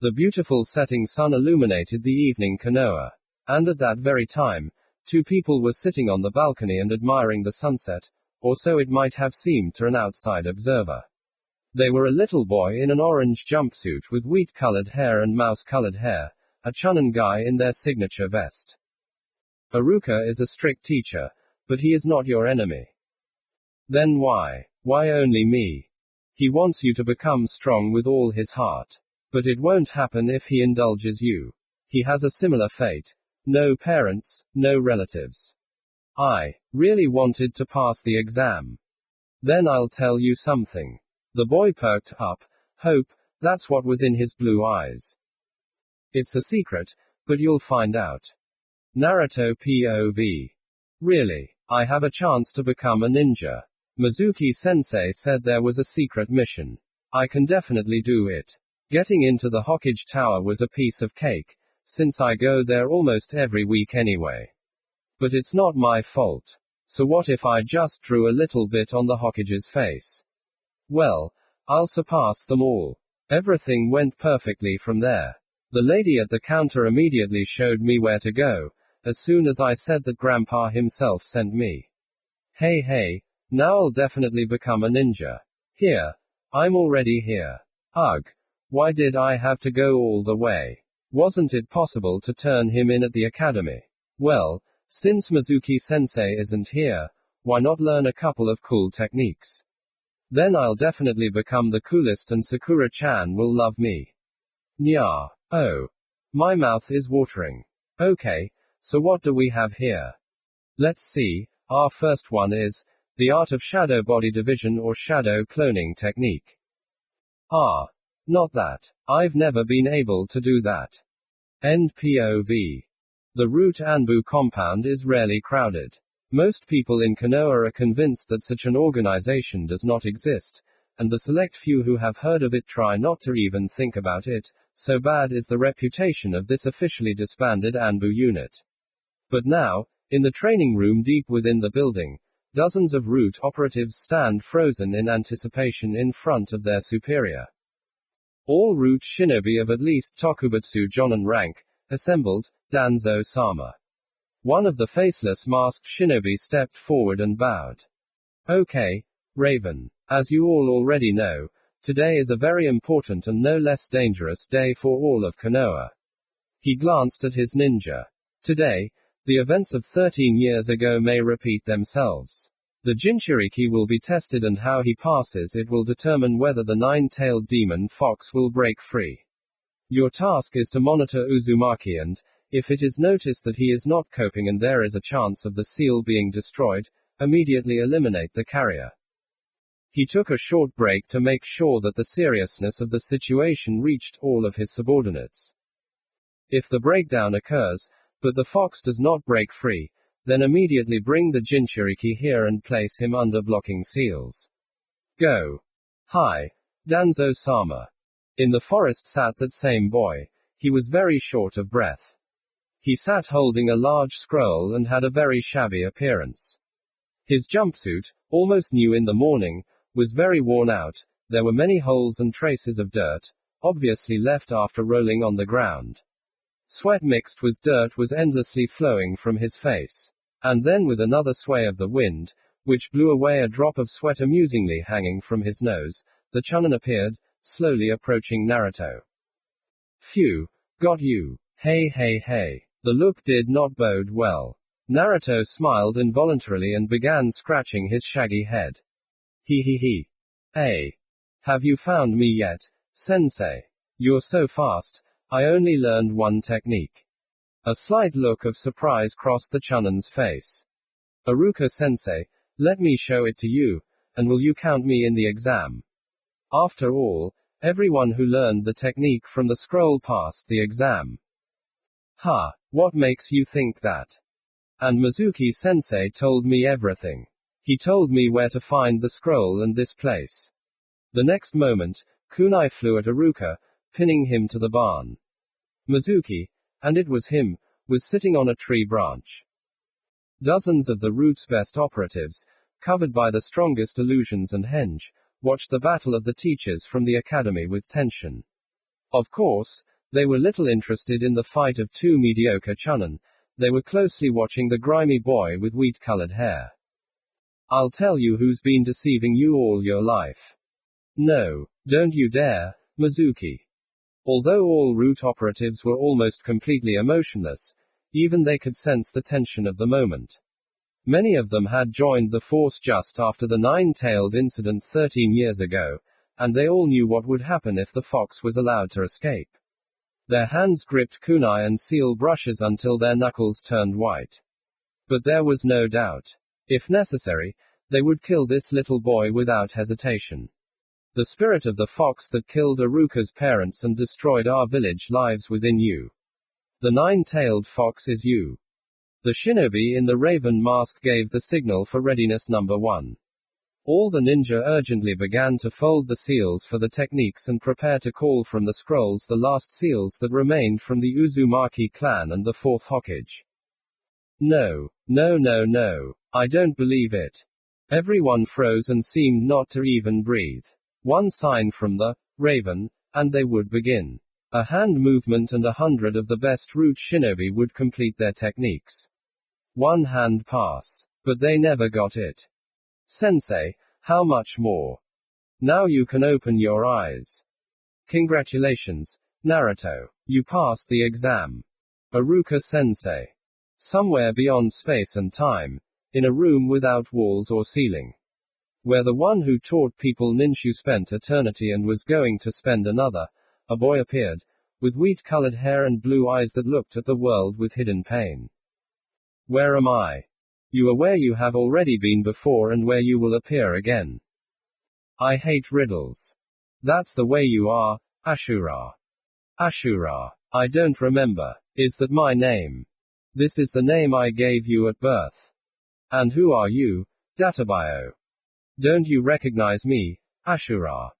The beautiful setting sun illuminated the evening Konoha. And at that very time, two people were sitting on the balcony and admiring the sunset, or so it might have seemed to an outside observer. They were a little boy in an orange jumpsuit with wheat-colored hair and mouse-colored hair, a chunin guy in their signature vest. Haruka is a strict teacher, but he is not your enemy. Then why? Why only me? He wants you to become strong with all his heart. But it won't happen if he indulges you. He has a similar fate. No parents, no relatives. I really wanted to pass the exam. Then I'll tell you something. The boy perked up. Hope, that's what was in his blue eyes. It's a secret, but you'll find out. Naruto POV. Really, I have a chance to become a ninja. Mizuki-sensei said there was a secret mission. I can definitely do it. Getting into the Hokage Tower was a piece of cake, since I go there almost every week anyway. But it's not my fault. So what if I just drew a little bit on the Hokage's face? Well, I'll surpass them all. Everything went perfectly from there. The lady at the counter immediately showed me where to go, as soon as I said that Grandpa himself sent me. Hey, now I'll definitely become a ninja. Here. I'm already here. Ugh. Why did I have to go all the way? Wasn't it possible to turn him in at the academy? Well, since Mizuki-sensei isn't here, why not learn a couple of cool techniques? Then I'll definitely become the coolest and Sakura-chan will love me. Nya. Oh. My mouth is watering. Okay, so what do we have here? Let's see. Our first one is the art of shadow body division or shadow cloning technique. Not that. I've never been able to do that. End POV. The root Anbu compound is rarely crowded. Most people in Konoha are convinced that such an organization does not exist, and the select few who have heard of it try not to even think about it, so bad is the reputation of this officially disbanded Anbu unit. But now, in the training room deep within the building, dozens of root operatives stand frozen in anticipation in front of their superior. All root shinobi of at least Tokubutsu Jonin rank, assembled, Danzo-sama. One of the faceless masked shinobi stepped forward and bowed. Okay, Raven. As you all already know, today is a very important and no less dangerous day for all of Konoha. He glanced at his ninja. Today, the events of 13 years ago may repeat themselves. The Jinchuriki will be tested and how he passes it will determine whether the nine-tailed demon fox will break free. Your task is to monitor Uzumaki and, if it is noticed that he is not coping and there is a chance of the seal being destroyed, immediately eliminate the carrier. He took a short break to make sure that the seriousness of the situation reached all of his subordinates. If the breakdown occurs, but the fox does not break free, then immediately bring the Jinchuriki here and place him under blocking seals. Go. Hi. Danzo-sama. In the forest sat that same boy. He was very short of breath. He sat holding a large scroll and had a very shabby appearance. His jumpsuit, almost new in the morning, was very worn out. There were many holes and traces of dirt, obviously left after rolling on the ground. Sweat mixed with dirt was endlessly flowing from his face. And then with another sway of the wind, which blew away a drop of sweat amusingly hanging from his nose, the Chunin appeared, slowly approaching Naruto. Phew. Got you. Hey. The look did not bode well. Naruto smiled involuntarily and began scratching his shaggy head. He. Hey. Have you found me yet, sensei? You're so fast. I only learned one technique. A slight look of surprise crossed the Chunin's face. Haruka-sensei, let me show it to you, and will you count me in the exam? After all, everyone who learned the technique from the scroll passed the exam. Ha, what makes you think that? And Mizuki-sensei told me everything. He told me where to find the scroll and this place. The next moment, kunai flew at Haruka, pinning him to the barn. Mizuki, and it was him, was sitting on a tree branch. Dozens of the root's best operatives, covered by the strongest illusions and henge, watched the battle of the teachers from the academy with tension. Of course, They were little interested in the fight of two mediocre chunin. They were closely watching the grimy boy with wheat-colored hair. I'll tell you who's been deceiving you all your life. No, don't you dare, Mizuki. Although all root operatives were almost completely emotionless, even they could sense the tension of the moment. Many of them had joined the force just after the nine-tailed incident 13 years ago, and they all knew what would happen if the fox was allowed to escape. Their hands gripped kunai and seal brushes until their knuckles turned white. But there was no doubt. If necessary, they would kill this little boy without hesitation. The spirit of the fox that killed Aruka's parents and destroyed our village lives within you. The nine-tailed fox is you. The shinobi in the raven mask gave the signal for readiness number 1. All the ninja urgently began to fold the seals for the techniques and prepare to call from the scrolls the last seals that remained from the Uzumaki clan and the fourth Hokage. No, I don't believe it. Everyone froze and seemed not to even breathe. One sign from the raven, and they would begin. A hand movement and 100 of the best root shinobi would complete their techniques. One hand pass. But they never got it. Sensei, how much more? Now you can open your eyes. Congratulations, Naruto. You passed the exam. Aruka Sensei. Somewhere beyond space and time, in a room without walls or ceiling, where the one who taught people ninjutsu spent eternity and was going to spend another, a boy appeared, with wheat-colored hair and blue eyes that looked at the world with hidden pain. Where am I? You are where you have already been before and where you will appear again. I hate riddles. That's the way you are, Ashura. Ashura. I don't remember. Is that my name? This is the name I gave you at birth. And who are you, Databio? Don't you recognize me, Ashura?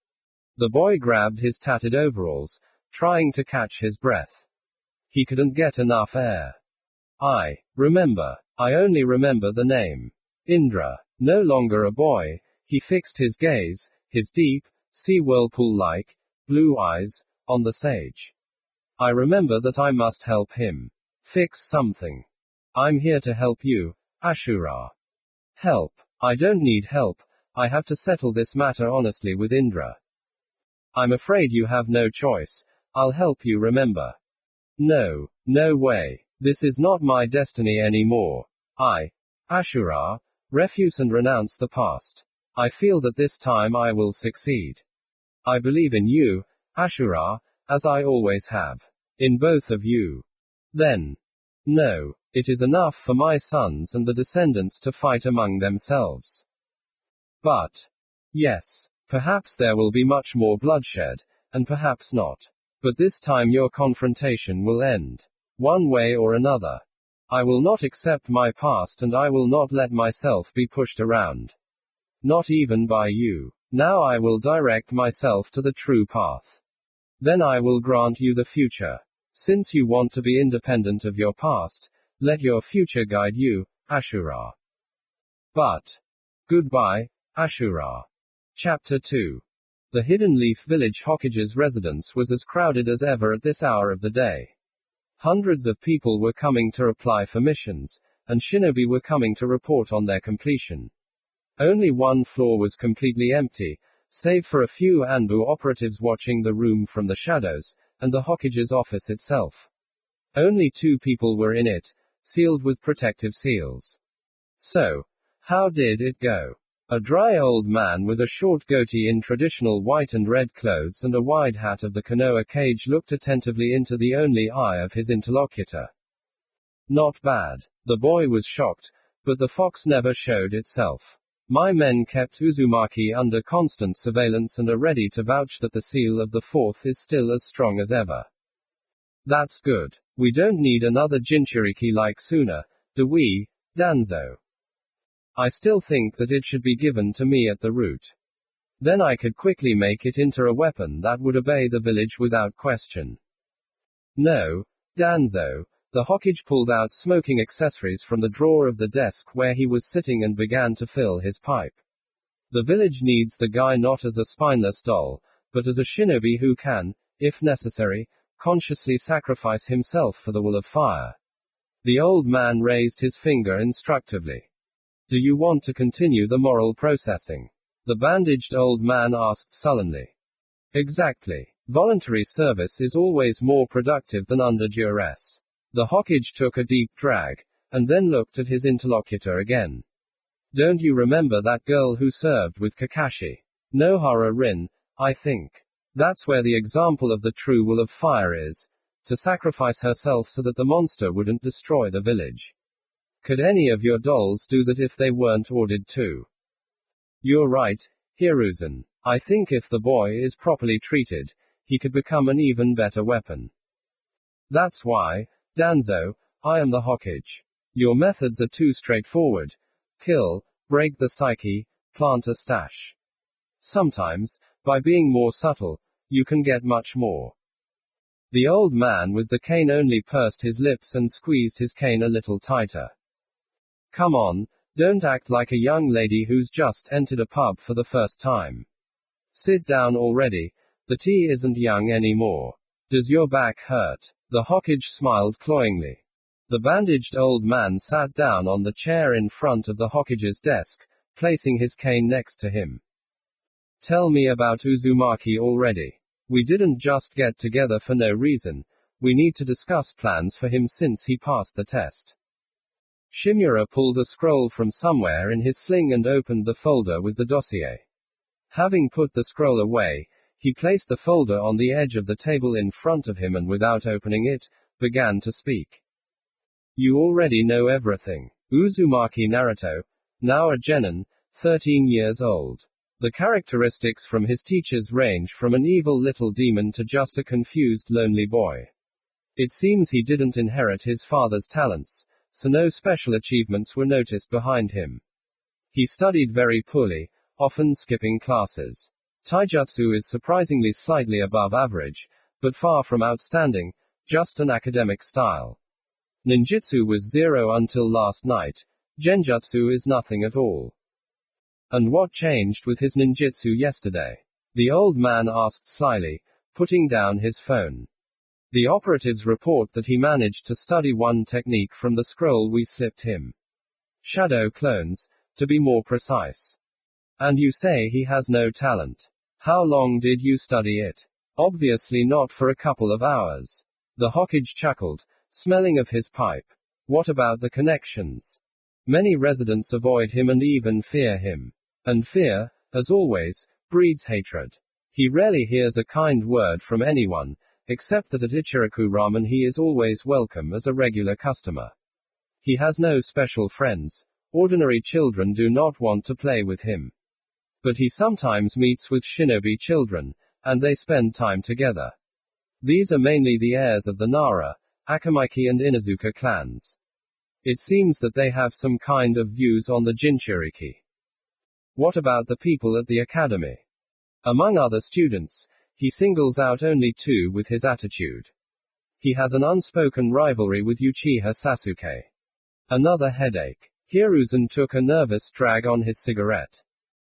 The boy grabbed his tattered overalls, trying to catch his breath. He couldn't get enough air. I remember. I only remember the name. Indra. No longer a boy, he fixed his gaze, his deep, sea whirlpool-like, blue eyes, on the sage. I remember that I must help him. Fix something. I'm here to help you, Ashura. Help. I don't need help, I have to settle this matter honestly with Indra. I'm afraid you have no choice, I'll help you remember. No way. This is not my destiny anymore. I, Ashura, refuse and renounce the past. I feel that this time I will succeed. I believe in you, Ashura, as I always have. In both of you. Then. No. It is enough for my sons and the descendants to fight among themselves. But. Yes. Perhaps there will be much more bloodshed, and perhaps not. But this time your confrontation will end. One way or another. I will not accept my past and I will not let myself be pushed around. Not even by you. Now I will direct myself to the true path. Then I will grant you the future. Since you want to be independent of your past, let your future guide you, Ashura. But. Goodbye, Ashura. Chapter 2. The Hidden Leaf Village Hokage's residence was as crowded as ever at this hour of the day. Hundreds of people were coming to apply for missions, and shinobi were coming to report on their completion. Only one floor was completely empty, save for a few Anbu operatives watching the room from the shadows, and the Hokage's office itself. Only 2 people were in it, sealed with protective seals. So, how did it go? A dry old man with a short goatee in traditional white and red clothes and a wide hat of the Konoha cage looked attentively into the only eye of his interlocutor. Not bad. The boy was shocked, but the fox never showed itself. My men kept Uzumaki under constant surveillance and are ready to vouch that the seal of the fourth is still as strong as ever. That's good. We don't need another Jinchuriki like Suna, do we, Danzo? I still think that it should be given to me at the root. Then I could quickly make it into a weapon that would obey the village without question. No, Danzo. The Hokage pulled out smoking accessories from the drawer of the desk where he was sitting and began to fill his pipe. The village needs the guy not as a spineless doll, but as a shinobi who can, if necessary, consciously sacrifice himself for the will of fire. The old man raised his finger instructively. Do you want to continue the moral processing? The bandaged old man asked sullenly. Exactly. Voluntary service is always more productive than under duress. The Hokage took a deep drag, and then looked at his interlocutor again. Don't you remember that girl who served with Kakashi? Nohara Rin, I think. That's where the example of the true will of fire is, to sacrifice herself so that the monster wouldn't destroy the village. Could any of your dolls do that if they weren't ordered to? You're right, Hiruzen. I think if the boy is properly treated, he could become an even better weapon. That's why, Danzo, I am the Hokage. Your methods are too straightforward. Kill, break the psyche, plant a stash. Sometimes, by being more subtle, you can get much more. The old man with the cane only pursed his lips and squeezed his cane a little tighter. Come on, don't act like a young lady who's just entered a pub for the first time. Sit down already, the tea isn't young anymore. Does your back hurt? The Hokage smiled cloyingly. The bandaged old man sat down on the chair in front of the Hokage's desk, placing his cane next to him. Tell me about Uzumaki already. We didn't just get together for no reason. We need to discuss plans for him since he passed the test. Shimura pulled a scroll from somewhere in his sling and opened the folder with the dossier. Having put the scroll away, he placed the folder on the edge of the table in front of him and without opening it, began to speak. You already know everything. Uzumaki Naruto, now a genin, 13 years old. The characteristics from his teachers range from an evil little demon to just a confused lonely boy. It seems he didn't inherit his father's talents, so no special achievements were noticed behind him. He studied very poorly, often skipping classes. Taijutsu is surprisingly slightly above average, but far from outstanding, just an academic style. Ninjutsu was 0 until last night. Genjutsu is nothing at all. And what changed with his ninjutsu yesterday? The old man asked slyly, putting down his phone. The operatives report that he managed to study one technique from the scroll we slipped him. Shadow clones, to be more precise. And you say he has no talent. How long did you study it? Obviously not for a couple of hours. The Hokage chuckled, smelling of his pipe. What about the connections? Many residents avoid him and even fear him. And fear, as always, breeds hatred. He rarely hears a kind word from anyone, except that at Ichiraku Ramen he is always welcome as a regular customer. He has no special friends. Ordinary children do not want to play with him. But he sometimes meets with shinobi children, and they spend time together. These are mainly the heirs of the Nara, Akamaiki and Inazuka clans. It seems that they have some kind of views on the Jinchuriki. What about the people at the academy? Among other students, he singles out only 2 with his attitude. He has an unspoken rivalry with Uchiha Sasuke. Another headache. Hiruzen took a nervous drag on his cigarette.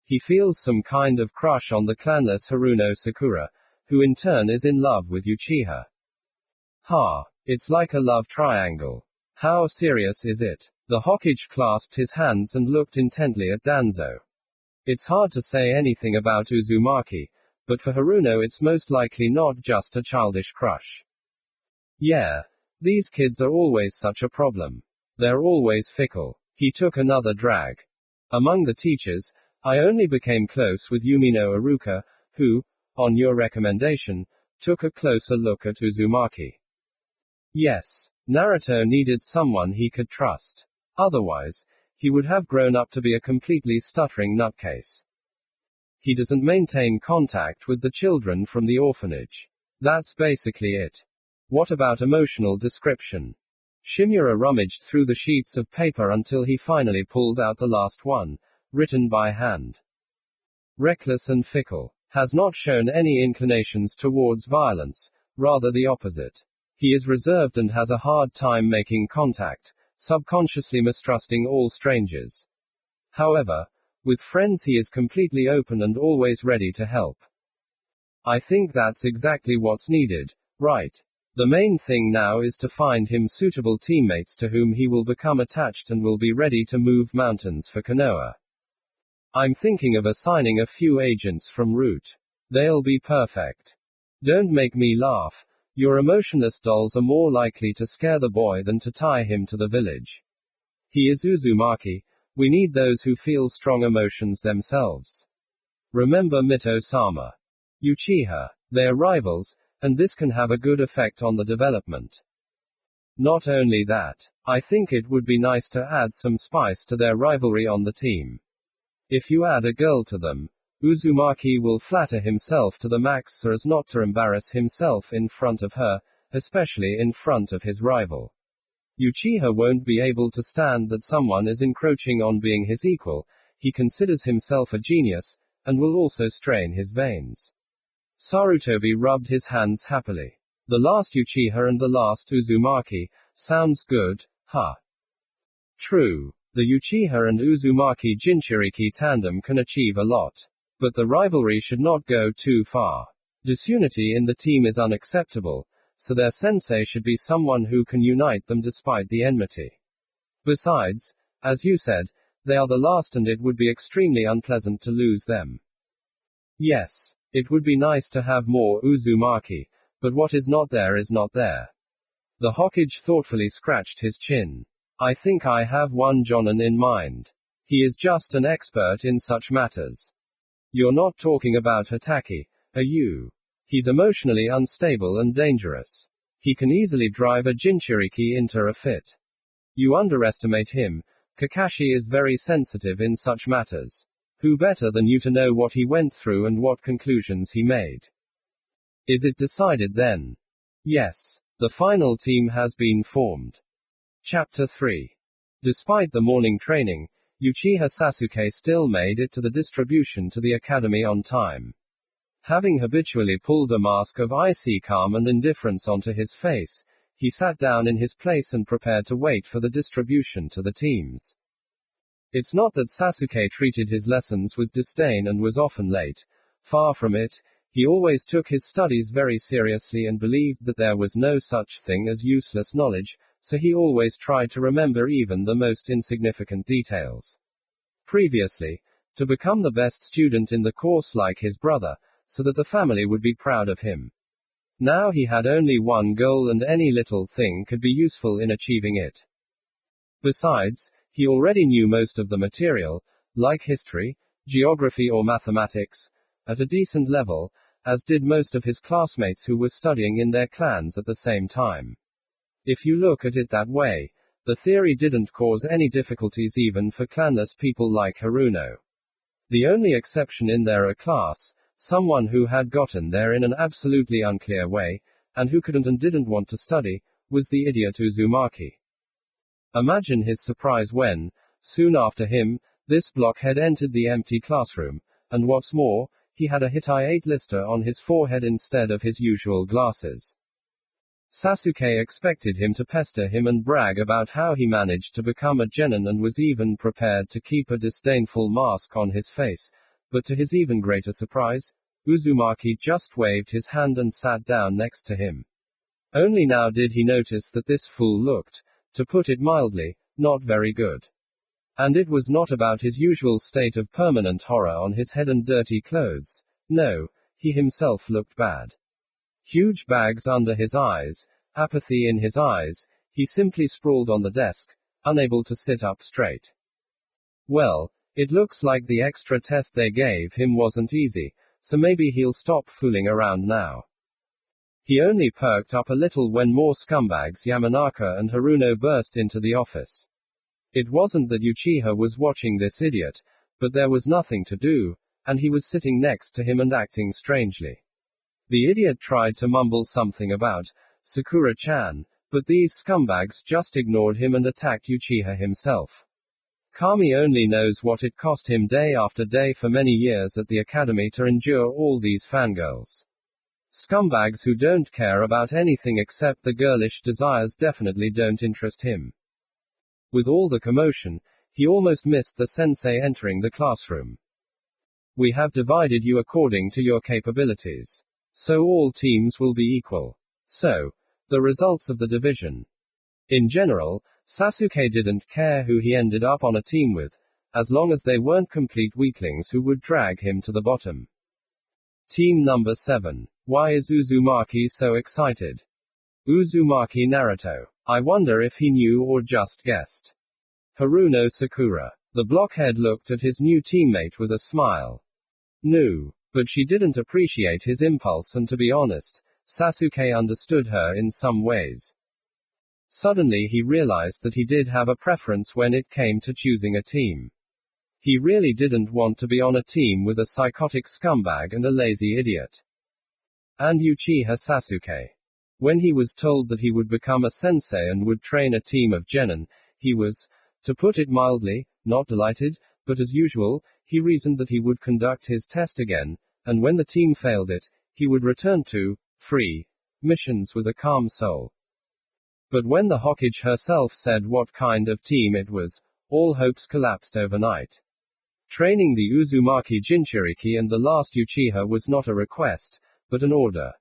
He feels some kind of crush on the clanless Haruno Sakura, who in turn is in love with Uchiha. Ha! It's like a love triangle. How serious is it? The Hokage clasped his hands and looked intently at Danzo. It's hard to say anything about Uzumaki, but for Haruno it's most likely not just a childish crush. Yeah. These kids are always such a problem. They're always fickle. He took another drag. Among the teachers, I only became close with Yumino Iruka, who, on your recommendation, took a closer look at Uzumaki. Yes, Naruto needed someone he could trust. Otherwise, he would have grown up to be a completely stuttering nutcase. He doesn't maintain contact with the children from the orphanage. That's basically it. What about emotional description? Shimura rummaged through the sheets of paper until he finally pulled out the last one, written by hand. Reckless and fickle. Has not shown any inclinations towards violence, rather the opposite. He is reserved and has a hard time making contact, subconsciously mistrusting all strangers. However, with friends he is completely open and always ready to help. I think that's exactly what's needed, right? The main thing now is to find him suitable teammates to whom he will become attached and will be ready to move mountains for Konoha. I'm thinking of assigning a few agents from Root. They'll be perfect. Don't make me laugh. Your emotionless dolls are more likely to scare the boy than to tie him to the village. He is Uzumaki. We need those who feel strong emotions themselves. Remember Mito-sama. Uchiha. They're rivals, and this can have a good effect on the development. Not only that, I think it would be nice to add some spice to their rivalry on the team. If you add a girl to them, Uzumaki will flatter himself to the max so as not to embarrass himself in front of her, especially in front of his rival. Uchiha won't be able to stand that someone is encroaching on being his equal. He considers himself a genius, and will also strain his veins. Sarutobi rubbed his hands happily. The last Uchiha and the last Uzumaki. Sounds good, huh? True. The Uchiha and Uzumaki Jinchuriki tandem can achieve a lot. But the rivalry should not go too far. Disunity in the team is unacceptable, so their sensei should be someone who can unite them despite the enmity. Besides, as you said, they are the last and it would be extremely unpleasant to lose them. Yes. It would be nice to have more Uzumaki, but what is not there is not there. The Hokage thoughtfully scratched his chin. I think I have one Jonin in mind. He is just an expert in such matters. You're not talking about Hatake, are you? He's emotionally unstable and dangerous. He can easily drive a Jinchuriki into a fit. You underestimate him. Kakashi is very sensitive in such matters. Who better than you to know what he went through and what conclusions he made? Is it decided then? Yes. The final team has been formed. Chapter 3. Despite the morning training, Uchiha Sasuke still made it to the distribution to the academy on time. Having habitually pulled a mask of icy calm and indifference onto his face, he sat down in his place and prepared to wait for the distribution to the teams. It's not that Sasuke treated his lessons with disdain and was often late. Far from it, he always took his studies very seriously and believed that there was no such thing as useless knowledge, so he always tried to remember even the most insignificant details. Previously, to become the best student in the course like his brother, so that the family would be proud of him. Now he had only one goal and any little thing could be useful in achieving it. Besides, he already knew most of the material, like history, geography or mathematics, at a decent level, as did most of his classmates who were studying in their clans at the same time. If you look at it that way, the theory didn't cause any difficulties even for clanless people like Haruno. The only exception in their class, someone who had gotten there in an absolutely unclear way, and who couldn't and didn't want to study, was the idiot Uzumaki. Imagine his surprise when, soon after him, this blockhead entered the empty classroom, and what's more, he had a Hittite lister on his forehead instead of his usual glasses. Sasuke expected him to pester him and brag about how he managed to become a genin and was even prepared to keep a disdainful mask on his face, but to his even greater surprise, Uzumaki just waved his hand and sat down next to him. Only now did he notice that this fool looked, to put it mildly, not very good. And it was not about his usual state of permanent horror on his head and dirty clothes. No, he himself looked bad. Huge bags under his eyes, apathy in his eyes, he simply sprawled on the desk, unable to sit up straight. Well, it looks like the extra test they gave him wasn't easy, so maybe he'll stop fooling around now. He only perked up a little when more scumbags Yamanaka and Haruno burst into the office. It wasn't that Uchiha was watching this idiot, but there was nothing to do, and he was sitting next to him and acting strangely. The idiot tried to mumble something about Sakura-chan, but these scumbags just ignored him and attacked Uchiha himself. Kami only knows what it cost him day after day for many years at the academy to endure all these fangirls. Scumbags who don't care about anything except the girlish desires definitely don't interest him. With all the commotion, he almost missed the sensei entering the classroom. We have divided you according to your capabilities. So all teams will be equal. So, The results of the division. In general, Sasuke didn't care who he ended up on a team with, as long as they weren't complete weaklings who would drag him to the bottom. Team number 7. Why is Uzumaki so excited? Uzumaki Naruto. I wonder if he knew or just guessed. Haruno Sakura. The blockhead looked at his new teammate with a smile. Knew. But she didn't appreciate his impulse, and to be honest, Sasuke understood her in some ways. Suddenly he realized that he did have a preference when it came to choosing a team. He really didn't want to be on a team with a psychotic scumbag and a lazy idiot. And Uchiha Sasuke. When he was told that he would become a sensei and would train a team of genin, he was, to put it mildly, not delighted, but as usual, he reasoned that he would conduct his test again, and when the team failed it, he would return to free missions with a calm soul. But when the Hokage herself said what kind of team it was, all hopes collapsed overnight. Training the Uzumaki Jinchuriki and the last Uchiha was not a request, but an order.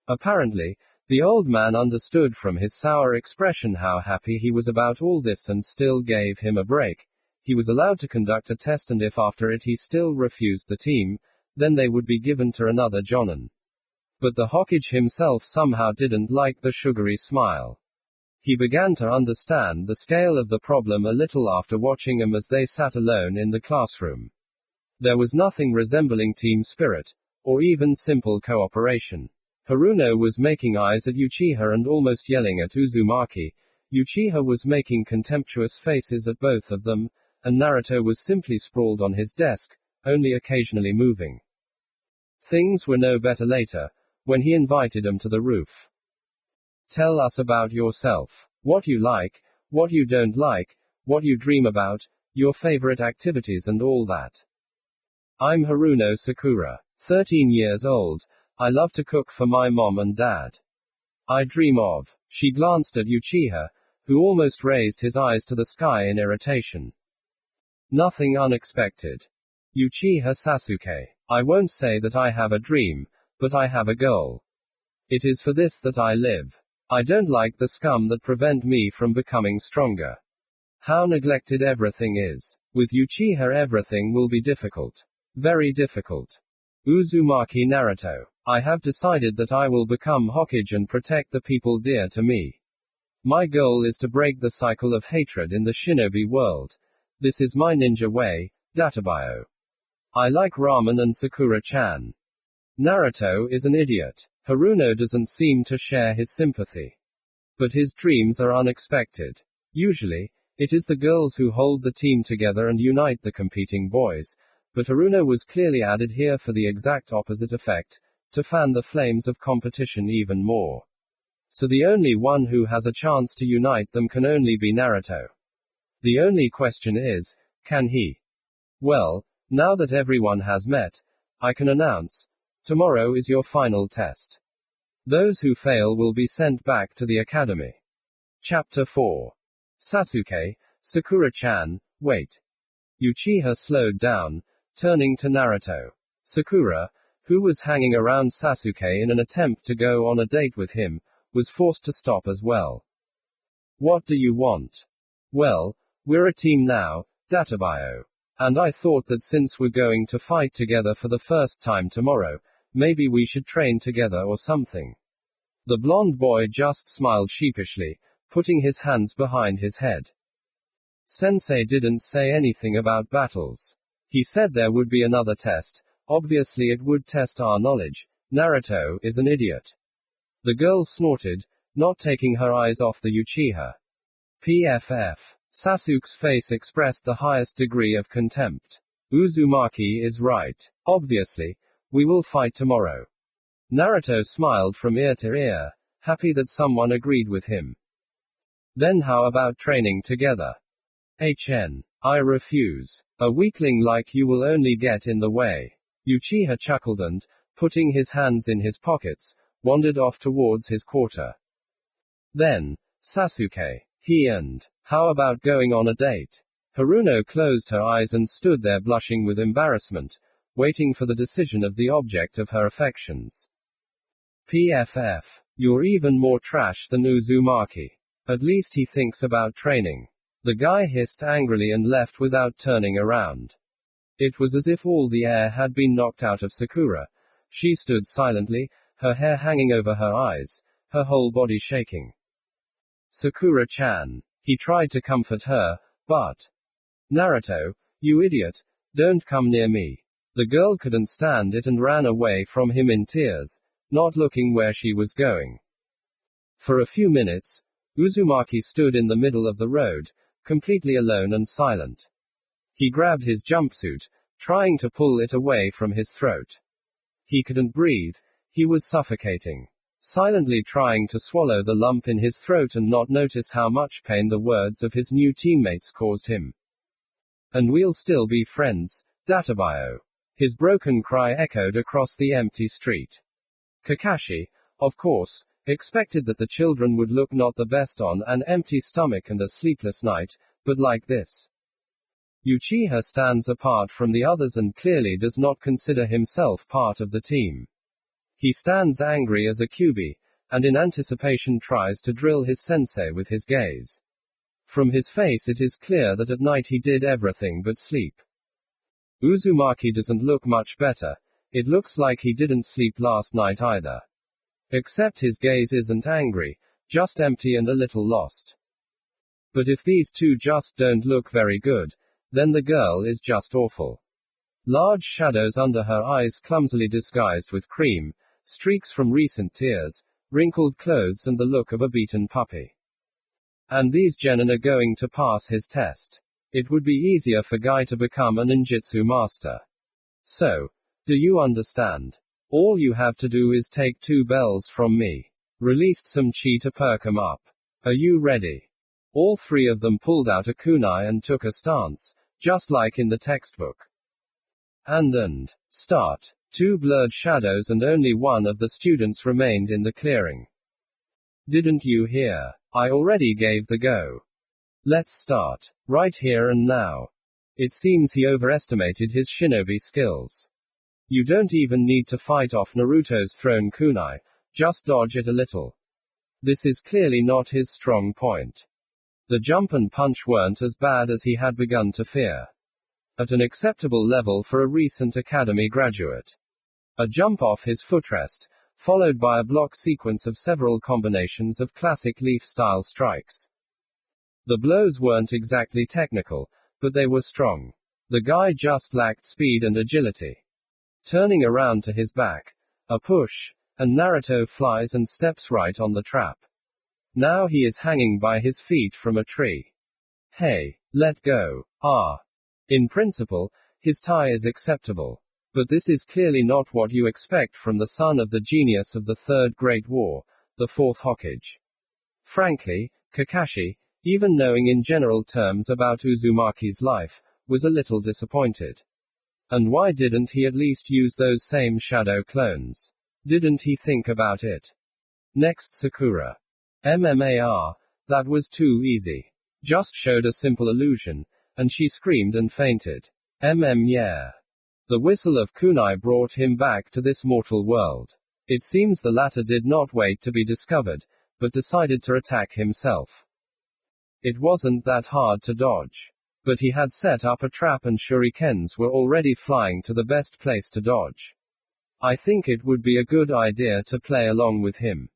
Apparently, the old man understood from his sour expression how happy he was about all this and still gave him a break. He was allowed to conduct a test, and if after it he still refused the team, then they would be given to another jonin. But the Hokage himself somehow didn't like the sugary smile. He began to understand the scale of the problem a little after watching them as they sat alone in the classroom. There was nothing resembling team spirit, or even simple cooperation. Haruno was making eyes at Uchiha and almost yelling at Uzumaki. Uchiha was making contemptuous faces at both of them, and Naruto was simply sprawled on his desk, only occasionally moving. Things were no better later, when he invited them to the roof. Tell us about yourself. What you like, what you don't like, what you dream about, your favorite activities and all that. I'm Haruno Sakura, 13 years old. I love to cook for my mom and dad. I dream of. She glanced at Uchiha, who almost raised his eyes to the sky in irritation. Nothing unexpected. Uchiha Sasuke. I won't say that I have a dream, but I have a goal. It is for this that I live. I don't like the scum that prevent me from becoming stronger. How neglected everything is. With Uchiha everything will be difficult. Very difficult. Uzumaki Naruto. I have decided that I will become Hokage and protect the people dear to me. My goal is to break the cycle of hatred in the shinobi world. This is my ninja way. Databio. I like ramen and Sakura-chan. Naruto is an idiot. Haruno doesn't seem to share his sympathy. But his dreams are unexpected. Usually, it is the girls who hold the team together and unite the competing boys, but Haruno was clearly added here for the exact opposite effect, to fan the flames of competition even more. So the only one who has a chance to unite them can only be Naruto. The only question is, can he? Well, now that everyone has met, I can announce, tomorrow is your final test. Those who fail will be sent back to the academy. Chapter 4. Sasuke, Sakura-chan, wait. Uchiha slowed down, turning to Naruto. Sakura, who was hanging around Sasuke in an attempt to go on a date with him, was forced to stop as well. What do you want? Well, we're a team now, Databio. And I thought that since we're going to fight together for the first time tomorrow, maybe we should train together or something. The blonde boy just smiled sheepishly, putting his hands behind his head. Sensei didn't say anything about battles. He said there would be another test. Obviously it would test our knowledge. Naruto is an idiot. The girl snorted, not taking her eyes off the Uchiha. PFF. Sasuke's face expressed the highest degree of contempt. Uzumaki is right. Obviously, we will fight tomorrow. Naruto smiled from ear to ear, happy that someone agreed with him. Then how about training together? I refuse. A weakling like you will only get in the way. Uchiha chuckled and, putting his hands in his pockets, wandered off towards his quarter. Then, Sasuke, how about going on a date? Haruno closed her eyes and stood there blushing with embarrassment, waiting for the decision of the object of her affections. PFF. You're even more trash than Uzumaki. At least he thinks about training. The guy hissed angrily and left without turning around. It was as if all the air had been knocked out of Sakura. She stood silently, her hair hanging over her eyes, her whole body shaking. Sakura-chan. He tried to comfort her, but... Naruto, you idiot, don't come near me. The girl couldn't stand it and ran away from him in tears, not looking where she was going. For a few minutes, Uzumaki stood in the middle of the road, completely alone and silent. He grabbed his jumpsuit, trying to pull it away from his throat. He couldn't breathe, he was suffocating. Silently trying to swallow the lump in his throat and not notice how much pain the words of his new teammates caused him. And we'll still be friends, Databio. His broken cry echoed across the empty street. Kakashi, of course, expected that the children would look not the best on an empty stomach and a sleepless night, but like this. Uchiha stands apart from the others and clearly does not consider himself part of the team. He stands angry as a Kyuubi, and in anticipation tries to drill his sensei with his gaze. From his face it is clear that at night he did everything but sleep. Uzumaki doesn't look much better. It looks like he didn't sleep last night either. Except his gaze isn't angry, just empty and a little lost. But if these two just don't look very good, then the girl is just awful. Large shadows under her eyes clumsily disguised with cream, streaks from recent tears, wrinkled clothes and the look of a beaten puppy. And these genin are going to pass his test. It would be easier for Guy to become a ninjutsu master. So, do you understand? All you have to do is take 2 bells from me. Released some chi to perk 'em up. Are you ready? All 3 of them pulled out a kunai and took a stance, just like in the textbook. And start. 2 blurred shadows and only one of the students remained in the clearing. Didn't you hear? I already gave the go. Let's start. Right here and now. It seems he overestimated his shinobi skills. You don't even need to fight off Naruto's thrown kunai, just dodge it a little. This is clearly not his strong point. The jump and punch weren't as bad as he had begun to fear. At an acceptable level for a recent academy graduate. A jump off his footrest, followed by a block sequence of several combinations of classic leaf-style strikes. The blows weren't exactly technical, but they were strong. The guy just lacked speed and agility. Turning around to his back, a push, and Naruto flies and steps right on the trap. Now he is hanging by his feet from a tree. Hey, let go. In principle, his tie is acceptable. But this is clearly not what you expect from the son of the genius of the Third Great War, the Fourth Hokage. Frankly, Kakashi, even knowing in general terms about Uzumaki's life, was a little disappointed. And why didn't he at least use those same shadow clones? Didn't he think about it? Next Sakura. MMAR, that was too easy. Just showed a simple illusion, and she screamed and fainted. Yeah. The whistle of kunai brought him back to this mortal world. It seems the latter did not wait to be discovered, but decided to attack himself. It wasn't that hard to dodge. But he had set up a trap and shurikens were already flying to the best place to dodge. I think it would be a good idea to play along with him.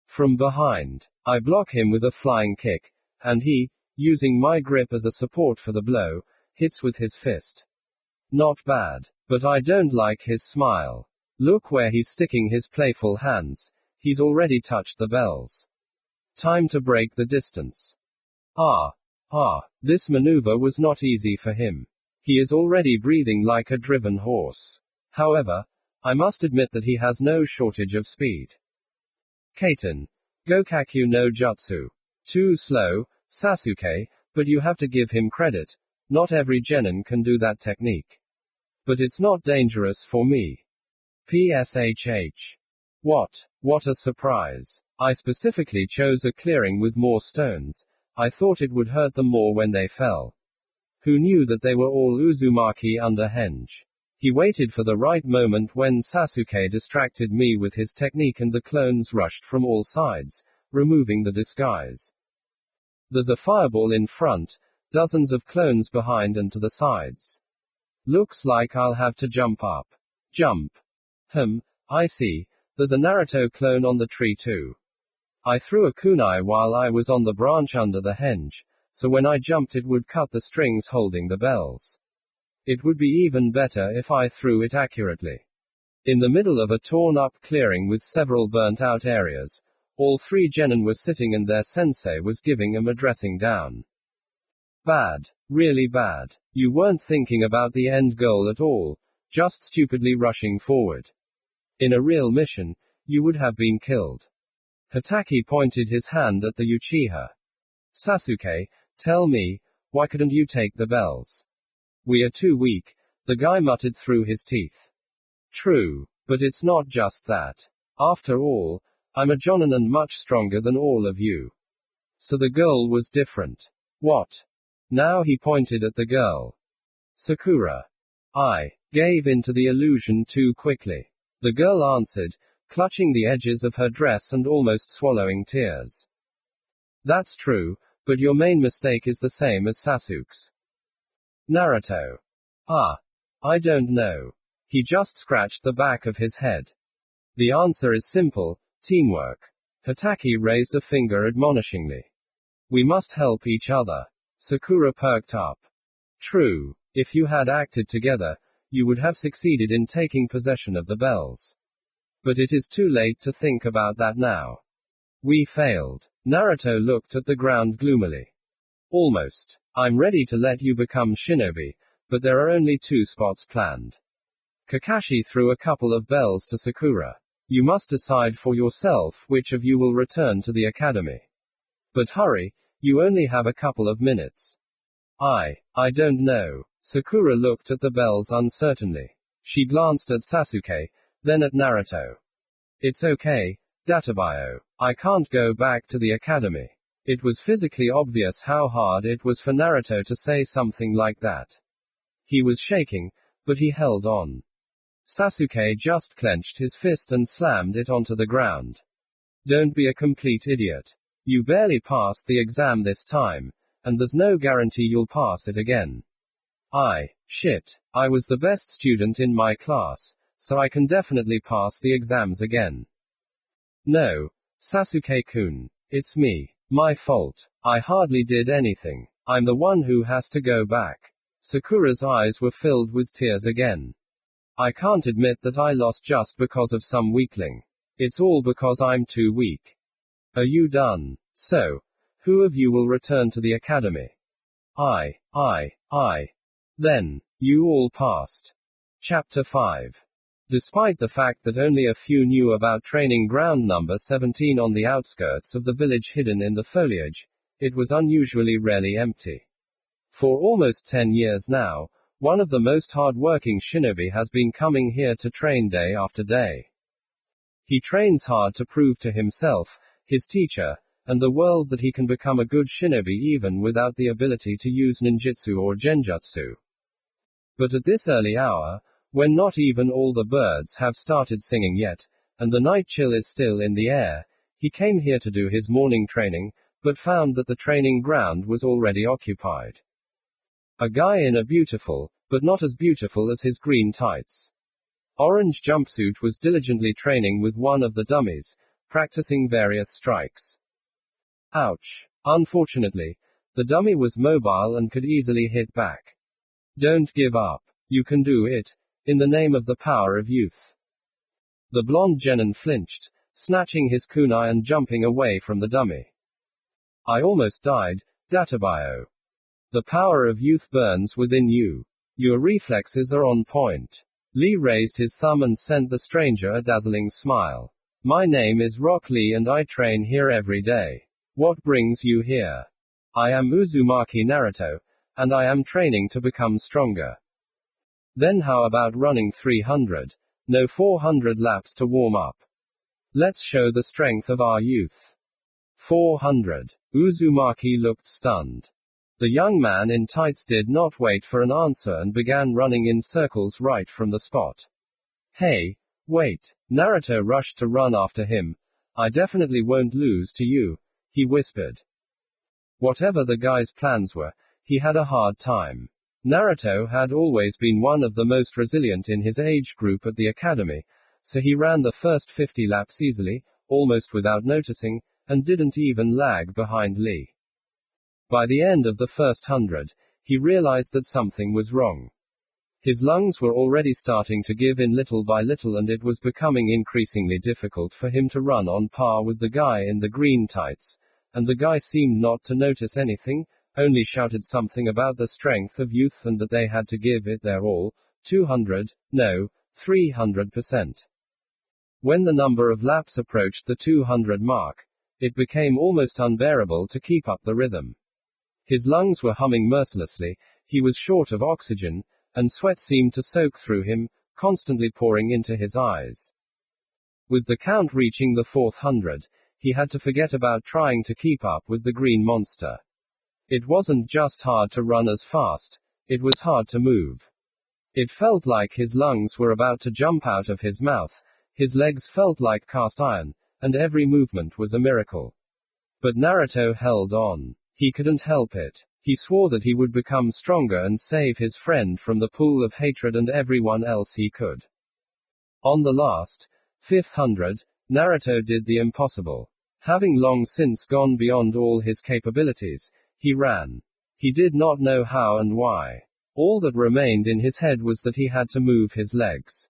From behind, I block him with a flying kick, and he, using my grip as a support for the blow, hits with his fist. Not bad. But I don't like his smile. Look where he's sticking his playful hands. He's already touched the bells. Time to break the distance. This maneuver was not easy for him. He is already breathing like a driven horse. However, I must admit that he has no shortage of speed. Kaiten. Gokaku no Jutsu. Too slow, Sasuke, but you have to give him credit. Not every genin can do that technique. But it's not dangerous for me. PSHH. What a surprise. I specifically chose a clearing with more stones. I thought it would hurt them more when they fell. Who knew that they were all Uzumaki under henge? He waited for the right moment when Sasuke distracted me with his technique and the clones rushed from all sides, removing the disguise. There's a fireball in front, dozens of clones behind and to the sides. Looks like I'll have to jump up. Jump. I see. There's a Naruto clone on the tree too. I threw a kunai while I was on the branch under the henge, so when I jumped it would cut the strings holding the bells. It would be even better if I threw it accurately. In the middle of a torn-up clearing with several burnt-out areas, all three genin were sitting and their sensei was giving them a dressing down. Bad. Really bad. You weren't thinking about the end goal at all, just stupidly rushing forward. In a real mission, you would have been killed. Hatake pointed his hand at the Uchiha. Sasuke, tell me, why couldn't you take the bells? We are too weak, the guy muttered through his teeth. True, but it's not just that. After all, I'm a jonin and much stronger than all of you. So the girl was different. What? Now he pointed at the girl. Sakura. I gave in to the illusion too quickly. The girl answered, clutching the edges of her dress and almost swallowing tears. That's true, but your main mistake is the same as Sasuke's. Naruto. I don't know. He just scratched the back of his head. The answer is simple, teamwork. Hatake raised a finger admonishingly. We must help each other. Sakura perked up. True, if you had acted together, you would have succeeded in taking possession of the bells. But it is too late to think about that now. We failed. Naruto looked at the ground gloomily. Almost. I'm ready to let you become shinobi, but there are only 2 spots planned. Kakashi threw a couple of bells to Sakura. You must decide for yourself which of you will return to the academy. But hurry, you only have a couple of minutes. I don't know. Sakura looked at the bells uncertainly. She glanced at Sasuke, then at Naruto. It's okay, Databio. I can't go back to the academy. It was physically obvious how hard it was for Naruto to say something like that. He was shaking, but he held on. Sasuke just clenched his fist and slammed it onto the ground. Don't be a complete idiot. You barely passed the exam this time, and there's no guarantee you'll pass it again. I was the best student in my class, so I can definitely pass the exams again. No, Sasuke-kun, it's me. My fault. I hardly did anything. I'm the one who has to go back. Sakura's eyes were filled with tears again. I can't admit that I lost just because of some weakling. It's all because I'm too weak. Are you done? So, who of you will return to the academy? I. Then, you all passed. Chapter 5. Despite the fact that only a few knew about training ground number 17 on the outskirts of the village hidden in the foliage, it was unusually rarely empty. For almost 10 years now, one of the most hard-working shinobi has been coming here to train day after day. He trains hard to prove to himself, his teacher, and the world that he can become a good shinobi even without the ability to use ninjutsu or genjutsu. But at this early hour, when not even all the birds have started singing yet, and the night chill is still in the air, he came here to do his morning training, but found that the training ground was already occupied. A guy in a beautiful, but not as beautiful as his green tights, orange jumpsuit was diligently training with one of the dummies, practicing various strikes. Ouch. Unfortunately, the dummy was mobile and could easily hit back. Don't give up. You can do it. In the name of the power of youth. The blonde genin flinched, snatching his kunai and jumping away from the dummy. I almost died, Databio. The power of youth burns within you. Your reflexes are on point. Lee raised his thumb and sent the stranger a dazzling smile. My name is Rock Lee and I train here every day. What brings you here? I am Uzumaki Naruto, and I am training to become stronger. Then how about running 300? No 400 laps to warm up. Let's show the strength of our youth. 400. Uzumaki looked stunned. The young man in tights did not wait for an answer and began running in circles right from the spot. Hey, wait. Naruto rushed to run after him. I definitely won't lose to you, he whispered. Whatever the guy's plans were, he had a hard time. Naruto had always been one of the most resilient in his age group at the academy, so he ran the first 50 laps easily, almost without noticing, and didn't even lag behind Lee. By the end of the first 100, he realized that something was wrong. His lungs were already starting to give in little by little, and it was becoming increasingly difficult for him to run on par with the guy in the green tights, and the guy seemed not to notice anything, only shouted something about the strength of youth and that they had to give it their all, 200, no, 300%. When the number of laps approached the 200 mark, it became almost unbearable to keep up the rhythm. His lungs were humming mercilessly, he was short of oxygen, and sweat seemed to soak through him, constantly pouring into his eyes. With the count reaching the 400, he had to forget about trying to keep up with the green monster. It wasn't just hard to run as fast, it was hard to move. It felt like his lungs were about to jump out of his mouth, his legs felt like cast iron, and every movement was a miracle. But Naruto held on. He couldn't help it. He swore that he would become stronger and save his friend from the pool of hatred and everyone else he could. On the last, 500, Naruto did the impossible. Having long since gone beyond all his capabilities, he ran. He did not know how and why. All that remained in his head was that he had to move his legs.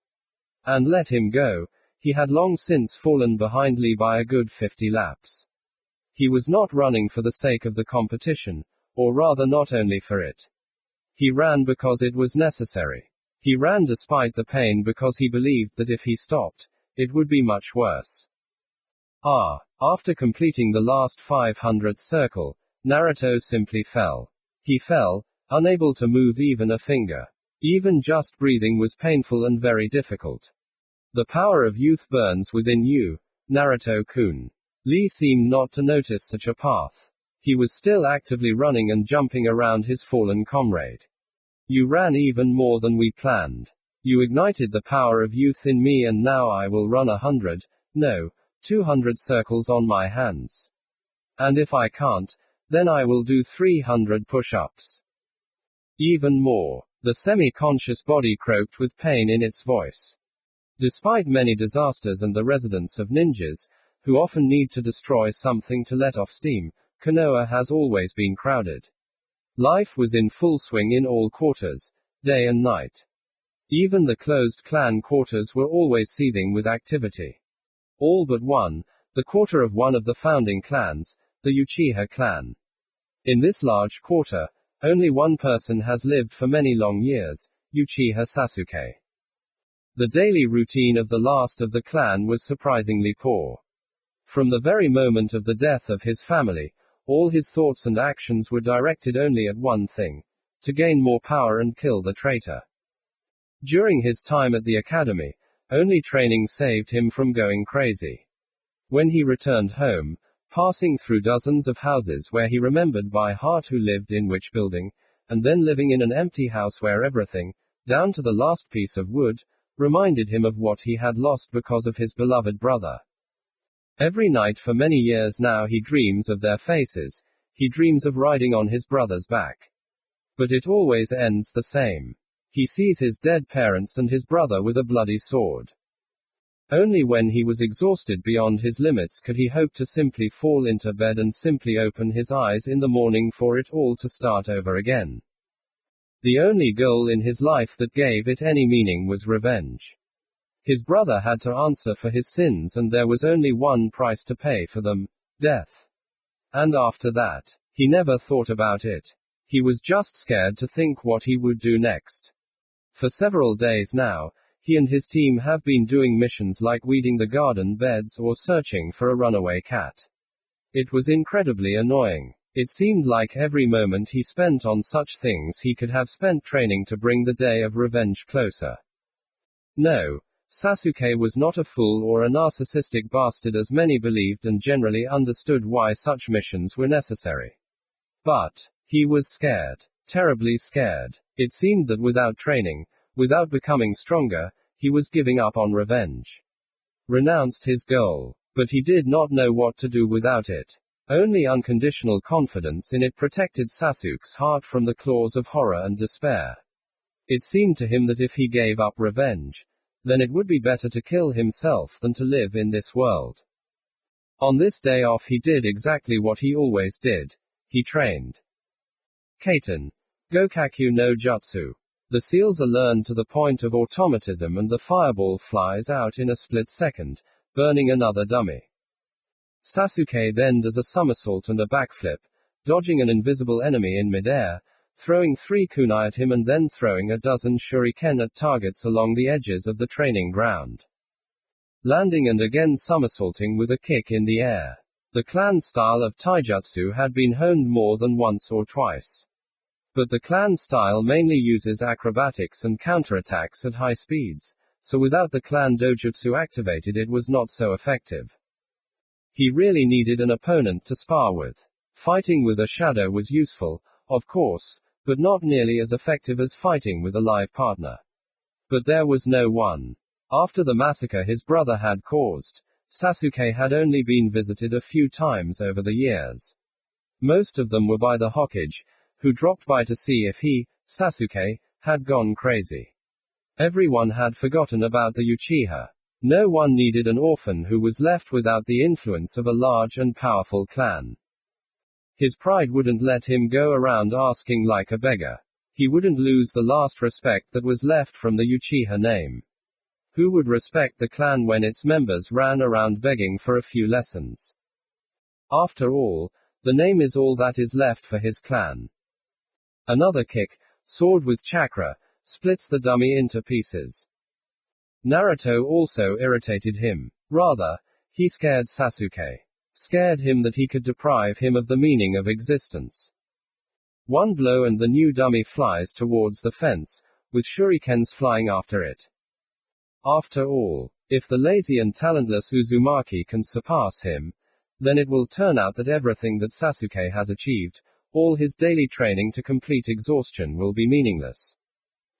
And let him go, he had long since fallen behind Lee by a good 50 laps. He was not running for the sake of the competition, or rather not only for it. He ran because it was necessary. He ran despite the pain because he believed that if he stopped, it would be much worse. After completing the last 500th circle, Naruto simply fell. He fell, unable to move even a finger. Even just breathing was painful and very difficult. The power of youth burns within you, Naruto-kun. Lee seemed not to notice such a path. He was still actively running and jumping around his fallen comrade. You ran even more than we planned. You ignited the power of youth in me, and now I will run 100, no, 200 circles on my hands. And if I can't, then I will do 300 push-ups. Even more. The semi-conscious body croaked with pain in its voice. Despite many disasters and the residence of ninjas, who often need to destroy something to let off steam, Konoha has always been crowded. Life was in full swing in all quarters, day and night. Even the closed clan quarters were always seething with activity. All but one, the quarter of one of the founding clans, the Uchiha clan. In this large quarter, only one person has lived for many long years, Uchiha Sasuke. The daily routine of the last of the clan was surprisingly poor. From the very moment of the death of his family, all his thoughts and actions were directed only at one thing: to gain more power and kill the traitor. During his time at the academy, only training saved him from going crazy. When he returned home, passing through dozens of houses where he remembered by heart who lived in which building, and then living in an empty house where everything, down to the last piece of wood, reminded him of what he had lost because of his beloved brother. Every night for many years now he dreams of their faces, he dreams of riding on his brother's back. But it always ends the same. He sees his dead parents and his brother with a bloody sword. Only when he was exhausted beyond his limits could he hope to simply fall into bed and simply open his eyes in the morning for it all to start over again. The only goal in his life that gave it any meaning was revenge. His brother had to answer for his sins, and there was only one price to pay for them: death. And after that, he never thought about it. He was just scared to think what he would do next. For several days now, he and his team have been doing missions like weeding the garden beds or searching for a runaway cat. It was incredibly annoying. It seemed like every moment he spent on such things he could have spent training to bring the day of revenge closer. No, Sasuke was not a fool or a narcissistic bastard as many believed and generally understood why such missions were necessary. But He was scared. Terribly scared. It seemed that without training, without becoming stronger, he was giving up on revenge. Renounced his goal. But he did not know what to do without it. Only unconditional confidence in it protected Sasuke's heart from the claws of horror and despair. It seemed to him that if he gave up revenge, then it would be better to kill himself than to live in this world. On this day off he did exactly what he always did. He trained. Kaiten. Gokakyu no Jutsu. The seals are learned to the point of automatism and the fireball flies out in a split second, burning another dummy. Sasuke then does a somersault and a backflip, dodging an invisible enemy in midair, throwing 3 kunai at him and then throwing a dozen shuriken at targets along the edges of the training ground. Landing and again somersaulting with a kick in the air. The clan style of taijutsu had been honed more than once or twice. But the clan style mainly uses acrobatics and counterattacks at high speeds, so without the clan dojutsu activated it was not so effective. He really needed an opponent to spar with. Fighting with a shadow was useful, of course, but not nearly as effective as fighting with a live partner. But there was no one. After the massacre his brother had caused, Sasuke had only been visited a few times over the years. Most of them were by the Hokage, who dropped by to see if he, Sasuke, had gone crazy. Everyone had forgotten about the Uchiha. No one needed an orphan who was left without the influence of a large and powerful clan. His pride wouldn't let him go around asking like a beggar. He wouldn't lose the last respect that was left from the Uchiha name. Who would respect the clan when its members ran around begging for a few lessons? After all, the name is all that is left for his clan. Another kick, sword with chakra, splits the dummy into pieces. Naruto also irritated him. Rather, he scared Sasuke. Scared him that he could deprive him of the meaning of existence. One blow and the new dummy flies towards the fence, with shurikens flying after it. After all, if the lazy and talentless Uzumaki can surpass him, then it will turn out that everything that Sasuke has achieved, all his daily training to complete exhaustion, will be meaningless.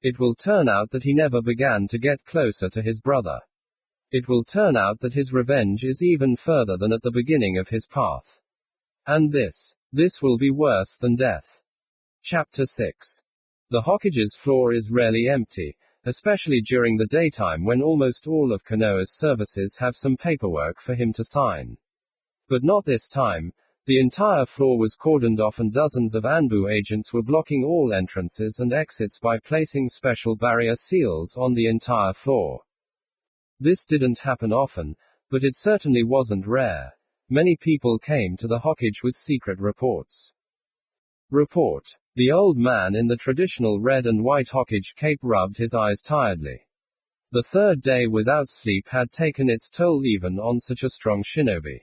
It will turn out that he never began to get closer to his brother. It will turn out that his revenge is even further than at the beginning of his path. And this will be worse than death. Chapter 6. The Hokage's floor is rarely empty, especially during the daytime when almost all of Konoha's services have some paperwork for him to sign. But not this time. The entire floor was cordoned off and dozens of Anbu agents were blocking all entrances and exits by placing special barrier seals on the entire floor. This didn't happen often, but it certainly wasn't rare. Many people came to the Hokage with secret reports. Report. The old man in the traditional red and white Hokage cape rubbed his eyes tiredly. The third day without sleep had taken its toll even on such a strong shinobi.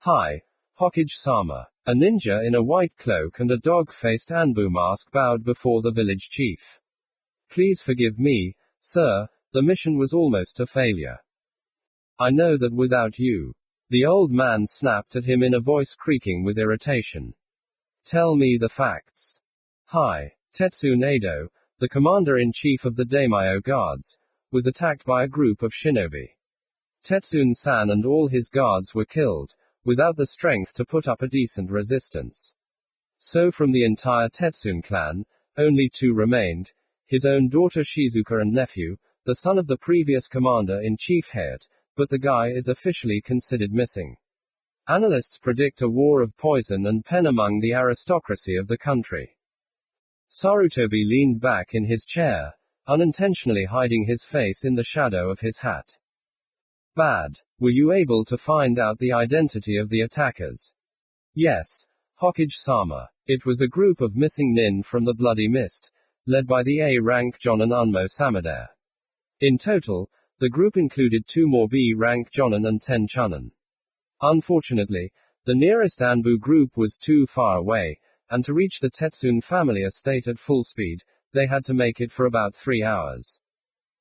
Hi, Hokage-sama. A ninja in a white cloak and a dog-faced Anbu mask bowed before the village chief. Please forgive me, sir, the mission was almost a failure. I know that without you. The old man snapped at him in a voice creaking with irritation. Tell me the facts. Hi. Tetsune Edo, the commander-in-chief of the Daimyo Guards, was attacked by a group of shinobi. Tetsune-san and all his guards were killed, without the strength to put up a decent resistance. So from the entire Tetsune clan, only 2 remained, his own daughter Shizuka and nephew, the son of the previous commander-in-chief Hayate, but the guy is officially considered missing. Analysts predict a war of poison and pen among the aristocracy of the country. Sarutobi leaned back in his chair, unintentionally hiding his face in the shadow of his hat. Bad. Were you able to find out the identity of the attackers? Yes, Hokage-sama. It was a group of missing nin from the Bloody Mist, led by the A-rank Jonin Unmo Samadare. In total, the group included 2 more B-rank Jonin and 10 Chunin. Unfortunately, the nearest Anbu group was too far away, and to reach the Tetsune family estate at full speed, they had to make it for about 3 hours.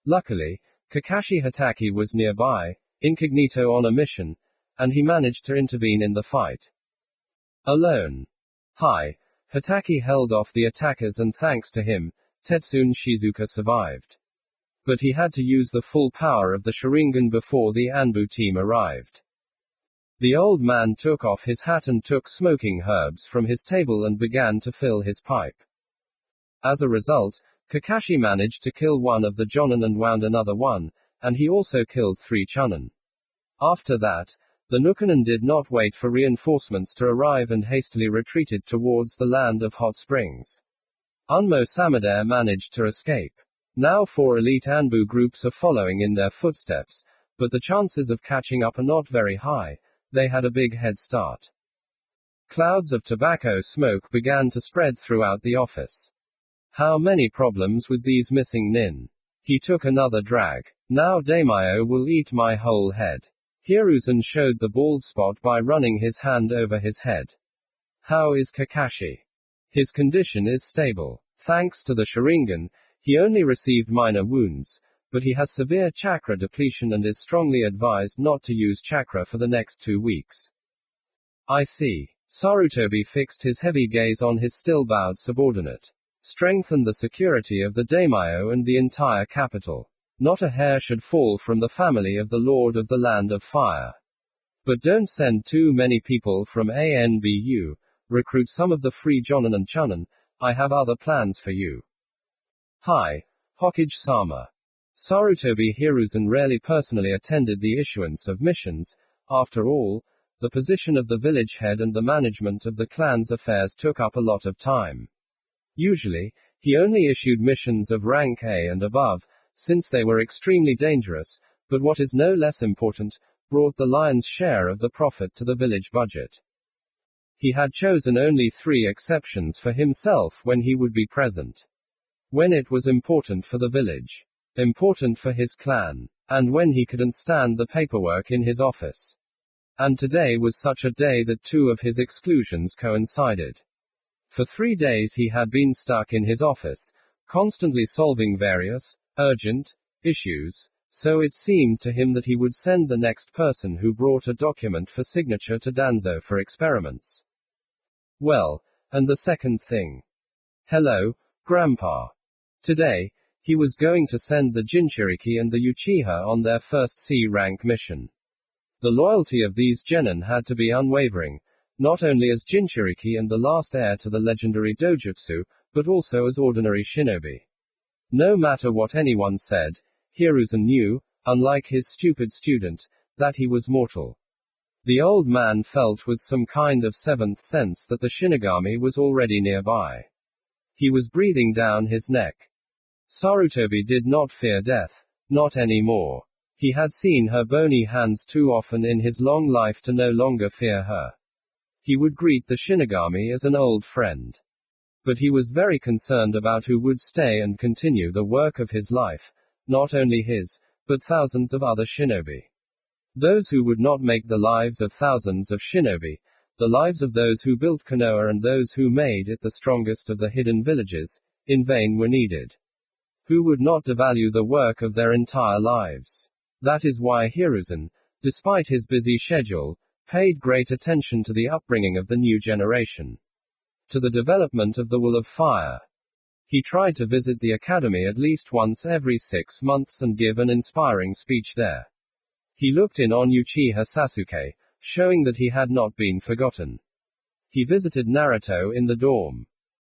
Luckily, Kakashi Hatake was nearby, incognito on a mission, and he managed to intervene in the fight. Alone. Hi. Hatake held off the attackers and thanks to him, Tetsune Shizuka survived. But he had to use the full power of the Sharingan before the Anbu team arrived. The old man took off his hat and took smoking herbs from his table and began to fill his pipe. As a result, Kakashi managed to kill one of the Jonin and wound another one, and he also killed 3 Chunin. After that, the Nukanen did not wait for reinforcements to arrive and hastily retreated towards the land of hot springs. Unmo Samadare managed to escape. Now 4 elite Anbu groups are following in their footsteps, but the chances of catching up are not very high. They had a big head start. Clouds of tobacco smoke began to spread throughout the office. How many problems with these missing nin? He took another drag. Now Daimyo will eat my whole head. Hiruzen showed the bald spot by running his hand over his head. How is Kakashi? His condition is stable. Thanks to the Sharingan, he only received minor wounds, but he has severe chakra depletion and is strongly advised not to use chakra for the next 2 weeks. I see. Sarutobi fixed his heavy gaze on his still-bowed subordinate. Strengthen the security of the daimyo and the entire capital. Not a hair should fall from the family of the Lord of the Land of Fire. But don't send too many people from ANBU. Recruit some of the free Jonin and Chunin. I have other plans for you. Hi, Hokage-sama. Sarutobi Hiruzen rarely personally attended the issuance of missions. After all, the position of the village head and the management of the clan's affairs took up a lot of time. Usually, he only issued missions of rank A and above, since they were extremely dangerous, but what is no less important, brought the lion's share of the profit to the village budget. He had chosen only 3 exceptions for himself when he would be present. When it was important for the village, important for his clan, and when he couldn't stand the paperwork in his office. And today was such a day that 2 of his exclusions coincided. For 3 days he had been stuck in his office, constantly solving various, urgent, issues, so it seemed to him that he would send the next person who brought a document for signature to Danzo for experiments. Well, and the second thing. Hello, Grandpa. Today, he was going to send the Jinchuriki and the Uchiha on their first C-rank mission. The loyalty of these genin had to be unwavering, not only as Jinchuriki and the last heir to the legendary dojutsu, but also as ordinary shinobi. No matter what anyone said, Hiruzen knew, unlike his stupid student, that he was mortal. The old man felt with some kind of 7th sense that the Shinigami was already nearby. He was breathing down his neck. Sarutobi did not fear death, not anymore. He had seen her bony hands too often in his long life to no longer fear her. He would greet the Shinigami as an old friend. But he was very concerned about who would stay and continue the work of his life, not only his, but thousands of other shinobi. Those who would not make the lives of thousands of shinobi, the lives of those who built Konoha and those who made it the strongest of the hidden villages, in vain were needed. Who would not devalue the work of their entire lives? That is why Hiruzen, despite his busy schedule, paid great attention to the upbringing of the new generation. To the development of the Will of Fire. He tried to visit the academy at least once every 6 months and give an inspiring speech there. He looked in on Uchiha Sasuke, showing that he had not been forgotten. He visited Naruto in the dorm.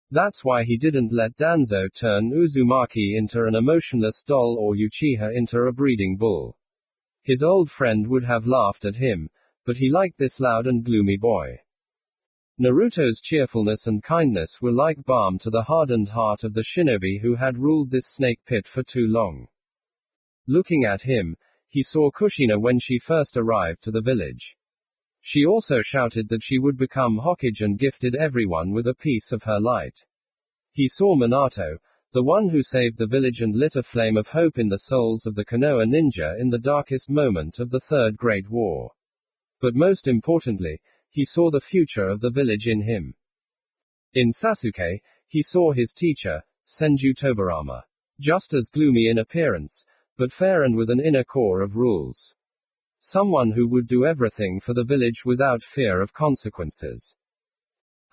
That's why he didn't let Danzo turn Uzumaki into an emotionless doll or Uchiha into a breeding bull. His old friend would have laughed at him, but he liked this loud and gloomy boy. Naruto's cheerfulness and kindness were like balm to the hardened heart of the shinobi who had ruled this snake pit for too long. Looking at him, he saw Kushina when she first arrived to the village. She also shouted that she would become Hokage and gifted everyone with a piece of her light. He saw Minato, the one who saved the village and lit a flame of hope in the souls of the Konoha ninja in the darkest moment of the Third Great War. But most importantly, he saw the future of the village in him. In Sasuke, he saw his teacher, Senju Tobarama. Just as gloomy in appearance, but fair and with an inner core of rules. Someone who would do everything for the village without fear of consequences.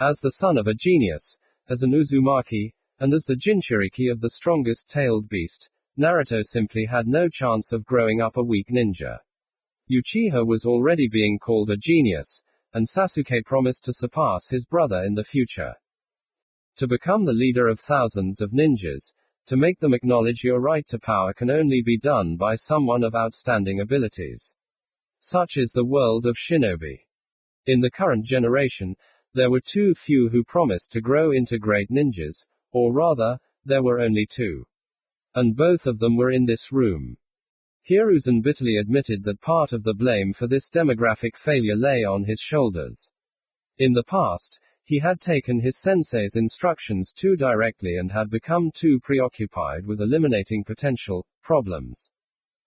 As the son of a genius, as an Uzumaki, and as the Jinchuriki of the strongest tailed beast, Naruto simply had no chance of growing up a weak ninja. Uchiha was already being called a genius, and Sasuke promised to surpass his brother in the future. To become the leader of thousands of ninjas, to make them acknowledge your right to power can only be done by someone of outstanding abilities. Such is the world of shinobi. In the current generation, there were too few who promised to grow into great ninjas, or rather, there were only two. And both of them were in this room. Hiruzen bitterly admitted that part of the blame for this demographic failure lay on his shoulders. In the past, he had taken his sensei's instructions too directly and had become too preoccupied with eliminating potential problems.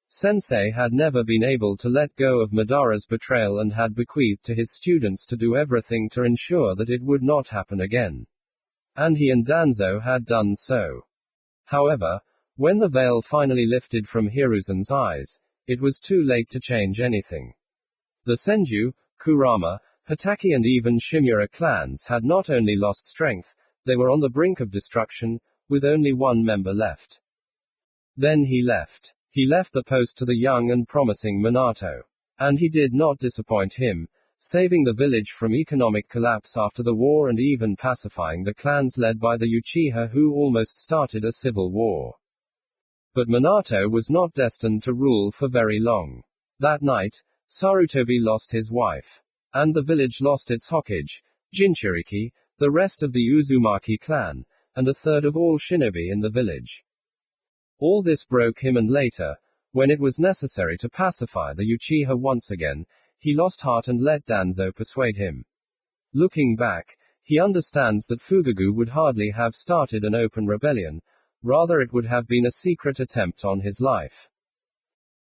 Sensei had never been able to let go of Madara's betrayal and had bequeathed to his students to do everything to ensure that it would not happen again. And he and Danzo had done so. However, when the veil finally lifted from Hiruzen's eyes, it was too late to change anything. The Senju, Kurama, Hatake and even Shimura clans had not only lost strength, they were on the brink of destruction, with only one member left. Then he left. He left the post to the young and promising Minato. And he did not disappoint him, saving the village from economic collapse after the war and even pacifying the clans led by the Uchiha who almost started a civil war. But Minato was not destined to rule for very long. That night, Sarutobi lost his wife. And the village lost its Hokage, Jinchuriki, the rest of the Uzumaki clan, and a third of all shinobi in the village. All this broke him, and later, when it was necessary to pacify the Uchiha once again, he lost heart and let Danzo persuade him. Looking back, he understands that Fugaku would hardly have started an open rebellion, rather it would have been a secret attempt on his life.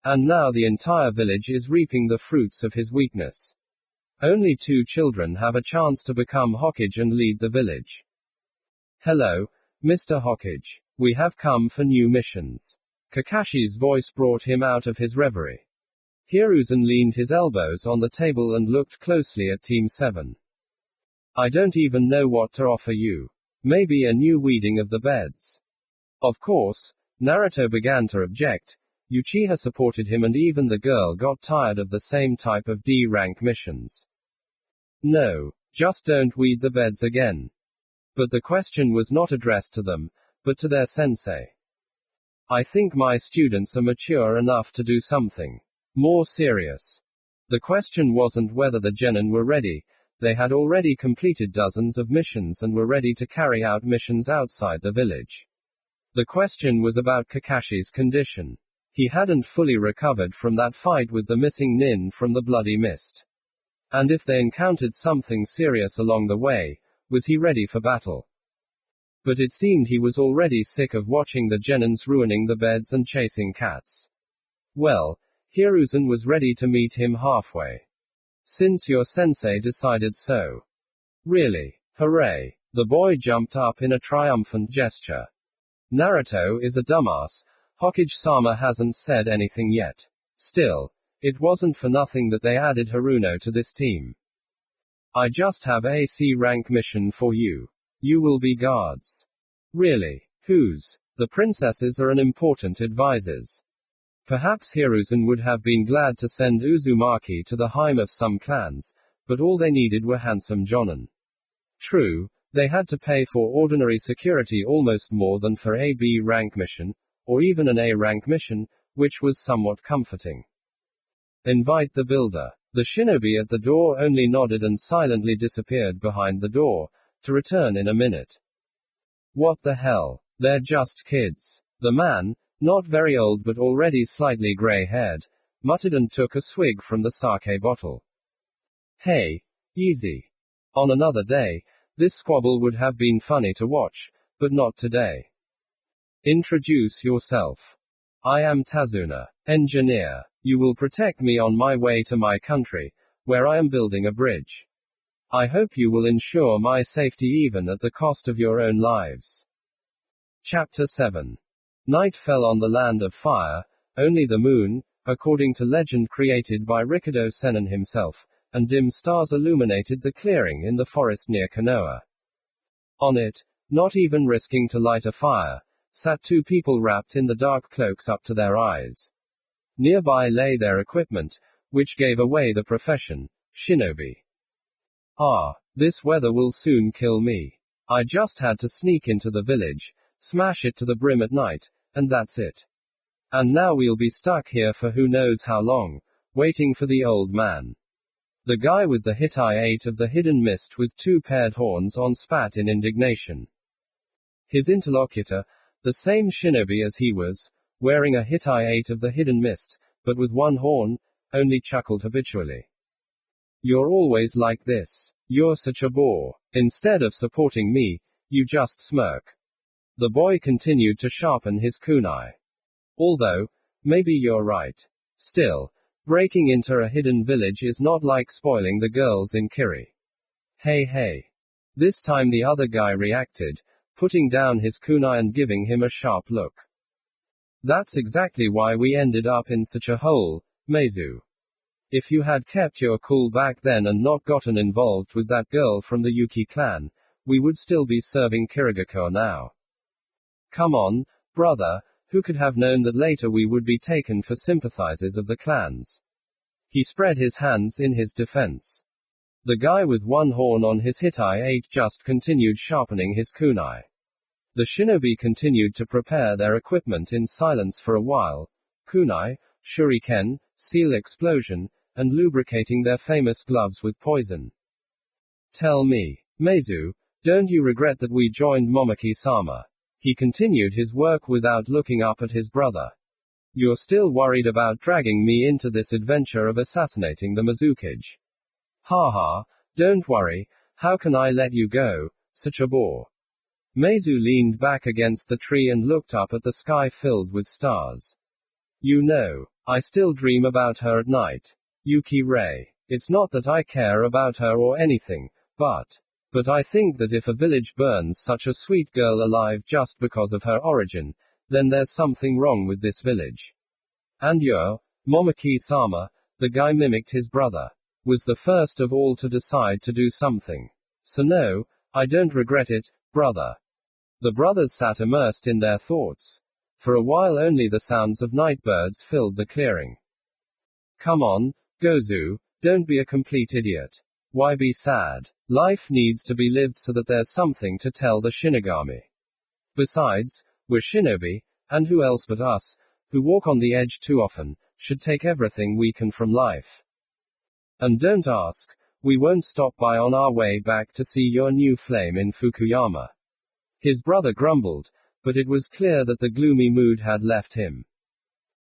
And now the entire village is reaping the fruits of his weakness. Only 2 children have a chance to become Hokage and lead the village. Hello, Mr. Hokage. We have come for new missions. Kakashi's voice brought him out of his reverie. Hiruzen leaned his elbows on the table and looked closely at Team 7. I don't even know what to offer you. Maybe a new weeding of the beds. Of course, Naruto began to object. Uchiha supported him and even the girl got tired of the same type of D-rank missions. No, just don't weed the beds again. But the question was not addressed to them, but to their sensei. I think my students are mature enough to do something more serious. The question wasn't whether the genin were ready, they had already completed dozens of missions and were ready to carry out missions outside the village. The question was about Kakashi's condition. He hadn't fully recovered from that fight with the missing nin from the Bloody Mist. And if they encountered something serious along the way, was he ready for battle? But it seemed he was already sick of watching the genins ruining the beds and chasing cats. Well, Hiruzen was ready to meet him halfway. Since your sensei decided so. Really? Hooray! The boy jumped up in a triumphant gesture. Naruto is a dumbass. Hokage-sama hasn't said anything yet. Still, it wasn't for nothing that they added Haruno to this team. I just have a C rank mission for you. You will be guards. Really? Whose? The princesses are an important advisors. Perhaps Hiruzen would have been glad to send Uzumaki to the Heim of some clans, but all they needed were handsome jonin. True, they had to pay for ordinary security almost more than for a B rank mission, or even an A rank mission, which was somewhat comforting. Invite the builder. The shinobi at the door only nodded and silently disappeared behind the door, to return in a minute. What the hell? They're just kids. The man, not very old but already slightly gray-haired, muttered and took a swig from the sake bottle. Hey, easy. On another day, this squabble would have been funny to watch, but not today. Introduce yourself. I am Tazuna, engineer. You will protect me on my way to my country, where I am building a bridge. I hope you will ensure my safety even at the cost of your own lives. Chapter 7. Night fell on the land of fire, only the moon, according to legend created by Rikudo Ootsutsuki himself, and dim stars illuminated the clearing in the forest near Konoha. On it, not even risking to light a fire, sat two people wrapped in the dark cloaks up to their eyes. Nearby lay their equipment, which gave away the profession, shinobi. Ah, this weather will soon kill me. I just had to sneak into the village, smash it to the brim at night, and that's it. And now we'll be stuck here for who knows how long, waiting for the old man. The guy with the Hittite of the hidden mist with two paired horns on spat in indignation. His interlocutor, the same shinobi as he was, wearing a Hittite of the hidden mist, but with one horn, only chuckled habitually. You're always like this. You're such a bore. Instead of supporting me, you just smirk. The boy continued to sharpen his kunai. Although, maybe you're right. Still, breaking into a hidden village is not like spoiling the girls in Kiri. Hey hey. This time the other guy reacted, putting down his kunai and giving him a sharp look. That's exactly why we ended up in such a hole, Meizu. If you had kept your cool back then and not gotten involved with that girl from the Yuki clan, we would still be serving Kirigako now. Come on, brother, who could have known that later we would be taken for sympathizers of the clans? He spread his hands in his defense. The guy with one horn on his Hittite just continued sharpening his kunai. The shinobi continued to prepare their equipment in silence for a while, kunai, shuriken, seal explosion, and lubricating their famous gloves with poison. Tell me, Meizu, don't you regret that we joined Momoki-sama? He continued his work without looking up at his brother. You're still worried about dragging me into this adventure of assassinating the Mizukage. Haha, don't worry, how can I let you go, such a bore? Meizu leaned back against the tree and looked up at the sky filled with stars. You know, I still dream about her at night. Yuki Rei. It's not that I care about her or anything, but I think that if a village burns such a sweet girl alive just because of her origin, then there's something wrong with this village. And you're, Momoki-sama, the guy mimicked his brother, was the first of all to decide to do something. So no, I don't regret it, brother. The brothers sat immersed in their thoughts. For a while only the sounds of night birds filled the clearing. Come on, Gozu, don't be a complete idiot. Why be sad? Life needs to be lived so that there's something to tell the Shinigami. Besides, we're shinobi, and who else but us, who walk on the edge too often, should take everything we can from life. And don't ask, we won't stop by on our way back to see your new flame in Fukuyama. His brother grumbled, but it was clear that the gloomy mood had left him.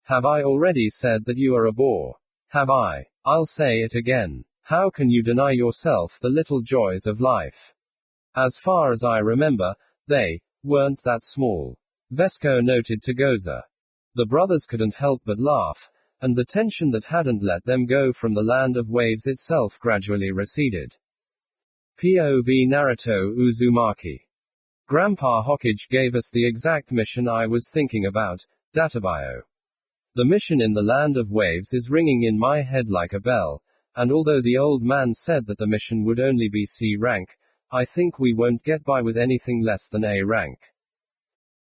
Have I already said that you are a bore? Have I? I'll say it again. How can you deny yourself the little joys of life? As far as I remember, they weren't that small. Vesco noted to Goza. The brothers couldn't help but laugh, and the tension that hadn't let them go from the land of waves itself gradually receded. POV Naruto Uzumaki. Grandpa Hokage gave us the exact mission I was thinking about, Databio. The mission in the land of waves is ringing in my head like a bell, and although the old man said that the mission would only be C rank, I think we won't get by with anything less than A rank.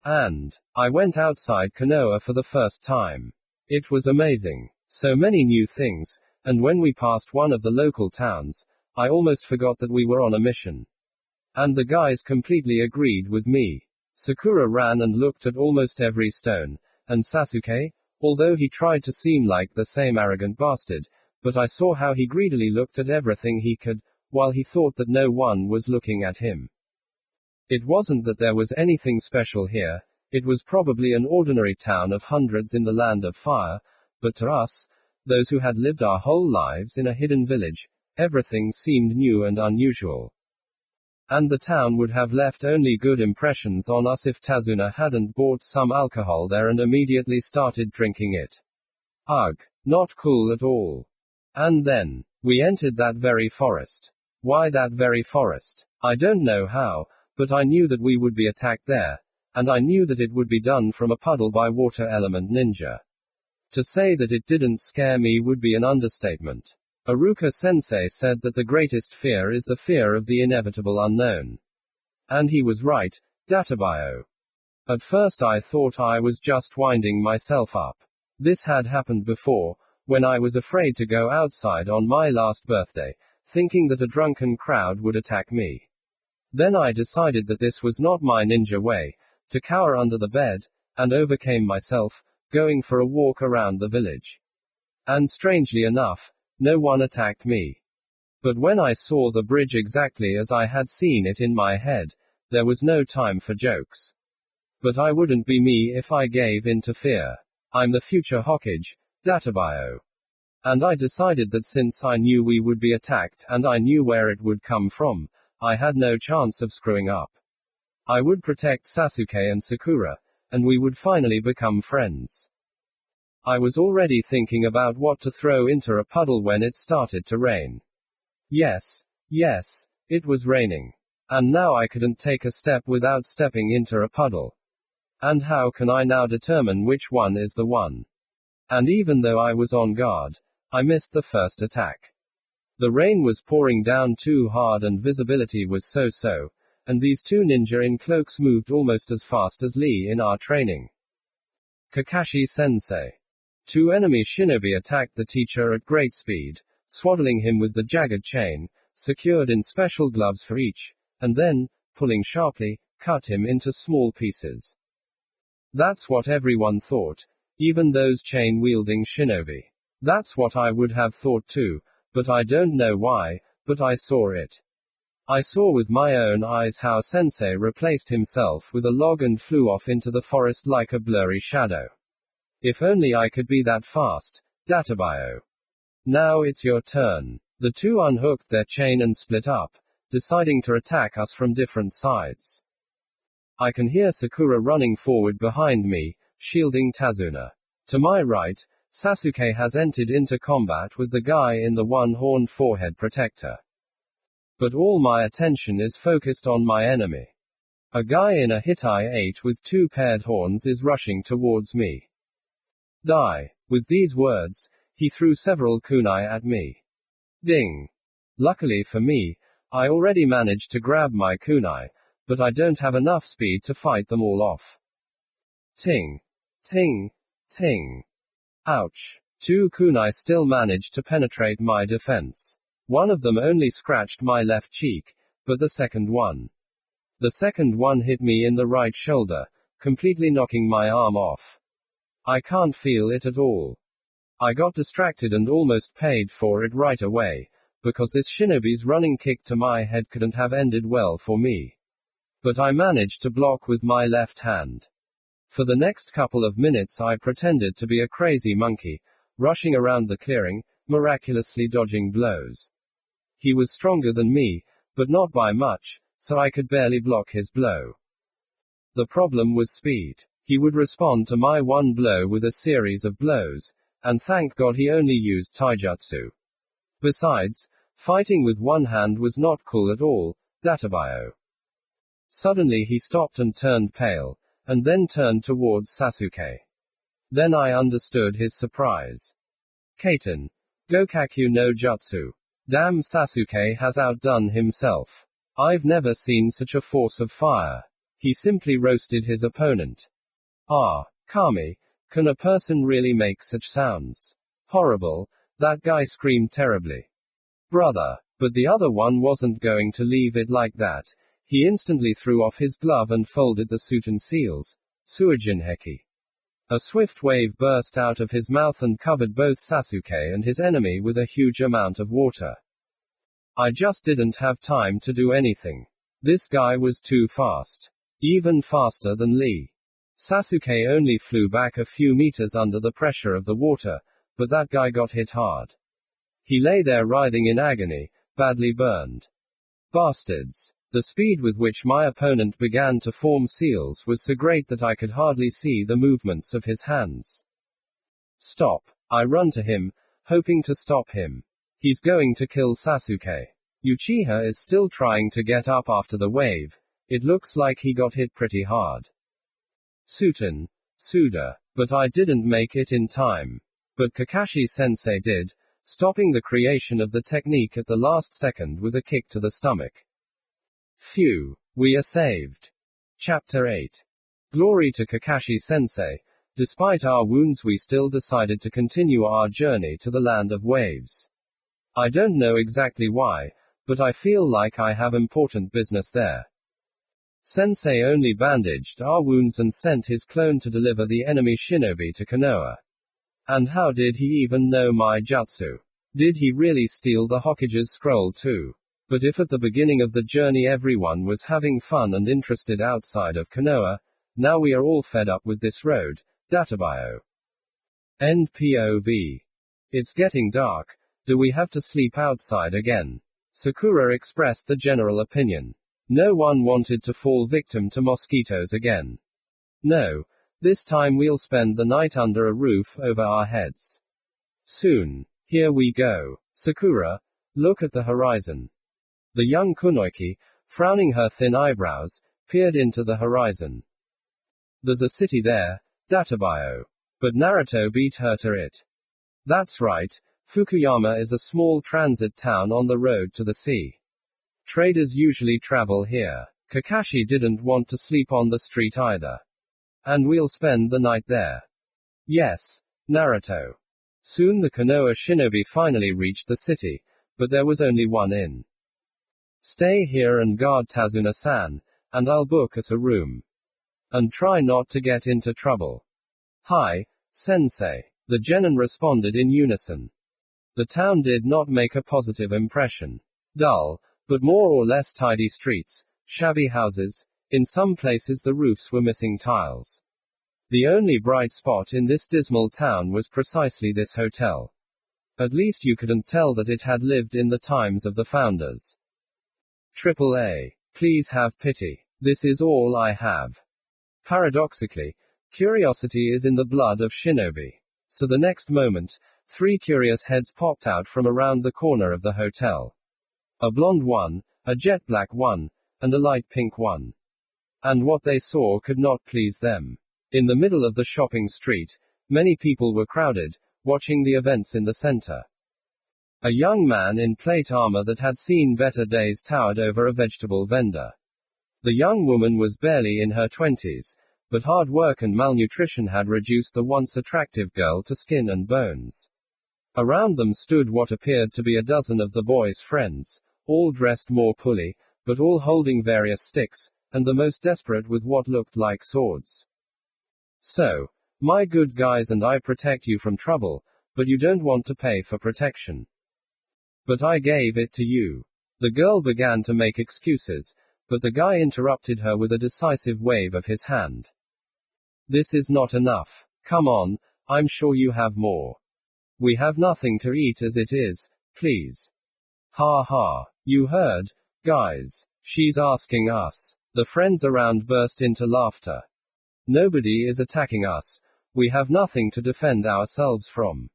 And I went outside Konoha for the first time. It was amazing. So many new things, and when we passed one of the local towns, I almost forgot that we were on a mission. And the guys completely agreed with me. Sakura ran and looked at almost every stone, and Sasuke, although he tried to seem like the same arrogant bastard, but I saw how he greedily looked at everything he could, while he thought that no one was looking at him. It wasn't that there was anything special here, it was probably an ordinary town of hundreds in the land of fire, but to us, those who had lived our whole lives in a hidden village, everything seemed new and unusual. And the town would have left only good impressions on us if Tazuna hadn't bought some alcohol there and immediately started drinking it. Ugh, not cool at all. And then, we entered that very forest. Why that very forest? I don't know how, but I knew that we would be attacked there, and I knew that it would be done from a puddle by water element ninja. To say that it didn't scare me would be an understatement. Iruka-sensei said that the greatest fear is the fear of the inevitable unknown. And he was right, databio. At first I thought I was just winding myself up. This had happened before, when I was afraid to go outside on my last birthday, thinking that a drunken crowd would attack me. Then I decided that this was not my ninja way, to cower under the bed, and overcame myself, going for a walk around the village. And strangely enough, no one attacked me. But when I saw the bridge exactly as I had seen it in my head, there was no time for jokes. But I wouldn't be me if I gave in to fear. I'm the future Hokage, databio. And I decided that since I knew we would be attacked and I knew where it would come from, I had no chance of screwing up. I would protect Sasuke and Sakura, and we would finally become friends. I was already thinking about what to throw into a puddle when it started to rain. Yes, it was raining. And now I couldn't take a step without stepping into a puddle. And how can I now determine which one is the one? And even though I was on guard, I missed the first attack. The rain was pouring down too hard and visibility was so-so, and these two ninja in cloaks moved almost as fast as Lee in our training. Kakashi-sensei. Two enemy shinobi attacked the teacher at great speed, swaddling him with the jagged chain, secured in special gloves for each, and then, pulling sharply, cut him into small pieces. That's what everyone thought, even those chain-wielding shinobi. That's what I would have thought too, but I don't know why, but I saw it. I saw with my own eyes how Sensei replaced himself with a log and flew off into the forest like a blurry shadow. If only I could be that fast, databio. Now it's your turn. The two unhooked their chain and split up, deciding to attack us from different sides. I can hear Sakura running forward behind me, shielding Tazuna. To my right, Sasuke has entered into combat with the guy in the one-horned forehead protector. But all my attention is focused on my enemy. A guy in a Hitai 8 with two paired horns is rushing towards me. Die. With these words, he threw several kunai at me. Ding. Luckily for me, I already managed to grab my kunai, but I don't have enough speed to fight them all off. Ting. Ting. Ting. Ouch. Two kunai still managed to penetrate my defense. One of them only scratched my left cheek, but the second one hit me in the right shoulder, completely knocking my arm off. I can't feel it at all. I got distracted and almost paid for it right away, because this shinobi's running kick to my head couldn't have ended well for me. But I managed to block with my left hand. For the next couple of minutes I pretended to be a crazy monkey, rushing around the clearing, miraculously dodging blows. He was stronger than me, but not by much, so I could barely block his blow. The problem was speed. He would respond to my one blow with a series of blows, and thank God he only used taijutsu. Besides, fighting with one hand was not cool at all, databio. Suddenly he stopped and turned pale, and then turned towards Sasuke. Then I understood his surprise. Kaiten. Gokakyu no Jutsu. Damn, Sasuke has outdone himself. I've never seen such a force of fire. He simply roasted his opponent. Ah, Kami, can a person really make such sounds? Horrible, that guy screamed terribly. Brother, but the other one wasn't going to leave it like that. He instantly threw off his glove and folded the suit and seals. Suijinheki. A swift wave burst out of his mouth and covered both Sasuke and his enemy with a huge amount of water. I just didn't have time to do anything. This guy was too fast. Even faster than Lee. Sasuke only flew back a few meters under the pressure of the water, but that guy got hit hard. He lay there writhing in agony, badly burned. Bastards. The speed with which my opponent began to form seals was so great that I could hardly see the movements of his hands. Stop. I run to him, hoping to stop him. He's going to kill Sasuke. Uchiha is still trying to get up after the wave. It looks like he got hit pretty hard. Suda. But I didn't make it in time. But Kakashi-sensei did, stopping the creation of the technique at the last second with a kick to the stomach. Phew, we are saved. Chapter 8. Glory to Kakashi Sensei. Despite our wounds, we still decided to continue our journey to the land of waves. I don't know exactly why, but I feel like I have important business there. Sensei only bandaged our wounds and sent his clone to deliver the enemy shinobi to Konoha. And how did he even know my jutsu? Did he really steal the Hokage's scroll too? But if at the beginning of the journey everyone was having fun and interested outside of Konoha, now we are all fed up with this road. Databio. End POV. It's getting dark. Do we have to sleep outside again? Sakura expressed the general opinion. No one wanted to fall victim to mosquitoes again. No, this time we'll spend the night under a roof over our heads. Soon. Here we go. Sakura, look at the horizon. The young Kunoichi, frowning her thin eyebrows, peered into the horizon. There's a city there, Databio. But Naruto beat her to it. That's right, Fukuyama is a small transit town on the road to the sea. Traders usually travel here. Kakashi didn't want to sleep on the street either. And we'll spend the night there. Yes, Naruto. Soon the Konoha shinobi finally reached the city, but there was only one inn. Stay here and guard Tazuna-san, and I'll book us a room. And try not to get into trouble. Hi, Sensei. The genin responded in unison. The town did not make a positive impression. Dull, but more or less tidy streets, shabby houses, in some places the roofs were missing tiles. The only bright spot in this dismal town was precisely this hotel. At least you couldn't tell that it had lived in the times of the founders. AAA. Please have pity. This is all I have. Paradoxically, curiosity is in the blood of shinobi. So the next moment, 3 curious heads popped out from around the corner of the hotel. A blonde one, a jet black one, and a light pink one. And what they saw could not please them. In the middle of the shopping street, many people were crowded, watching the events in the center. A young man in plate armor that had seen better days towered over a vegetable vendor. The young woman was barely in her 20s, but hard work and malnutrition had reduced the once attractive girl to skin and bones. Around them stood what appeared to be a dozen of the boy's friends, all dressed more pulley, but all holding various sticks, and the most desperate with what looked like swords. So, my good guys and I protect you from trouble, but you don't want to pay for protection. But I gave it to you. The girl began to make excuses, but the guy interrupted her with a decisive wave of his hand. This is not enough. Come on, I'm sure you have more. We have nothing to eat as it is, please. Ha ha. You heard, guys. She's asking us. The friends around burst into laughter. Nobody is attacking us. We have nothing to defend ourselves from.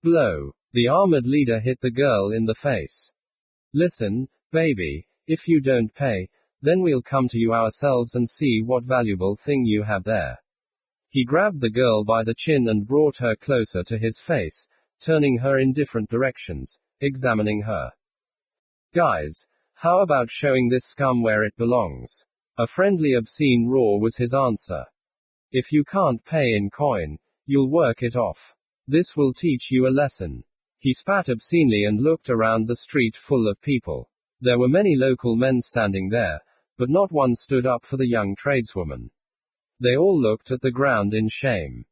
Blow. The armored leader hit the girl in the face. Listen, baby, if you don't pay, then we'll come to you ourselves and see what valuable thing you have there. He grabbed the girl by the chin and brought her closer to his face, turning her in different directions, examining her. Guys, how about showing this scum where it belongs? A friendly obscene roar was his answer. If you can't pay in coin, you'll work it off. This will teach you a lesson. He spat obscenely and looked around the street full of people. There were many local men standing there, but not one stood up for the young tradeswoman. They all looked at the ground in shame.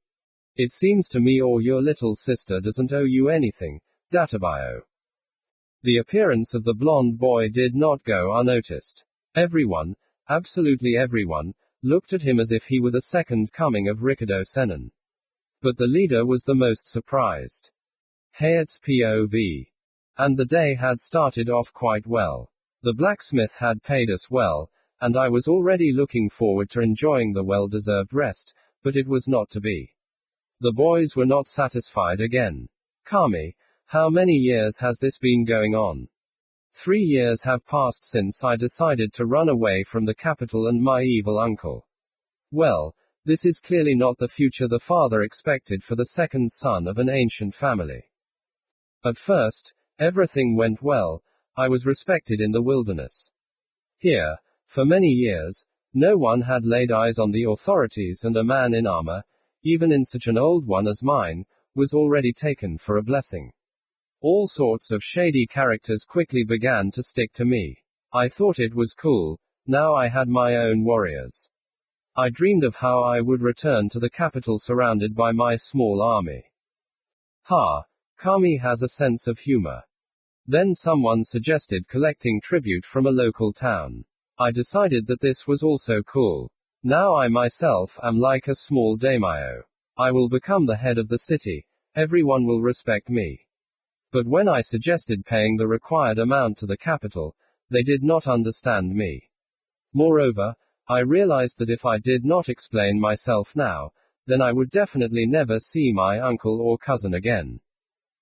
It seems to me or your little sister doesn't owe you anything, Databio. The appearance of the blonde boy did not go unnoticed. Everyone, absolutely everyone, looked at him as if he were the second coming of Rikudo Senin. But the leader was the most surprised. Hey, it's POV. And the day had started off quite well. The blacksmith had paid us well, and I was already looking forward to enjoying the well-deserved rest, but it was not to be. The boys were not satisfied again. Kami, how many years has this been going on? 3 years have passed since I decided to run away from the capital and my evil uncle. Well, this is clearly not the future the father expected for the second son of an ancient family. At first, everything went well. I was respected in the wilderness. Here, for many years, no one had laid eyes on the authorities, and a man in armor, even in such an old one as mine, was already taken for a blessing. All sorts of shady characters quickly began to stick to me. I thought it was cool. Now I had my own warriors. I dreamed of how I would return to the capital surrounded by my small army. Kami has a sense of humor. Then someone suggested collecting tribute from a local town. I decided that this was also cool. Now I myself am like a small daimyo. I will become the head of the city. Everyone will respect me. But when I suggested paying the required amount to the capital, they did not understand me. Moreover, I realized that if I did not explain myself now, then I would definitely never see my uncle or cousin again.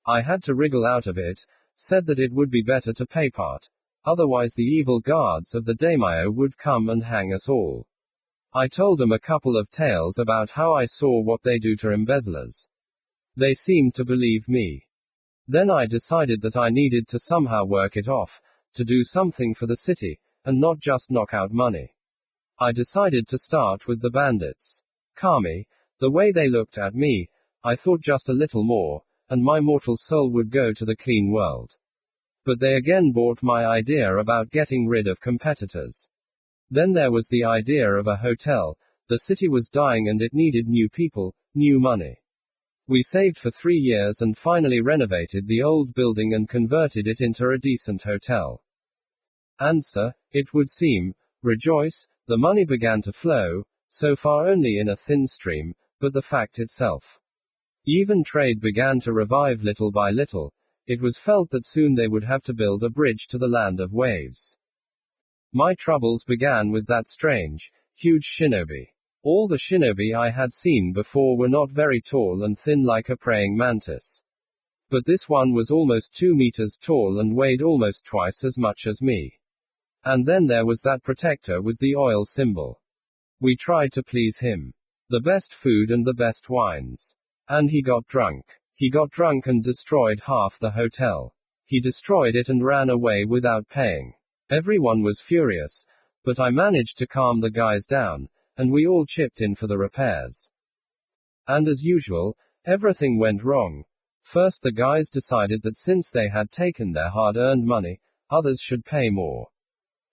I had to wriggle out of it, said that it would be better to pay part. Otherwise the evil guards of the daimyo would come and hang us all. I told them a couple of tales about how I saw what they do to embezzlers. They seemed to believe me. Then I decided that I needed to somehow work it off, to do something for the city, and not just knock out money. I decided to start with the bandits. Kami, the way they looked at me, I thought just a little more, and my mortal soul would go to the clean world. But they again bought my idea about getting rid of competitors. Then there was the idea of a hotel. The city was dying and it needed new people, new money. We saved for 3 years and finally renovated the old building and converted it into a decent hotel. Answer, it would seem, rejoice, the money began to flow, so far only in a thin stream, but the fact itself. Even trade began to revive little by little. It was felt that soon they would have to build a bridge to the land of waves. My troubles began with that strange, huge shinobi. All the shinobi I had seen before were not very tall and thin like a praying mantis. But this one was almost 2 meters tall and weighed almost twice as much as me. And then there was that protector with the oil symbol. We tried to please him. The best food and the best wines. And he got drunk. He got drunk and destroyed half the hotel. He destroyed it and ran away without paying. Everyone was furious, but I managed to calm the guys down, and we all chipped in for the repairs. And as usual, everything went wrong. First the guys decided that since they had taken their hard-earned money, others should pay more.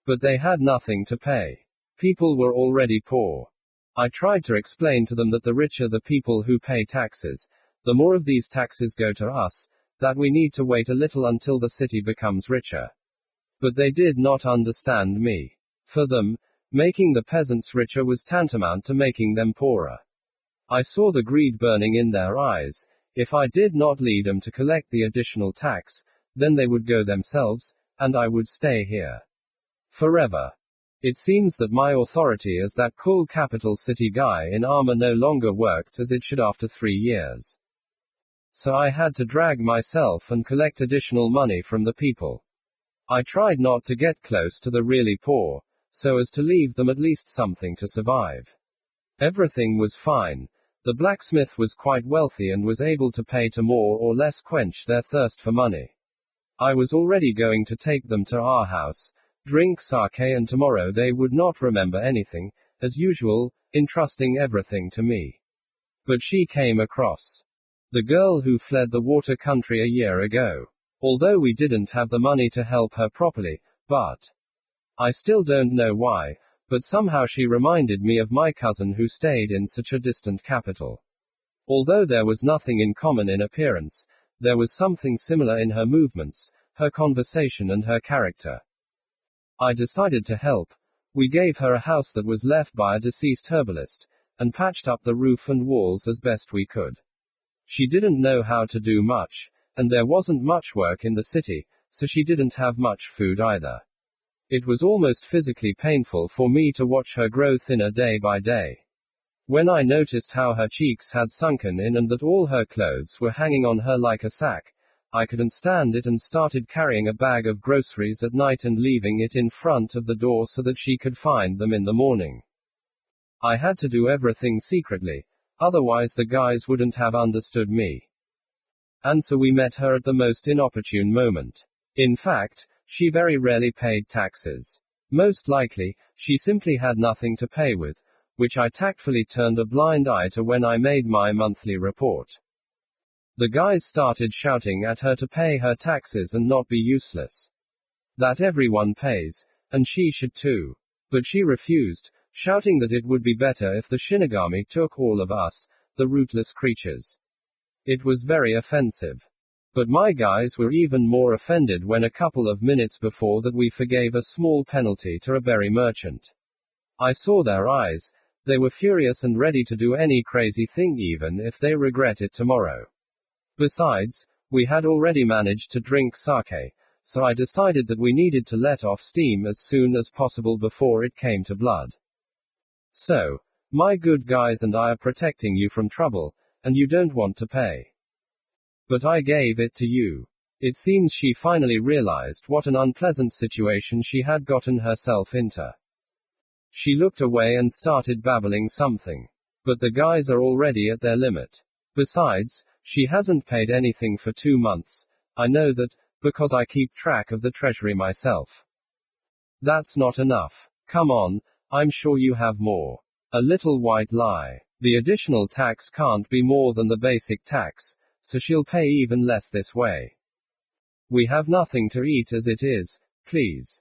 But they had nothing to pay. People were already poor. I tried to explain to them that the richer the people who pay taxes, the more of these taxes go to us, that we need to wait a little until the city becomes richer. But they did not understand me. For them, making the peasants richer was tantamount to making them poorer. I saw the greed burning in their eyes. If I did not lead them to collect the additional tax, then they would go themselves, and I would stay here forever. It seems that my authority as that cool capital city guy in armor no longer worked as it should after 3 years. So I had to drag myself and collect additional money from the people. I tried not to get close to the really poor, so as to leave them at least something to survive. Everything was fine. The blacksmith was quite wealthy and was able to pay to more or less quench their thirst for money. I was already going to take them to our house, drink sake, and tomorrow they would not remember anything, as usual, entrusting everything to me. But she came across. The girl who fled the water country a year ago. Although we didn't have the money to help her properly, but I still don't know why, but somehow she reminded me of my cousin who stayed in such a distant capital. Although there was nothing in common in appearance, there was something similar in her movements, her conversation and her character. I decided to help. We gave her a house that was left by a deceased herbalist, and patched up the roof and walls as best we could. She didn't know how to do much, and there wasn't much work in the city, so she didn't have much food either. It was almost physically painful for me to watch her grow thinner day by day. When I noticed how her cheeks had sunken in and that all her clothes were hanging on her like a sack, I couldn't stand it and started carrying a bag of groceries at night and leaving it in front of the door so that she could find them in the morning. I had to do everything secretly, otherwise the guys wouldn't have understood me. and so we met her at the most inopportune moment. In fact, she very rarely paid taxes. Most likely, she simply had nothing to pay with, which I tactfully turned a blind eye to when I made my monthly report. The guys started shouting at her to pay her taxes and not be useless. That everyone pays, and she should too. But she refused, shouting that it would be better if the Shinigami took all of us, the rootless creatures. It was very offensive. But my guys were even more offended when a couple of minutes before that we forgave a small penalty to a berry merchant. I saw their eyes. They were furious and ready to do any crazy thing even if they regret it tomorrow. Besides, we had already managed to drink sake, so I decided that we needed to let off steam as soon as possible before it came to blood. So, my good guys and I are protecting you from trouble, and you don't want to pay. But I gave it to you. It seems she finally realized what an unpleasant situation she had gotten herself into. She looked away and started babbling something. But the guys are already at their limit. Besides, she hasn't paid anything for 2 months. I know that, because I keep track of the treasury myself. That's not enough. Come on, I'm sure you have more. A little white lie. The additional tax can't be more than the basic tax, so she'll pay even less this way. We have nothing to eat as it is, please.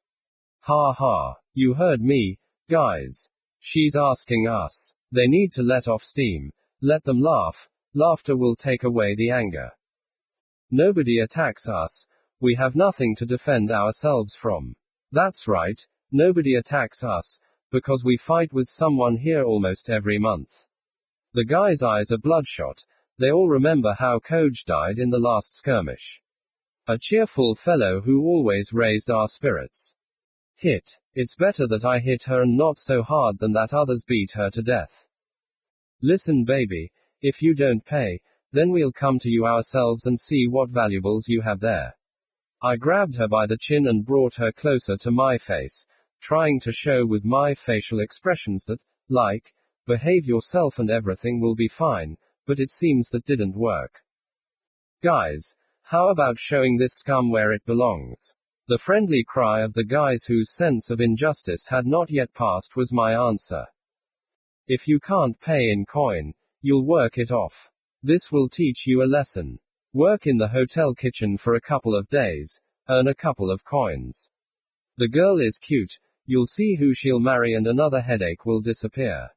Ha ha, you heard me, guys. She's asking us. They need to let off steam. Let them laugh. Laughter will take away the anger. Nobody attacks us. We have nothing to defend ourselves from. That's right, nobody attacks us, because we fight with someone here almost every month. The guys' eyes are bloodshot. They all remember how Koji died in the last skirmish. A cheerful fellow who always raised our spirits. Hit. It's better that I hit her and not so hard than that others beat her to death. Listen, baby, if you don't pay, then we'll come to you ourselves and see what valuables you have there. I grabbed her by the chin and brought her closer to my face, trying to show with my facial expressions that, like, behave yourself and everything will be fine, but it seems that didn't work. Guys, how about showing this scum where it belongs? The friendly cry of the guys whose sense of injustice had not yet passed was my answer. If you can't pay in coin, you'll work it off. This will teach you a lesson. Work in the hotel kitchen for a couple of days, earn a couple of coins. The girl is cute, you'll see who she'll marry and another headache will disappear.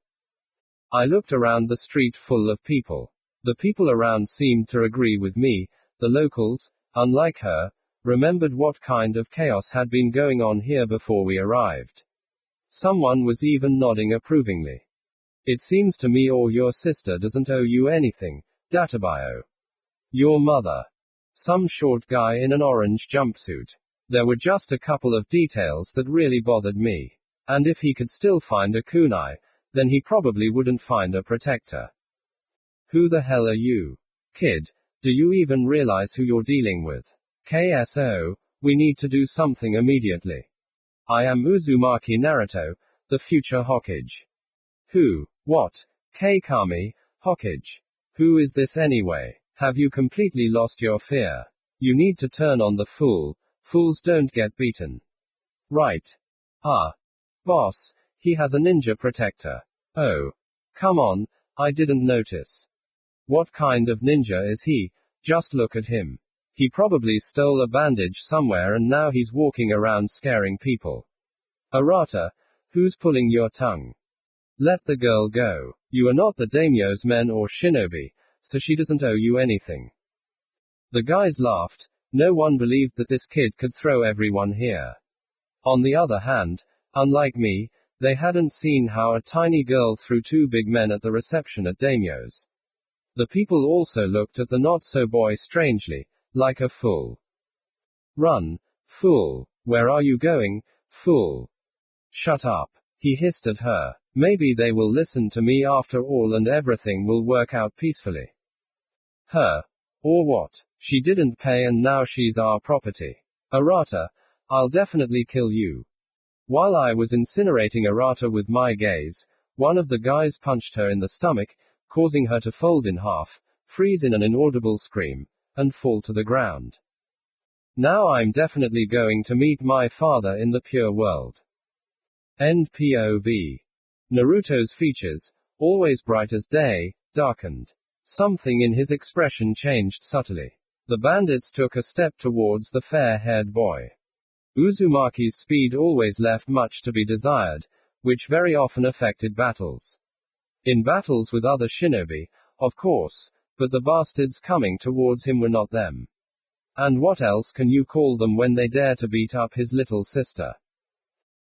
I looked around the street full of people. The people around seemed to agree with me. The locals, unlike her, remembered what kind of chaos had been going on here before we arrived. Someone was even nodding approvingly. It seems to me or your sister doesn't owe you anything, Databio. Your mother. Some short guy in an orange jumpsuit. There were just a couple of details that really bothered me. And if he could still find a kunai, then he probably wouldn't find a protector. Who the hell are you? Kid, do you even realize who you're dealing with? KSO, we need to do something immediately. I am Uzumaki Naruto, the future Hokage. Who? What? Kami, Hokage. Who is this anyway? Have you completely lost your fear? You need to turn on the fool. Fools don't get beaten. Right. Ah. Boss, he has a ninja protector. Oh. Come on, I didn't notice. What kind of ninja is he? Just look at him. He probably stole a bandage somewhere and now he's walking around scaring people. Arata, who's pulling your tongue? Let the girl go. You are not the daimyo's men or shinobi, so she doesn't owe you anything. The guys laughed. No one believed that this kid could throw everyone here. On the other hand, unlike me, they hadn't seen how a tiny girl threw 2 big men at the reception at daimyo's. The people also looked at the not-so-boy strangely, like a fool. Run, fool. Where are you going, fool? Shut up. He hissed at her. Maybe they will listen to me after all and everything will work out peacefully. Her. Or what? She didn't pay and now she's our property. Arata, I'll definitely kill you. While I was incinerating Arata with my gaze, one of the guys punched her in the stomach, causing her to fold in half, freeze in an inaudible scream, and fall to the ground. Now I'm definitely going to meet my father in the pure world. End POV. Naruto's features, always bright as day, darkened. Something in his expression changed subtly. The bandits took a step towards the fair-haired boy. Uzumaki's speed always left much to be desired, which very often affected battles. In battles with other shinobi, of course, but the bastards coming towards him were not them. And what else can you call them when they dare to beat up his little sister?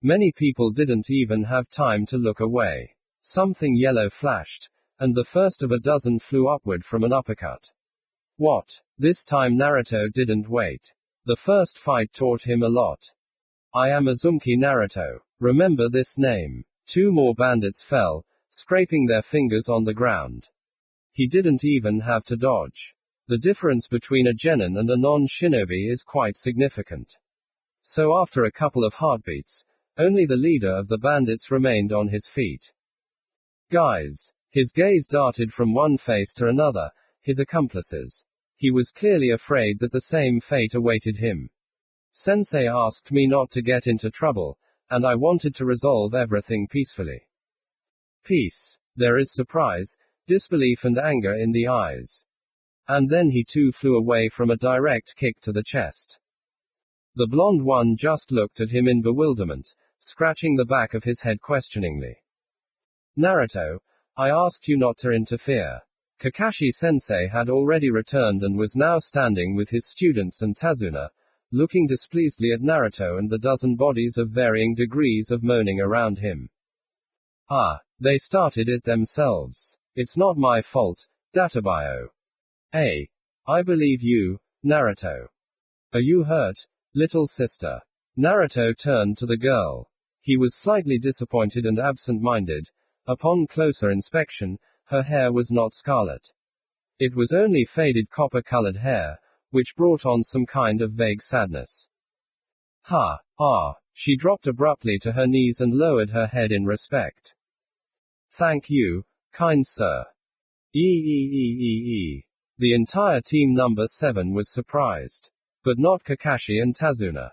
Many people didn't even have time to look away. Something yellow flashed, and the first of a dozen flew upward from an uppercut. What? This time Naruto didn't wait. The first fight taught him a lot. I am Uzumaki Naruto. Remember this name. 2 more bandits fell, scraping their fingers on the ground. He didn't even have to dodge. The difference between a genin and a non-shinobi is quite significant. So after a couple of heartbeats, only the leader of the bandits remained on his feet. Guys. His gaze darted from one face to another, his accomplices. He was clearly afraid that the same fate awaited him. Sensei asked me not to get into trouble, and I wanted to resolve everything peacefully. Peace. There is surprise, disbelief and anger in the eyes. And then he too flew away from a direct kick to the chest. The blonde one just looked at him in bewilderment, scratching the back of his head questioningly. Naruto, I asked you not to interfere. Kakashi-sensei had already returned and was now standing with his students and Tazuna, looking displeasedly at Naruto and the dozen bodies of varying degrees of moaning around him. Ah, they started it themselves. It's not my fault, Databio. Hey, I believe you, Naruto. Are you hurt, little sister? Naruto turned to the girl. He was slightly disappointed and absent-minded. Upon closer inspection, her hair was not scarlet. It was only faded copper-colored hair, which brought on some kind of vague sadness. She dropped abruptly to her knees and lowered her head in respect. Thank you, kind sir. The entire team number 7 was surprised. But not Kakashi and Tazuna.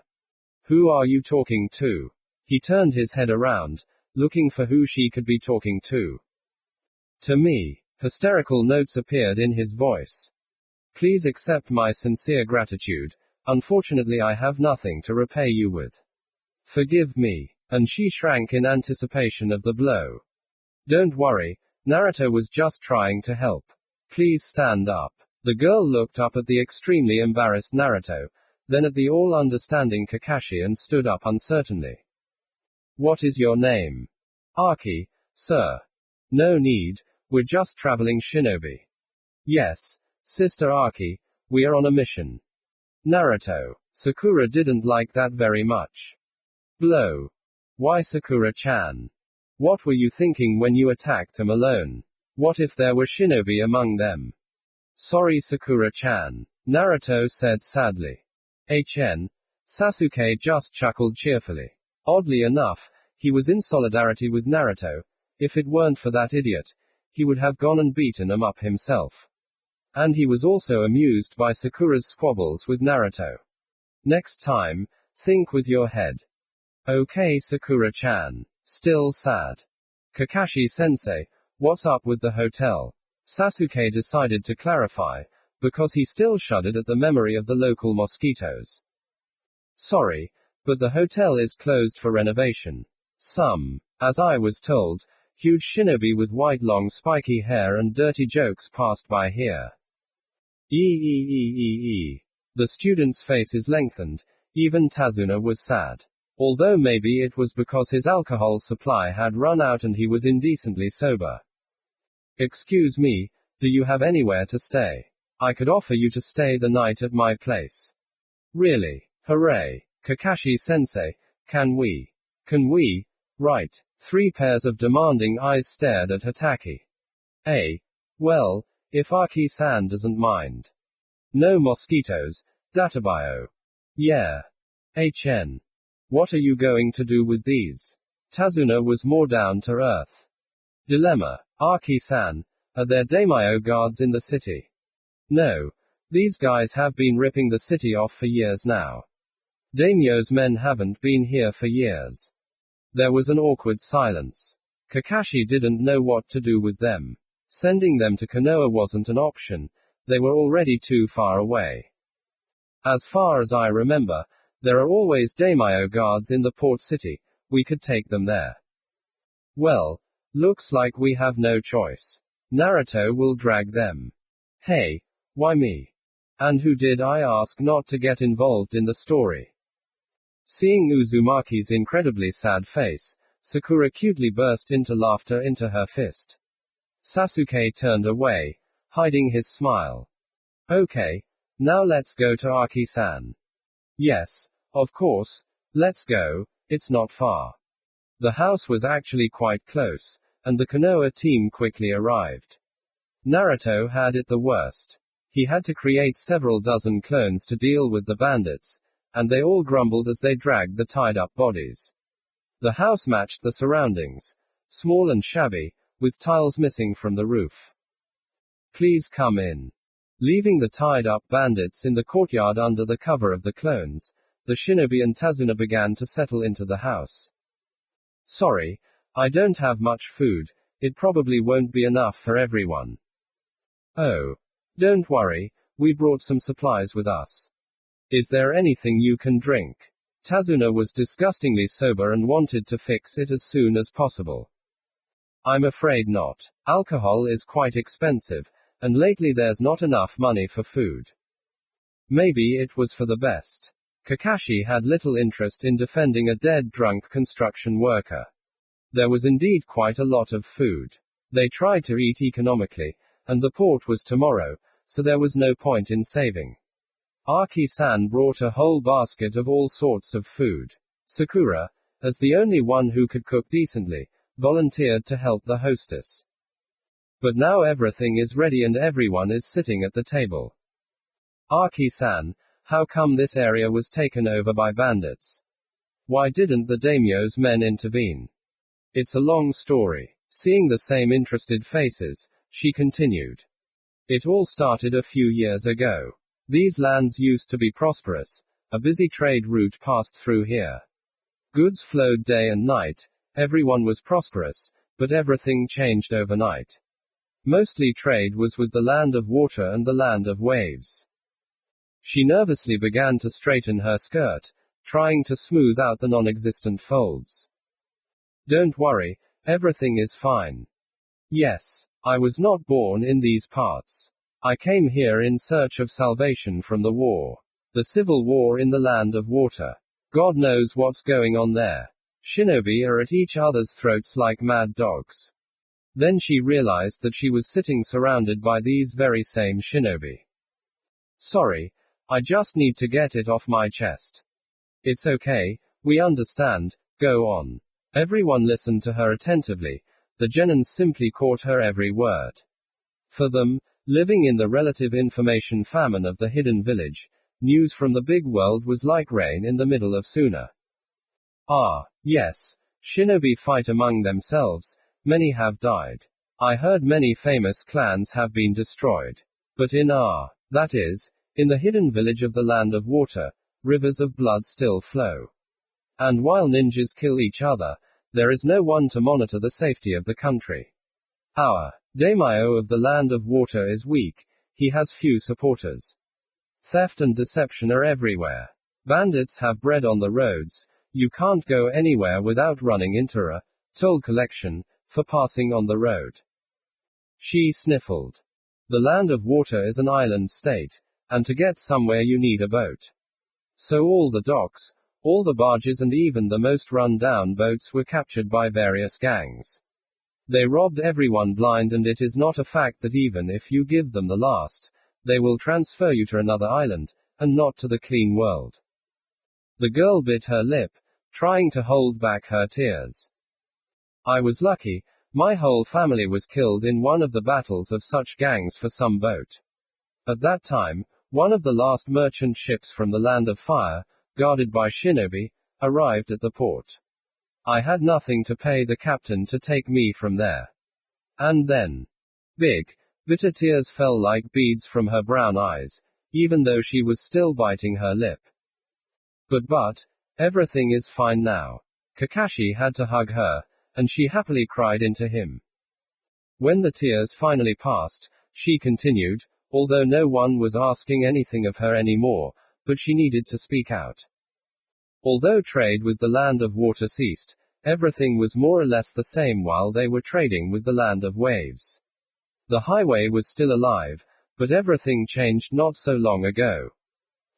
Who are you talking to? He turned his head around, looking for who she could be talking to. To me. Hysterical notes appeared in his voice. Please accept my sincere gratitude. Unfortunately, I have nothing to repay you with. Forgive me. And she shrank in anticipation of the blow. Don't worry, Naruto was just trying to help. Please stand up. The girl looked up at the extremely embarrassed Naruto, then at the all-understanding Kakashi and stood up uncertainly. What is your name? Aki, sir. No need, we're just traveling shinobi. Yes, Sister Aki, we are on a mission. Naruto. Sakura didn't like that very much. Blow. Why Sakura-chan? What were you thinking when you attacked him alone? What if there were shinobi among them? Sorry Sakura-chan. Naruto said sadly. Sasuke just chuckled cheerfully. Oddly enough, he was in solidarity with Naruto. If it weren't for that idiot, he would have gone and beaten him up himself. And he was also amused by Sakura's squabbles with Naruto. Next time, think with your head. Okay Sakura-chan. Still sad. Kakashi-sensei, what's up with the hotel? Sasuke decided to clarify, because he still shuddered at the memory of the local mosquitoes. Sorry, but the hotel is closed for renovation. As I was told, huge shinobi with white long spiky hair and dirty jokes passed by here. The student's faces lengthened, even Tazuna was sad. Although maybe it was because his alcohol supply had run out and he was indecently sober. Excuse me, do you have anywhere to stay? I could offer you to stay the night at my place. Really? Hooray. Kakashi-sensei, can we? Right. 3 pairs of demanding eyes stared at Hataki. Well, if Aki-san doesn't mind. No mosquitoes, Databio. Yeah. What are you going to do with these? Tazuna was more down to earth. Dilemma. Aki-san, are there daimyo guards in the city? No. These guys have been ripping the city off for years now. Daimyo's men haven't been here for years. There was an awkward silence. Kakashi didn't know what to do with them. Sending them to Konoha wasn't an option. They were already too far away. As far as I remember, there are always daimyo guards in the port city. We could take them there. Well, looks like we have no choice. Naruto will drag them. Hey, why me? And who did I ask not to get involved in the story? Seeing Uzumaki's incredibly sad face, Sakura cutely burst into laughter into her fist. Sasuke turned away, hiding his smile. Okay, now let's go to Aki-san. Yes, of course, let's go, it's not far. The house was actually quite close, and the Konoha team quickly arrived. Naruto had it the worst. He had to create several dozen clones to deal with the bandits, and they all grumbled as they dragged the tied-up bodies. The house matched the surroundings. Small and shabby, with tiles missing from the roof. Please come in. Leaving the tied-up bandits in the courtyard under the cover of the clones, the shinobi and Tazuna began to settle into the house. Sorry, I don't have much food, it probably won't be enough for everyone. Oh. Don't worry, we brought some supplies with us. Is there anything you can drink? Tazuna was disgustingly sober and wanted to fix it as soon as possible. I'm afraid not. Alcohol is quite expensive, and lately there's not enough money for food. Maybe it was for the best. Kakashi had little interest in defending a dead drunk construction worker. There was indeed quite a lot of food. They tried to eat economically, and the port was tomorrow, so there was no point in saving. Aki-san brought a whole basket of all sorts of food. Sakura, as the only one who could cook decently, volunteered to help the hostess. But now everything is ready and everyone is sitting at the table. Aki-san, how come this area was taken over by bandits? Why didn't the daimyo's men intervene? It's a long story. Seeing the same interested faces, she continued. It all started a few years ago. These lands used to be prosperous. A busy trade route passed through here. Goods flowed day and night. Everyone was prosperous, but everything changed overnight. Mostly trade was with the land of water and the land of waves. She nervously began to straighten her skirt, trying to smooth out the non-existent folds. Don't worry, everything is fine. Yes, I was not born in these parts. I came here in search of salvation from the war. The civil war in the land of water. God knows what's going on there. Shinobi are at each other's throats like mad dogs. Then she realized that she was sitting surrounded by these very same shinobi. Sorry, I just need to get it off my chest. It's okay, we understand, go on. Everyone listened to her attentively. The genins simply caught her every word. For them, living in the relative information famine of the hidden village, news from the big world was like rain in the middle of Suna. Ah, yes, shinobi fight among themselves, many have died. I heard many famous clans have been destroyed. But that is, in the hidden village of the land of water, rivers of blood still flow. And while ninjas kill each other, there is no one to monitor the safety of the country. Our daimyo of the land of water is weak, he has few supporters. Theft and deception are everywhere. Bandits have bread on the roads, you can't go anywhere without running into a toll collection for passing on the road. She sniffled. The land of water is an island state, and to get somewhere you need a boat. So all the docks, all the barges and even the most run-down boats were captured by various gangs. They robbed everyone blind, and it is not a fact that even if you give them the last, they will transfer you to another island, and not to the clean world. The girl bit her lip, trying to hold back her tears. I was lucky, my whole family was killed in one of the battles of such gangs for some boat. At that time, one of the last merchant ships from the land of fire, guarded by shinobi, arrived at the port. I had nothing to pay the captain to take me from there. And then, big, bitter tears fell like beads from her brown eyes. even though she was still biting her lip. But, everything is fine now. Kakashi had to hug her, and she happily cried into him. When the tears finally passed, she continued, although no one was asking anything of her anymore, but she needed to speak out. Although trade with the land of water ceased, everything was more or less the same while they were trading with the land of waves. The highway was still alive, but everything changed not so long ago.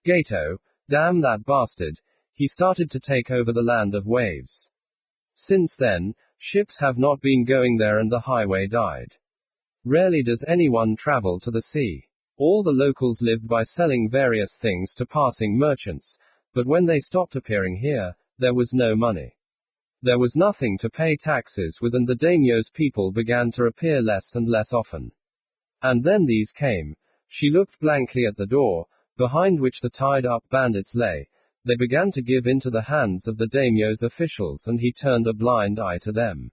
Gato, damn that bastard, he started to take over the land of waves. Since then, ships have not been going there and the highway died. Rarely does anyone travel to the sea. All the locals lived by selling various things to passing merchants, but when they stopped appearing here, there was no money. There was nothing to pay taxes with, and the daimyo's people began to appear less and less often. And then these came. She looked blankly at the door, behind which the tied-up bandits lay. They began to give into the hands of the daimyo's officials, and he turned a blind eye to them.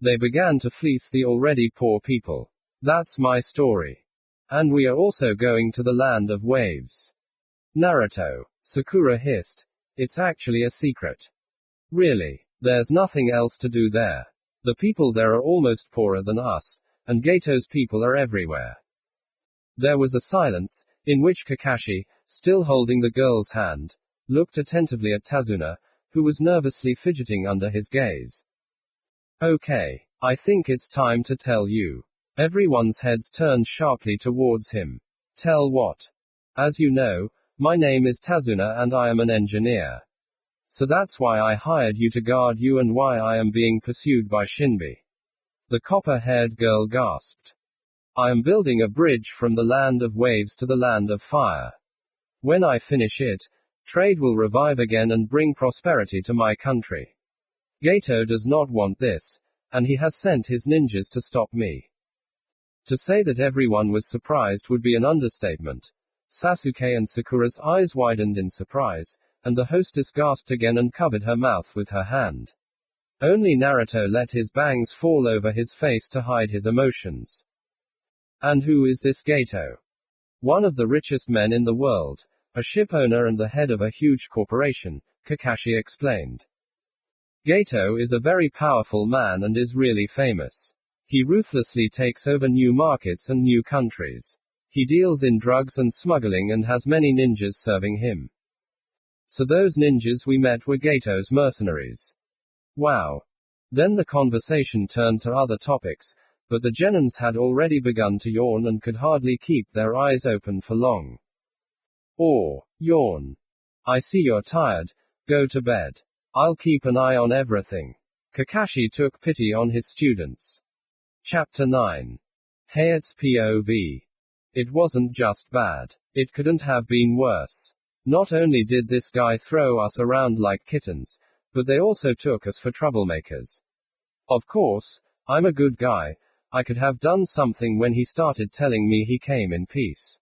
They began to fleece the already poor people. That's my story. And we are also going to the land of waves. Naruto. Sakura hissed. It's actually a secret. Really? There's nothing else to do there. The people there are almost poorer than us, and Gato's people are everywhere. There was a silence, in which Kakashi, still holding the girl's hand, looked attentively at Tazuna, who was nervously fidgeting under his gaze. Okay, I think it's time to tell you. Everyone's heads turned sharply towards him. Tell what? As you know, my name is Tazuna and I am an engineer. So that's why I hired you to guard you and why I am being pursued by Shinbi. The copper-haired girl gasped. I am building a bridge from the land of waves to the land of fire. When I finish it, trade will revive again and bring prosperity to my country. Gato does not want this, and he has sent his ninjas to stop me. To say that everyone was surprised would be an understatement. Sasuke and Sakura's eyes widened in surprise, and the hostess gasped again and covered her mouth with her hand. Only Naruto let his bangs fall over his face to hide his emotions. And who is this Gato? One of the richest men in the world, a ship owner and the head of a huge corporation, Kakashi explained. Gato is a very powerful man and is really famous. He ruthlessly takes over new markets and new countries. He deals in drugs and smuggling and has many ninjas serving him. So those ninjas we met were Gato's mercenaries. Wow. Then the conversation turned to other topics, but the genins had already begun to yawn and could hardly keep their eyes open for long. Yawn. I see you're tired, go to bed. I'll keep an eye on everything. Kakashi took pity on his students. Chapter 9. Hei's POV. It wasn't just bad. It couldn't have been worse. Not only did this guy throw us around like kittens, but they also took us for troublemakers. Of course, I'm a good guy. I could have done something when he started telling me he came in peace.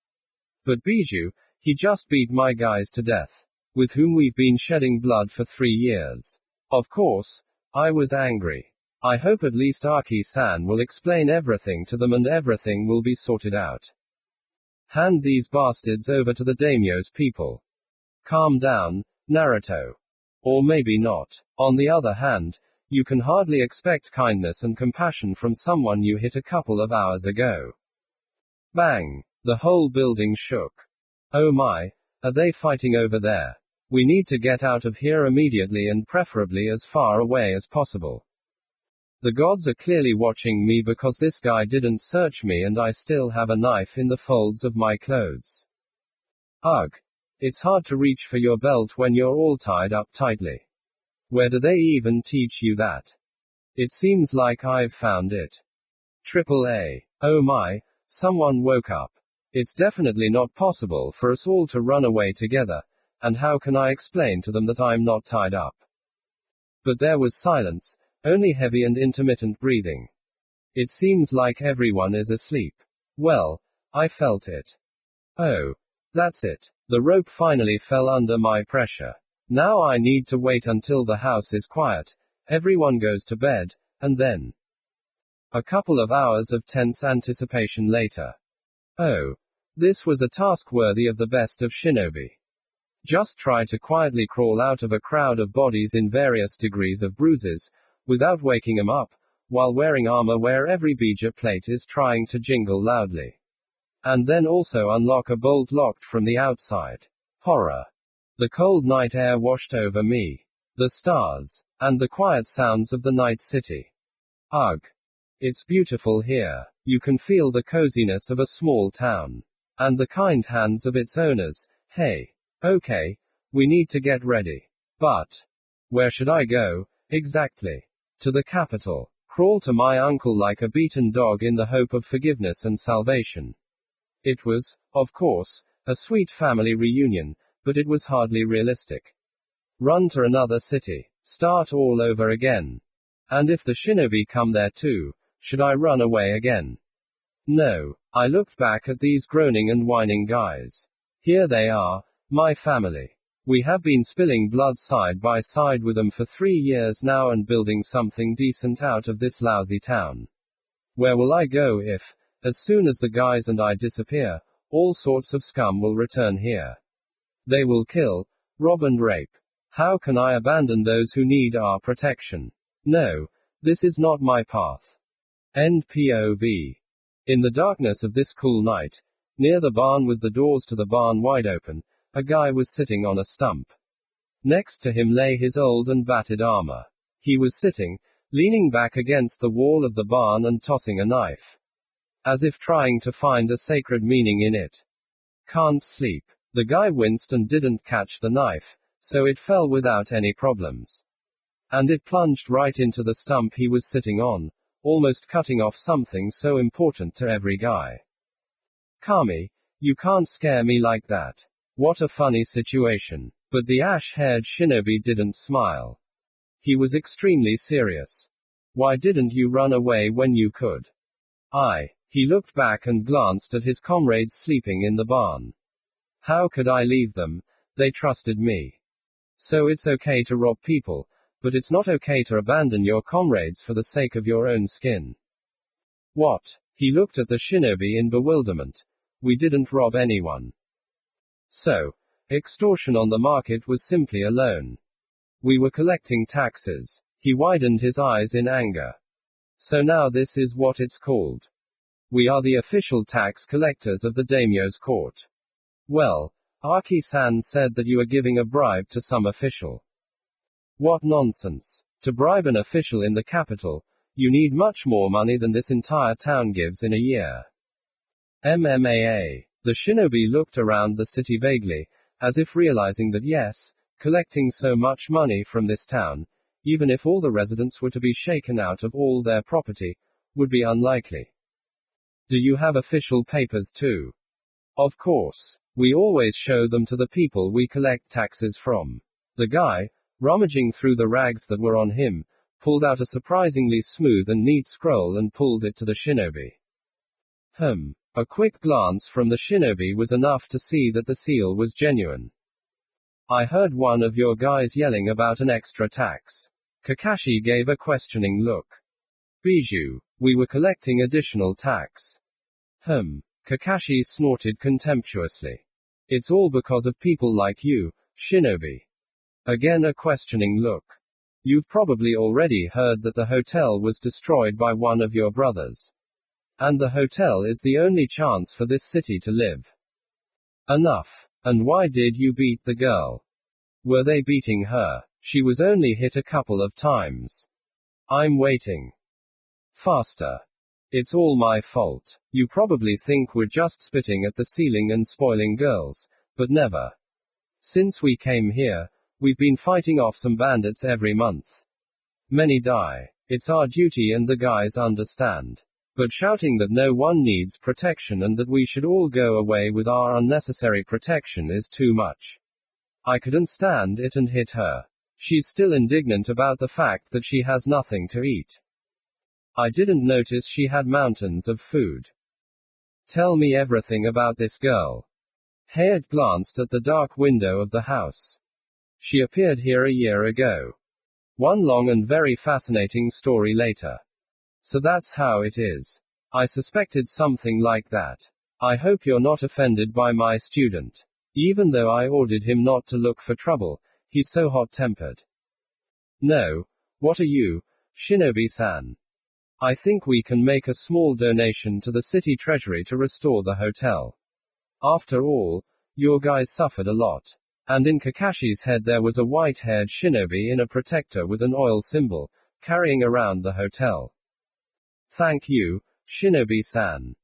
But Bijou, he just beat my guys to death, with whom we've been shedding blood for 3 years. Of course, I was angry. I hope at least Aki-san will explain everything to them and everything will be sorted out. Hand these bastards over to the daimyo's people. Calm down, Naruto. Or maybe not. On the other hand, you can hardly expect kindness and compassion from someone you hit a couple of hours ago. Bang! The whole building shook. Oh my, are they fighting over there? We need to get out of here immediately and preferably as far away as possible. The gods are clearly watching me because this guy didn't search me and I still have a knife in the folds of my clothes. Ugh. It's hard to reach for your belt when you're all tied up tightly. Where do they even teach you that? It seems like I've found it. Triple A. Oh my, someone woke up. It's definitely not possible for us all to run away together, and how can I explain to them that I'm not tied up? But there was silence, only heavy and intermittent breathing. It seems like everyone is asleep. Well, I felt it. Oh. That's it. The rope finally fell under my pressure. Now I need to wait until the house is quiet, everyone goes to bed, and then. A couple of hours of tense anticipation later. Oh. This was a task worthy of the best of shinobi. Just try to quietly crawl out of a crowd of bodies in various degrees of bruises, without waking them up, while wearing armor where every bija plate is trying to jingle loudly. And then also unlock a bolt locked from the outside. Horror. The cold night air washed over me. The stars. And the quiet sounds of the night city. Ugh. It's beautiful here. You can feel the coziness of a small town. And the kind hands of its owners. Hey. Okay. We need to get ready. But. Where should I go, exactly? To the capital. Crawl to my uncle like a beaten dog in the hope of forgiveness and salvation. It was, of course, a sweet family reunion, but it was hardly realistic. Run to another city. Start all over again. And if the shinobi come there too, should I run away again? No. I looked back at these groaning and whining guys. Here they are, my family. We have been spilling blood side by side with them for 3 years now and building something decent out of this lousy town. Where will I go if, as soon as the guys and I disappear, all sorts of scum will return here? They will kill, rob and rape. How can I abandon those who need our protection? No, this is not my path. End POV. In the darkness of this cool night, near the barn with the doors to the barn wide open, a guy was sitting on a stump. Next to him lay his old and battered armor. He was sitting, leaning back against the wall of the barn and tossing a knife. As if trying to find a sacred meaning in it. Can't sleep. The guy winced and didn't catch the knife, so it fell without any problems. And it plunged right into the stump he was sitting on, almost cutting off something so important to every guy. Kami, you can't scare me like that. What a funny situation. But the ash-haired shinobi didn't smile. He was extremely serious. Why didn't you run away when you could? He looked back and glanced at his comrades sleeping in the barn. How could I leave them? They trusted me. So it's okay to rob people, but it's not okay to abandon your comrades for the sake of your own skin. What? He looked at the shinobi in bewilderment. We didn't rob anyone. So, extortion on the market was simply a loan. We were collecting taxes. He widened his eyes in anger. So now this is what it's called. We are the official tax collectors of the daimyo's court. Well, Aki-san said that you are giving a bribe to some official. What nonsense. To bribe an official in the capital, you need much more money than this entire town gives in a year. MMA. The shinobi looked around the city vaguely, as if realizing that yes, collecting so much money from this town, even if all the residents were to be shaken out of all their property, would be unlikely. Do you have official papers too? Of course. We always show them to the people we collect taxes from. The guy, rummaging through the rags that were on him, pulled out a surprisingly smooth and neat scroll and pulled it to the shinobi. A quick glance from the shinobi was enough to see that the seal was genuine. I heard one of your guys yelling about an extra tax. Kakashi gave a questioning look. Bijou, we were collecting additional tax. Kakashi snorted contemptuously. It's all because of people like you, shinobi. Again a questioning look. You've probably already heard that the hotel was destroyed by one of your brothers. And the hotel is the only chance for this city to live. Enough. And why did you beat the girl? Were they beating her? She was only hit a couple of times. I'm waiting. Faster. It's all my fault. You probably think we're just spitting at the ceiling and spoiling girls, but never. Since we came here, we've been fighting off some bandits every month. Many die. It's our duty and the guys understand. But shouting that no one needs protection and that we should all go away with our unnecessary protection is too much. I couldn't stand it and hit her. She's still indignant about the fact that she has nothing to eat. I didn't notice she had mountains of food. Tell me everything about this girl. Hayat glanced at the dark window of the house. She appeared here a year ago. One long and very fascinating story later. So that's how it is. I suspected something like that. I hope you're not offended by my student. Even though I ordered him not to look for trouble, he's so hot-tempered. No. What are you, Shinobi-san? I think we can make a small donation to the city treasury to restore the hotel. After all, your guys suffered a lot. And in Kakashi's head there was a white-haired shinobi in a protector with an oil symbol, carrying around the hotel. Thank you, Shinobi-san.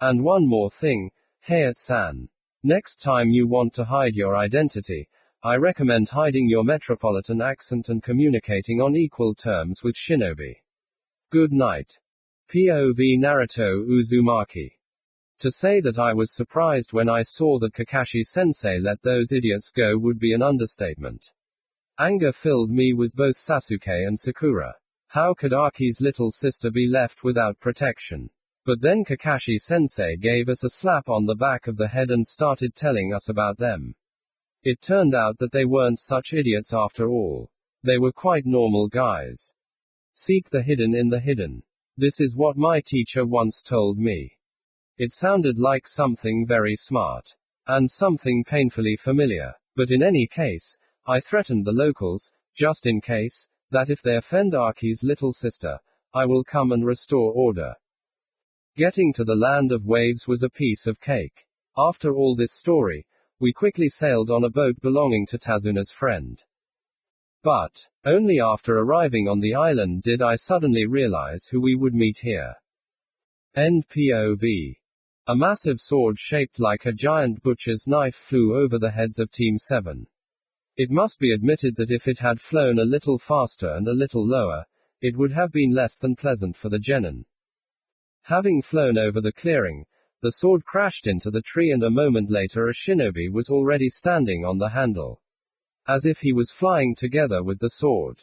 And one more thing, Hayate-san. Next time you want to hide your identity, I recommend hiding your metropolitan accent and communicating on equal terms with shinobi. Good night. POV Naruto Uzumaki. To say that I was surprised when I saw that Kakashi-sensei let those idiots go would be an understatement. Anger filled me with both Sasuke and Sakura. How could Aki's little sister be left without protection? But then Kakashi-sensei gave us a slap on the back of the head and started telling us about them. It turned out that they weren't such idiots after all. They were quite normal guys. Seek the hidden in the hidden. This is what my teacher once told me. It sounded like something very smart. And something painfully familiar. But in any case, I threatened the locals, just in case, that if they offend Aki's little sister, I will come and restore order. Getting to the land of waves was a piece of cake. After all this story, we quickly sailed on a boat belonging to Tazuna's friend. But, only after arriving on the island did I suddenly realize who we would meet here. End POV. A massive sword shaped like a giant butcher's knife flew over the heads of Team 7. It must be admitted that if it had flown a little faster and a little lower, it would have been less than pleasant for the genin. Having flown over the clearing, the sword crashed into the tree and a moment later a shinobi was already standing on the handle. As if he was flying together with the sword.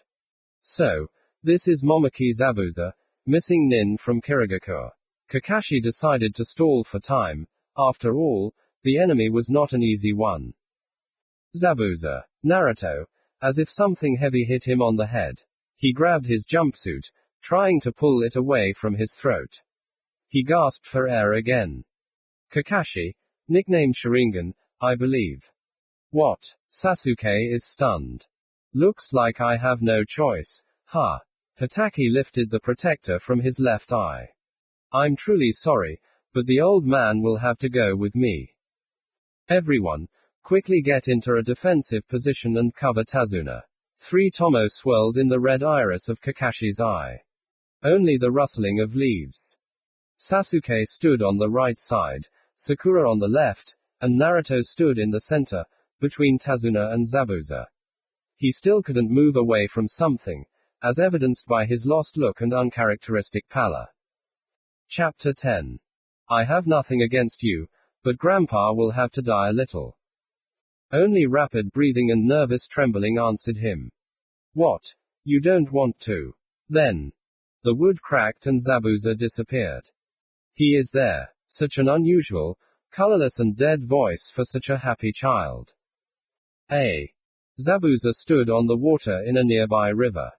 So, this is Momoki Zabuza, missing nin from Kirigakure. Kakashi decided to stall for time. After all, the enemy was not an easy one. Zabuza. Naruto. As if something heavy hit him on the head. He grabbed his jumpsuit, trying to pull it away from his throat. He gasped for air again. Kakashi, nicknamed Sharingan, I believe. What? Sasuke is stunned. Looks like I have no choice. Ha. Hatake lifted the protector from his left eye. I'm truly sorry, but the old man will have to go with me. Everyone, quickly get into a defensive position and cover Tazuna. 3 Tomo swirled in the red iris of Kakashi's eye. Only the rustling of leaves. Sasuke stood on the right side, Sakura on the left, and Naruto stood in the center, between Tazuna and Zabuza. He still couldn't move away from something, as evidenced by his lost look and uncharacteristic pallor. Chapter 10. I have nothing against you, but Grandpa will have to die a little. Only rapid breathing and nervous trembling answered him. What? You don't want to? Then. The wood cracked and Zabuza disappeared. He is there. Such an unusual, colorless and dead voice for such a happy child. Zabuza stood on the water in a nearby river.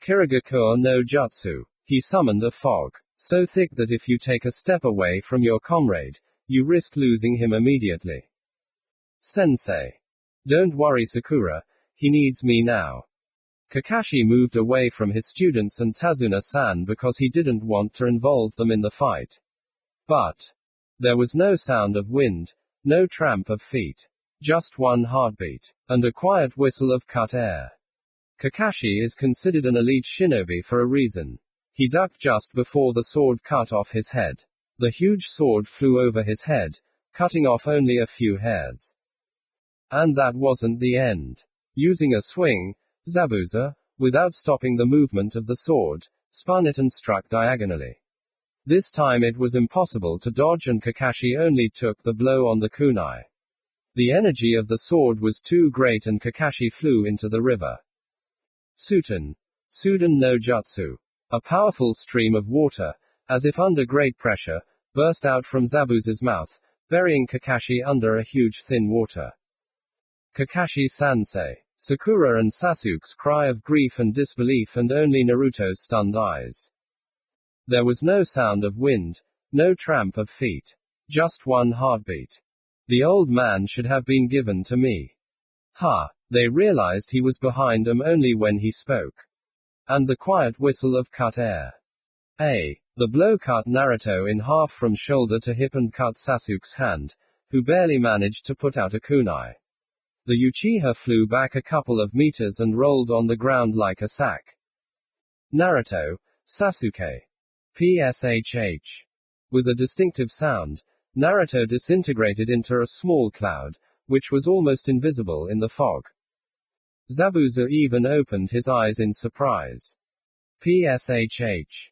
Kirigakure no jutsu. He summoned a fog, so thick that if you take a step away from your comrade, you risk losing him immediately. Sensei. Don't worry Sakura, he needs me now. Kakashi moved away from his students and Tazuna-san because he didn't want to involve them in the fight. But there was no sound of wind, no tramp of feet. Just one heartbeat, and a quiet whistle of cut air. Kakashi is considered an elite shinobi for a reason. He ducked just before the sword cut off his head. The huge sword flew over his head, cutting off only a few hairs. And that wasn't the end. Using a swing, Zabuza, without stopping the movement of the sword, spun it and struck diagonally. This time it was impossible to dodge and Kakashi only took the blow on the kunai. The energy of the sword was too great and Kakashi flew into the river. Suden no jutsu. A powerful stream of water, as if under great pressure, burst out from Zabuza's mouth, burying Kakashi under a huge thin water. Kakashi-sensei. Sakura and Sasuke's cry of grief and disbelief and only Naruto's stunned eyes. There was no sound of wind, no tramp of feet. Just one heartbeat. The old man should have been given to me. Ha! They realized he was behind them only when he spoke. And the quiet whistle of cut air. The blow cut Naruto in half from shoulder to hip and cut Sasuke's hand, who barely managed to put out a kunai. The Uchiha flew back a couple of meters and rolled on the ground like a sack. Naruto, Sasuke. PSHH. With a distinctive sound, Naruto disintegrated into a small cloud, which was almost invisible in the fog. Zabuza even opened his eyes in surprise. PSHH.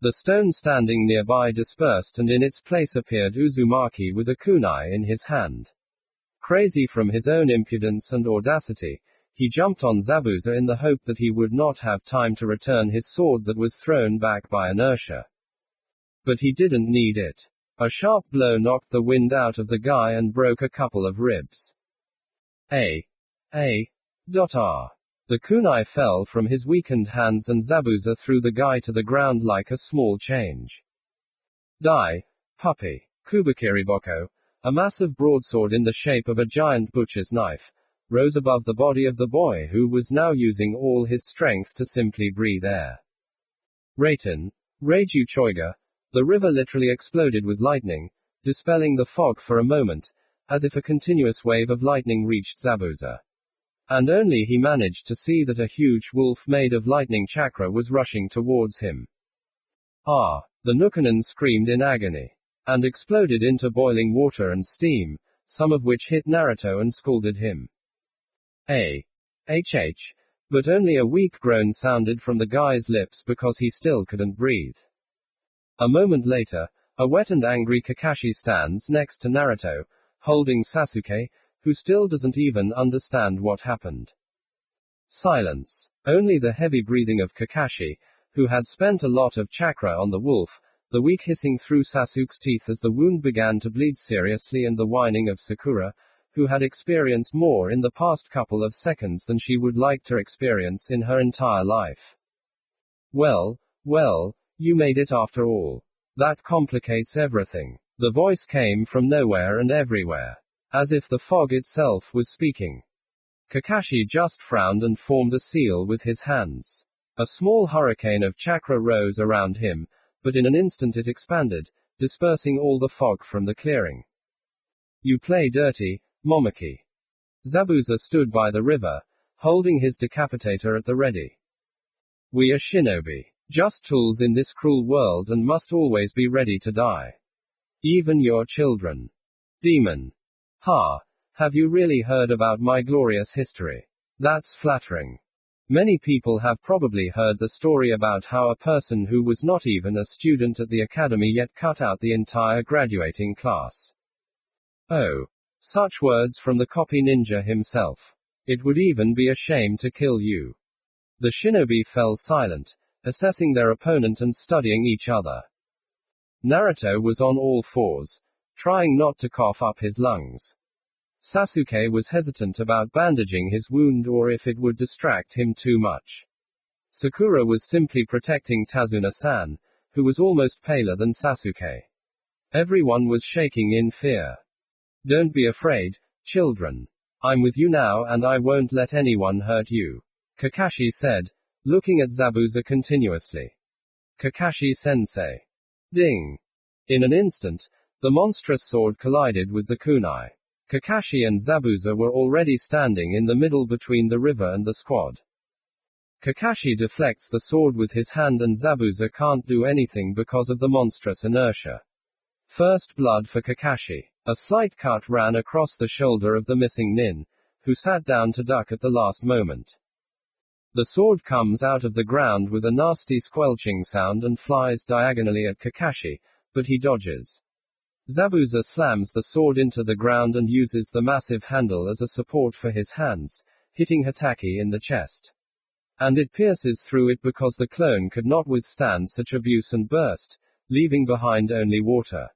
The stone standing nearby dispersed and in its place appeared Uzumaki with a kunai in his hand. Crazy from his own impudence and audacity, he jumped on Zabuza in the hope that he would not have time to return his sword that was thrown back by inertia. But he didn't need it. A sharp blow knocked the wind out of the guy and broke a couple of ribs. R. The kunai fell from his weakened hands and Zabuza threw the guy to the ground like a small change. Puppy. Kubakiriboko, a massive broadsword in the shape of a giant butcher's knife, rose above the body of the boy who was now using all his strength to simply breathe air. Reiten, Reiju Choiga, the river literally exploded with lightning, dispelling the fog for a moment, as if a continuous wave of lightning reached Zabuza. And only he managed to see that a huge wolf made of lightning chakra was rushing towards him. The Nukanen screamed in agony. And exploded into boiling water and steam, some of which hit Naruto and scalded him. But only a weak groan sounded from the guy's lips because he still couldn't breathe. A moment later, a wet and angry Kakashi stands next to Naruto, holding Sasuke, who still doesn't even understand what happened. Silence. Only the heavy breathing of Kakashi, who had spent a lot of chakra on the wolf, the weak hissing through Sasuke's teeth as the wound began to bleed seriously, and the whining of Sakura, who had experienced more in the past couple of seconds than she would like to experience in her entire life. Well, you made it after all. That complicates everything. The voice came from nowhere and everywhere. As if the fog itself was speaking. Kakashi just frowned and formed a seal with his hands. A small hurricane of chakra rose around him, but in an instant it expanded, dispersing all the fog from the clearing. You play dirty, Momoki. Zabuza stood by the river, holding his decapitator at the ready. We are shinobi. Just tools in this cruel world and must always be ready to die. Even your children. Demon. Have you really heard about my glorious history? That's flattering. Many people have probably heard the story about how a person who was not even a student at the academy yet cut out the entire graduating class. Oh. Such words from the copy ninja himself. It would even be a shame to kill you. The shinobi fell silent, assessing their opponent and studying each other. Naruto was on all fours, trying not to cough up his lungs. Sasuke was hesitant about bandaging his wound or if it would distract him too much. Sakura was simply protecting Tazuna-san, who was almost paler than Sasuke. Everyone was shaking in fear. Don't be afraid, children. I'm with you now and I won't let anyone hurt you. Kakashi said, looking at Zabuza continuously. Kakashi-sensei. Ding. In an instant, the monstrous sword collided with the kunai. Kakashi and Zabuza were already standing in the middle between the river and the squad. Kakashi deflects the sword with his hand and Zabuza can't do anything because of the monstrous inertia. First blood for Kakashi. A slight cut ran across the shoulder of the missing nin, who sat down to duck at the last moment. The sword comes out of the ground with a nasty squelching sound and flies diagonally at Kakashi, but he dodges. Zabuza slams the sword into the ground and uses the massive handle as a support for his hands, hitting Hatake in the chest. And it pierces through it because the clone could not withstand such abuse and burst, leaving behind only water.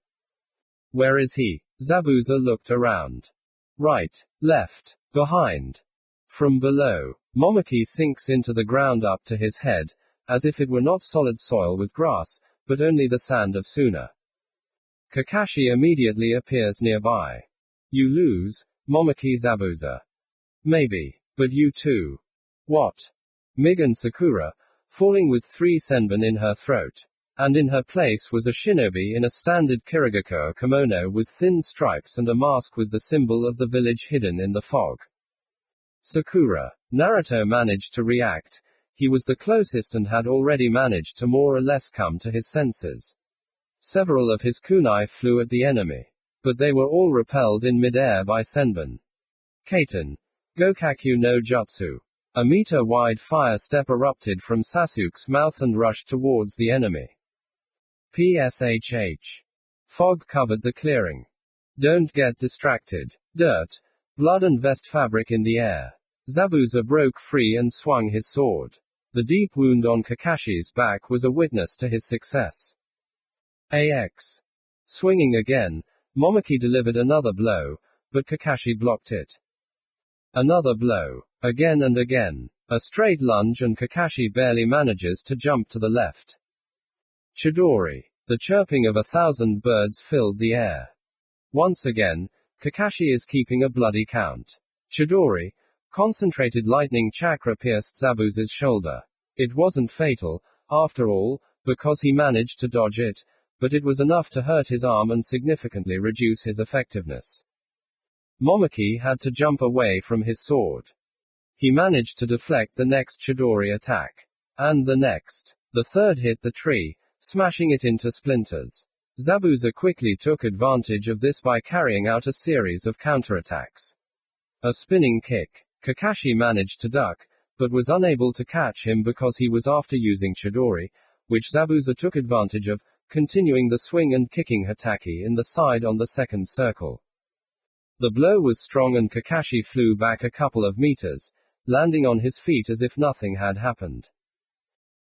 Where is he? Zabuza looked around. Right, left, behind. From below, Momoki sinks into the ground up to his head, as if it were not solid soil with grass, but only the sand of Suna. Kakashi immediately appears nearby. You lose, Momoki Zabuza. Maybe. But you too. What? Mig and Sakura, falling with 3 senbon in her throat. And in her place was a shinobi in a standard kirigako kimono with thin stripes and a mask with the symbol of the village hidden in the fog. Sakura. Naruto managed to react. He was the closest and had already managed to more or less come to his senses. Several of his kunai flew at the enemy. But they were all repelled in midair by senbon. Kaiten. Gokakyu no Jutsu. A meter-wide fire step erupted from Sasuke's mouth and rushed towards the enemy. PSHH. Fog covered the clearing. Don't get distracted. Dirt, blood and vest fabric in the air. Zabuza broke free and swung his sword. The deep wound on Kakashi's back was a witness to his success. AX. Swinging again, Momoki delivered another blow, but Kakashi blocked it. Another blow. Again and again. A straight lunge and Kakashi barely manages to jump to the left. Chidori. The chirping of 1,000 birds filled the air. Once again, Kakashi is keeping a bloody count. Chidori. Concentrated lightning chakra pierced Zabuza's shoulder. It wasn't fatal, after all, because he managed to dodge it, but it was enough to hurt his arm and significantly reduce his effectiveness. Momoki had to jump away from his sword. He managed to deflect the next Chidori attack. And the next. The third hit the tree, smashing it into splinters. Zabuza quickly took advantage of this by carrying out a series of counterattacks. A spinning kick. Kakashi managed to duck, but was unable to catch him because he was after using Chidori, which Zabuza took advantage of, continuing the swing and kicking Hataki in the side on the second circle. The blow was strong and Kakashi flew back a couple of meters, landing on his feet as if nothing had happened.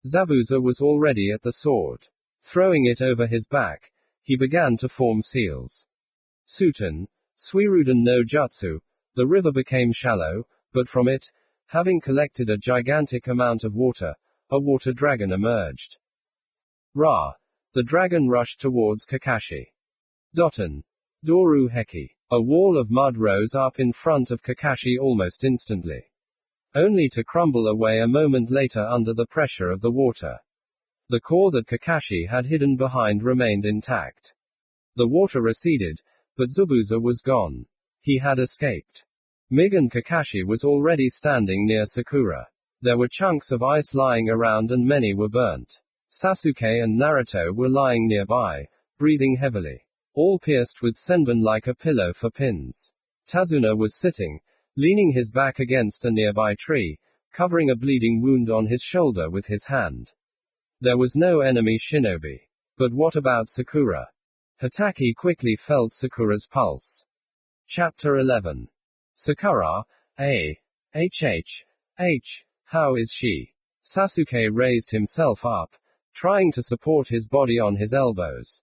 Zabuza was already at the sword. Throwing it over his back, he began to form seals. Suten, Suiruden no Jutsu, the river became shallow, but from it, having collected a gigantic amount of water, a water dragon emerged. Ra. The dragon rushed towards Kakashi. Doten. Doru Heki. A wall of mud rose up in front of Kakashi almost instantly. Only to crumble away a moment later under the pressure of the water. The core that Kakashi had hidden behind remained intact. The water receded, but Zabuza was gone. He had escaped. Mig and Kakashi was already standing near Sakura. There were chunks of ice lying around and many were burnt. Sasuke and Naruto were lying nearby, breathing heavily. All pierced with senbon like a pillow for pins. Tazuna was sitting, leaning his back against a nearby tree, covering a bleeding wound on his shoulder with his hand. There was no enemy shinobi. But what about Sakura? Hataki quickly felt Sakura's pulse. Chapter 11. Sakura, how is she? Sasuke raised himself up, trying to support his body on his elbows.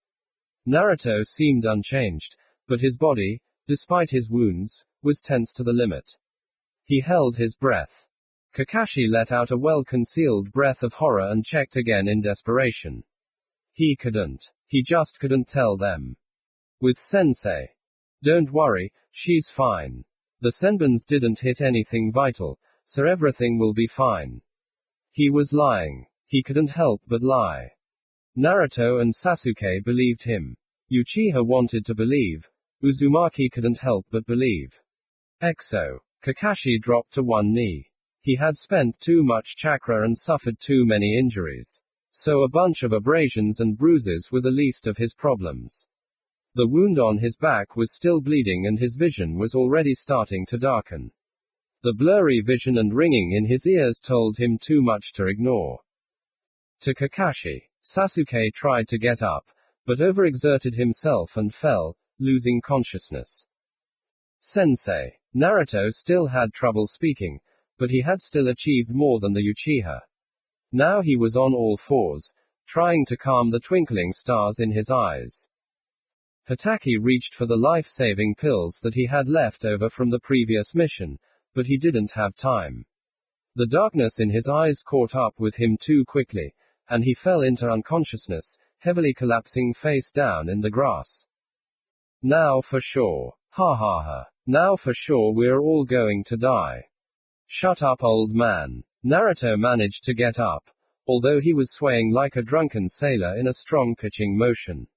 Naruto seemed unchanged, but his body, despite his wounds, was tense to the limit. He held his breath. Kakashi let out a well-concealed breath of horror and checked again in desperation. He just couldn't tell them. With sensei. Don't worry, she's fine. The senbons didn't hit anything vital, so everything will be fine. He was lying. He couldn't help but lie. Naruto and Sasuke believed him. Uchiha wanted to believe. Uzumaki couldn't help but believe. Exo. Kakashi dropped to one knee. He had spent too much chakra and suffered too many injuries. So a bunch of abrasions and bruises were the least of his problems. The wound on his back was still bleeding and his vision was already starting to darken. The blurry vision and ringing in his ears told him too much to ignore. To Kakashi, Sasuke tried to get up, but overexerted himself and fell, losing consciousness. Sensei. Naruto still had trouble speaking, but he had still achieved more than the Uchiha. Now he was on all fours, trying to calm the twinkling stars in his eyes. Hataki reached for the life-saving pills that he had left over from the previous mission, but he didn't have time. The darkness in his eyes caught up with him too quickly, and he fell into unconsciousness, heavily collapsing face down in the grass. Now for sure. Ha ha ha. Now for sure we're all going to die. Shut up, old man. Naruto managed to get up, although he was swaying like a drunken sailor in a strong pitching motion.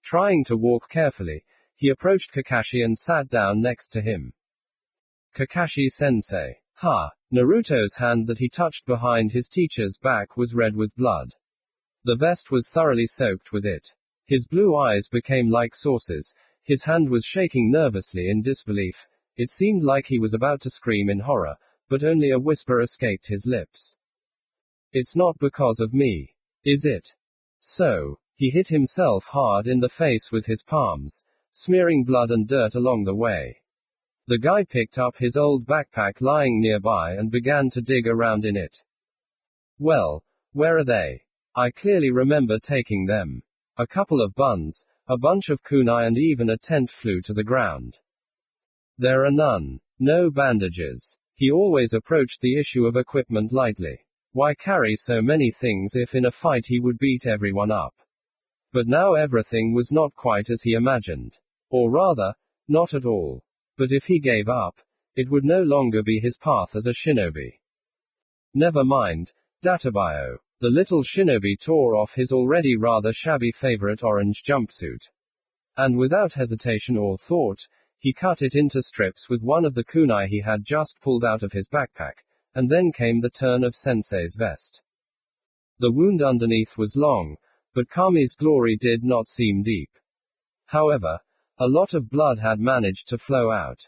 Trying to walk carefully, he approached Kakashi and sat down next to him. Kakashi-sensei. Ha! Naruto's hand that he touched behind his teacher's back was red with blood. The vest was thoroughly soaked with it. His blue eyes became like saucers. His hand was shaking nervously in disbelief. It seemed like he was about to scream in horror, but only a whisper escaped his lips. It's not because of me. Is it? So, he hit himself hard in the face with his palms, smearing blood and dirt along the way. The guy picked up his old backpack lying nearby and began to dig around in it. Well, where are they? I clearly remember taking them. A couple of buns, a bunch of kunai, and even a tent flew to the ground. There are none. No bandages. He always approached the issue of equipment lightly. Why carry so many things if in a fight he would beat everyone up? But now everything was not quite as he imagined. Or rather, not at all. But if he gave up, it would no longer be his path as a shinobi. Never mind, Databio. The little shinobi tore off his already rather shabby favorite orange jumpsuit. And without hesitation or thought, he cut it into strips with one of the kunai he had just pulled out of his backpack, and then came the turn of Sensei's vest. The wound underneath was long, but Kami's glory did not seem deep. However, a lot of blood had managed to flow out.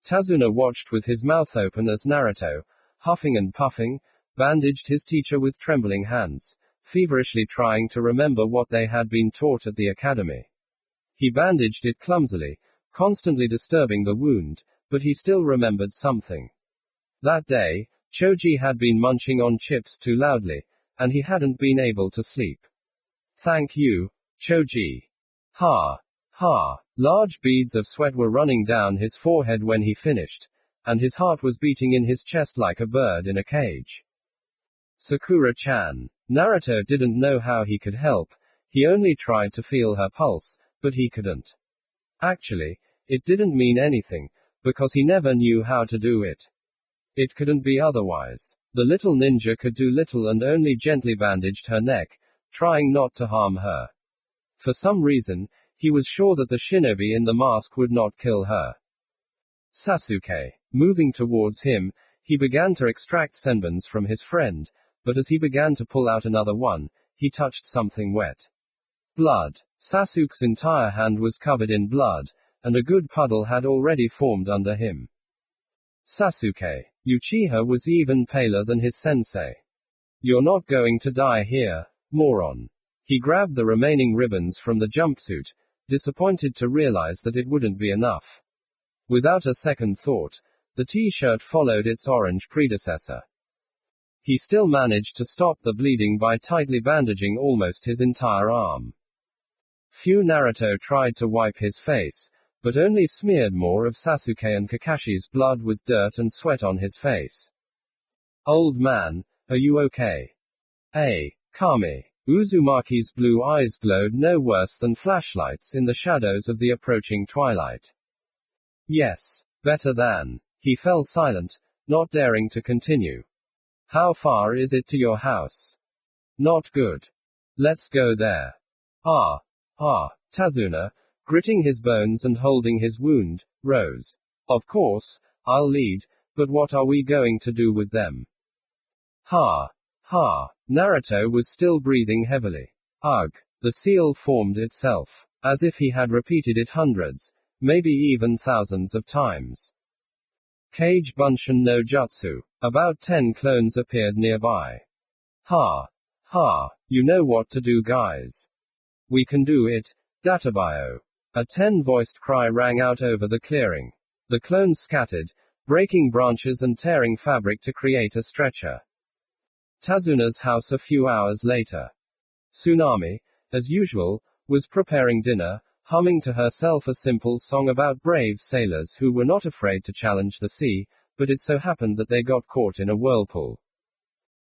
Tazuna watched with his mouth open as Naruto, huffing and puffing, bandaged his teacher with trembling hands, feverishly trying to remember what they had been taught at the academy. He bandaged it clumsily, constantly disturbing the wound, but he still remembered something. That day, Choji had been munching on chips too loudly, and he hadn't been able to sleep. Thank you, Choji. Ha! Ha! Large beads of sweat were running down his forehead when he finished, and his heart was beating in his chest like a bird in a cage. Sakura-chan. Naruto didn't know how he could help. He only tried to feel her pulse, but he couldn't. Actually, it didn't mean anything, because he never knew how to do it. It couldn't be otherwise. The little ninja could do little and only gently bandaged her neck, trying not to harm her. For some reason, he was sure that the shinobi in the mask would not kill her. Sasuke. Moving towards him, he began to extract senbons from his friend, but as he began to pull out another one, he touched something wet. Blood. Sasuke's entire hand was covered in blood, and a good puddle had already formed under him. Sasuke. Uchiha was even paler than his sensei. You're not going to die here, moron. He grabbed the remaining ribbons from the jumpsuit, disappointed to realize that it wouldn't be enough. Without a second thought, the t-shirt followed its orange predecessor. He still managed to stop the bleeding by tightly bandaging almost his entire arm. Naruto tried to wipe his face, but only smeared more of Sasuke and Kakashi's blood with dirt and sweat on his face. Old man, are you okay? Kami. Uzumaki's blue eyes glowed no worse than flashlights in the shadows of the approaching twilight. Yes, better than. He fell silent, not daring to continue. How far is it to your house? Not good. Let's go there. Tazuna, gritting his bones and holding his wound, rose. Of course, I'll lead, but what are we going to do with them? Naruto was still breathing heavily. Ugh. The seal formed itself, as if he had repeated it hundreds, maybe even thousands of times. Kage Bunshin no Jutsu. About 10 clones appeared nearby. You know what to do, guys. We can do it, Databio. A 10-voiced cry rang out over the clearing. The clones scattered, breaking branches and tearing fabric to create a stretcher. Tazuna's house a few hours later. Tsunami, as usual, was preparing dinner, humming to herself a simple song about brave sailors who were not afraid to challenge the sea, but it so happened that they got caught in a whirlpool.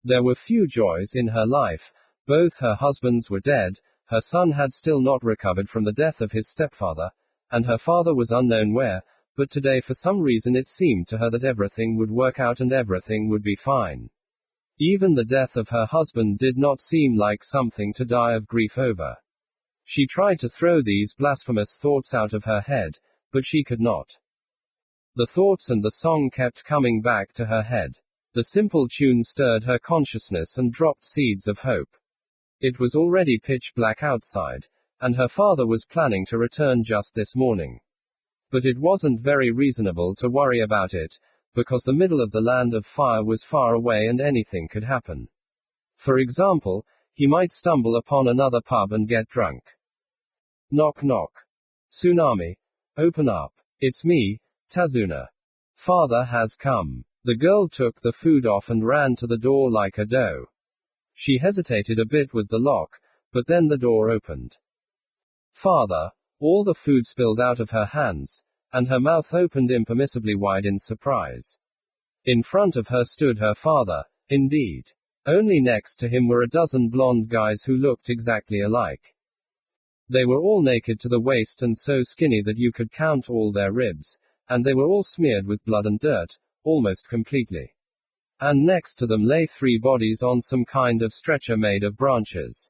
There were few joys in her life. Both her husbands were dead, her son had still not recovered from the death of his stepfather, and her father was unknown where, but today for some reason it seemed to her that everything would work out and everything would be fine. Even the death of her husband did not seem like something to die of grief over. She tried to throw these blasphemous thoughts out of her head, but she could not. The thoughts and the song kept coming back to her head. The simple tune stirred her consciousness and dropped seeds of hope. It was already pitch black outside, and her father was planning to return just this morning. But it wasn't very reasonable to worry about it, because the middle of the land of fire was far away and anything could happen. For example, he might stumble upon another pub and get drunk. Knock knock. Tsunami. Open up. It's me, Tazuna. Father has come. The girl took the food off and ran to the door like a doe. She hesitated a bit with the lock, but then the door opened. Father. All the food spilled out of her hands, and her mouth opened impermissibly wide in surprise. In front of her stood her father, indeed. Only next to him were a dozen blonde guys who looked exactly alike. They were all naked to the waist and so skinny that you could count all their ribs, and they were all smeared with blood and dirt, almost completely. And next to them lay 3 bodies on some kind of stretcher made of branches.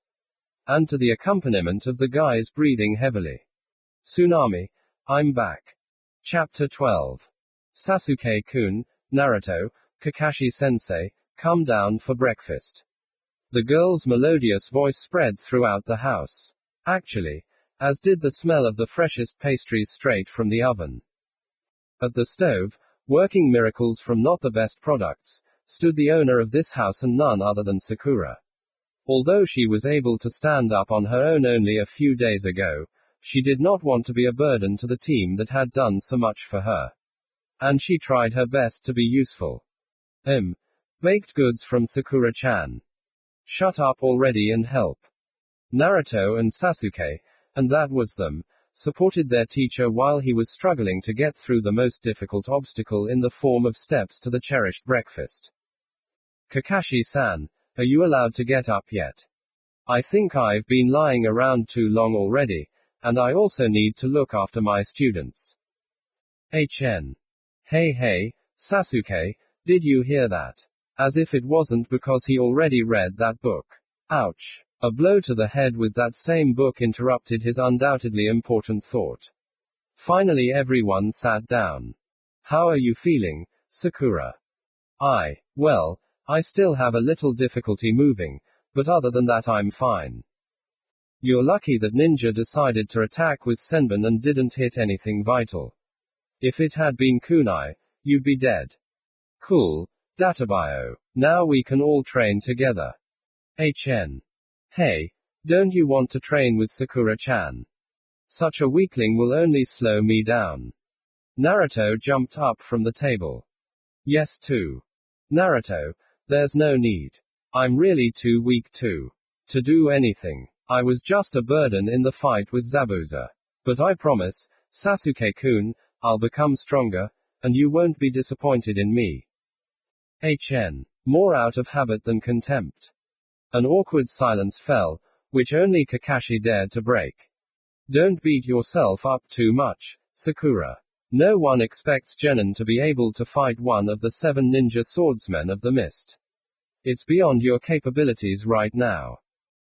And to the accompaniment of the guys breathing heavily. Tsunami, I'm back. Chapter 12. Sasuke-kun, Naruto, Kakashi-sensei, come down for breakfast. The girl's melodious voice spread throughout the house. Actually, as did the smell of the freshest pastries straight from the oven. At the stove, working miracles from not the best products, stood the owner of this house and none other than Sakura. Although she was able to stand up on her own only a few days ago, she did not want to be a burden to the team that had done so much for her. And she tried her best to be useful. Baked goods from Sakura-chan. Shut up already and help. Naruto and Sasuke, and that was them, supported their teacher while he was struggling to get through the most difficult obstacle in the form of steps to the cherished breakfast. Kakashi-san, are you allowed to get up yet? I think I've been lying around too long already, and I also need to look after my students. Hey, Sasuke, did you hear that? As if it wasn't because he already read that book. Ouch. A blow to the head with that same book interrupted his undoubtedly important thought. Finally everyone sat down. How are you feeling, Sakura? Well, I still have a little difficulty moving, but other than that I'm fine. You're lucky that Ninja decided to attack with Senbon and didn't hit anything vital. If it had been Kunai, you'd be dead. Cool, Databio. Now we can all train together. Hey, don't you want to train with Sakura-chan? Such a weakling will only slow me down. Naruto jumped up from the table. Yes too. Naruto, there's no need. I'm really too weak to do anything. I was just a burden in the fight with Zabuza. But I promise, Sasuke-kun, I'll become stronger, and you won't be disappointed in me. More out of habit than contempt. An awkward silence fell, which only Kakashi dared to break. Don't beat yourself up too much, Sakura. No one expects Genin to be able to fight one of the 7 ninja swordsmen of the mist. It's beyond your capabilities right now.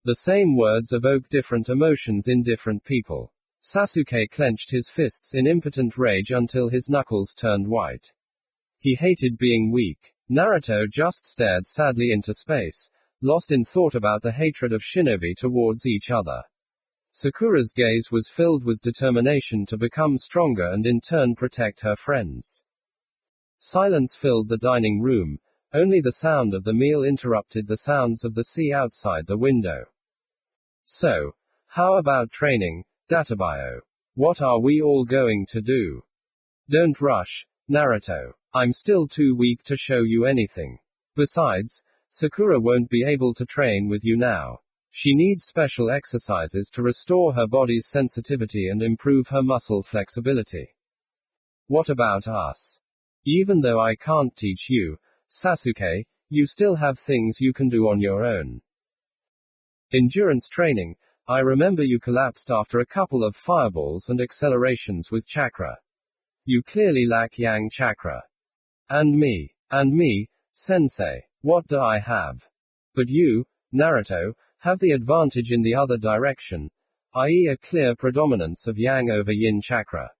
The same words evoke different emotions in different people. Sasuke clenched his fists in impotent rage until his knuckles turned white. He hated being weak. Naruto just stared sadly into space, lost in thought about the hatred of shinobi towards each other. Sakura's gaze was filled with determination to become stronger and in turn protect her friends. Silence filled the dining room, only the sound of the meal interrupted the sounds of the sea outside the window. So, how about training, Databio? What are we all going to do? Don't rush, Naruto. I'm still too weak to show you anything. Besides, Sakura won't be able to train with you now. She needs special exercises to restore her body's sensitivity and improve her muscle flexibility. What about us? Even though I can't teach you, Sasuke, you still have things you can do on your own. Endurance training, I remember you collapsed after a couple of fireballs and accelerations with chakra. You clearly lack yang chakra. And me, sensei, what do I have? But you, Naruto, have the advantage in the other direction, i.e. a clear predominance of yang over yin chakra.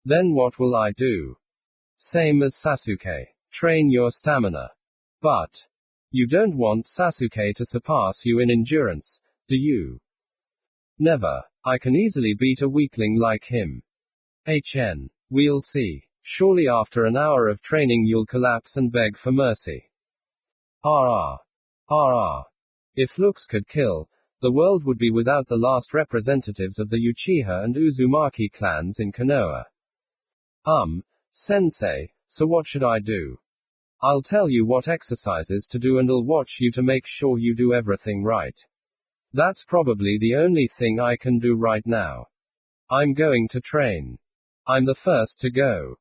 Then what will I do? Same as Sasuke. Train your stamina. But you don't want Sasuke to surpass you in endurance, do you? Never. I can easily beat a weakling like him. We'll see. Surely after an hour of training you'll collapse and beg for mercy. If looks could kill, the world would be without the last representatives of the Uchiha and Uzumaki clans in Konoha. Sensei, so what should I do? I'll tell you what exercises to do and I'll watch you to make sure you do everything right. That's probably the only thing I can do right now. I'm going to train. I'm the first to go.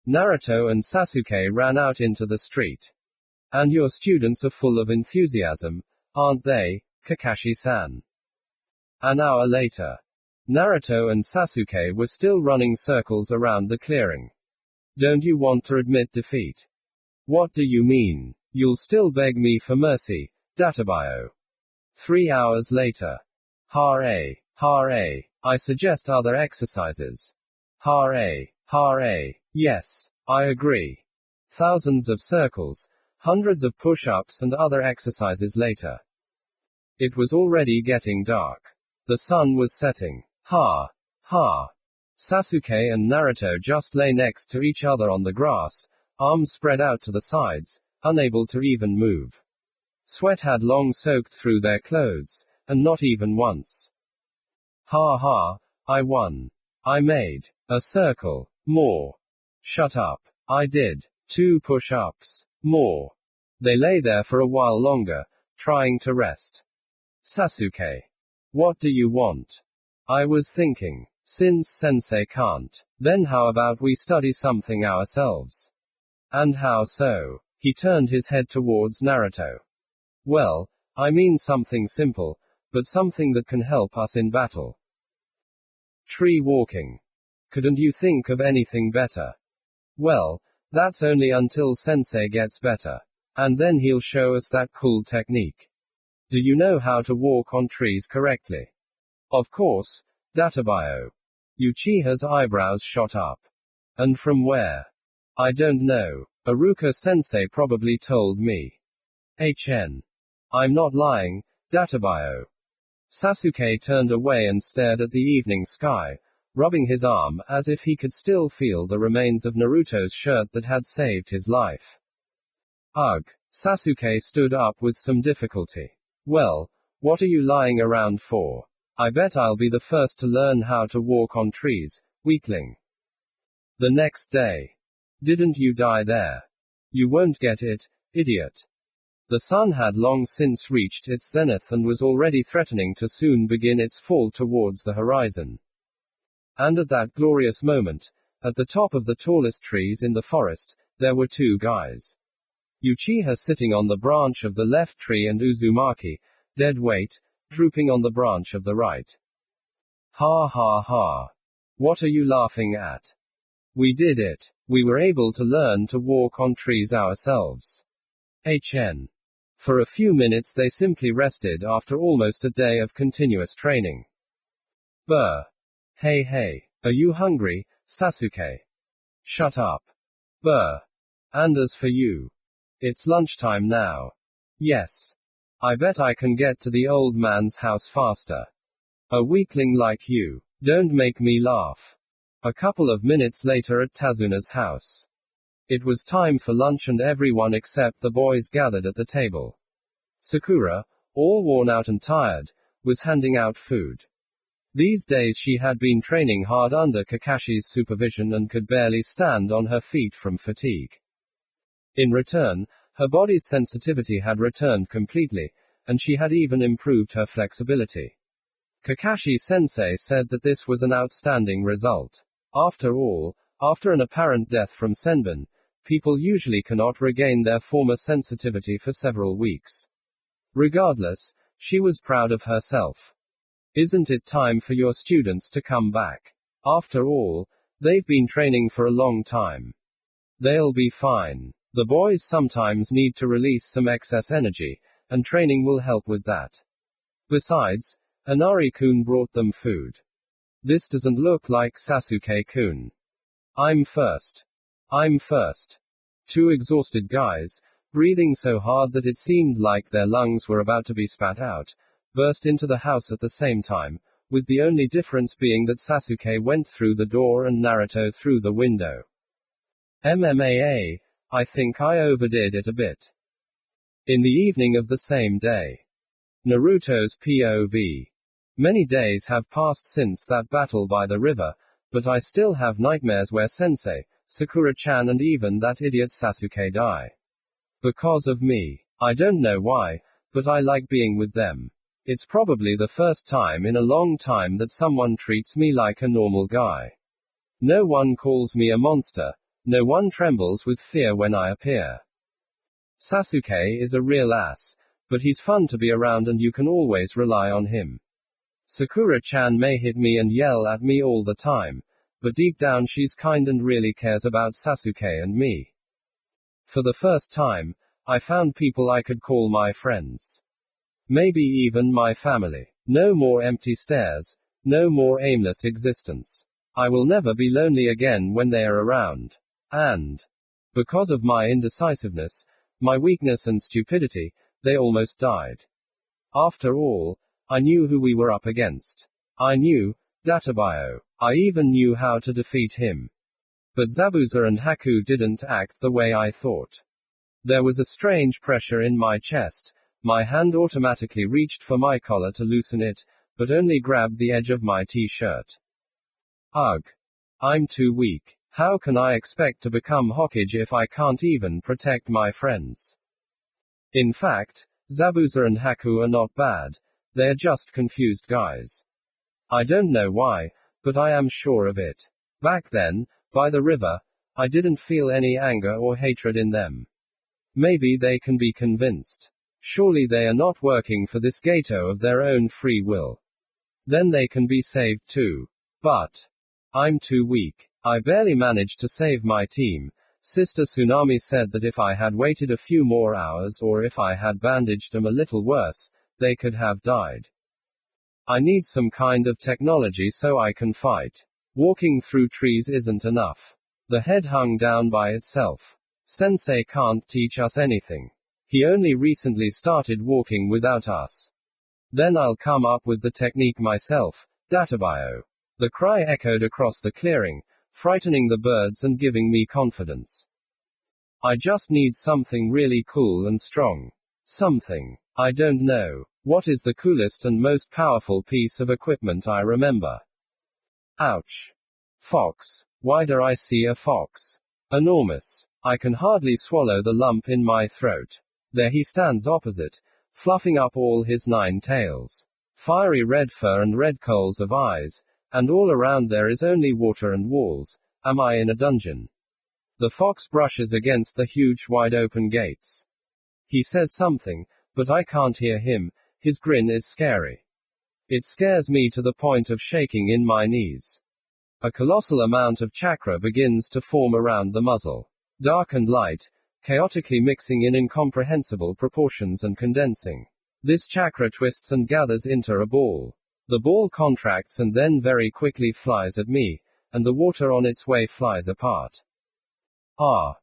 Naruto and Sasuke ran out into the street. And your students are full of enthusiasm, aren't they, Kakashi-san? An hour later. Naruto and Sasuke were still running circles around the clearing. Don't you want to admit defeat? What do you mean? You'll still beg me for mercy, Databio. 3 hours later. Hare. I suggest other exercises. Hare. Yes, I agree. Thousands of circles, hundreds of push-ups and other exercises later. It was already getting dark. The sun was setting. Sasuke and Naruto just lay next to each other on the grass, arms spread out to the sides, unable to even move. Sweat had long soaked through their clothes, and not even once. I won. I made a circle. More. Shut up. I did 2 push-ups. More. They lay there for a while longer, trying to rest. Sasuke. What do you want? I was thinking, since sensei can't, then how about we study something ourselves? And how so? He turned his head towards Naruto. Well, I mean something simple, but something that can help us in battle. Tree walking. Couldn't you think of anything better? Well, that's only until sensei gets better. And then he'll show us that cool technique. Do you know how to walk on trees correctly? Of course, Databio. Uchiha's eyebrows shot up. And from where? I don't know. Iruka-sensei probably told me. I'm not lying, Databio. Sasuke turned away and stared at the evening sky, rubbing his arm as if he could still feel the remains of Naruto's shirt that had saved his life. Ugh. Sasuke stood up with some difficulty. Well, what are you lying around for? I bet I'll be the first to learn how to walk on trees, weakling. The next day. Didn't you die there? You won't get it, idiot. The sun had long since reached its zenith and was already threatening to soon begin its fall towards the horizon. And at that glorious moment, at the top of the tallest trees in the forest, there were 2 guys. Uchiha sitting on the branch of the left tree and Uzumaki, dead weight, drooping on the branch of the right. What are you laughing at? We did it. We were able to learn to walk on trees ourselves. For a few minutes they simply rested after almost a day of continuous training. Hey, are you hungry, Sasuke? Shut up. And as for you? It's lunchtime now. Yes. I bet I can get to the old man's house faster. A weakling like you. Don't make me laugh. A couple of minutes later at Tazuna's house. It was time for lunch and everyone except the boys gathered at the table. Sakura, all worn out and tired, was handing out food. These days she had been training hard under Kakashi's supervision and could barely stand on her feet from fatigue. In return, her body's sensitivity had returned completely, and she had even improved her flexibility. Kakashi-sensei said that this was an outstanding result. After all, after an apparent death from senbon, people usually cannot regain their former sensitivity for several weeks. Regardless, she was proud of herself. Isn't it time for your students to come back? After all, they've been training for a long time. They'll be fine. The boys sometimes need to release some excess energy, and training will help with that. Besides, Inari-kun brought them food. This doesn't look like Sasuke-kun. I'm first. I'm first. Two exhausted guys, breathing so hard that it seemed like their lungs were about to be spat out, burst into the house at the same time, with the only difference being that Sasuke went through the door and Naruto through the window. I think I overdid it a bit. In the evening of the same day. Naruto's POV. Many days have passed since that battle by the river, but I still have nightmares where Sensei, Sakura-chan and even that idiot Sasuke die. Because of me. I don't know why, but I like being with them. It's probably the first time in a long time that someone treats me like a normal guy. No one calls me a monster. No one trembles with fear when I appear. Sasuke is a real ass, but he's fun to be around and you can always rely on him. Sakura-chan may hit me and yell at me all the time, but deep down she's kind and really cares about Sasuke and me. For the first time, I found people I could call my friends. Maybe even my family. No more empty stares, no more aimless existence. I will never be lonely again when they are around. And because of my indecisiveness, my weakness and stupidity, they almost died. After all, I knew who we were up against. I knew Databio. I even knew how to defeat him. But Zabuza and Haku didn't act the way I thought. There was a strange pressure in my chest. My hand automatically reached for my collar to loosen it, but only grabbed the edge of my t-shirt. Ugh. I'm too weak. How can I expect to become Hokage if I can't even protect my friends? In fact, Zabuza and Haku are not bad. They're just confused guys. I don't know why, but I am sure of it. Back then, by the river, I didn't feel any anger or hatred in them. Maybe they can be convinced. Surely they are not working for this Gato of their own free will. Then they can be saved too. But I'm too weak. I barely managed to save my team. Sister Tsunami said that if I had waited a few more hours or if I had bandaged them a little worse, they could have died. I need some kind of technology so I can fight. Walking through trees isn't enough. The head hung down by itself. Sensei can't teach us anything. He only recently started walking without us. Then I'll come up with the technique myself, Databio. The cry echoed across the clearing, frightening the birds and giving me confidence. I just need something really cool and strong. Something. I don't know. What is the coolest and most powerful piece of equipment I remember? Ouch. Fox. Why do I see a fox? Enormous. I can hardly swallow the lump in my throat. There he stands opposite, fluffing up all his 9 tails. Fiery red fur and red coals of eyes, and all around there is only water and walls. Am I in a dungeon? The fox brushes against the huge wide open gates. He says something, but I can't hear him. His grin is scary. It scares me to the point of shaking in my knees. A colossal amount of chakra begins to form around the muzzle. Dark and light, chaotically mixing in incomprehensible proportions and condensing. This chakra twists and gathers into a ball. The ball contracts and then very quickly flies at me, and the water on its way flies apart. Ah!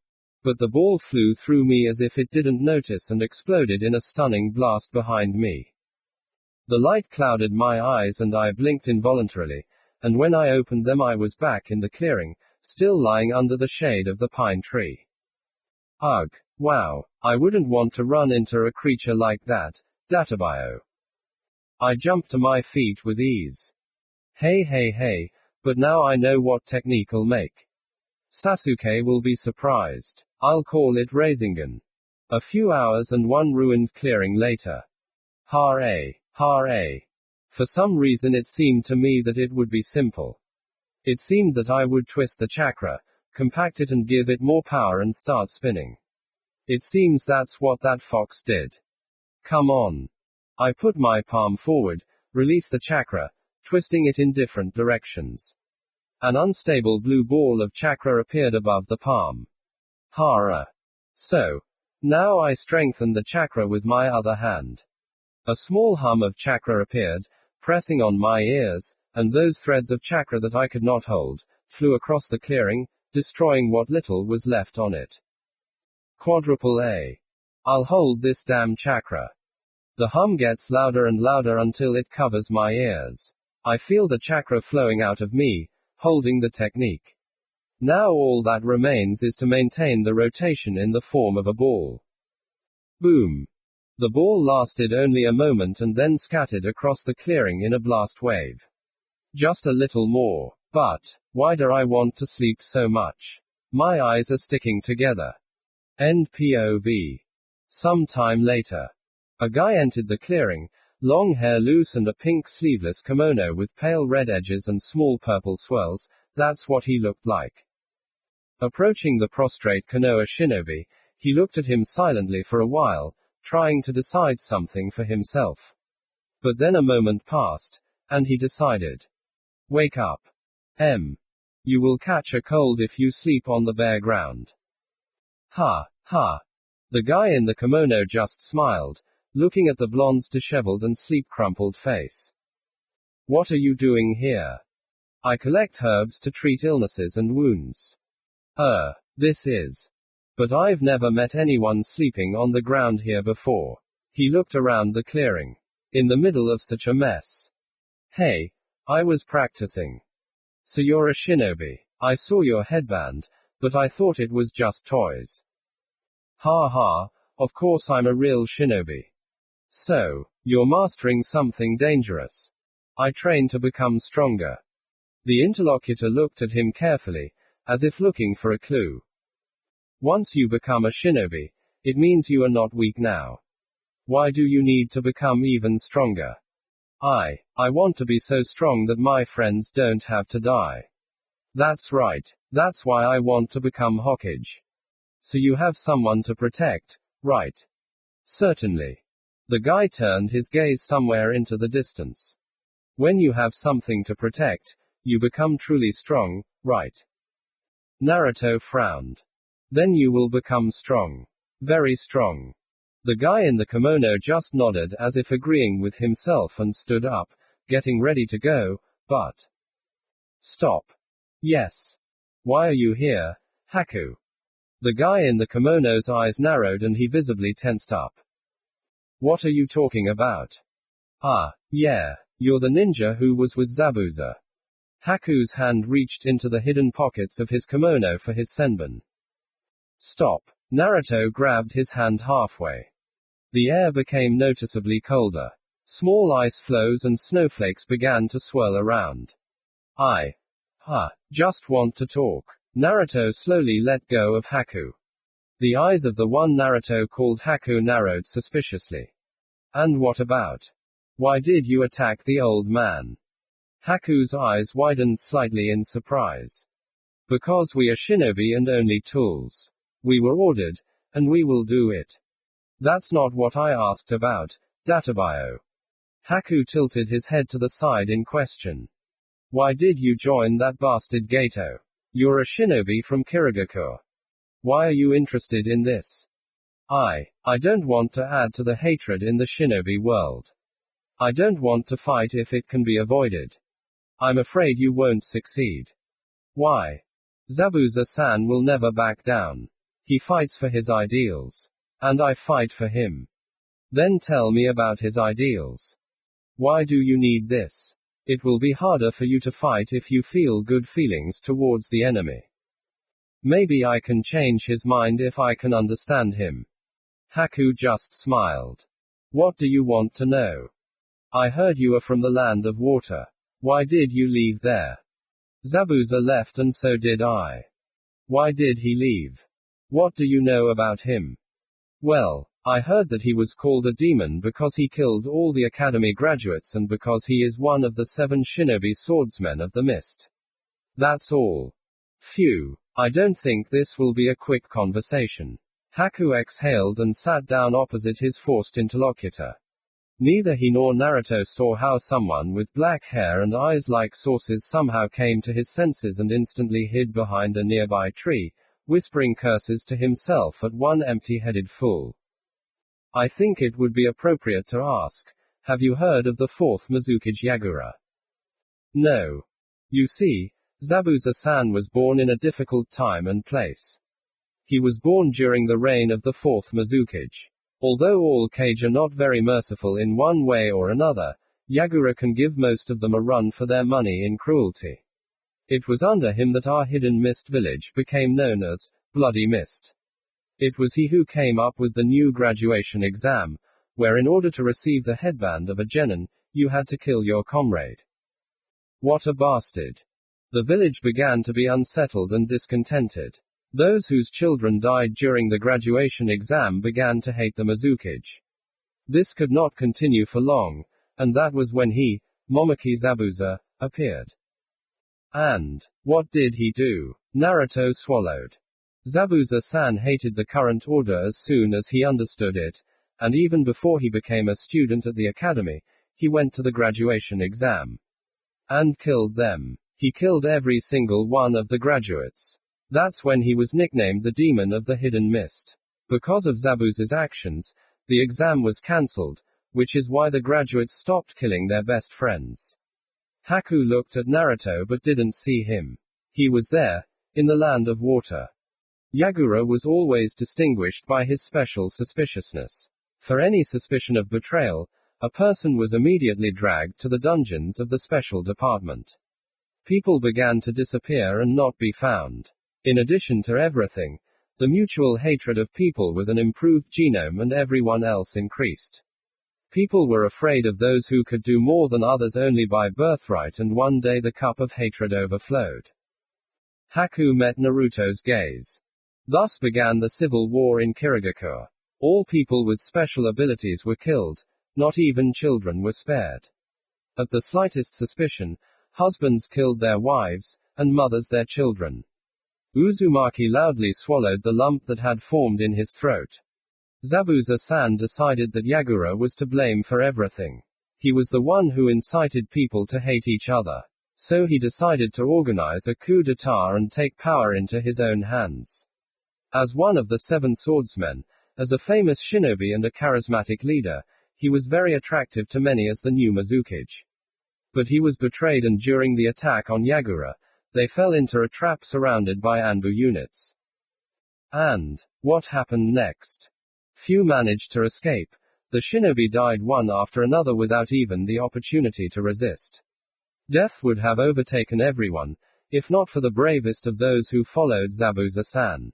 But the ball flew through me as if it didn't notice and exploded in a stunning blast behind me. The light clouded my eyes and I blinked involuntarily, and when I opened them I was back in the clearing, still lying under the shade of the pine tree. Ugh. Wow. I wouldn't want to run into a creature like that, Databio. I jumped to my feet with ease. Hey, but now I know what technique'll make. Sasuke will be surprised. I'll call it rasengan. A few hours and one ruined clearing later. Hooray. For some reason it seemed to me that it would be simple. It seemed that I would twist the chakra, compact it and give it more power and start spinning. It seems that's what that fox did. Come on. I put my palm forward, Release the chakra, twisting it in different directions. An unstable blue ball of chakra appeared above the palm. Hara. So. Now I strengthened the chakra with my other hand. A small hum of chakra appeared, pressing on my ears, and those threads of chakra that I could not hold, flew across the clearing, destroying what little was left on it. Quadruple A. I'll hold this damn chakra. The hum gets louder and louder until it covers my ears. I feel the chakra flowing out of me, holding the technique. Now all that remains is to maintain the rotation in the form of a ball. Boom. The ball lasted only a moment and then scattered across the clearing in a blast wave. Just a little more. But, why do I want to sleep so much? My eyes are sticking together. End POV. Some time later. A guy entered the clearing, long hair loose and a pink sleeveless kimono with pale red edges and small purple swirls. That's what he looked like. Approaching the prostrate Konoha shinobi, he looked at him silently for a while, trying to decide something for himself. But then a moment passed, and he decided. Wake up. You will catch a cold if you sleep on the bare ground. Ha, ha. The guy in the kimono just smiled, looking at the blonde's disheveled and sleep-crumpled face. What are you doing here? I collect herbs to treat illnesses and wounds. This is. But I've never met anyone sleeping on the ground here before. He looked around the clearing. In the middle of such a mess. Hey, I was practicing. So you're a shinobi. I saw your headband, but I thought it was just toys. Ha ha, of course I'm a real shinobi. So, you're mastering something dangerous. I train to become stronger. The interlocutor looked at him carefully, as if looking for a clue. Once you become a shinobi, it means you are not weak now. Why do you need to become even stronger? I want to be so strong that my friends don't have to die. That's right, that's why I want to become Hokage. So you have someone to protect, right? Certainly. The guy turned his gaze somewhere into the distance. When you have something to protect, you become truly strong, right? Naruto frowned. Then you will become strong. Very strong. The guy in the kimono just nodded as if agreeing with himself and stood up, getting ready to go, but. Stop. Yes. Why are you here, Haku? The guy in the kimono's eyes narrowed and he visibly tensed up. What are you talking about? Yeah, you're the ninja who was with Zabuza. Haku's hand reached into the hidden pockets of his kimono for his senbon. Stop. Naruto grabbed his hand halfway. The air became noticeably colder. Small ice floes and snowflakes began to swirl around. I just want to talk. Naruto slowly let go of Haku. The eyes of the one Naruto called Haku narrowed suspiciously. And what about? Why did you attack the old man? Haku's eyes widened slightly in surprise. Because we are shinobi and only tools. We were ordered, and we will do it. That's not what I asked about, Databio. Haku tilted his head to the side in question. Why did you join that bastard Gato? You're a shinobi from Kirigakure. Why are you interested in this? I don't want to add to the hatred in the shinobi world. I don't want to fight if it can be avoided. I'm afraid you won't succeed. Why? Zabuza-san will never back down. He fights for his ideals. And I fight for him. Then tell me about his ideals. Why do you need this? It will be harder for you to fight if you feel good feelings towards the enemy. Maybe I can change his mind if I can understand him. Haku just smiled. What do you want to know? I heard you are from the land of water. Why did you leave there? Zabuza left and so did I. Why did he leave? What do you know about him? Well, I heard that he was called a demon because he killed all the academy graduates and because he is one of the 7 shinobi swordsmen of the mist. That's all. Phew. I don't think this will be a quick conversation. Haku exhaled and sat down opposite his forced interlocutor. Neither he nor Naruto saw how someone with black hair and eyes like saucers somehow came to his senses and instantly hid behind a nearby tree, whispering curses to himself at one empty-headed fool. I think it would be appropriate to ask, have you heard of the fourth Mizukage Yagura? No. You see, Zabuza-san was born in a difficult time and place. He was born during the reign of the fourth Mizukage. Although all kage are not very merciful in one way or another, Yagura can give most of them a run for their money in cruelty. It was under him that our hidden mist village became known as Bloody Mist. It was he who came up with the new graduation exam, where in order to receive the headband of a genin, you had to kill your comrade. What a bastard. The village began to be unsettled and discontented. Those whose children died during the graduation exam began to hate the Mizukage. This could not continue for long, and that was when he, Momoki Zabuza, appeared. And what did he do? Naruto swallowed. Zabuza-san hated the current order as soon as he understood it, and even before he became a student at the academy, he went to the graduation exam. And killed them. He killed every single one of the graduates. That's when he was nicknamed the Demon of the Hidden Mist. Because of Zabuza's actions, the exam was cancelled, which is why the graduates stopped killing their best friends. Haku looked at Naruto but didn't see him. He was there, in the land of water. Yagura was always distinguished by his special suspiciousness. For any suspicion of betrayal, a person was immediately dragged to the dungeons of the special department. People began to disappear and not be found. In addition to everything, the mutual hatred of people with an improved genome and everyone else increased. People were afraid of those who could do more than others only by birthright, and one day the cup of hatred overflowed. Haku met Naruto's gaze. Thus began the civil war in Kirigakure. All people with special abilities were killed, not even children were spared. At the slightest suspicion, husbands killed their wives, and mothers their children. Uzumaki loudly swallowed the lump that had formed in his throat. Zabuza-san decided that Yagura was to blame for everything. He was the one who incited people to hate each other. So he decided to organize a coup d'etat and take power into his own hands. As one of the 7 swordsmen, as a famous shinobi and a charismatic leader, he was very attractive to many as the new Mizukage. But he was betrayed, and during the attack on Yagura, they fell into a trap surrounded by Anbu units. And what happened next? Few managed to escape. The shinobi died one after another without even the opportunity to resist. Death would have overtaken everyone, if not for the bravest of those who followed Zabuza-san.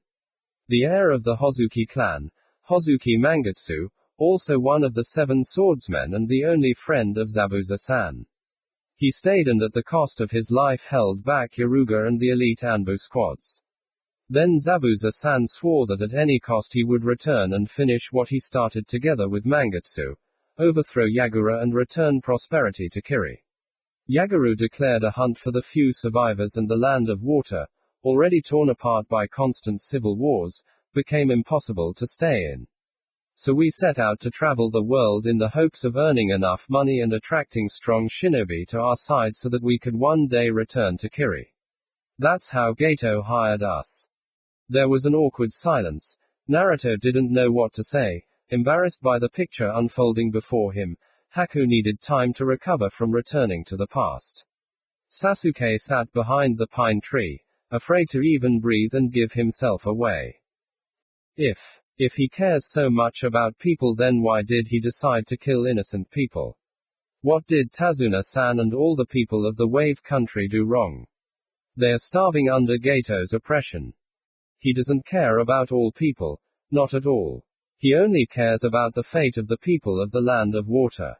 The heir of the Hozuki clan, Hozuki Mangetsu, also one of the 7 swordsmen and the only friend of Zabuza-san. He stayed and at the cost of his life held back Yaruga and the elite Anbu squads. Then Zabuza-san swore that at any cost he would return and finish what he started together with Mangetsu, overthrow Yagura and return prosperity to Kiri. Yagura declared a hunt for the few survivors, and the land of water, already torn apart by constant civil wars, became impossible to stay in. So we set out to travel the world in the hopes of earning enough money and attracting strong shinobi to our side so that we could one day return to Kiri. That's how Gato hired us. There was an awkward silence. Naruto didn't know what to say. Embarrassed by the picture unfolding before him, Haku needed time to recover from returning to the past. Sasuke sat behind the pine tree, afraid to even breathe and give himself away. If he cares so much about people, then why did he decide to kill innocent people? What did Tazuna-san and all the people of the Wave Country do wrong? They are starving under Gato's oppression. He doesn't care about all people, not at all. He only cares about the fate of the people of the land of water.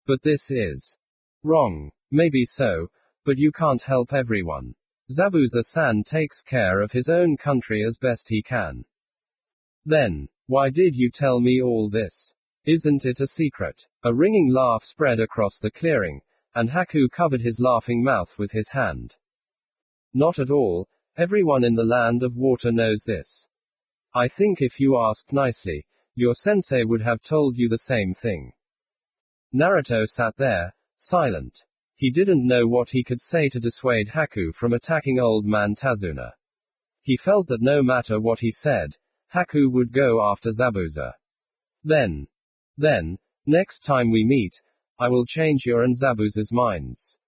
But this is wrong. Maybe so, but you can't help everyone. Zabuza-san takes care of his own country as best he can. Then, why did you tell me all this? Isn't it a secret? A ringing laugh spread across the clearing, and Haku covered his laughing mouth with his hand. Not at all. Everyone in the land of water knows this. I think if you asked nicely, your sensei would have told you the same thing. Naruto sat there, silent. He didn't know what he could say to dissuade Haku from attacking old man Tazuna. He felt that no matter what he said, Haku would go after Zabuza. Then, next time we meet, I will change your and Zabuza's minds.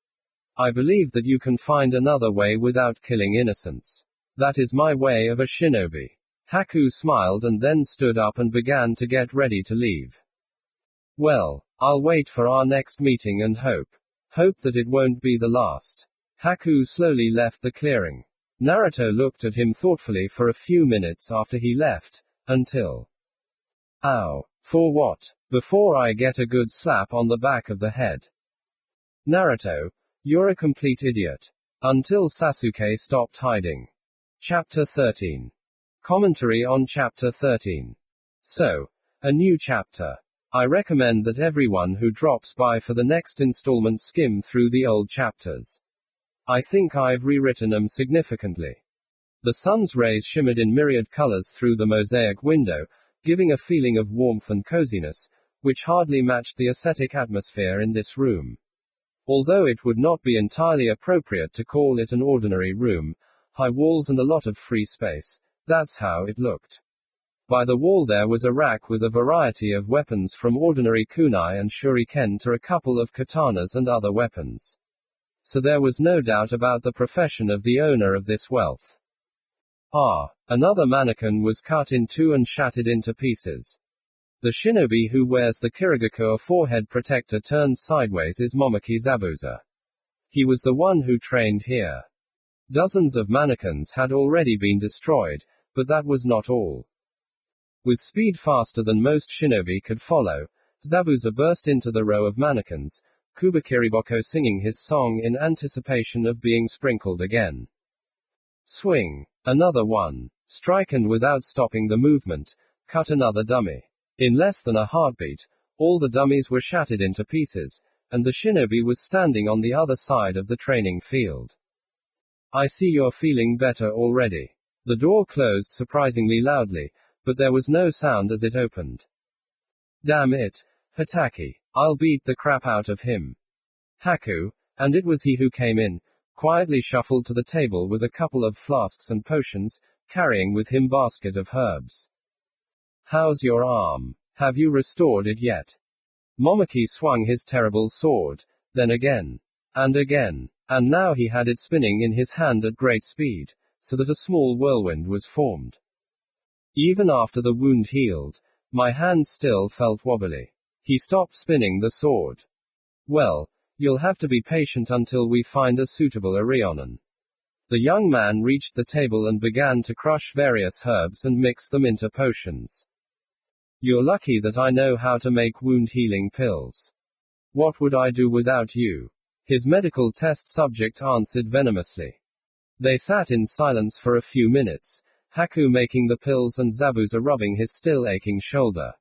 I believe that you can find another way without killing innocents. That is my way of a shinobi. Haku smiled and then stood up and began to get ready to leave. Well, I'll wait for our next meeting and hope that it won't be the last. Haku slowly left the clearing. Naruto looked at him thoughtfully for a few minutes after he left, until... Ow. For what? Before I get a good slap on the back of the head. Naruto, you're a complete idiot. Until Sasuke stopped hiding. Chapter 13. Commentary on Chapter 13. So, a new chapter. I recommend that everyone who drops by for the next installment skim through the old chapters. I think I've rewritten them significantly. The sun's rays shimmered in myriad colors through the mosaic window, giving a feeling of warmth and coziness, which hardly matched the ascetic atmosphere in this room. Although it would not be entirely appropriate to call it an ordinary room, high walls and a lot of free space, that's how it looked. By the wall there was a rack with a variety of weapons from ordinary kunai and shuriken to a couple of katanas and other weapons. So there was no doubt about the profession of the owner of this wealth. Another mannequin was cut in two and shattered into pieces. The shinobi who wears the kirigaku or forehead protector turned sideways is Momoki Zabuza. He was the one who trained here. Dozens of mannequins had already been destroyed, but that was not all. With speed faster than most shinobi could follow, Zabuza burst into the row of mannequins, Kubakiriboko singing his song in anticipation of being sprinkled again. Swing. Another one. Strike, and without stopping the movement, cut another dummy. In less than a heartbeat, all the dummies were shattered into pieces, and the shinobi was standing on the other side of the training field. I see you're feeling better already. The door closed surprisingly loudly, but there was no sound as it opened. Damn it, Hataki. I'll beat the crap out of him. Haku, and it was he who came in, quietly shuffled to the table with a couple of flasks and potions, carrying with him basket of herbs. How's your arm? Have you restored it yet? Momoki swung his terrible sword, then again. And again. And now he had it spinning in his hand at great speed, so that a small whirlwind was formed. Even after the wound healed, my hand still felt wobbly. He stopped spinning the sword. Well, you'll have to be patient until we find a suitable Arionen. The young man reached the table and began to crush various herbs and mix them into potions. You're lucky that I know how to make wound healing pills. What would I do without you? His medical test subject answered venomously. They sat in silence for a few minutes, Haku making the pills and Zabuza rubbing his still aching shoulder.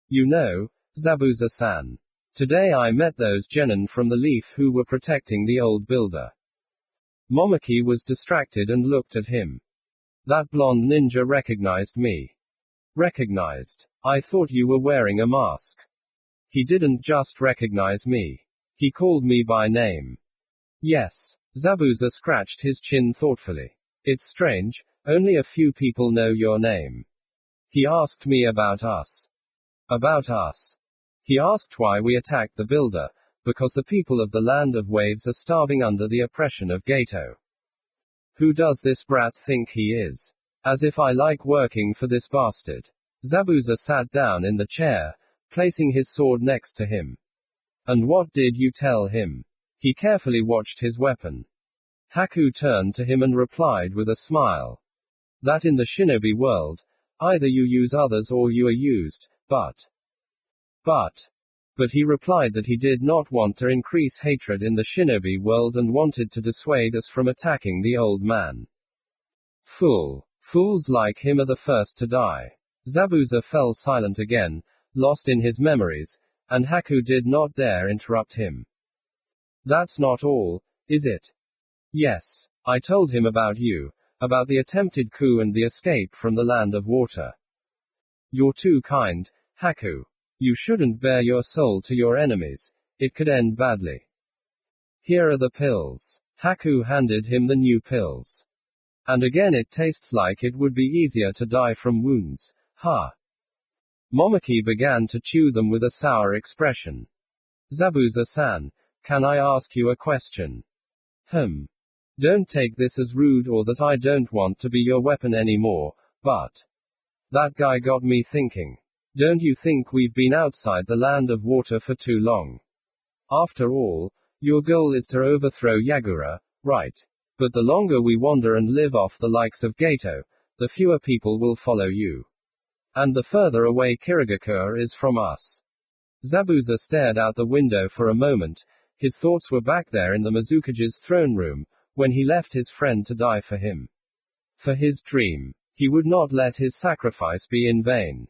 You know, Zabuza-san. Today I met those genin from the Leaf who were protecting the old builder. Momoki was distracted and looked at him. That blonde ninja recognized me. Recognized? I thought you were wearing a mask. He didn't just recognize me. He called me by name. Yes. Zabuza scratched his chin thoughtfully. It's strange, only a few people know your name. He asked me about us. About us. He asked why we attacked the builder, because the people of the Land of Waves are starving under the oppression of Gato. Who does this brat think he is? As if I like working for this bastard. Zabuza sat down in the chair, placing his sword next to him. And what did you tell him? He carefully watched his weapon. Haku turned to him and replied with a smile. That in the shinobi world, either you use others or you are used, but he replied that he did not want to increase hatred in the shinobi world and wanted to dissuade us from attacking the old man. Fool. Fools like him are the first to die. Zabuza fell silent again, lost in his memories, and Haku did not dare interrupt him. That's not all, is it? Yes. I told him about you, about the attempted coup and the escape from the Land of Water. You're too kind, Haku. You shouldn't bare your soul to your enemies. It could end badly. Here are the pills. Haku handed him the new pills. And again it tastes like it would be easier to die from wounds. Ha. Momoki began to chew them with a sour expression. Zabuza-san, can I ask you a question? Don't take this as rude or that I don't want to be your weapon anymore, but that guy got me thinking. Don't you think we've been outside the land of water for too long? After all, your goal is to overthrow Yagura, right? But the longer we wander and live off the likes of Gato, the fewer people will follow you. And the further away Kirigakure is from us. Zabuza stared out the window for a moment. His thoughts were back there in the Mizukage's throne room, when he left his friend to die for him. For his dream. He would not let his sacrifice be in vain.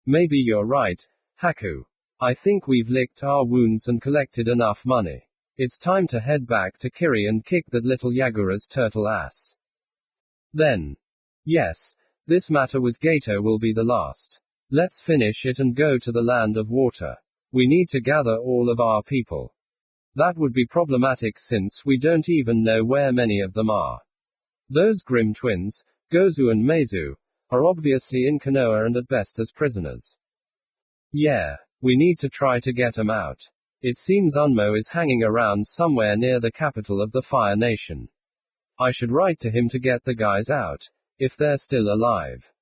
Maybe you're right, Haku. I think we've licked our wounds and collected enough money. It's time to head back to Kiri and kick that little Yagura's turtle ass. Then. Yes, this matter with Gato will be the last. Let's finish it and go to the land of water. We need to gather all of our people. That would be problematic since we don't even know where many of them are. Those grim twins, Gozu and Meizu, are obviously in Konoha and at best as prisoners. Yeah, we need to try to get 'em out. It seems Unmo is hanging around somewhere near the capital of the Fire Nation. I should write to him to get the guys out, if they're still alive.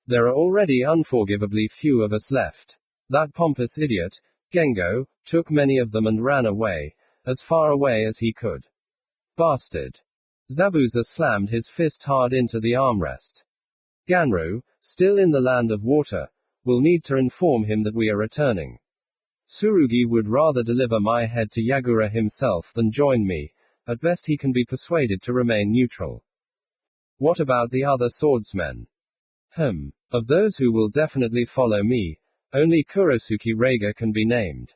There are already unforgivably few of us left. That pompous idiot, Gengo, took many of them and ran away, as far away as he could. Bastard. Zabuza slammed his fist hard into the armrest. Ganru, still in the land of water, will need to inform him that we are returning. Tsurugi would rather deliver my head to Yagura himself than join me. At best he can be persuaded to remain neutral. What about the other swordsmen? Of those who will definitely follow me, only Kurosuke Reiga can be named.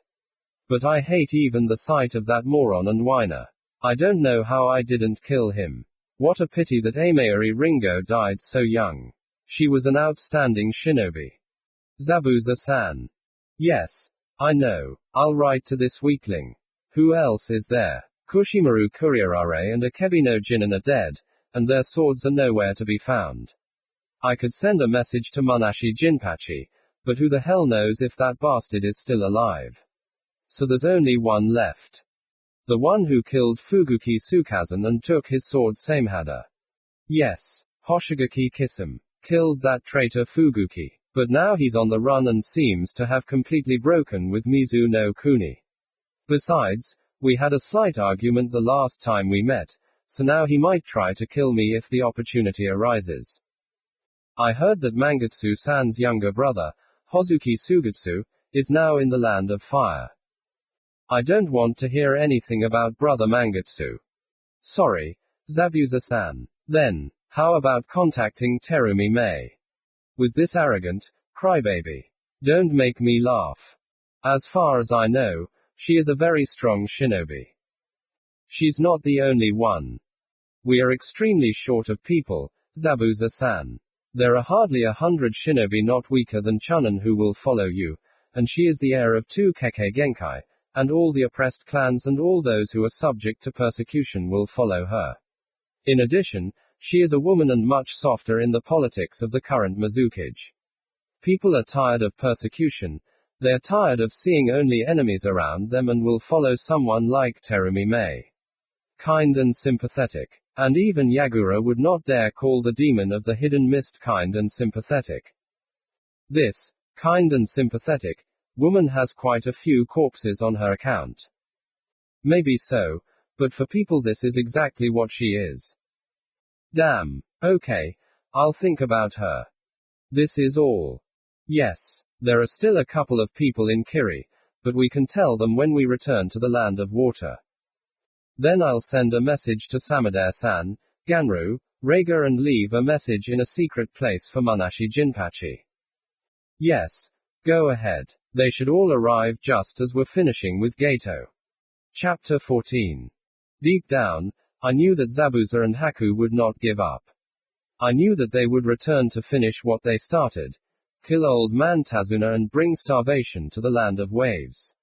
But I hate even the sight of that moron and whiner. I don't know how I didn't kill him. What a pity that Amayuri Ringo died so young. She was an outstanding shinobi. Zabuza-san. Yes, I know. I'll write to this weakling. Who else is there? Kushimaru Kuriarare and Akebino Jinin are dead, and their swords are nowhere to be found. I could send a message to Munashi Jinpachi, but who the hell knows if that bastard is still alive. So there's only one left. The one who killed Fuguki Tsukazan and took his sword Samehada. Yes, Hoshigaki Kisame. Killed that traitor Fuguki. But now he's on the run and seems to have completely broken with Mizu no Kuni. Besides, we had a slight argument the last time we met, so now he might try to kill me if the opportunity arises. I heard that Mangetsu-san's younger brother, Hozuki Sugetsu, is now in the land of fire. I don't want to hear anything about brother Mangetsu. Sorry, Zabuza-san. Then, how about contacting Terumi Mei? With this arrogant crybaby. Don't make me laugh. As far as I know, she is a very strong shinobi. She's not the only one. We are extremely short of people, Zabuza-san. There are hardly 100 shinobi not weaker than Chunin who will follow you, and she is the heir of 2 Kekkei Genkai, and all the oppressed clans and all those who are subject to persecution will follow her. In addition, she is a woman and much softer in the politics of the current Mizukage. People are tired of persecution, they are tired of seeing only enemies around them and will follow someone like Terumi Mei. Kind and sympathetic. And even Yagura would not dare call the demon of the hidden mist kind and sympathetic. This, kind and sympathetic, woman has quite a few corpses on her account. Maybe so, but for people this is exactly what she is. Damn. Okay, I'll think about her. This is all. Yes, there are still a couple of people in Kiri, but we can tell them when we return to the land of water. Then I'll send a message to Samadare-san, Ganru, Reiga and leave a message in a secret place for Munashi Jinpachi. Yes, go ahead. They should all arrive just as we're finishing with Gato. Chapter 14. Deep down, I knew that Zabuza and Haku would not give up. I knew that they would return to finish what they started. kill old man Tazuna and bring starvation to the land of waves.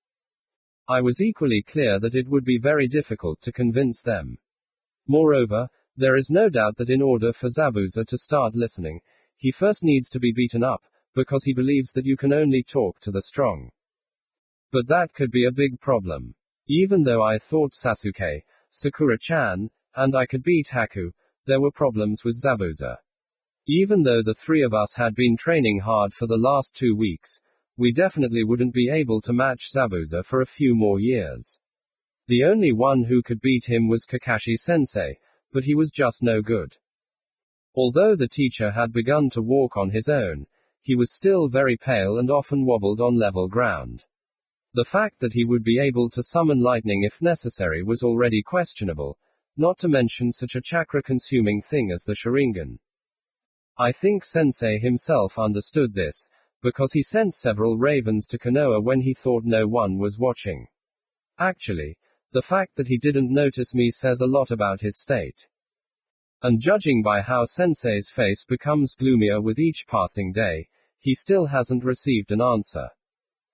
I was equally clear that it would be very difficult to convince them. Moreover, there is no doubt that in order for Zabuza to start listening, he first needs to be beaten up, because he believes that you can only talk to the strong. But that could be a big problem. Even though I thought Sasuke, Sakura-chan, and I could beat Haku, there were problems with Zabuza. Even though the three of us had been training hard for the last 2 weeks, we definitely wouldn't be able to match Zabuza for a few more years. The only one who could beat him was Kakashi-sensei, but he was just no good. Although the teacher had begun to walk on his own, he was still very pale and often wobbled on level ground. The fact that he would be able to summon lightning if necessary was already questionable, not to mention such a chakra-consuming thing as the Sharingan. I think Sensei himself understood this, because he sent several ravens to Konoha when he thought no one was watching. Actually, the fact that he didn't notice me says a lot about his state. And judging by how Sensei's face becomes gloomier with each passing day, he still hasn't received an answer.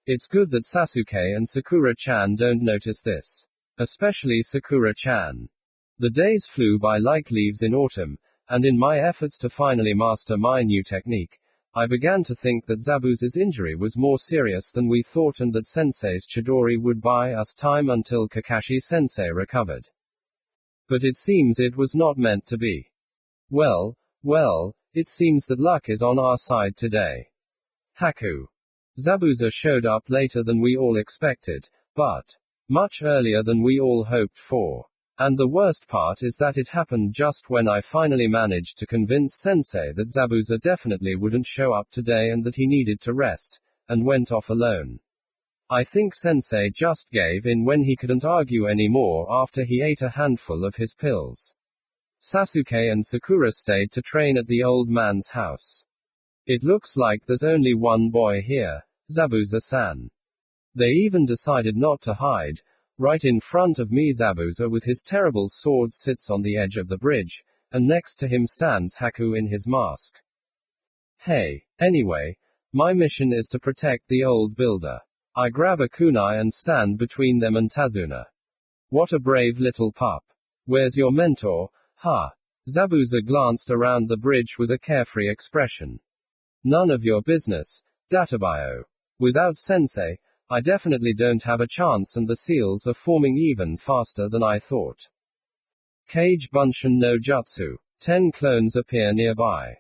It's good that Sasuke and Sakura-chan don't notice this. Especially Sakura-chan. The days flew by like leaves in autumn, and in my efforts to finally master my new technique, I began to think that Zabuza's injury was more serious than we thought and that Sensei's Chidori would buy us time until Kakashi-sensei recovered. But it seems it was not meant to be. Well, it seems that luck is on our side today. Haku. Zabuza showed up later than we all expected, but much earlier than we all hoped for. And the worst part is that it happened just when I finally managed to convince Sensei that Zabuza definitely wouldn't show up today and that he needed to rest, and went off alone. I think Sensei just gave in when he couldn't argue anymore after he ate a handful of his pills. Sasuke and Sakura stayed to train at the old man's house. It looks like there's only one boy here, Zabuza-san. They even decided not to hide. Right in front of me, Zabuza with his terrible sword sits on the edge of the bridge, and next to him stands Haku in his mask. Hey, anyway, my mission is to protect the old builder. I grab a kunai and stand between them and Tazuna. What a brave little pup. Where's your mentor, huh? Zabuza glanced around the bridge with a carefree expression. None of your business, Databio. Without Sensei, I definitely don't have a chance and the seals are forming even faster than I thought. Kage Bunshin no Jutsu. 10 clones appear nearby.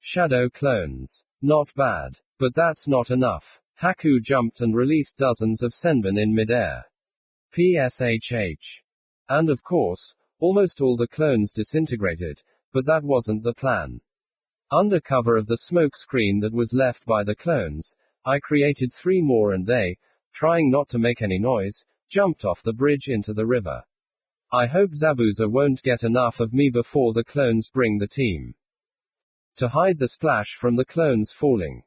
Shadow clones. Not bad. But that's not enough. Haku jumped and released dozens of senbon in midair. PSHH. And of course, almost all the clones disintegrated, but that wasn't the plan. Under cover of the smoke screen that was left by the clones, I created 3 more and they, trying not to make any noise, jumped off the bridge into the river. I hope Zabuza won't get enough of me before the clones bring the team. To hide the splash from the clones falling.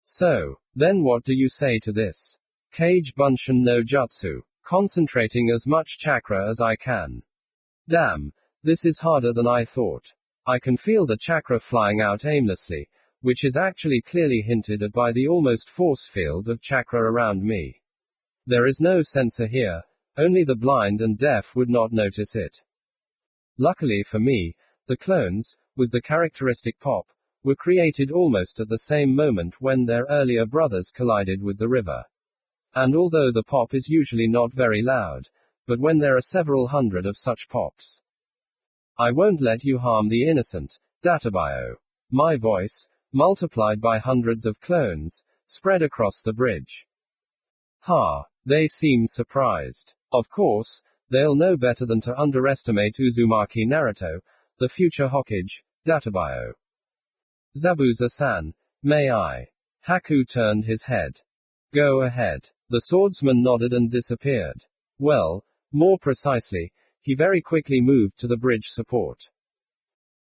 So, then what do you say to this? Kage Bunshin no Jutsu. Concentrating as much chakra as I can. Damn, this is harder than I thought. I can feel the chakra flying out aimlessly, which is actually clearly hinted at by the almost force field of chakra around me. There is no sensor here, only the blind and deaf would not notice it. Luckily for me, the clones, with the characteristic pop, were created almost at the same moment when their earlier brothers collided with the river. And although the pop is usually not very loud, but when there are several hundred of such pops. I won't let you harm the innocent, Databio. My voice, multiplied by hundreds of clones, spread across the bridge. They seem surprised. Of course, they'll know better than to underestimate Uzumaki Naruto, the future Hokage, Databio. Zabuza-san, may I? Haku turned his head. Go ahead. The swordsman nodded and disappeared. Well, more precisely, he very quickly moved to the bridge support.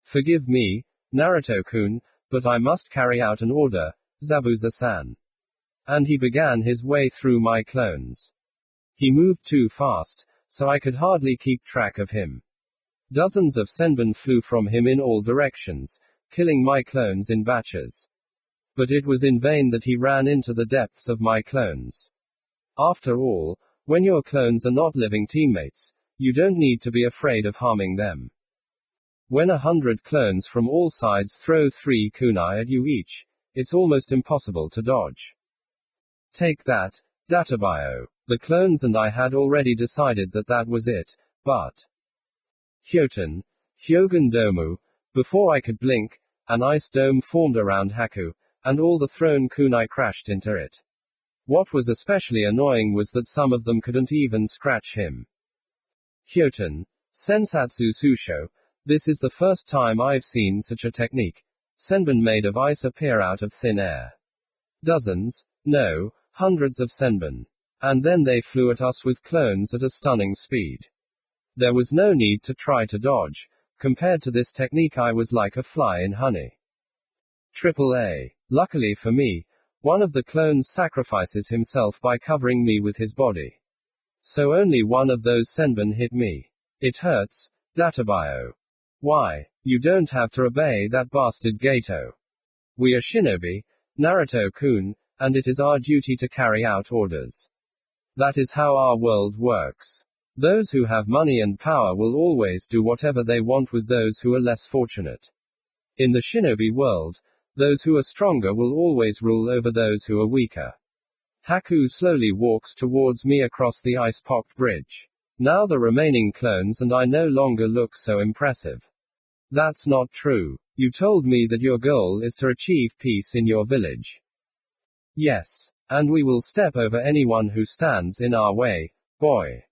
Forgive me, Naruto-kun, but I must carry out an order, Zabuza-san. And he began his way through my clones. He moved too fast, so I could hardly keep track of him. Dozens of senbon flew from him in all directions, killing my clones in batches. But it was in vain that he ran into the depths of my clones. After all, when your clones are not living teammates, you don't need to be afraid of harming them. When 100 clones from all sides throw 3 kunai at you each, it's almost impossible to dodge. Take that, databio. The clones and I had already decided that that was it, but Hyoten, Hyogen Domu, before I could blink, an ice dome formed around Haku, and all the thrown kunai crashed into it. What was especially annoying was that some of them couldn't even scratch him. Hyoten, Sensatsu Susho, this is the first time I've seen such a technique. Senbon made of ice appear out of thin air. Dozens, no, hundreds of senbon. And then they flew at us with clones at a stunning speed. There was no need to try to dodge. Compared to this technique, I was like a fly in honey. AAA. Luckily for me, one of the clones sacrifices himself by covering me with his body. So only one of those senbon hit me. It hurts, databio. Why? You don't have to obey that bastard Gato. We are shinobi, Naruto-kun, and it is our duty to carry out orders. That is how our world works. Those who have money and power will always do whatever they want with those who are less fortunate. In the shinobi world, those who are stronger will always rule over those who are weaker. Haku slowly walks towards me across the ice-pocked bridge. Now the remaining clones and I no longer look so impressive. That's not true. You told me that your goal is to achieve peace in your village. Yes. And we will step over anyone who stands in our way, boy.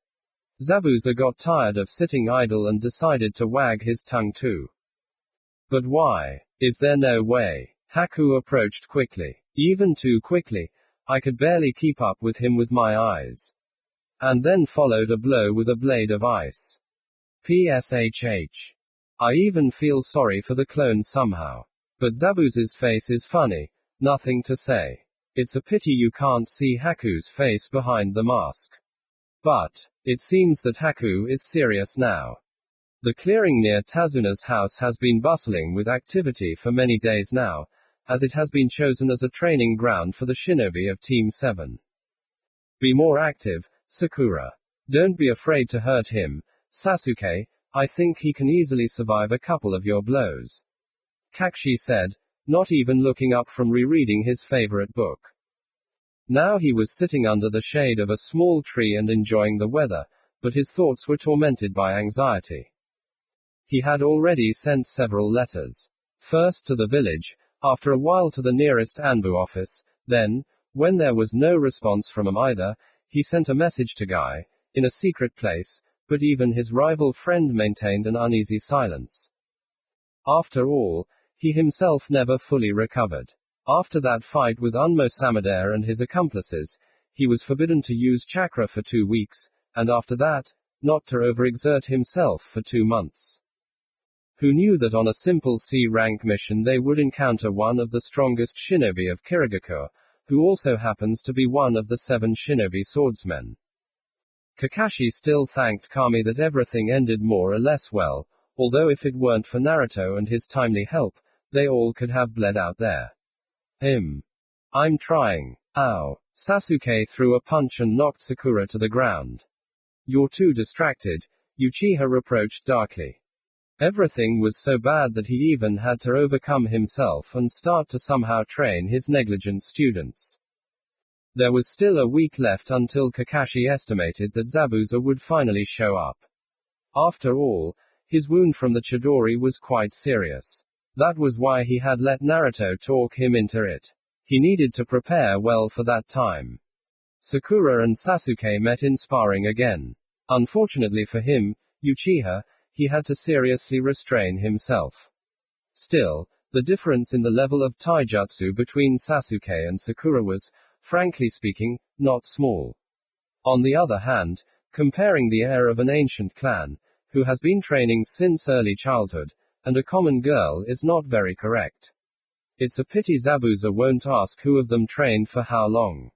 Zabuza got tired of sitting idle and decided to wag his tongue too. But why? Is there no way? Haku approached quickly. Even too quickly. I could barely keep up with him with my eyes. And then followed a blow with a blade of ice. PSHH. I even feel sorry for the clone somehow. But Zabuza's face is funny. Nothing to say. It's a pity you can't see Haku's face behind the mask. But it seems that Haku is serious now. The clearing near Tazuna's house has been bustling with activity for many days now, as it has been chosen as a training ground for the shinobi of Team 7. Be more active, Sakura. Don't be afraid to hurt him, Sasuke. I think he can easily survive a couple of your blows. Kakashi said, not even looking up from rereading his favorite book. Now he was sitting under the shade of a small tree and enjoying the weather, but his thoughts were tormented by anxiety. He had already sent several letters. First to the village, after a while to the nearest Anbu office, then, when there was no response from him either, he sent a message to Guy, in a secret place, but even his rival friend maintained an uneasy silence. After all, he himself never fully recovered. After that fight with Unmo Samada and his accomplices, he was forbidden to use chakra for 2 weeks, and after that, not to overexert himself for 2 months. Who knew that on a simple C-rank mission they would encounter one of the strongest shinobi of Kirigakure, who also happens to be one of the 7 shinobi swordsmen. Kakashi still thanked Kami that everything ended more or less well, although if it weren't for Naruto and his timely help, they all could have bled out there. I'm trying. Ow. Sasuke threw a punch and knocked Sakura to the ground. You're too distracted, Uchiha reproached darkly. Everything was so bad that he even had to overcome himself and start to somehow train his negligent students. There was still a week left until Kakashi estimated that Zabuza would finally show up. After all, his wound from the Chidori was quite serious. That was why he had let Naruto talk him into it. He needed to prepare well for that time. Sakura and Sasuke met in sparring again. Unfortunately for him, Uchiha, he had to seriously restrain himself. Still, the difference in the level of taijutsu between Sasuke and Sakura was, frankly speaking, not small. On the other hand, comparing the heir of an ancient clan, who has been training since early childhood, and a common girl is not very correct. It's a pity Zabuza won't ask who of them trained for how long.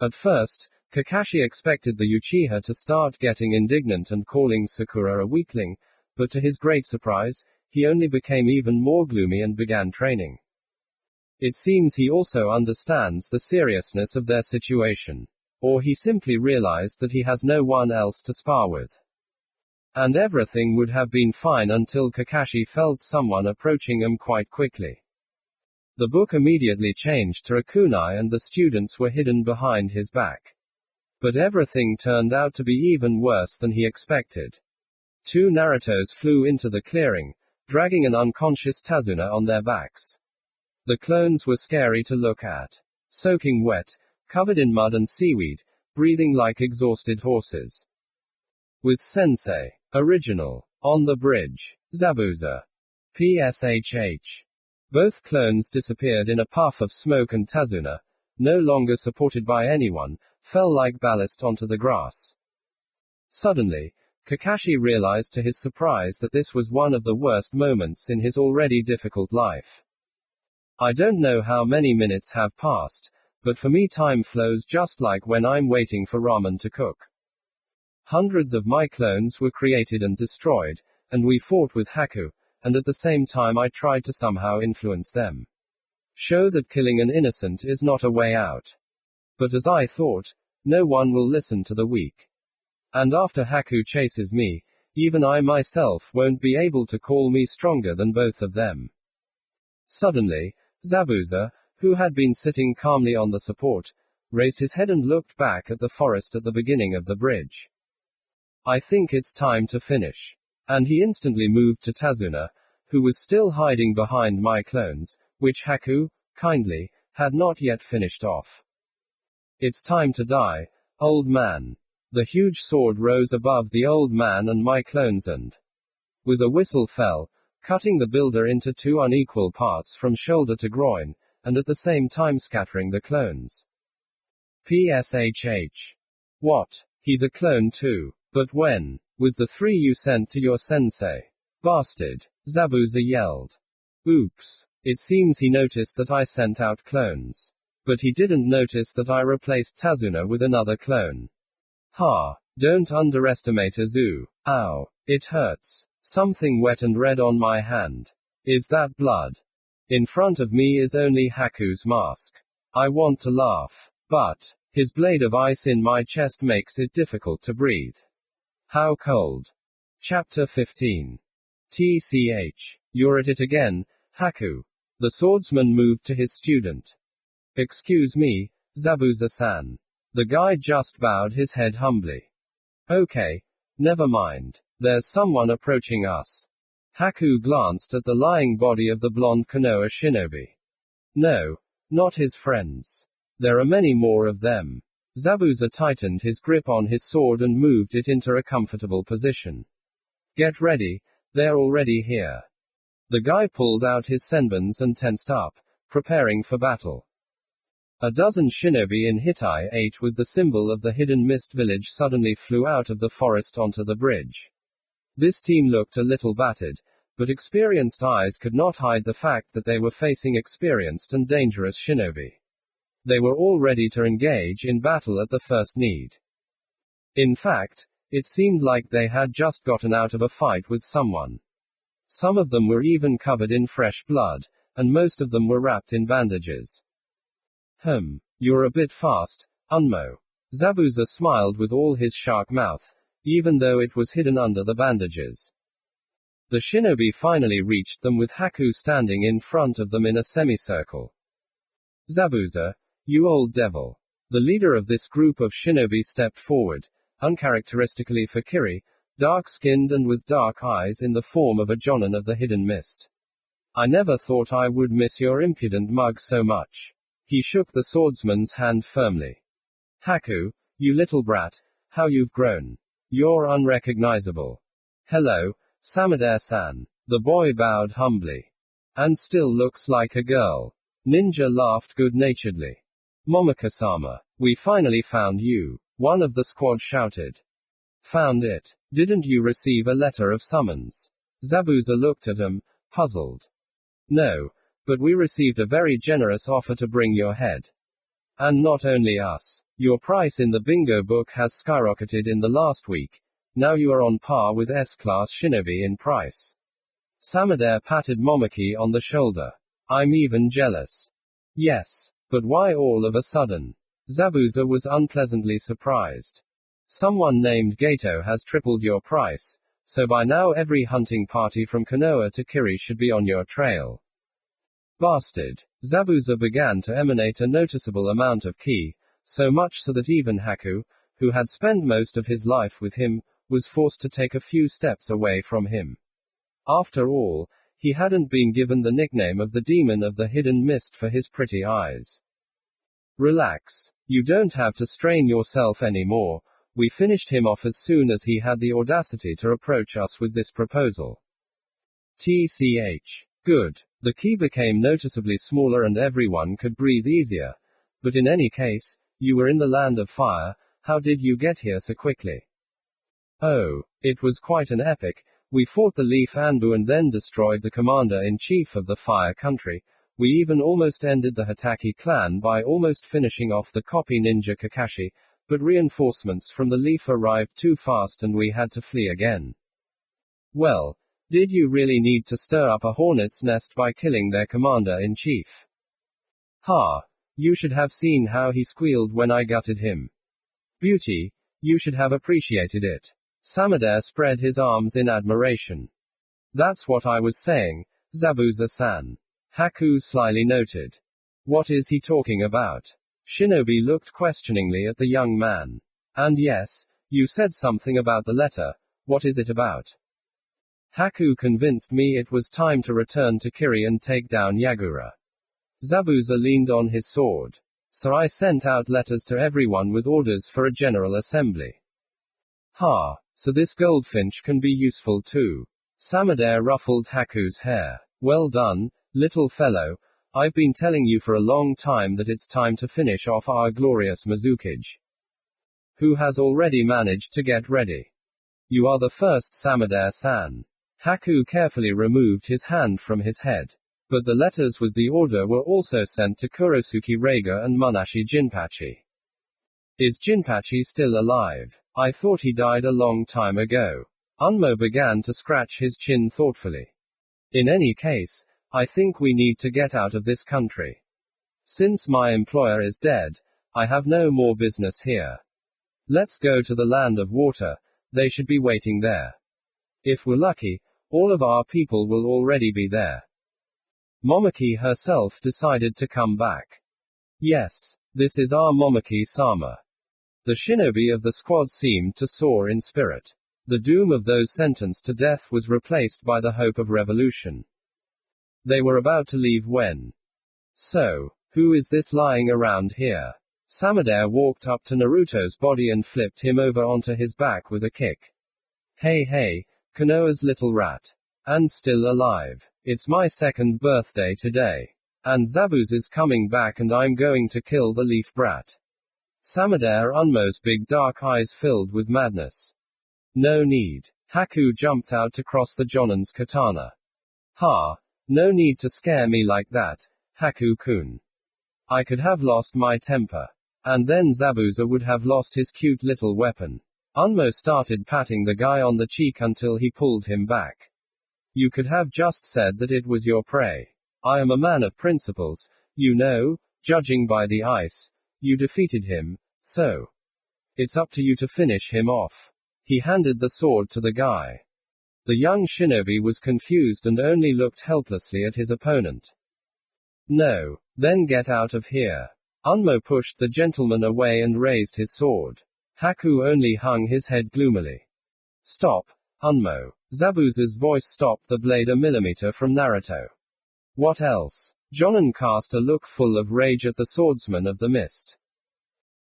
At first, Kakashi expected the Uchiha to start getting indignant and calling Sakura a weakling, but to his great surprise, he only became even more gloomy and began training. It seems he also understands the seriousness of their situation. Or he simply realized that he has no one else to spar with. And everything would have been fine until Kakashi felt someone approaching him quite quickly. The book immediately changed to a kunai and the students were hidden behind his back. But everything turned out to be even worse than he expected. 2 Narutos flew into the clearing, dragging an unconscious Tazuna on their backs. The clones were scary to look at. Soaking wet, covered in mud and seaweed, breathing like exhausted horses. With Sensei. Original. On the bridge. Zabuza. PSHH. Both clones disappeared in a puff of smoke and Tazuna, no longer supported by anyone, fell like ballast onto the grass. Suddenly, Kakashi realized to his surprise that this was one of the worst moments in his already difficult life. I don't know how many minutes have passed, but for me time flows just like when I'm waiting for ramen to cook. Hundreds of my clones were created and destroyed, and we fought with Haku, and at the same time I tried to somehow influence them. Show that killing an innocent is not a way out. But as I thought, no one will listen to the weak. And after Haku chases me, even I myself won't be able to call me stronger than both of them. Suddenly, Zabuza, who had been sitting calmly on the support, raised his head and looked back at the forest at the beginning of the bridge. I think it's time to finish. And he instantly moved to Tazuna, who was still hiding behind my clones, which Haku, kindly, had not yet finished off. It's time to die, old man. The huge sword rose above the old man and my clones and, with a whistle fell, cutting the builder into 2 unequal parts from shoulder to groin, and at the same time scattering the clones. PSHH. What? He's a clone too. But when? With the 3 you sent to your sensei. Bastard. Zabuza yelled. Oops. It seems he noticed that I sent out clones. But he didn't notice that I replaced Tazuna with another clone. Ha. Don't underestimate Azu. Ow. It hurts. Something wet and red on my hand. Is that blood? In front of me is only Haku's mask. I want to laugh. But his blade of ice in my chest makes it difficult to breathe. How cold. Chapter 15. TCH. You're at it again, Haku. The swordsman moved to his student. Excuse me, Zabuza-san. The guy just bowed his head humbly. Okay. Never mind. There's someone approaching us. Haku glanced at the lying body of the blonde Konoha shinobi. No. Not his friends. There are many more of them. Zabuza tightened his grip on his sword and moved it into a comfortable position. Get ready, they're already here. The guy pulled out his senbons and tensed up, preparing for battle. A dozen shinobi in Hitai 8 with the symbol of the hidden mist village suddenly flew out of the forest onto the bridge. This team looked a little battered, but experienced eyes could not hide the fact that they were facing experienced and dangerous shinobi. They were all ready to engage in battle at the first need. In fact, it seemed like they had just gotten out of a fight with someone. Some of them were even covered in fresh blood, and most of them were wrapped in bandages. You're a bit fast, Unmo. Zabuza smiled with all his shark mouth, even though it was hidden under the bandages. The shinobi finally reached them with Haku standing in front of them in a semicircle. Zabuza, you old devil. The leader of this group of shinobi stepped forward, uncharacteristically for Kiri, dark-skinned and with dark eyes in the form of a Jonin of the hidden mist. I never thought I would miss your impudent mug so much. He shook the swordsman's hand firmly. Haku, you little brat, how you've grown. You're unrecognizable. Hello, Samadare-san. The boy bowed humbly. And still looks like a girl. Ninja laughed good-naturedly. Momoko-sama, we finally found you, one of the squad shouted. Found it? Didn't you receive a letter of summons? Zabuza looked at him, puzzled. No, but we received a very generous offer to bring your head. And not only us. Your price in the bingo book has skyrocketed in the last week. Now you are on par with S-class shinobi in price. Samadare patted Momoki on the shoulder. I'm even jealous. Yes. But why all of a sudden? Zabuza was unpleasantly surprised. Someone named Gato has tripled your price, so by now every hunting party from Konoha to Kiri should be on your trail. Bastard. Zabuza began to emanate a noticeable amount of ki, so much so that even Haku, who had spent most of his life with him, was forced to take a few steps away from him. After all, he hadn't been given the nickname of the demon of the hidden mist for his pretty eyes. Relax. You don't have to strain yourself anymore. We finished him off as soon as he had the audacity to approach us with this proposal. TCH. Good. The key became noticeably smaller and everyone could breathe easier. But in any case, you were in the land of fire. How did you get here so quickly? Oh, it was quite an epic. We fought the Leaf Anbu and then destroyed the commander-in-chief of the Fire Country. We even almost ended the Hataki clan by almost finishing off the copy ninja Kakashi, but reinforcements from the Leaf arrived too fast and we had to flee again. Well, did you really need to stir up a hornet's nest by killing their commander-in-chief? Ha! You should have seen how he squealed when I gutted him. Beauty, you should have appreciated it. Samadare spread his arms in admiration. That's what I was saying, Zabuza-san. Haku slyly noted. What is he talking about? Shinobi looked questioningly at the young man. And yes, you said something about the letter. What is it about? Haku convinced me it was time to return to Kiri and take down Yagura. Zabuza leaned on his sword. So I sent out letters to everyone with orders for a general assembly. Ha, so this goldfinch can be useful too. Samadare ruffled Haku's hair. Well done, little fellow. I've been telling you for a long time that it's time to finish off our glorious Mizukage. Who has already managed to get ready? You are the first, Samadare-san. Haku carefully removed his hand from his head. But the letters with the order were also sent to Kurosuke Reiga and Munashi Jinpachi. Is Jinpachi still alive? I thought he died a long time ago. Unmo began to scratch his chin thoughtfully. In any case, I think we need to get out of this country. Since my employer is dead, I have no more business here. Let's go to the land of water. They should be waiting there. If we're lucky, all of our people will already be there. Momoki herself decided to come back. Yes, this is our Momoki-sama. The shinobi of the squad seemed to soar in spirit. The doom of those sentenced to death was replaced by the hope of revolution. They were about to leave when. So, who is this lying around here? Samadare walked up to Naruto's body and flipped him over onto his back with a kick. Hey, Konoha's little rat. And still alive. It's my second birthday today. And Zabuza's coming back and I'm going to kill the leaf brat. Samadare Unmo's big dark eyes filled with madness. No need. Haku jumped out to cross the Jonan's katana. Ha! No need to scare me like that, Haku-kun. I could have lost my temper. And then Zabuza would have lost his cute little weapon. Unmo started patting the guy on the cheek until he pulled him back. You could have just said that it was your prey. I am a man of principles, you know, judging by the ice. You defeated him, so. It's up to you to finish him off. He handed the sword to the guy. The young shinobi was confused and only looked helplessly at his opponent. No, then get out of here. Unmo pushed the gentleman away and raised his sword. Haku only hung his head gloomily. Stop, Unmo. Zabuza's voice stopped the blade a millimeter from Naruto. What else? Jonan cast a look full of rage at the swordsman of the mist.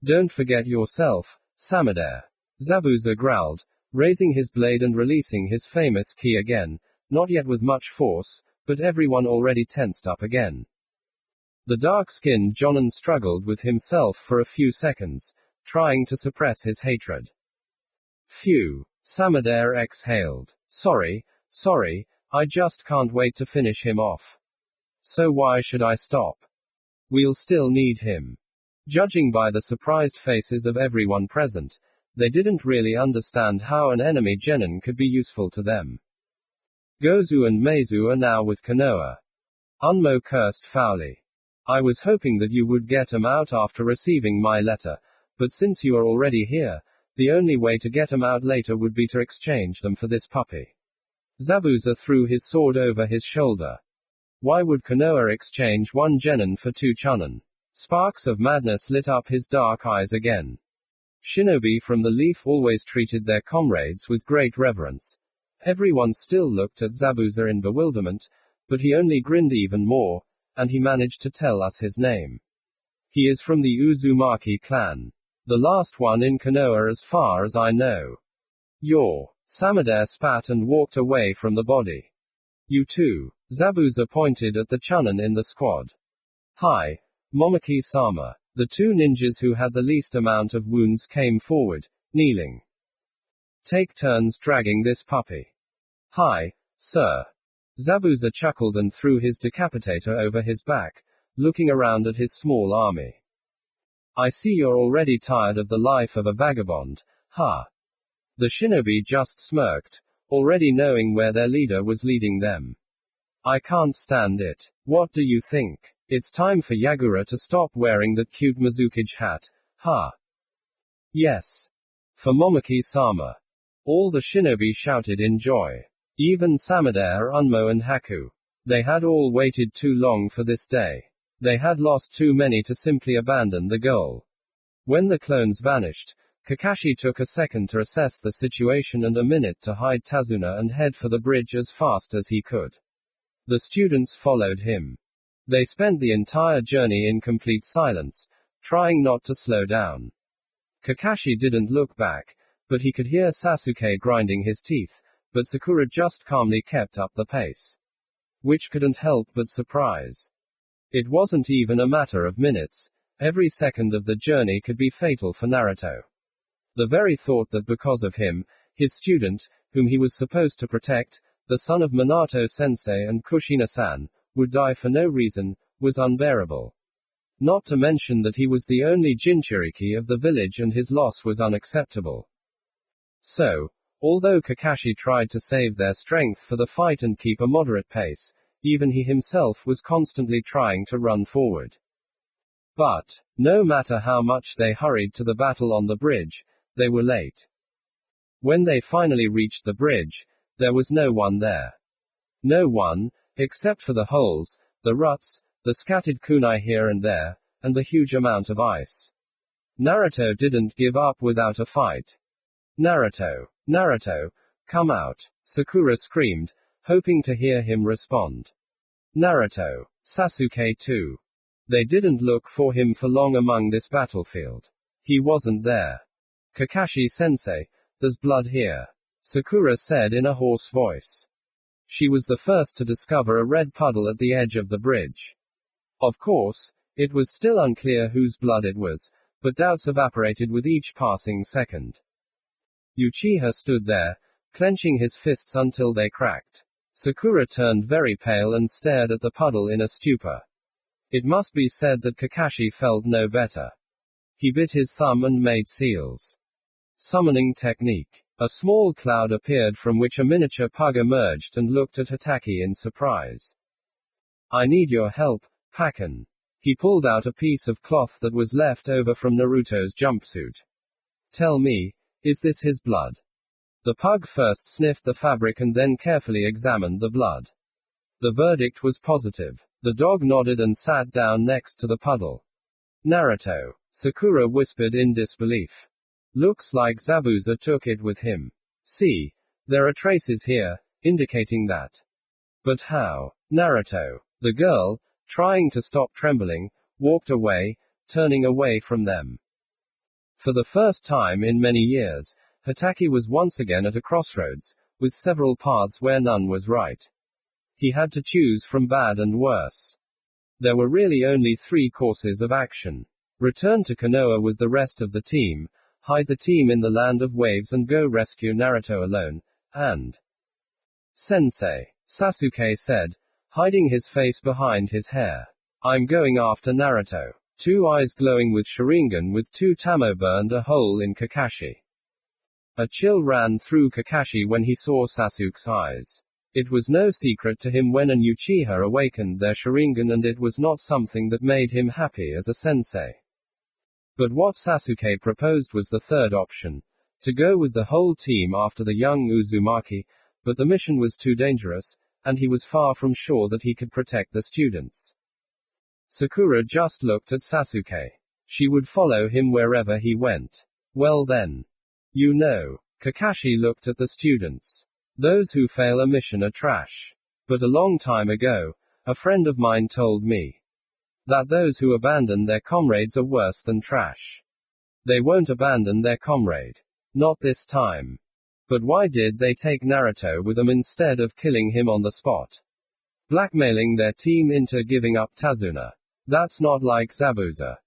Don't forget yourself, Samadare. Zabuza growled, raising his blade and releasing his famous ki again, not yet with much force, but everyone already tensed up again. The dark-skinned Jonan struggled with himself for a few seconds, trying to suppress his hatred. Phew. Samadare exhaled. Sorry, I just can't wait to finish him off. So why should I stop? We'll still need him. Judging by the surprised faces of everyone present, they didn't really understand how an enemy genin could be useful to them. Gozu and Meizu are now with Konoha. Unmo cursed foully. I was hoping that you would get 'em out after receiving my letter, but since you are already here, the only way to get 'em out later would be to exchange them for this puppy. Zabuza threw his sword over his shoulder. Why would Konoha exchange one genin for 2 chunin? Sparks of madness lit up his dark eyes again. Shinobi from the Leaf always treated their comrades with great reverence. Everyone still looked at Zabuza in bewilderment, but he only grinned even more, and he managed to tell us his name. He is from the Uzumaki clan. The last one in Konoha as far as I know. Your Samadare spat and walked away from the body. You too. Zabuza pointed at the chunin in the squad. Hi, Momaki-sama. The 2 ninjas who had the least amount of wounds came forward, kneeling. Take turns dragging this puppy. Hi, sir. Zabuza chuckled and threw his decapitator over his back, looking around at his small army. I see you're already tired of the life of a vagabond, huh? The shinobi just smirked, already knowing where their leader was leading them. I can't stand it. What do you think? It's time for Yagura to stop wearing that cute Mizukage hat, huh? Yes. For Momaki-sama. All the shinobi shouted in joy. Even Samadare, Unmo and Haku. They had all waited too long for this day. They had lost too many to simply abandon the goal. When the clones vanished, Kakashi took a second to assess the situation and a minute to hide Tazuna and head for the bridge as fast as he could. The students followed him. They spent the entire journey in complete silence, trying not to slow down. Kakashi didn't look back, but he could hear Sasuke grinding his teeth, but Sakura just calmly kept up the pace. Which couldn't help but surprise. It wasn't even a matter of minutes. Every second of the journey could be fatal for Naruto. The very thought that because of him, his student, whom he was supposed to protect, the son of Minato-sensei and Kushina-san, would die for no reason, was unbearable. Not to mention that he was the only Jinchuriki of the village and his loss was unacceptable. So, although Kakashi tried to save their strength for the fight and keep a moderate pace, even he himself was constantly trying to run forward. But, no matter how much they hurried to the battle on the bridge, they were late. When they finally reached the bridge, there was no one there. No one, except for the holes, the ruts, the scattered kunai here and there, and the huge amount of ice. Naruto didn't give up without a fight. Naruto, Naruto, come out, Sakura screamed, hoping to hear him respond. Naruto, Sasuke too. They didn't look for him for long among this battlefield. He wasn't there. Kakashi-sensei, there's blood here, Sakura said in a hoarse voice. She was the first to discover a red puddle at the edge of the bridge. Of course, it was still unclear whose blood it was, but doubts evaporated with each passing second. Uchiha stood there, clenching his fists until they cracked. Sakura turned very pale and stared at the puddle in a stupor. It must be said that Kakashi felt no better. He bit his thumb and made seals. Summoning technique. A small cloud appeared from which a miniature pug emerged and looked at Hatake in surprise. I need your help, Pakken. He pulled out a piece of cloth that was left over from Naruto's jumpsuit. Tell me, is this his blood? The pug first sniffed the fabric and then carefully examined the blood. The verdict was positive. The dog nodded and sat down next to the puddle. Naruto, Sakura whispered in disbelief. Looks like Zabuza took it with him. See, there are traces here, indicating that. But how? Naruto. The girl, trying to stop trembling, walked away, turning away from them. For the first time in many years, Hatake was once again at a crossroads, with several paths where none was right. He had to choose from bad and worse. There were really only 3 courses of action. Return to Konoha with the rest of the team, hide the team in the land of waves and go rescue Naruto alone, and Sensei, Sasuke said, hiding his face behind his hair. I'm going after Naruto. 2 eyes glowing with Sharingan with 2 tamo burned a hole in Kakashi. A chill ran through Kakashi when he saw Sasuke's eyes. It was no secret to him when an Uchiha awakened their Sharingan, and it was not something that made him happy as a sensei. But what Sasuke proposed was the third option, to go with the whole team after the young Uzumaki, but the mission was too dangerous, and he was far from sure that he could protect the students. Sakura just looked at Sasuke. She would follow him wherever he went. Well then. You know. Kakashi looked at the students. Those who fail a mission are trash. But a long time ago, a friend of mine told me that those who abandon their comrades are worse than trash. They won't abandon their comrade. Not this time. But why did they take Naruto with them instead of killing him on the spot? Blackmailing their team into giving up Tazuna. That's not like Zabuza.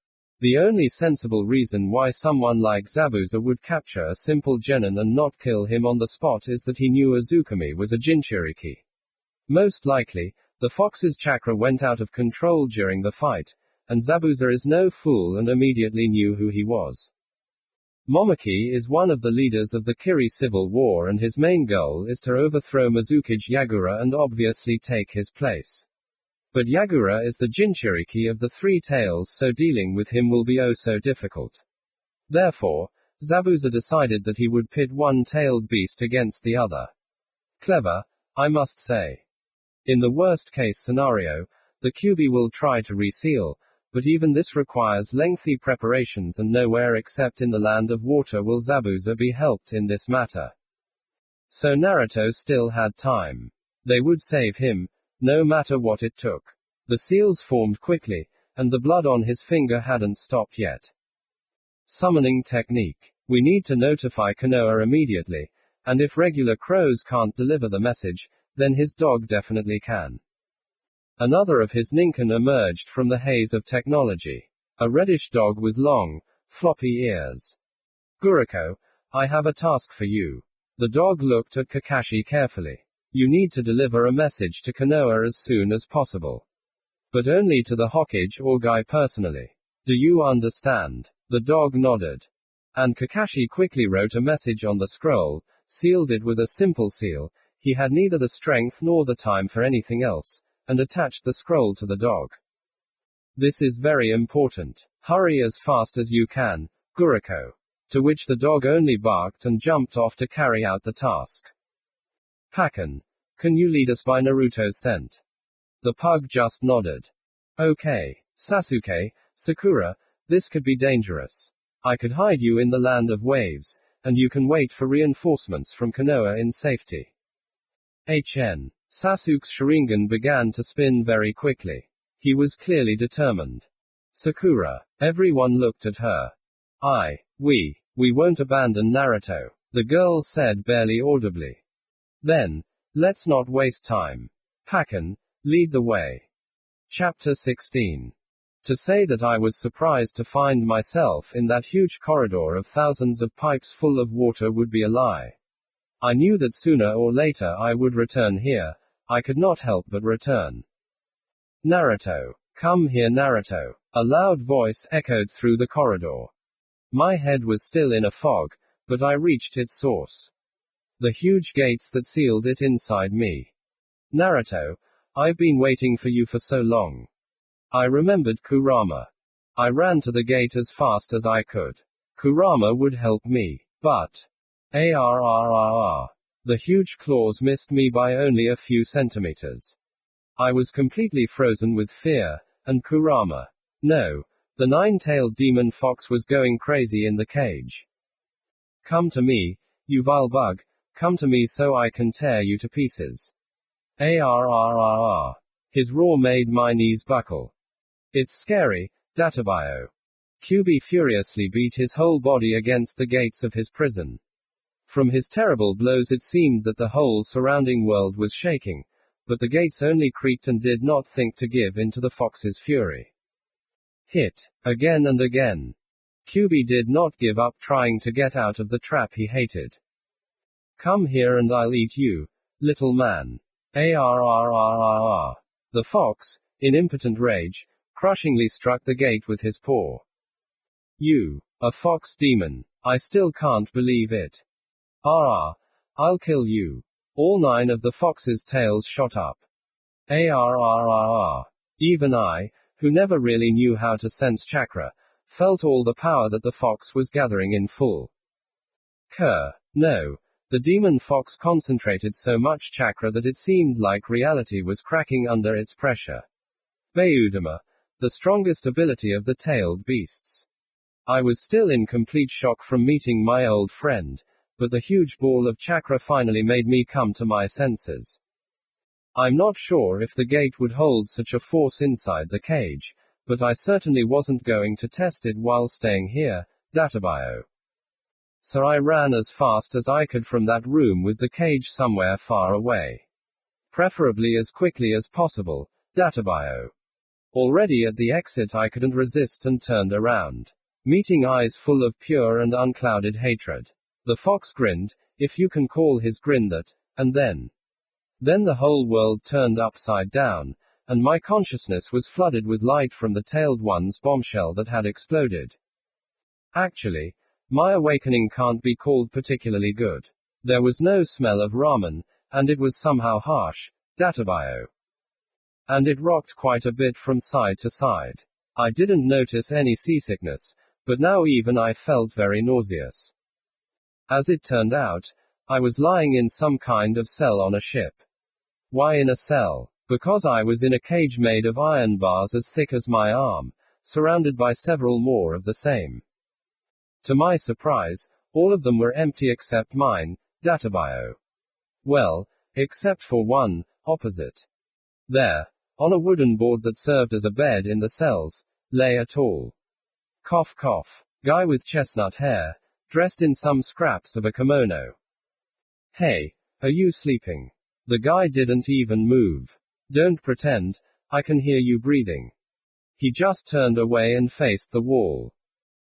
The only sensible reason why someone like Zabuza would capture a simple genin and not kill him on the spot is that he knew Azukami was a Jinchuriki. Most likely, the fox's chakra went out of control during the fight, and Zabuza is no fool and immediately knew who he was. Momoki is one of the leaders of the Kiri civil war, and his main goal is to overthrow Mizukage Yagura and obviously take his place. But Yagura is the Jinchuriki of the three tails, so dealing with him will be oh so difficult. Therefore, Zabuza decided that he would pit one-tailed beast against the other. Clever, I must say. In the worst-case scenario, the Kyuubi will try to reseal, but even this requires lengthy preparations, and nowhere except in the land of water will Zabuza be helped in this matter. So Naruto still had time. They would save him, no matter what it took. The seals formed quickly, and the blood on his finger hadn't stopped yet. Summoning technique. We need to notify Konoha immediately, and if regular crows can't deliver the message, then his dog definitely can. Another of his ninken emerged from the haze of technology. A reddish dog with long, floppy ears. Guriko, I have a task for you. The dog looked at Kakashi carefully. You need to deliver a message to Konoha as soon as possible. But only to the Hokage or guy personally. Do you understand? The dog nodded. And Kakashi quickly wrote a message on the scroll, sealed it with a simple seal. He had neither the strength nor the time for anything else, and attached the scroll to the dog. This is very important. Hurry as fast as you can, Guriko. To which the dog only barked and jumped off to carry out the task. Pakken, can you lead us by Naruto's scent? The pug just nodded. Okay. Sasuke, Sakura, this could be dangerous. I could hide you in the land of waves, and you can wait for reinforcements from Konoha in safety. Sasuke's Sharingan began to spin very quickly. He was clearly determined. Sakura. Everyone looked at her. We won't abandon Naruto, the girl said barely audibly. Then, let's not waste time. Pakken, lead the way. Chapter 16. To say that I was surprised to find myself in that huge corridor of thousands of pipes full of water would be a lie. I knew that sooner or later I would return here. I could not help but return. Naruto. Come here, Naruto. A loud voice echoed through the corridor. My head was still in a fog, but I reached its source. The huge gates that sealed it inside me. Naruto, I've been waiting for you for so long. I remembered Kurama. I ran to the gate as fast as I could. Kurama would help me. But. The huge claws missed me by only a few centimeters. I was completely frozen with fear, and Kurama. No, the nine-tailed demon fox was going crazy in the cage. Come to me, you vile bug, come to me so I can tear you to pieces. His roar made my knees buckle. It's scary, Databio. Kyuubi furiously beat his whole body against the gates of his prison. From his terrible blows it seemed that the whole surrounding world was shaking, but the gates only creaked and did not think to give in to the fox's fury. Hit. Again and again. Kyuubi did not give up trying to get out of the trap he hated. Come here and I'll eat you, little man. The fox, in impotent rage, crushingly struck the gate with his paw. You, a fox demon. I still can't believe it. I'll kill you. All 9 of the fox's tails shot up. Arrrrrr. Even I, who never really knew how to sense chakra, felt all the power that the fox was gathering in full. No. The demon fox concentrated so much chakra that it seemed like reality was cracking under its pressure. Bayudama, the strongest ability of the tailed beasts. I was still in complete shock from meeting my old friend, but the huge ball of chakra finally made me come to my senses. I'm not sure if the gate would hold such a force inside the cage, but I certainly wasn't going to test it while staying here. Databio. So I ran as fast as I could from that room with the cage somewhere far away. Preferably as quickly as possible. Databio. Already at the exit I couldn't resist and turned around, meeting eyes full of pure and unclouded hatred. The fox grinned, if you can call his grin that, and then the whole world turned upside down, and my consciousness was flooded with light from the tailed one's bombshell that had exploded. Actually, my awakening can't be called particularly good. There was no smell of ramen, and it was somehow harsh. Databio. And it rocked quite a bit from side to side. I didn't notice any seasickness, but now even I felt very nauseous. As it turned out, I was lying in some kind of cell on a ship. Why in a cell? Because I was in a cage made of iron bars as thick as my arm, surrounded by several more of the same. To my surprise, all of them were empty except mine. Databio. Well, except for one, opposite. There, on a wooden board that served as a bed in the cells, lay a tall, cough cough, guy with chestnut hair, dressed in some scraps of a kimono. Hey, are you sleeping? The guy didn't even move. Don't pretend, I can hear you breathing. He just turned away and faced the wall.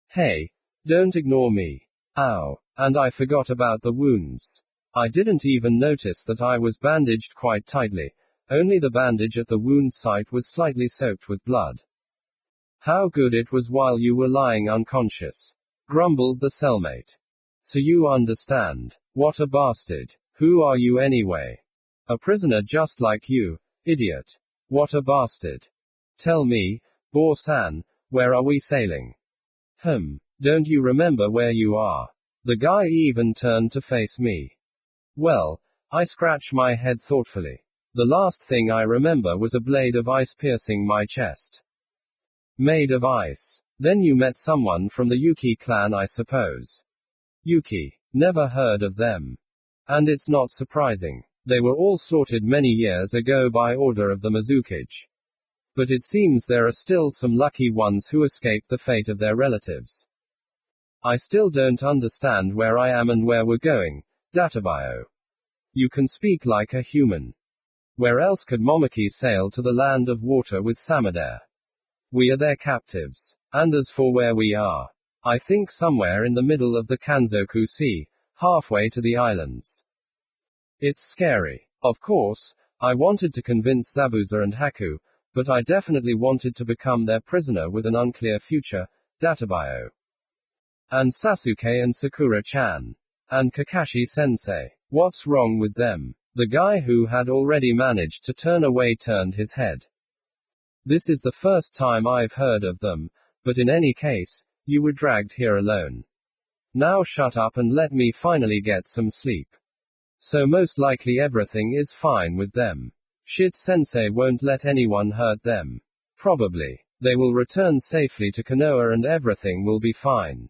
Hey, don't ignore me. Ow. And I forgot about the wounds. I didn't even notice that I was bandaged quite tightly, only the bandage at the wound site was slightly soaked with blood. How good it was while you were lying unconscious, grumbled the cellmate. So you understand. What a bastard. Who are you anyway? A prisoner just like you, idiot. What a bastard. Tell me, Bor-san, where are we sailing? Don't you remember where you are? The guy even turned to face me. Well, I scratched my head thoughtfully. The last thing I remember was a blade of ice piercing my chest. Made of ice. Then you met someone from the Yuki clan, I suppose. Yuki. Never heard of them. And it's not surprising. They were all slaughtered many years ago by order of the Mizukage. But it seems there are still some lucky ones who escaped the fate of their relatives. I still don't understand where I am and where we're going. Databio. You can speak like a human. Where else could Momaki sail to the land of water with Samadare? We are their captives. And as for where we are, I think somewhere in the middle of the Kanzoku Sea, halfway to the islands. It's scary. Of course, I wanted to convince Zabuza and Haku, but I definitely wanted to become their prisoner with an unclear future. Databio. And Sasuke and Sakura-chan. And Kakashi-sensei. What's wrong with them? The guy who had already managed to turn away turned his head. This is the first time I've heard of them, but in any case, you were dragged here alone. Now shut up and let me finally get some sleep. So most likely everything is fine with them. Shit-sensei won't let anyone hurt them. Probably. They will return safely to Konoha and everything will be fine.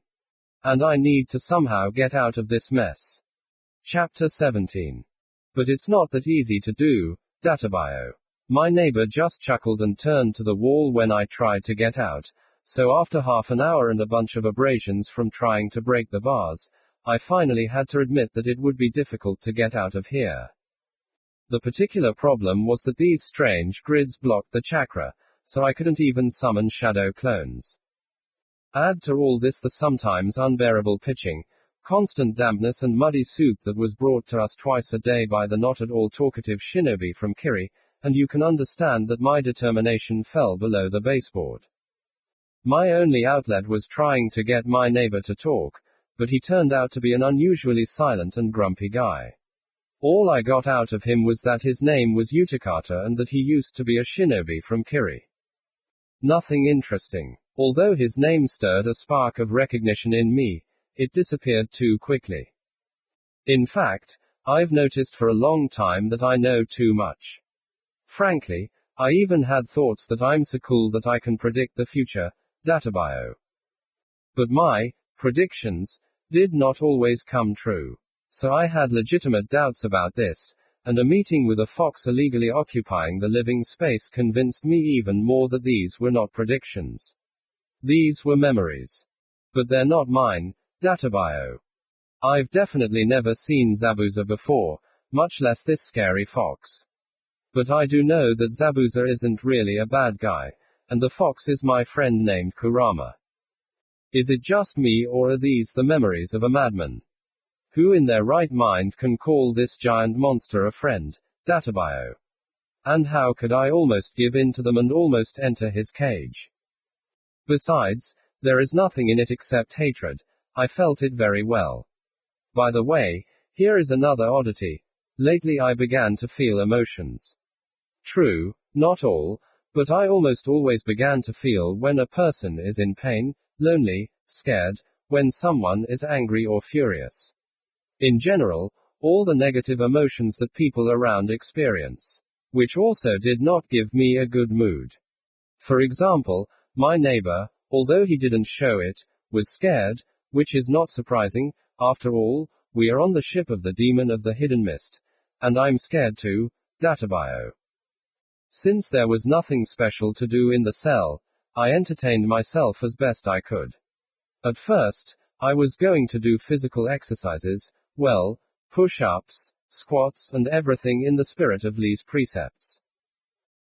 And I need to somehow get out of this mess. Chapter 17. But it's not that easy to do. Databio. My neighbor just chuckled and turned to the wall when I tried to get out, so after half an hour and a bunch of abrasions from trying to break the bars, I finally had to admit that it would be difficult to get out of here. The particular problem was that these strange grids blocked the chakra, so I couldn't even summon shadow clones. Add to all this the sometimes unbearable pitching, constant dampness and muddy soup that was brought to us twice a day by the not at all talkative shinobi from Kiri, and you can understand that my determination fell below the baseboard. My only outlet was trying to get my neighbor to talk, but he turned out to be an unusually silent and grumpy guy. All I got out of him was that his name was Utakata and that he used to be a shinobi from Kiri. Nothing interesting. Although his name stirred a spark of recognition in me, it disappeared too quickly. In fact, I've noticed for a long time that I know too much. Frankly, I even had thoughts that I'm so cool that I can predict the future, databio. But my predictions did not always come true. So I had legitimate doubts about this, and a meeting with a fox illegally occupying the living space convinced me even more that these were not predictions. These were memories. But they're not mine, databio. I've definitely never seen Zabuza before, much less this scary fox. But I do know that Zabuza isn't really a bad guy, and the fox is my friend named Kurama. Is it just me, or are these the memories of a madman? Who in their right mind can call this giant monster a friend, databio? And how could I almost give in to them and almost enter his cage? Besides, there is nothing in it except hatred. I felt it very well. By the way, here is another oddity. Lately I began to feel emotions. True, not all, but I almost always began to feel when a person is in pain, lonely, scared, when someone is angry or furious. In general, all the negative emotions that people around experience. Which also did not give me a good mood. For example, my neighbor, although he didn't show it, was scared, which is not surprising. After all, we are on the ship of the demon of the hidden mist. And I'm scared too, databio. Since there was nothing special to do in the cell, I entertained myself as best I could. At first, I was going to do physical exercises, well, push-ups, squats, and everything in the spirit of Lee's precepts.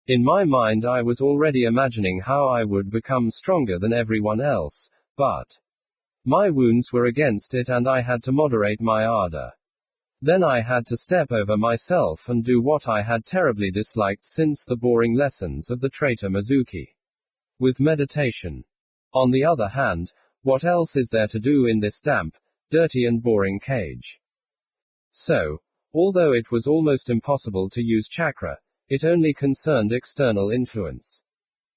In my mind I was already imagining how I would become stronger than everyone else, but my wounds were against it and I had to moderate my ardor. Then I had to step over myself and do what I had terribly disliked since the boring lessons of the traitor Mizuki. With meditation. On the other hand, what else is there to do in this damp, dirty and boring cage? So, although it was almost impossible to use chakra, it only concerned external influence.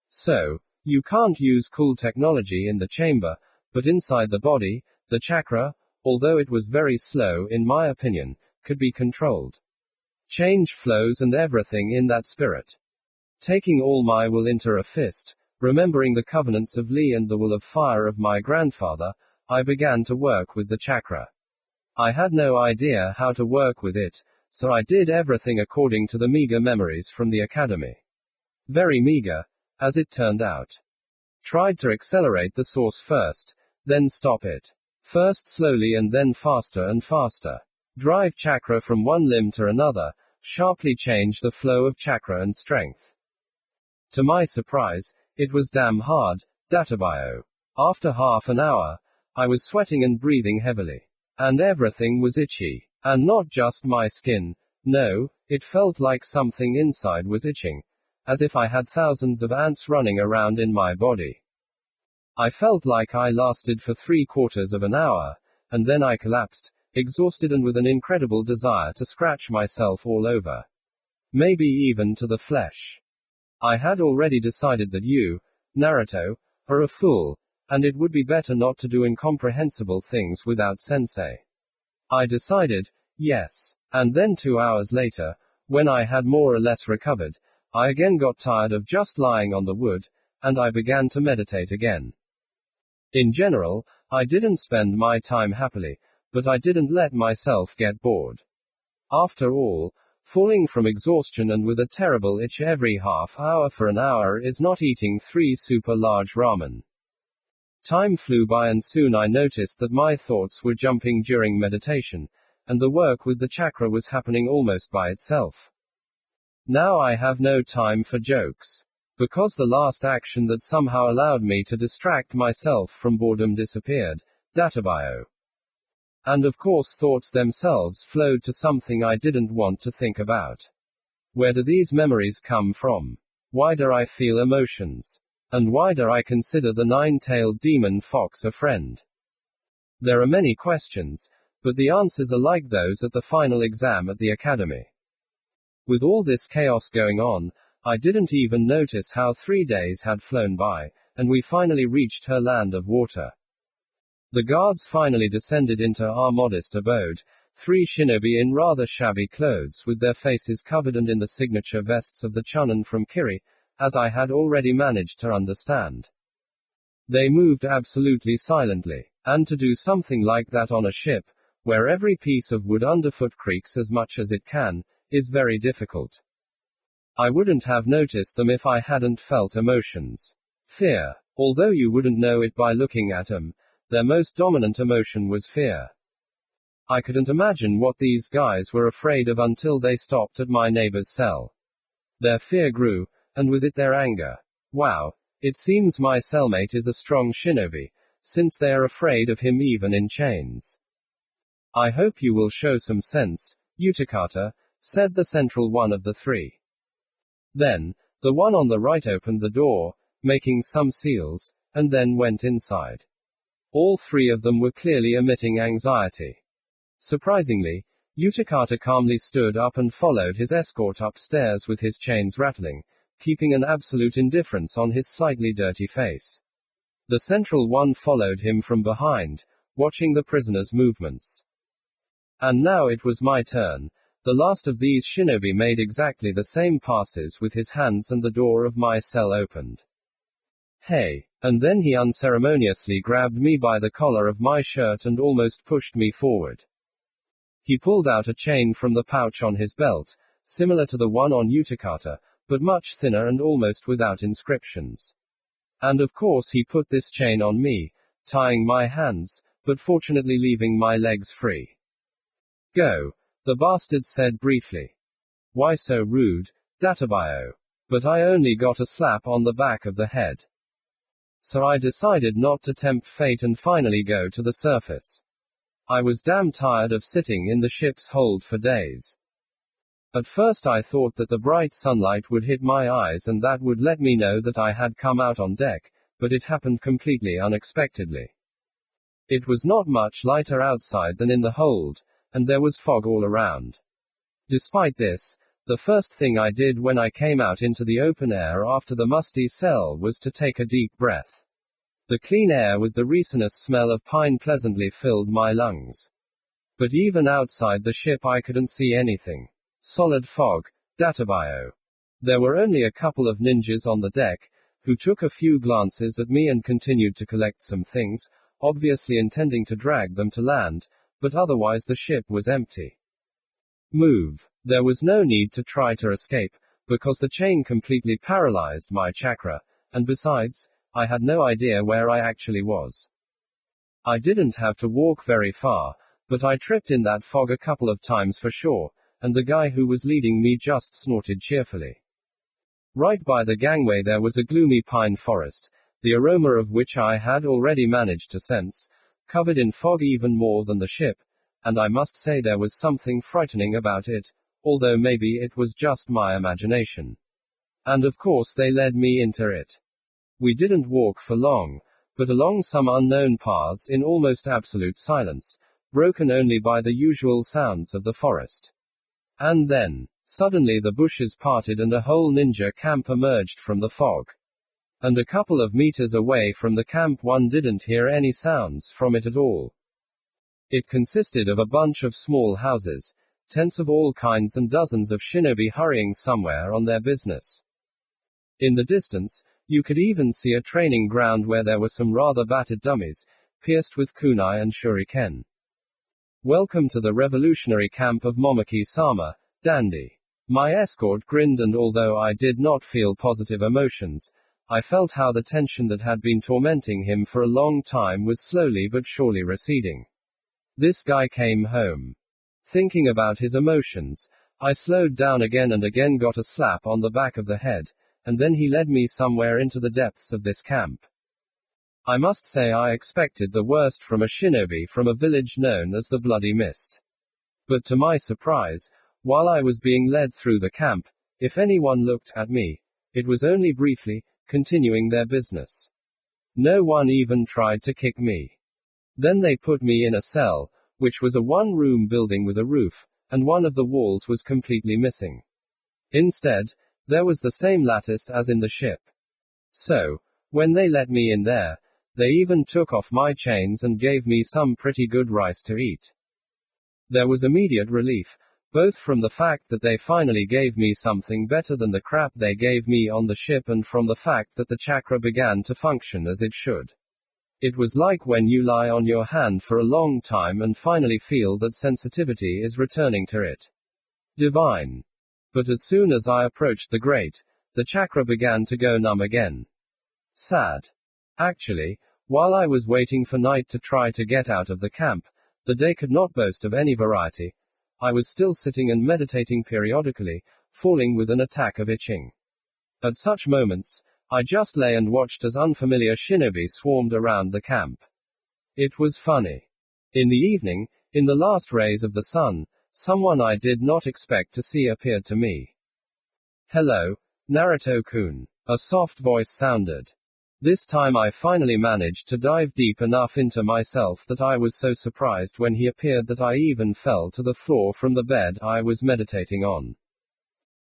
So, you can't use cool technology in the chamber, but inside the body, the chakra, although it was very slow in my opinion, could be controlled. Change flows and everything in that spirit. Taking all my will into a fist, remembering the covenants of Lee and the will of fire of my grandfather, I began to work with the chakra. I had no idea how to work with it, so I did everything according to the meager memories from the academy. Very meager, as it turned out. Tried to accelerate the source first, then stop it. First slowly and then faster and faster. Drive chakra from one limb to another, sharply change the flow of chakra and strength. To my surprise, it was damn hard, databio. After half an hour, I was sweating and breathing heavily. And everything was itchy. And not just my skin, no, it felt like something inside was itching. As if I had thousands of ants running around in my body. I felt like I lasted for 3/4 of an hour, and then I collapsed, exhausted and with an incredible desire to scratch myself all over. Maybe even to the flesh. I had already decided that you, Naruto, are a fool, and it would be better not to do incomprehensible things without sensei. I decided, yes. And then 2 hours later, when I had more or less recovered, I again got tired of just lying on the wood, and I began to meditate again. In general, I didn't spend my time happily, but I didn't let myself get bored. After all, falling from exhaustion and with a terrible itch every half hour for an hour is not eating 3 super large ramen. Time flew by and soon I noticed that my thoughts were jumping during meditation, and the work with the chakra was happening almost by itself. Now I have no time for jokes. Because the last action that somehow allowed me to distract myself from boredom disappeared, databio. And of course thoughts themselves flowed to something I didn't want to think about. Where do these memories come from? Why do I feel emotions? And why do I consider the 9-tailed demon fox a friend? There are many questions, but the answers are like those at the final exam at the academy. With all this chaos going on, I didn't even notice how 3 days had flown by, and we finally reached her land of water. The guards finally descended into our modest abode, 3 shinobi in rather shabby clothes with their faces covered and in the signature vests of the Chunin from Kiri, as I had already managed to understand. They moved absolutely silently, and to do something like that on a ship, where every piece of wood underfoot creaks as much as it can, is very difficult. I wouldn't have noticed them if I hadn't felt emotions. Fear. Although you wouldn't know it by looking at them, their most dominant emotion was fear. I couldn't imagine what these guys were afraid of until they stopped at my neighbor's cell. Their fear grew, and with it their anger. Wow, it seems my cellmate is a strong shinobi, since they are afraid of him even in chains. I hope you will show some sense, Utakata, said the central one of the 3. Then, the one on the right opened the door, making some seals, and then went inside. All 3 of them were clearly emitting anxiety. Surprisingly, Utakata calmly stood up and followed his escort upstairs with his chains rattling, keeping an absolute indifference on his slightly dirty face. The central one followed him from behind, watching the prisoner's movements. And now it was my turn. The last of these shinobi made exactly the same passes with his hands and the door of my cell opened. Hey! And then he unceremoniously grabbed me by the collar of my shirt and almost pushed me forward. He pulled out a chain from the pouch on his belt, similar to the one on Utakata, but much thinner and almost without inscriptions. And of course he put this chain on me, tying my hands, but fortunately leaving my legs free. Go, the bastard said briefly. Why so rude, Databayo? But I only got a slap on the back of the head. So I decided not to tempt fate and finally go to the surface. I was damn tired of sitting in the ship's hold for days. At first I thought that the bright sunlight would hit my eyes and that would let me know that I had come out on deck, but it happened completely unexpectedly. It was not much lighter outside than in the hold, and there was fog all around. Despite this, the first thing I did when I came out into the open air after the musty cell was to take a deep breath. The clean air with the resinous smell of pine pleasantly filled my lungs. But even outside the ship I couldn't see anything. Solid fog, Databayo. There were only a couple of ninjas on the deck, who took a few glances at me and continued to collect some things, obviously intending to drag them to land, but otherwise the ship was empty. Move. There was no need to try to escape, because the chain completely paralyzed my chakra, and besides, I had no idea where I actually was. I didn't have to walk very far, but I tripped in that fog a couple of times for sure, and the guy who was leading me just snorted cheerfully. Right by the gangway there was a gloomy pine forest, the aroma of which I had already managed to sense, covered in fog even more than the ship, and I must say there was something frightening about it, although maybe it was just my imagination. And of course they led me into it. We didn't walk for long, but along some unknown paths in almost absolute silence, broken only by the usual sounds of the forest. And then, suddenly the bushes parted and a whole ninja camp emerged from the fog. And a couple of meters away from the camp one didn't hear any sounds from it at all. It consisted of a bunch of small houses, tents of all kinds and dozens of shinobi hurrying somewhere on their business. In the distance, you could even see a training ground where there were some rather battered dummies, pierced with kunai and shuriken. Welcome to the revolutionary camp of Momoki-sama, dandy. My escort grinned, and although I did not feel positive emotions, I felt how the tension that had been tormenting him for a long time was slowly but surely receding. This guy came home. Thinking about his emotions, I slowed down again and again got a slap on the back of the head, and then he led me somewhere into the depths of this camp. I must say I expected the worst from a shinobi from a village known as the Bloody Mist. But to my surprise, while I was being led through the camp, if anyone looked at me, it was only briefly, continuing their business. No one even tried to kick me. Then they put me in a cell, which was a one-room building with a roof, and one of the walls was completely missing. Instead, there was the same lattice as in the ship. So, when they let me in there, they even took off my chains and gave me some pretty good rice to eat. There was immediate relief, both from the fact that they finally gave me something better than the crap they gave me on the ship and from the fact that the chakra began to function as it should. It was like when you lie on your hand for a long time and finally feel that sensitivity is returning to it. Divine. But as soon as I approached the grate, the chakra began to go numb again. Sad. Actually, while I was waiting for night to try to get out of the camp, the day could not boast of any variety. I was still sitting and meditating periodically, falling with an attack of itching. At such moments, I just lay and watched as unfamiliar shinobi swarmed around the camp. It was funny. In the evening, in the last rays of the sun, someone I did not expect to see appeared to me. "Hello, Naruto-kun," a soft voice sounded. This time I finally managed to dive deep enough into myself that I was so surprised when he appeared that I even fell to the floor from the bed I was meditating on.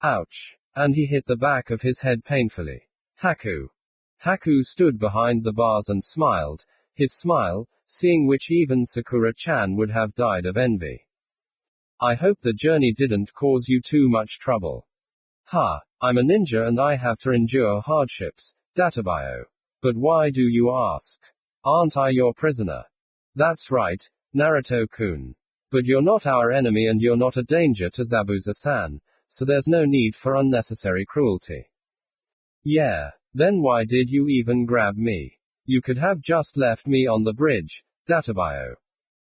Ouch. And he hit the back of his head painfully. Haku. Haku stood behind the bars and smiled, his smile, seeing which even Sakura-chan would have died of envy. "I hope the journey didn't cause you too much trouble." "Ha, I'm a ninja and I have to endure hardships, Databio. But why do you ask? Aren't I your prisoner?" "That's right, Naruto-kun. But you're not our enemy and you're not a danger to Zabuza-san, so there's no need for unnecessary cruelty." "Yeah, then why did you even grab me? You could have just left me on the bridge, Databio."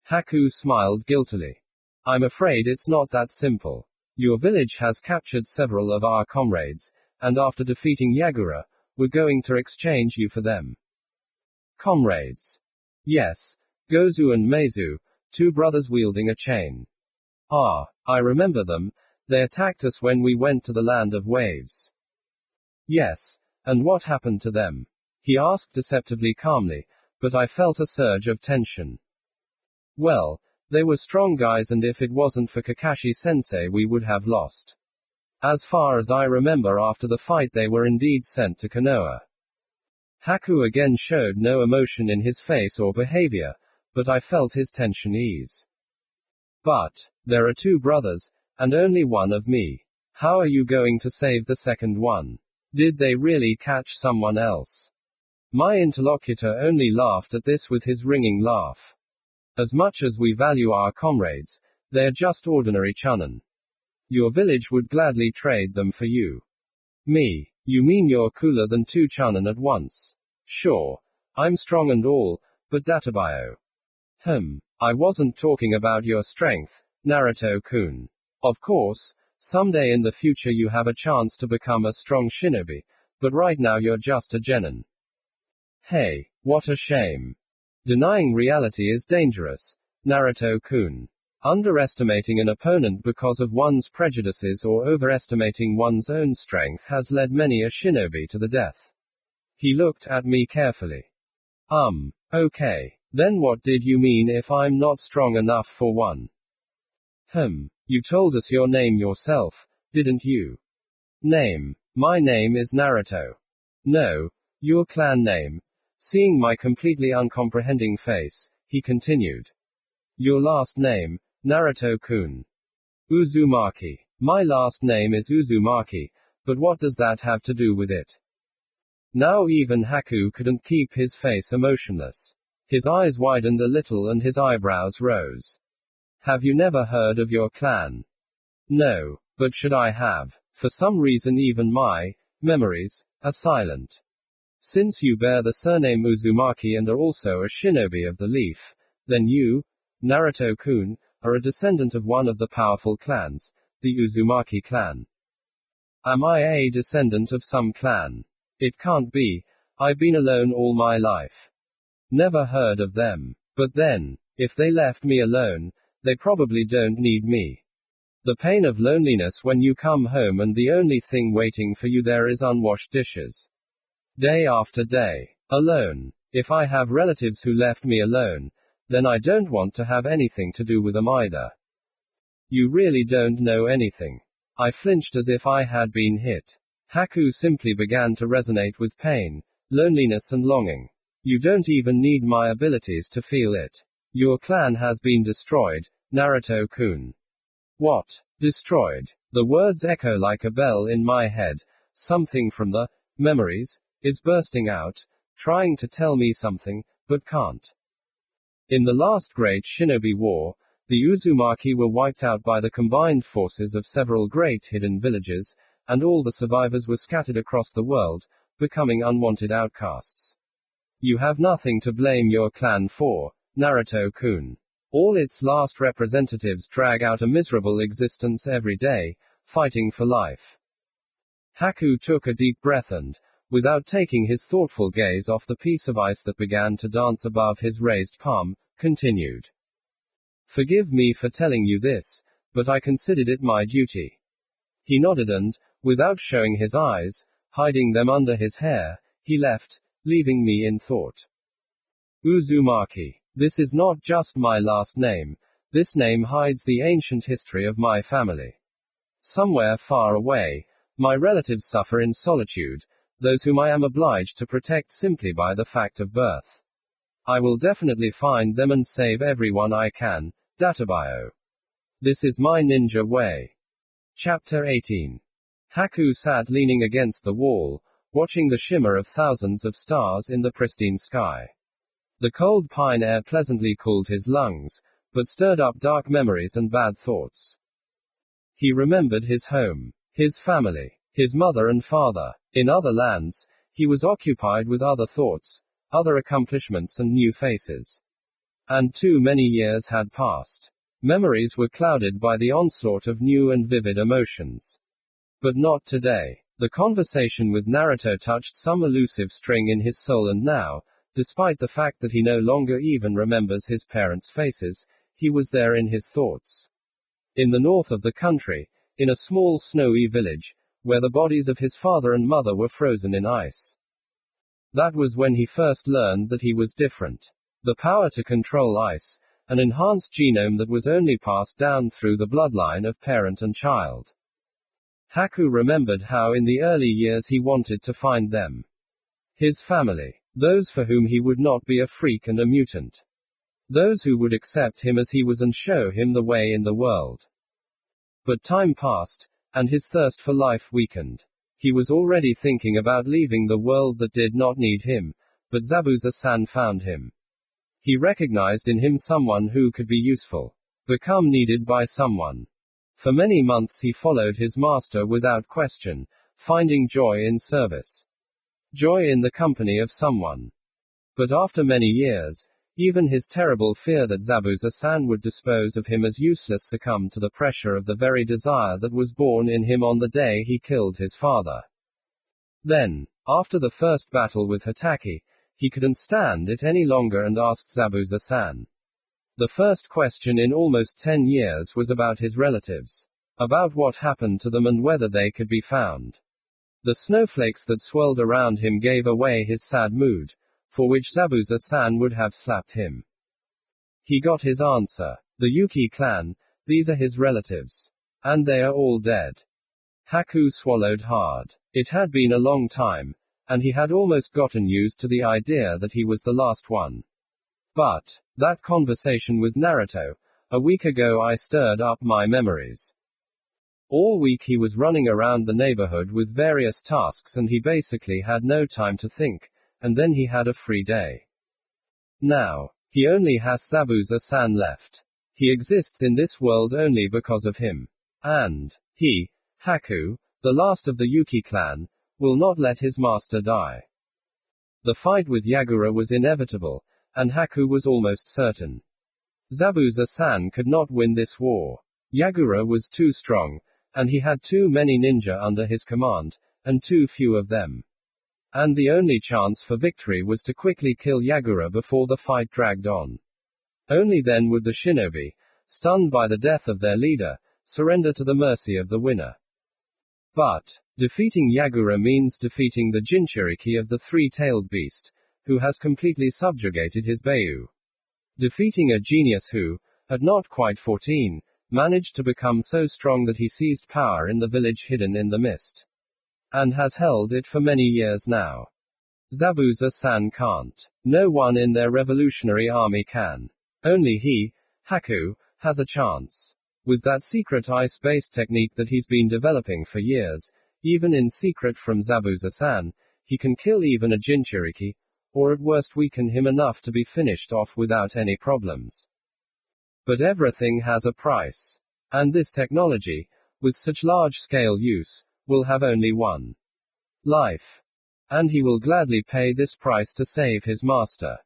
Haku smiled guiltily. "I'm afraid it's not that simple. Your village has captured several of our comrades, and after defeating Yagura, we're going to exchange you for them." "Comrades?" "Yes, Gozu and Meizu, two brothers wielding a chain." "Ah, I remember them. They attacked us when we went to the land of waves." "Yes, and what happened to them?" he asked deceptively calmly, but I felt a surge of tension. "Well, they were strong guys and if it wasn't for Kakashi-sensei we would have lost. As far as I remember after the fight they were indeed sent to Konoha." Haku again showed no emotion in his face or behavior, but I felt his tension ease. "But, there are two brothers, and only one of me. How are you going to save the second one? Did they really catch someone else?" My interlocutor only laughed at this with his ringing laugh. "As much as we value our comrades, they're just ordinary chunin. Your village would gladly trade them for you." "Me? You mean you're cooler than two chunin at once?" "Sure. I'm strong and all, but Databio." I wasn't talking about your strength, Naruto-kun. Of course, someday in the future you have a chance to become a strong shinobi, but right now you're just a genin." "Hey, what a shame. Denying reality is dangerous, Naruto-kun. Underestimating an opponent because of one's prejudices or overestimating one's own strength has led many a shinobi to the death." He looked at me carefully. Okay. Then what did you mean if I'm not strong enough for one?" You told us your name yourself, didn't you?" "Name? My name is Naruto." "No, your clan name." Seeing my completely uncomprehending face, he continued. "Your last name, Naruto-kun." "Uzumaki. My last name is Uzumaki, but what does that have to do with it?" Now even Haku couldn't keep his face emotionless. His eyes widened a little and his eyebrows rose. "Have you never heard of your clan?" "No, but should I have? For some reason even my memories are silent." "Since you bear the surname Uzumaki and are also a shinobi of the leaf, then you, Naruto-kun, are a descendant of one of the powerful clans, the Uzumaki clan." "Am I a descendant of some clan?" "It can't be. I've been alone all my life." "Never heard of them. But then, if they left me alone, they probably don't need me. The pain of loneliness when you come home and the only thing waiting for you there is unwashed dishes. Day after day. Alone. If I have relatives who left me alone, Then I don't want to have anything to do with them either. You really don't know anything. I flinched as if I had been hit. Haku simply began to resonate with pain, loneliness and longing. You don't even need my abilities to feel it. Your clan has been destroyed, Naruto-kun. What? Destroyed? The words echo like a bell in my head. Something from the memories is bursting out, trying to tell me something, but can't. In the last great shinobi war, the Uzumaki were wiped out by the combined forces of several great hidden villages, and all the survivors were scattered across the world, becoming unwanted outcasts. You have nothing to blame your clan for, Naruto-kun. All its last representatives drag out a miserable existence every day, fighting for life. Haku took a deep breath and, without taking his thoughtful gaze off the piece of ice that began to dance above his raised palm, continued. Forgive me for telling you this, but I considered it my duty. He nodded and, without showing his eyes, hiding them under his hair, he left, leaving me in thought. Uzumaki. This is not just my last name, this name hides the ancient history of my family. Somewhere far away, my relatives suffer in solitude, those whom I am obliged to protect simply by the fact of birth. I will definitely find them and save everyone I can. Databio. This is my ninja way. Chapter 18. Haku sat leaning against the wall, watching the shimmer of thousands of stars in the pristine sky. The cold pine air pleasantly cooled his lungs, but stirred up dark memories and bad thoughts. He remembered his home, his family, his mother and father. In other lands, he was occupied with other thoughts, other accomplishments and new faces. And too many years had passed. Memories were clouded by the onslaught of new and vivid emotions. But not today. The conversation with Naruto touched some elusive string in his soul, and now, despite the fact that he no longer even remembers his parents' faces, he was there in his thoughts. In the north of the country, in a small snowy village, where the bodies of his father and mother were frozen in ice. That was when he first learned that he was different. The power to control ice, an enhanced genome that was only passed down through the bloodline of parent and child. Haku remembered how in the early years he wanted to find them. His family. Those for whom he would not be a freak and a mutant. Those who would accept him as he was and show him the way in the world. But time passed, and his thirst for life weakened. He was already thinking about leaving the world that did not need him, but Zabuza-san found him. He recognized in him someone who could be useful. Become needed by someone. For many months he followed his master without question, finding joy in service. Joy in the company of someone. But after many years, even his terrible fear that Zabuza-san would dispose of him as useless succumbed to the pressure of the very desire that was born in him on the day he killed his father. Then, after the first battle with Hitaki, he couldn't stand it any longer and asked Zabuza-san. The first question in almost 10 years was about his relatives. About what happened to them and whether they could be found. The snowflakes that swirled around him gave away his sad mood, for which Zabuza-san would have slapped him. He got his answer. The Yuki clan, these are his relatives. And they are all dead. Haku swallowed hard. It had been a long time, and he had almost gotten used to the idea that he was the last one. But, that conversation with Naruto, a week ago I stirred up my memories. All week he was running around the neighborhood with various tasks and he basically had no time to think, and then he had a free day. Now, he only has Zabuza-san left. He exists in this world only because of him. And, he, Haku, the last of the Yuki clan, will not let his master die. The fight with Yagura was inevitable, and Haku was almost certain. Zabuza-san could not win this war. Yagura was too strong, and he had too many ninja under his command, and too few of them. And the only chance for victory was to quickly kill Yagura before the fight dragged on. Only then would the shinobi, stunned by the death of their leader, surrender to the mercy of the winner. But, defeating Yagura means defeating the Jinchuriki of the three-tailed beast, who has completely subjugated his Beiyu. defeating a genius who, at not quite 14, managed to become so strong that he seized power in the village hidden in the mist. And has held it for many years now. Zabuza-san can't. No one in their revolutionary army can. Only he, Haku, has a chance. With that secret ice-based technique that he's been developing for years, even in secret from Zabuza-san, he can kill even a Jinchuriki, or at worst weaken him enough to be finished off without any problems. But everything has a price. And this technology, with such large-scale use, will have only one life. And he will gladly pay this price to save his master.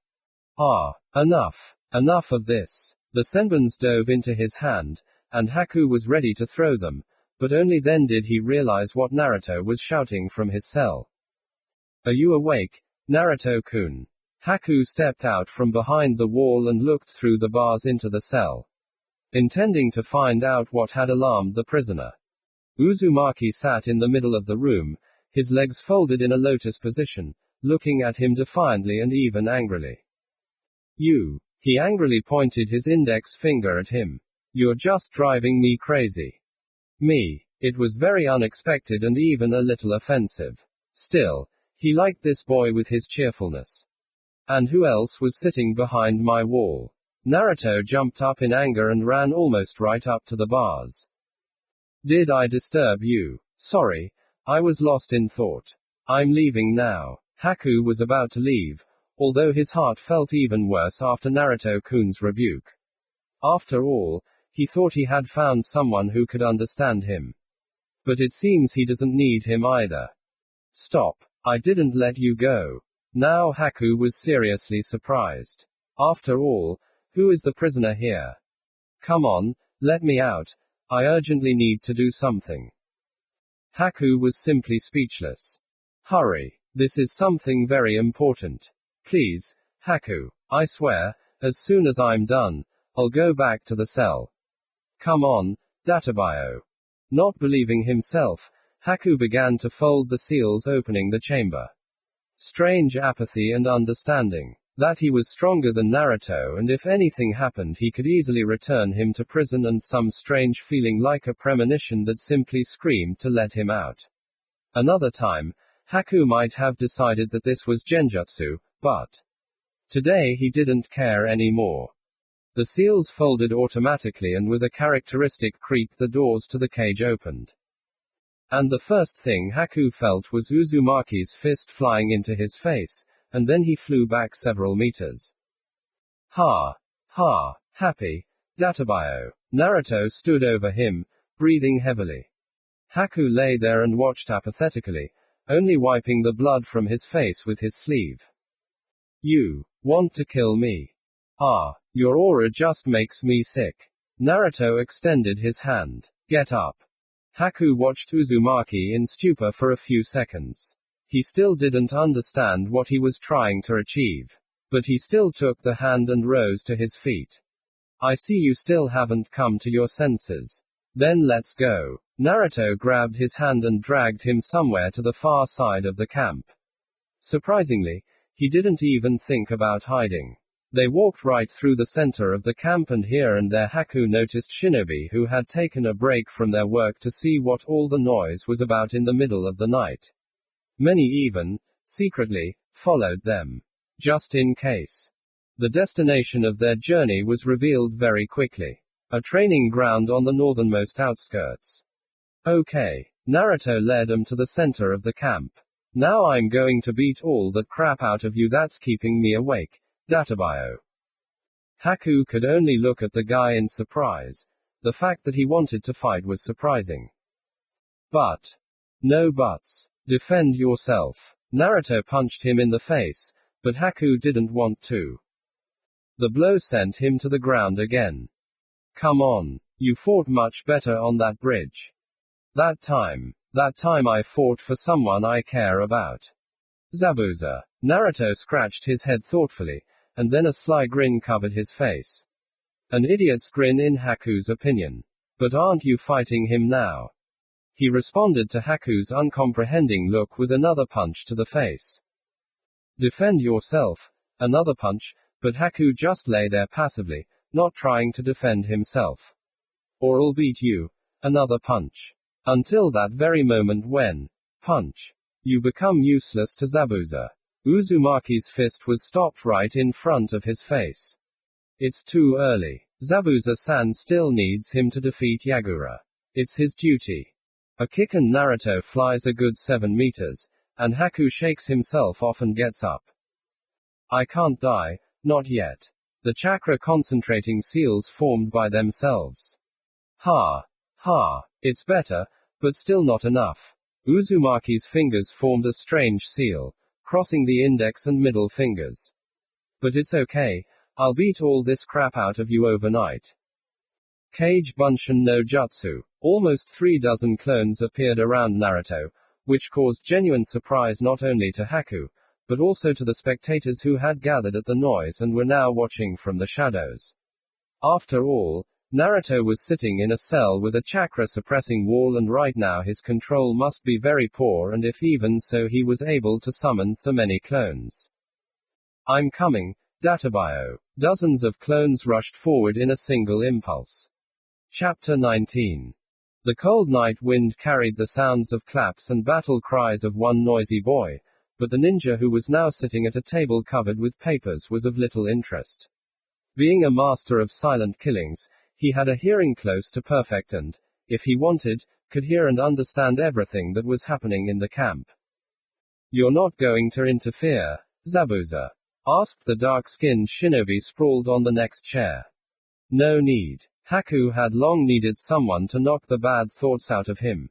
Ah, enough. Enough of this. The senbons dove into his hand, and Haku was ready to throw them, but only then did he realize what Naruto was shouting from his cell. Are you awake, Naruto-kun? Haku stepped out from behind the wall and looked through the bars into the cell, intending to find out what had alarmed the prisoner. Uzumaki sat in the middle of the room, his legs folded in a lotus position, looking at him defiantly and even angrily. You. He angrily pointed his index finger at him. You're just driving me crazy. Me. It was very unexpected and even a little offensive. Still, he liked this boy with his cheerfulness. And who else was sitting behind my wall? Naruto jumped up in anger and ran almost right up to the bars. Did I disturb you? Sorry, I was lost in thought. I'm leaving now. Haku was about to leave, although his heart felt even worse after Naruto-kun's rebuke. After all, he thought he had found someone who could understand him. But it seems he doesn't need him either. Stop. I didn't let you go. Now Haku was seriously surprised. After all, who is the prisoner here? Come on, let me out. I urgently need to do something. Haku was simply speechless. Hurry. This is something very important. Please, Haku. I swear, as soon as I'm done, I'll go back to the cell. Come on, Databayo. Not believing himself, Haku began to fold the seals opening the chamber. Strange apathy and understanding. That he was stronger than Naruto and if anything happened he could easily return him to prison and some strange feeling like a premonition that simply screamed to let him out. Another time, Haku might have decided that this was genjutsu, but today he didn't care anymore. The seals folded automatically and with a characteristic creak the doors to the cage opened. And the first thing Haku felt was Uzumaki's fist flying into his face, and then he flew back several meters. Ha! Ha! Happy! Databayo! Naruto stood over him, breathing heavily. Haku lay there and watched apathetically, only wiping the blood from his face with his sleeve. You want to kill me? Ah, your aura just makes me sick. Naruto extended his hand. Get up. Haku watched Uzumaki in stupor for a few seconds. He still didn't understand what he was trying to achieve. But he still took the hand and rose to his feet. I see you still haven't come to your senses. Then let's go. Naruto grabbed his hand and dragged him somewhere to the far side of the camp. Surprisingly, he didn't even think about hiding. They walked right through the center of the camp and here and there Haku noticed shinobi who had taken a break from their work to see what all the noise was about in the middle of the night. Many even, secretly, followed them. Just in case. The destination of their journey was revealed very quickly. A training ground on the northernmost outskirts. Okay. Naruto led them to the center of the camp. Now I'm going to beat all that crap out of you that's keeping me awake, Databayo. Haku could only look at the guy in surprise. The fact that he wanted to fight was surprising. But. No buts. Defend yourself. Naruto punched him in the face, but Haku didn't want to. The blow sent him to the ground again. Come on. You fought much better on that bridge. That time I fought for someone I care about. Zabuza. Naruto scratched his head thoughtfully, and then a sly grin covered his face. An idiot's grin in Haku's opinion. But aren't you fighting him now? He responded to Haku's uncomprehending look with another punch to the face. Defend yourself. Another punch, But Haku just lay there passively, not trying to defend himself. Or I'll beat you. Another punch. Until that very moment when, punch, you become useless to Zabuza. Uzumaki's fist was stopped right in front of his face. It's too early. Zabuza-san still needs him to defeat Yagura. It's his duty. A kick and Naruto flies a good 7 meters, and Haku shakes himself off and gets up. I can't die, not yet. The chakra concentrating seals formed by themselves. Ha. Ha. It's better, but still not enough. Uzumaki's fingers formed a strange seal, crossing the index and middle fingers. But it's okay, I'll beat all this crap out of you overnight. Kage Bunshin no Jutsu. Almost 3 dozen clones appeared around Naruto, which caused genuine surprise not only to Haku, but also to the spectators who had gathered at the noise and were now watching from the shadows. After all, Naruto was sitting in a cell with a chakra-suppressing wall, and right now his control must be very poor, and if even so he was able to summon so many clones. I'm coming, Databio. Dozens of clones rushed forward in a single impulse. Chapter 19. The cold night wind carried the sounds of claps and battle cries of one noisy boy, but the ninja who was now sitting at a table covered with papers was of little interest. Being a master of silent killings, he had a hearing close to perfect and, if he wanted, could hear and understand everything that was happening in the camp. You're not going to interfere, Zabuza? Asked the dark-skinned shinobi sprawled on the next chair. No need. Haku had long needed someone to knock the bad thoughts out of him.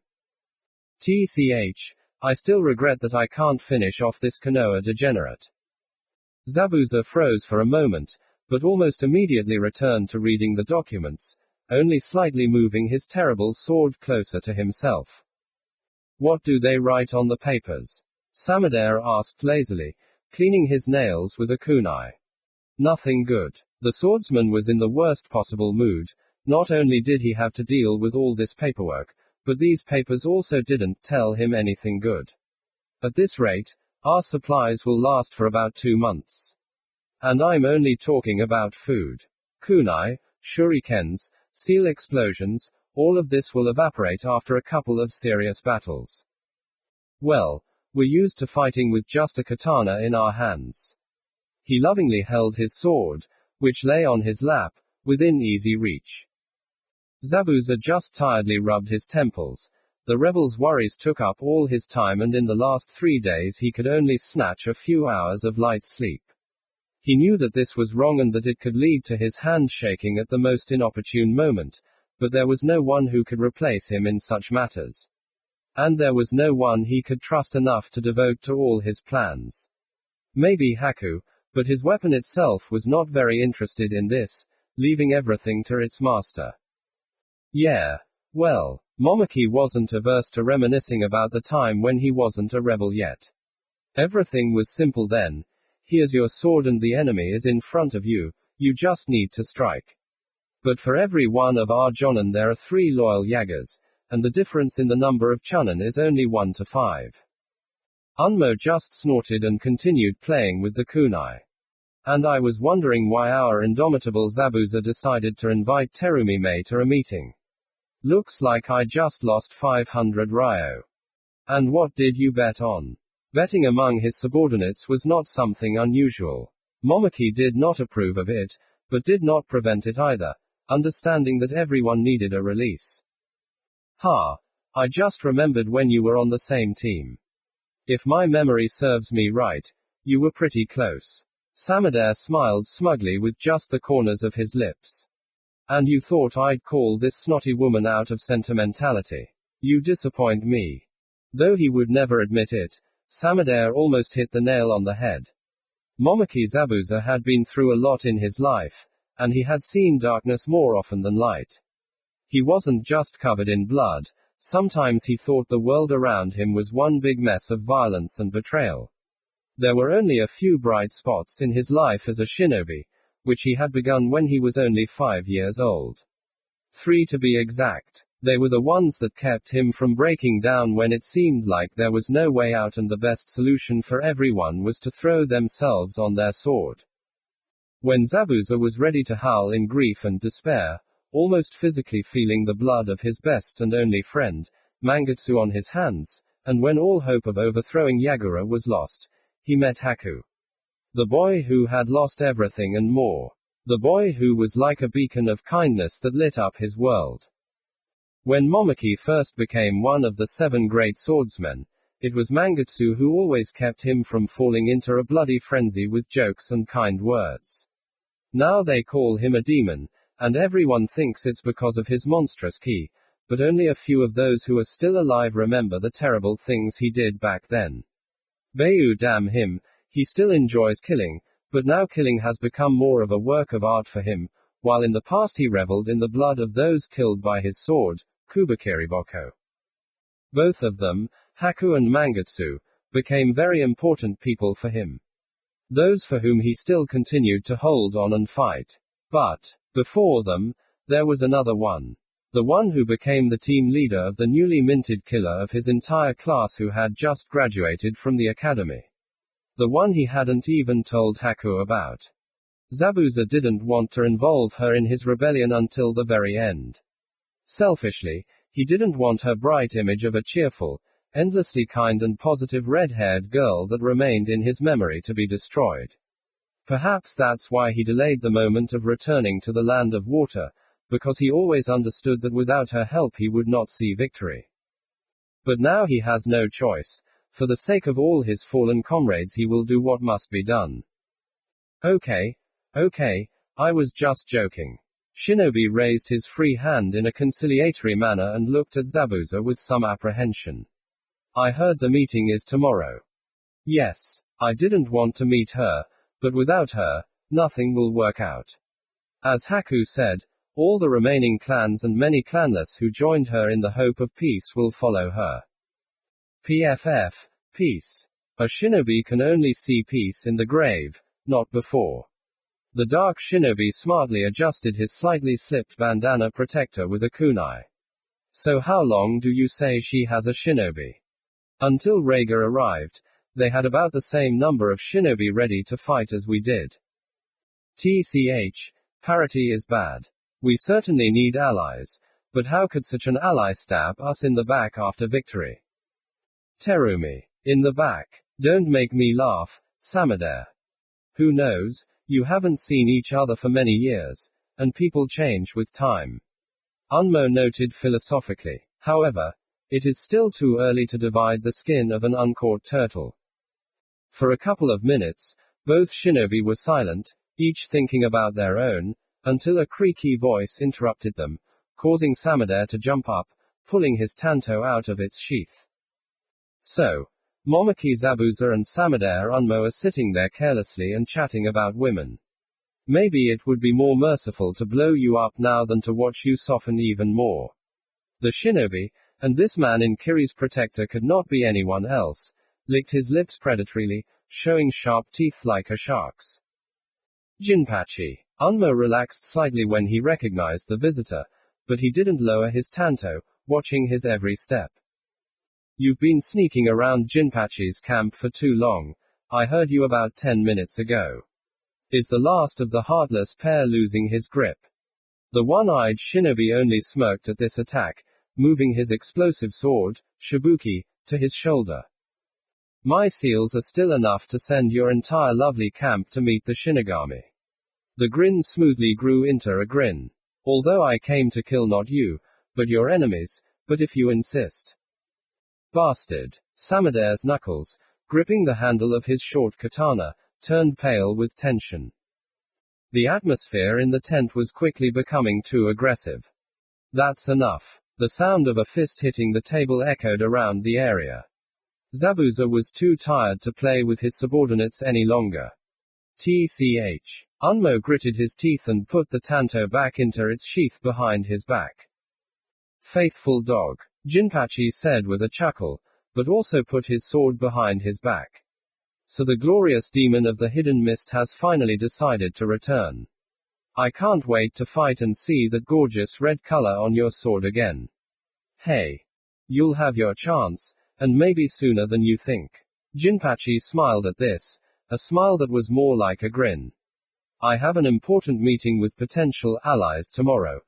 I still regret that I can't finish off this Konoha degenerate. Zabuza froze for a moment, but almost immediately returned to reading the documents, only slightly moving his terrible sword closer to himself. What do they write on the papers? Samadera asked lazily, cleaning his nails with a kunai. Nothing good. The swordsman was in the worst possible mood. Not only did he have to deal with all this paperwork, but these papers also didn't tell him anything good. At this rate, our supplies will last for about 2 months. And I'm only talking about food. Kunai, shurikens, seal explosions, all of this will evaporate after a couple of serious battles. Well, we're used to fighting with just a katana in our hands. He lovingly held his sword, which lay on his lap, within easy reach. Zabuza just tiredly rubbed his temples. The rebel's worries took up all his time, and in the last 3 days he could only snatch a few hours of light sleep. He knew that this was wrong and that it could lead to his hand shaking at the most inopportune moment, but there was no one who could replace him in such matters. And there was no one he could trust enough to devote to all his plans. Maybe Haku, but his weapon itself was not very interested in this, leaving everything to its master. Yeah. Well, Momoki wasn't averse to reminiscing about the time when he wasn't a rebel yet. Everything was simple then. Here's your sword and the enemy is in front of you, you just need to strike. But for every one of our jonin there are 3 loyal yagas, and the difference in the number of chunin is only 1 to 5. Unmo just snorted and continued playing with the kunai. And I was wondering why our indomitable Zabuza decided to invite Terumi Mei to a meeting. Looks like I just lost 500 ryo. And what did you bet on? Betting among his subordinates was not something unusual. Momoki did not approve of it, but did not prevent it either, understanding that everyone needed a release. I just remembered when you were on the same team. If my memory serves me right, you were pretty close. Samadera smiled smugly with just the corners of his lips. And you thought I'd call this snotty woman out of sentimentality. You disappoint me. Though he would never admit it, Samadera almost hit the nail on the head. Momoki Zabuza had been through a lot in his life, and he had seen darkness more often than light. He wasn't just covered in blood, sometimes he thought the world around him was one big mess of violence and betrayal. There were only a few bright spots in his life as a shinobi, which he had begun when he was only 5 years old. 3 to be exact. They were the ones that kept him from breaking down when it seemed like there was no way out and the best solution for everyone was to throw themselves on their sword. When Zabuza was ready to howl in grief and despair, almost physically feeling the blood of his best and only friend, Mangetsu on his hands, and when all hope of overthrowing Yagura was lost, he met Haku. The boy who had lost everything and more. The boy who was like a beacon of kindness that lit up his world. When Momoki first became one of the 7 great swordsmen, it was Mangetsu who always kept him from falling into a bloody frenzy with jokes and kind words. Now they call him a demon, and everyone thinks it's because of his monstrous ki, but only a few of those who are still alive remember the terrible things he did back then. Bayu, damn him, he still enjoys killing, but now killing has become more of a work of art for him, while in the past he reveled in the blood of those killed by his sword, Kubakiriboko. Both of them, Haku and Mangetsu, became very important people for him. Those for whom he still continued to hold on and fight. But, before them, there was another one. The one who became the team leader of the newly minted killer of his entire class who had just graduated from the academy. The one he hadn't even told Haku about. Zabuza didn't want to involve her in his rebellion until the very end. Selfishly, he didn't want her bright image of a cheerful, endlessly kind and positive red-haired girl that remained in his memory to be destroyed. Perhaps that's why he delayed the moment of returning to the land of water, because he always understood that without her help he would not see victory. But now he has no choice. For the sake of all his fallen comrades he will do what must be done. Okay, I was just joking. Shinobi raised his free hand in a conciliatory manner and looked at Zabuza with some apprehension. I heard the meeting is tomorrow. Yes, I didn't want to meet her, but without her, nothing will work out. As Haku said, all the remaining clans and many clanless who joined her in the hope of peace will follow her. PFF, peace. A shinobi can only see peace in the grave, not before. The dark shinobi smartly adjusted his slightly slipped bandana protector with a kunai. So how long do you say she has a shinobi? Until Rhaegar arrived, they had about the same number of shinobi ready to fight as we did. TCH, parity is bad. We certainly need allies, but how could such an ally stab us in the back after victory? Terumi. In the back. Don't make me laugh, Samadare. Who knows, you haven't seen each other for many years, and people change with time. Unmo noted philosophically. However, it is still too early to divide the skin of an uncaught turtle. For a couple of minutes, both shinobi were silent, each thinking about their own, until a creaky voice interrupted them, causing Samadare to jump up, pulling his tanto out of its sheath. So, Momoki, Zabuza and Samadare Unmo are sitting there carelessly and chatting about women. Maybe it would be more merciful to blow you up now than to watch you soften even more. The shinobi, and this man in Kiri's protector could not be anyone else, licked his lips predatorily, showing sharp teeth like a shark's. Jinpachi. Unmo relaxed slightly when he recognized the visitor, but he didn't lower his tanto, watching his every step. You've been sneaking around Jinpachi's camp for too long. I heard you about 10 minutes ago. Is the last of the heartless pair losing his grip? The one-eyed shinobi only smirked at this attack, moving his explosive sword, Shibuki, to his shoulder. My seals are still enough to send your entire lovely camp to meet the Shinigami. The grin smoothly grew into a grin. Although I came to kill not you, but your enemies, but if you insist. Bastard. Samadare's knuckles, gripping the handle of his short katana, turned pale with tension. The atmosphere in the tent was quickly becoming too aggressive. That's enough. The sound of a fist hitting the table echoed around the area. Zabuza was too tired to play with his subordinates any longer. TCH. Unmo gritted his teeth and put the tanto back into its sheath behind his back. Faithful dog. Jinpachi said with a chuckle, but also put his sword behind his back. So the glorious demon of the hidden mist has finally decided to return. I can't wait to fight and see that gorgeous red color on your sword again. Hey. You'll have your chance, and maybe sooner than you think. Jinpachi smiled at this, a smile that was more like a grin. I have an important meeting with potential allies tomorrow,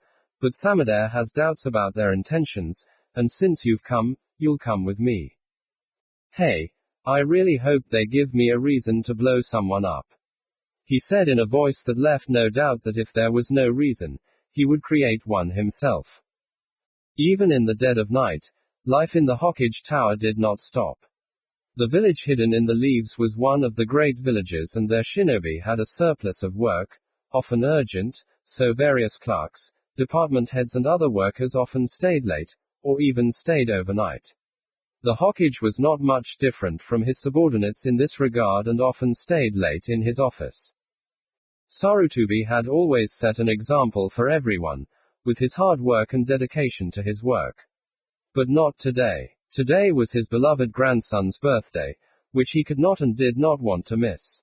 but Samadair has doubts about their intentions, and since you've come, you'll come with me. Hey, I really hope they give me a reason to blow someone up. He said in a voice that left no doubt that if there was no reason, he would create one himself. Even in the dead of night, life in the Hokage Tower did not stop. The village hidden in the leaves was one of the great villages, and their shinobi had a surplus of work, often urgent, so various clerks, department heads and other workers often stayed late, or even stayed overnight. The Hokage was not much different from his subordinates in this regard and often stayed late in his office. Sarutobi had always set an example for everyone, with his hard work and dedication to his work. But not today. Today was his beloved grandson's birthday, which he could not and did not want to miss.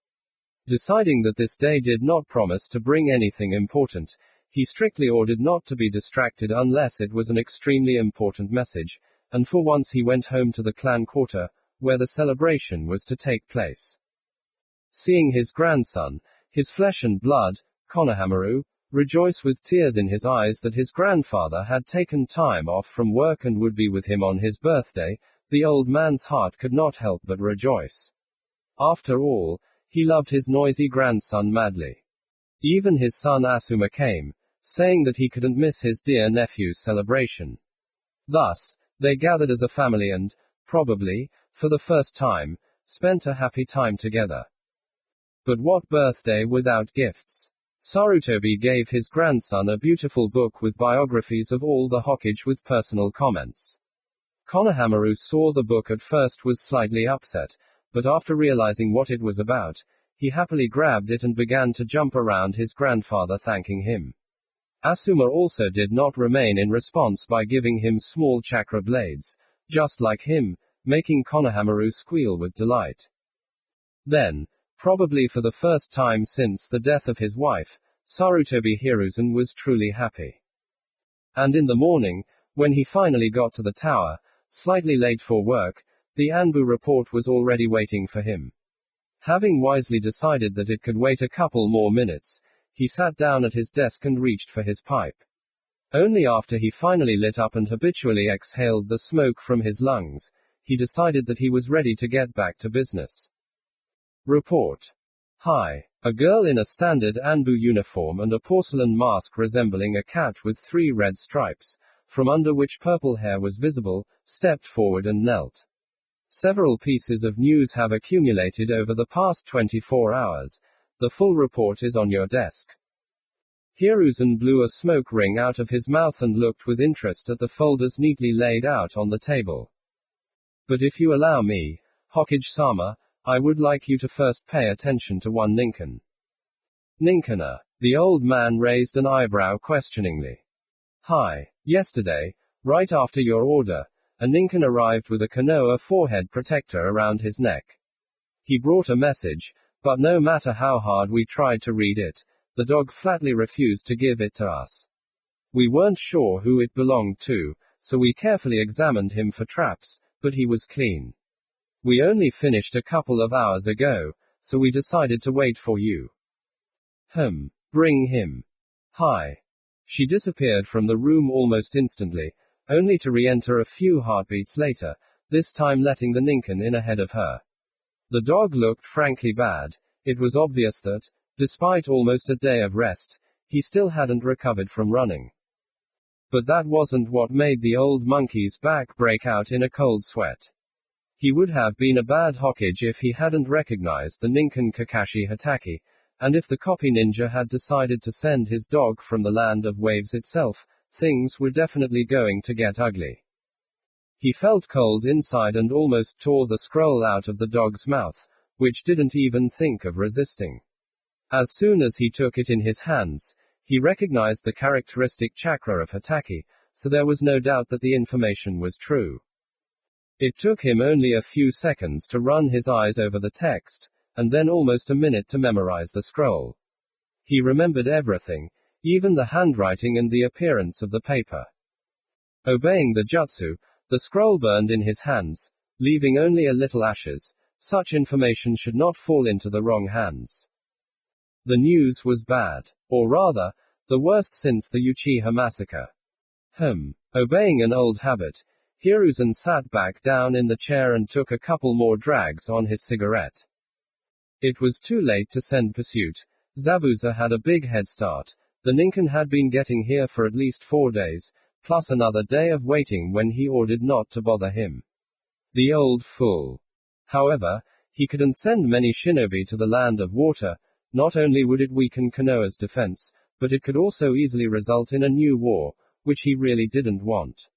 Deciding that this day did not promise to bring anything important, he strictly ordered not to be distracted unless it was an extremely important message, and for once he went home to the clan quarter, where the celebration was to take place. Seeing his grandson, his flesh and blood, Konohamaru, rejoice with tears in his eyes that his grandfather had taken time off from work and would be with him on his birthday, the old man's heart could not help but rejoice. After all, he loved his noisy grandson madly. Even his son Asuma came, saying that he couldn't miss his dear nephew's celebration. Thus, they gathered as a family and, probably, for the first time, spent a happy time together. But what birthday without gifts? Sarutobi gave his grandson a beautiful book with biographies of all the Hokage with personal comments. Konohamaru saw the book at first was slightly upset, but after realizing what it was about, he happily grabbed it and began to jump around his grandfather thanking him. Asuma also did not remain in response by giving him small chakra blades, just like him, making Konohamaru squeal with delight. Then, probably for the first time since the death of his wife, Sarutobi Hiruzen was truly happy. And in the morning, when he finally got to the tower, slightly late for work, the Anbu report was already waiting for him. Having wisely decided that it could wait a couple more minutes, he sat down at his desk and reached for his pipe. Only after he finally lit up and habitually exhaled the smoke from his lungs, he decided that he was ready to get back to business. Report. Hi. A girl in a standard Anbu uniform and a porcelain mask resembling a cat with 3 red stripes, from under which purple hair was visible, stepped forward and knelt. Several pieces of news have accumulated over the past 24 hours. The full report is on your desk. Hiruzen blew a smoke ring out of his mouth and looked with interest at the folders neatly laid out on the table. But if you allow me, Hokage-sama, I would like you to first pay attention to one Ninken. Ninkana. The old man raised an eyebrow questioningly. Hi. Yesterday, right after your order, a Ninken arrived with a Konoha forehead protector around his neck. He brought a message, but no matter how hard we tried to read it, the dog flatly refused to give it to us. We weren't sure who it belonged to, so we carefully examined him for traps, but he was clean. We only finished a couple of hours ago, so we decided to wait for you. Bring him. Hi. She disappeared from the room almost instantly, only to re-enter a few heartbeats later, this time letting the Ninken in ahead of her. The dog looked frankly bad. It was obvious that, despite almost a day of rest, he still hadn't recovered from running. But that wasn't what made the old monkey's back break out in a cold sweat. He would have been a bad Hokage if he hadn't recognized the Ninken Kakashi Hatake, and if the copy ninja had decided to send his dog from the land of waves itself, things were definitely going to get ugly. He felt cold inside and almost tore the scroll out of the dog's mouth, which didn't even think of resisting. As soon as he took it in his hands, he recognized the characteristic chakra of Hatake, so there was no doubt that the information was true. It took him only a few seconds to run his eyes over the text, and then almost a minute to memorize the scroll. He remembered everything, even the handwriting and the appearance of the paper. Obeying the jutsu, the scroll burned in his hands, leaving only a little ashes. Such information should not fall into the wrong hands. The news was bad. Or rather, the worst since the Uchiha massacre. Obeying an old habit, Hiruzen sat back down in the chair and took a couple more drags on his cigarette. It was too late to send pursuit. Zabuza had a big head start. The Ninken had been getting here for at least 4 days, plus another day of waiting when he ordered not to bother him. The old fool. However, he couldn't send many shinobi to the land of water. Not only would it weaken Konoha's defense, but it could also easily result in a new war, which he really didn't want.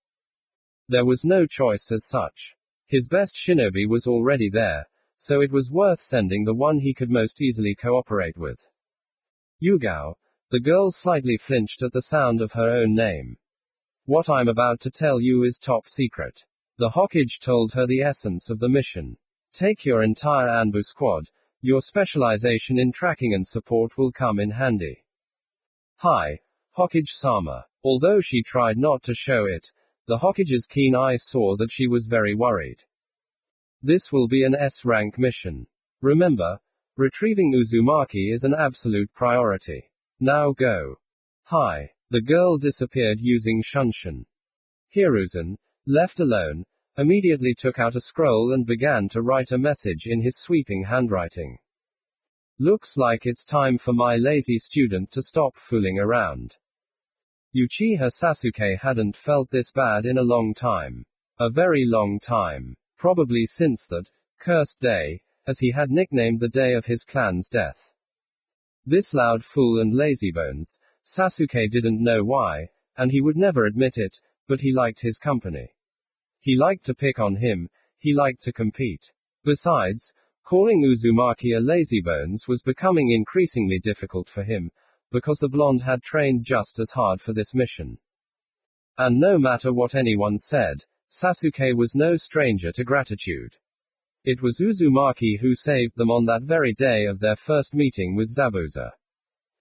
There was no choice as such. His best shinobi was already there, so it was worth sending the one he could most easily cooperate with. Yugao. The girl slightly flinched at the sound of her own name. What I'm about to tell you is top secret. The Hokage told her the essence of the mission. Take your entire Anbu squad. Your specialization in tracking and support will come in handy. Hi, Hokage-sama. Although she tried not to show it, the Hokage's keen eye saw that she was very worried. This will be an S-rank mission. Remember, retrieving Uzumaki is an absolute priority. Now go. Hi. The girl disappeared using Shunshin. Hiruzen, left alone, immediately took out a scroll and began to write a message in his sweeping handwriting. Looks like it's time for my lazy student to stop fooling around. Uchiha Sasuke hadn't felt this bad in a long time. A very long time. Probably since that cursed day, as he had nicknamed the day of his clan's death. This loud fool and lazybones, Sasuke didn't know why, and he would never admit it, but he liked his company. He liked to pick on him, he liked to compete. Besides, calling Uzumaki a lazybones was becoming increasingly difficult for him, because the blonde had trained just as hard for this mission. And no matter what anyone said, Sasuke was no stranger to gratitude. It was Uzumaki who saved them on that very day of their first meeting with Zabuza.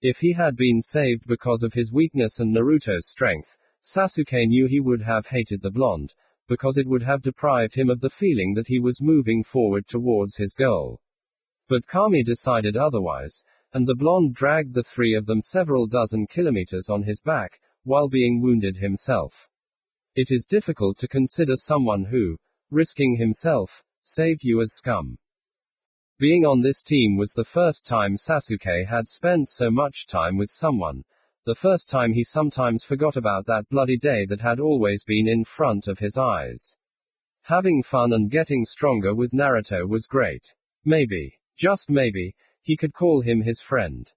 If he had been saved because of his weakness and Naruto's strength, Sasuke knew he would have hated the blonde, because it would have deprived him of the feeling that he was moving forward towards his goal. But Kami decided otherwise, and the blonde dragged the three of them several dozen kilometers on his back, while being wounded himself. It is difficult to consider someone who, risking himself, saved you as scum. Being on this team was the first time Sasuke had spent so much time with someone, the first time he sometimes forgot about that bloody day that had always been in front of his eyes. Having fun and getting stronger with Naruto was great. Maybe, just maybe, he could call him his friend.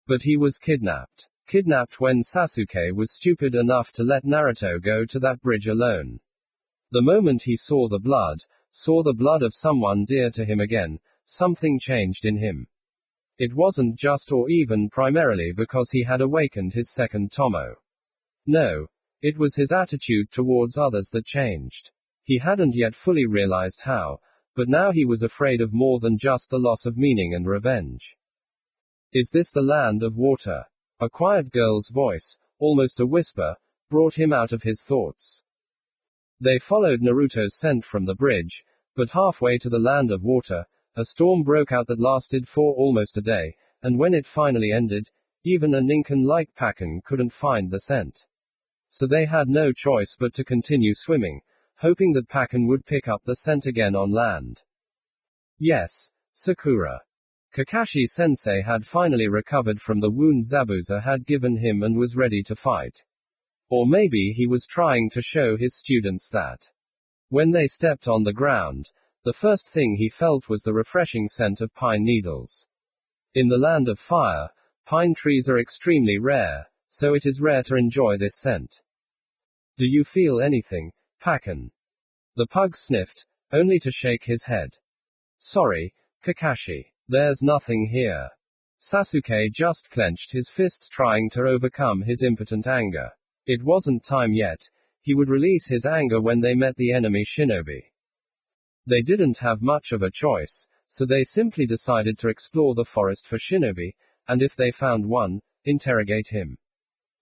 But he was kidnapped. Kidnapped when Sasuke was stupid enough to let Naruto go to that bridge alone. The moment he saw the blood of someone dear to him again, something changed in him. It wasn't just or even primarily because he had awakened his second Tomo. No, it was his attitude towards others that changed. He hadn't yet fully realized how, but now he was afraid of more than just the loss of meaning and revenge. Is this the land of water? A quiet girl's voice, almost a whisper, brought him out of his thoughts. They followed Naruto's scent from the bridge, but halfway to the land of water, a storm broke out that lasted for almost a day, and when it finally ended, even a Ninken like Pakken couldn't find the scent. So they had no choice but to continue swimming, hoping that Pakken would pick up the scent again on land. Yes, Sakura. Kakashi-sensei had finally recovered from the wound Zabuza had given him and was ready to fight. Or maybe he was trying to show his students that. When they stepped on the ground, the first thing he felt was the refreshing scent of pine needles. In the land of fire, pine trees are extremely rare, so it is rare to enjoy this scent. Do you feel anything, Pakken? The pug sniffed, only to shake his head. Sorry, Kakashi. There's nothing here. Sasuke just clenched his fists trying to overcome his impotent anger. It wasn't time yet. He would release his anger when they met the enemy shinobi. They didn't have much of a choice, so they simply decided to explore the forest for shinobi, and if they found one, interrogate him.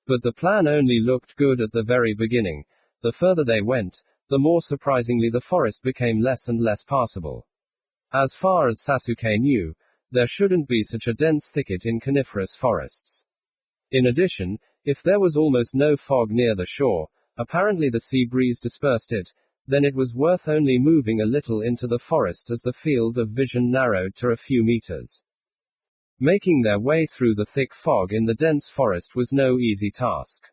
But the plan only looked good at the very beginning. The further they went, the more surprisingly the forest became less and less passable. As far as Sasuke knew, There shouldn't be such a dense thicket in coniferous forests. In addition, if there was almost no fog near the shore, apparently the sea breeze dispersed it, then it was worth only moving a little into the forest as the field of vision narrowed to a few meters. Making their way through the thick fog in the dense forest was no easy task.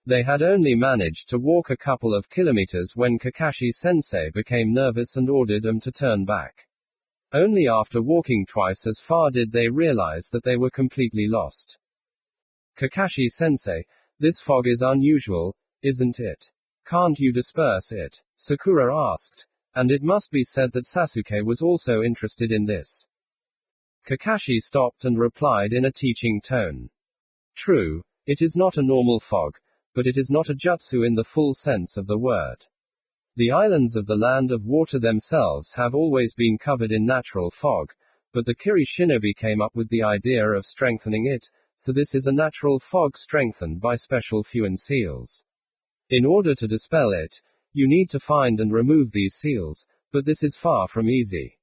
They had only managed to walk a couple of kilometers when Kakashi-sensei became nervous and ordered them to turn back. Only after walking twice as far did they realize that they were completely lost. Kakashi-sensei, this fog is unusual, isn't it? Can't you disperse it? Sakura asked, and it must be said that Sasuke was also interested in this. Kakashi stopped and replied in a teaching tone. True, it is not a normal fog, but it is not a jutsu in the full sense of the word. The islands of the land of water themselves have always been covered in natural fog, but the Kiri shinobi came up with the idea of strengthening it, so this is a natural fog strengthened by special FUNN seals. In order to dispel it, you need to find and remove these seals, but this is far from easy.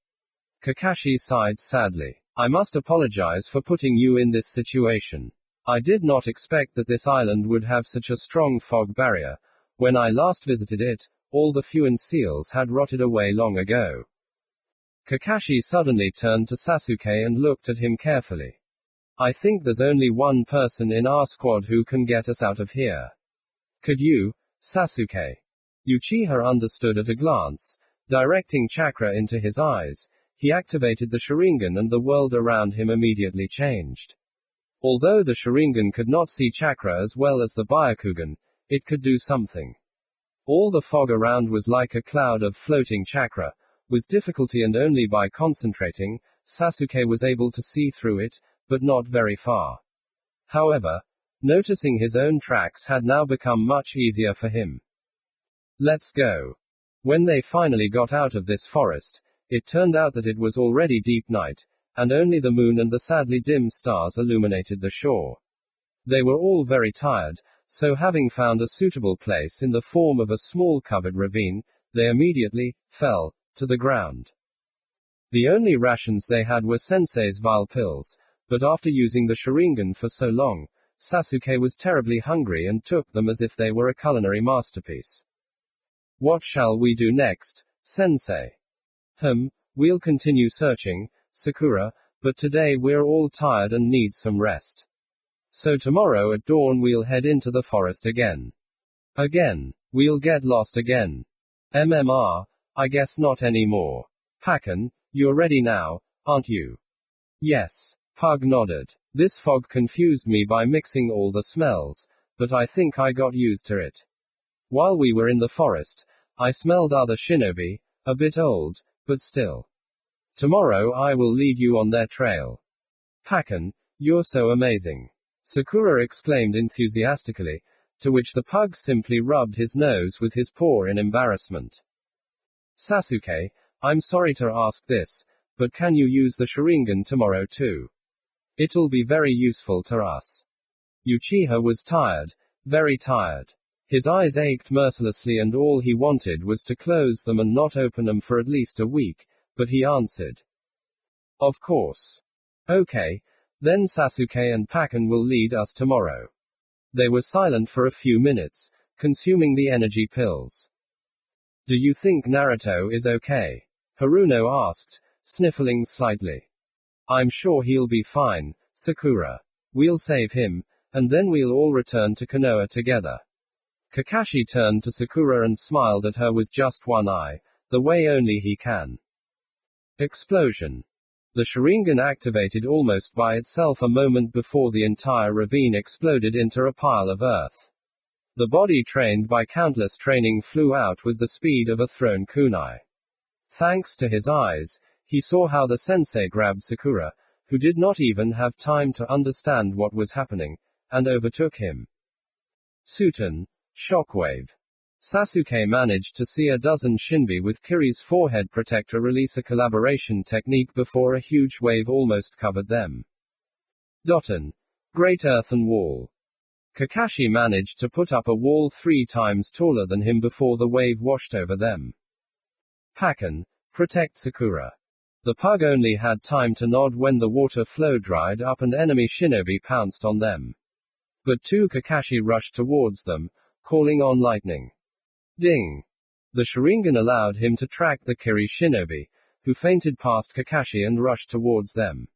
Kakashi sighed sadly. I must apologize for putting you in this situation. I did not expect that this island would have such a strong fog barrier. When I last visited it, all the FUNN seals had rotted away long ago. Kakashi suddenly turned to Sasuke and looked at him carefully. I think there's only one person in our squad who can get us out of here. Could you, Sasuke? Uchiha understood at a glance. Directing chakra into his eyes, he activated the Sharingan and the world around him immediately changed. Although the Sharingan could not see chakra as well as the Byakugan, it could do something. All the fog around was like a cloud of floating chakra. With difficulty and only by concentrating, Sasuke was able to see through it, but not very far. However, noticing his own tracks had now become much easier for him. Let's go. When they finally got out of this forest, it turned out that it was already deep night, and only the moon and the sadly dim stars illuminated the shore. They were all very tired, so having found a suitable place in the form of a small covered ravine, they immediately fell to the ground. The only rations they had were Sensei's vile pills, but after using the Sharingan for so long, Sasuke was terribly hungry and took them as if they were a culinary masterpiece. What shall we do next, Sensei? We'll continue searching, Sakura, but today we're all tired and need some rest. So tomorrow at dawn we'll head into the forest again. We'll get lost again. I guess not anymore. Pakken, you're ready now, aren't you? Yes. Pug nodded. This fog confused me by mixing all the smells, but I think I got used to it. While we were in the forest, I smelled other shinobi, a bit old, but still. Tomorrow I will lead you on their trail. Pakken, you're so amazing. Sakura exclaimed enthusiastically, to which the pug simply rubbed his nose with his paw in embarrassment. Sasuke, I'm sorry to ask this, but can you use the Sharingan tomorrow too? It'll be very useful to us. Uchiha was tired, very tired. His eyes ached mercilessly and all he wanted was to close them and not open them for at least a week, but he answered. Of course. Okay, then Sasuke and Pakken will lead us tomorrow. They were silent for a few minutes, consuming the energy pills. Do you think Naruto is okay? Haruno asked, sniffling slightly. I'm sure he'll be fine, Sakura. We'll save him, and then we'll all return to Konoha together. Kakashi turned to Sakura and smiled at her with just one eye, the way only he can. Explosion. The Sharingan activated almost by itself a moment before the entire ravine exploded into a pile of earth. The body trained by countless training flew out with the speed of a thrown kunai. Thanks to his eyes, he saw how the sensei grabbed Sakura, who did not even have time to understand what was happening, and overtook him. Suton. Shockwave. Sasuke managed to see a dozen Shinbi with Kiri's forehead protector release a collaboration technique before a huge wave almost covered them. Doton. Great earthen wall. Kakashi managed to put up a wall 3 times taller than him before the wave washed over them. Pakken. Protect Sakura. The pug only had time to nod when the water flow dried up and enemy shinobi pounced on them. But two kakashi rushed towards them, calling on lightning. Ding! The Sharingan allowed him to track the Kiri shinobi, who fainted past Kakashi and rushed towards them.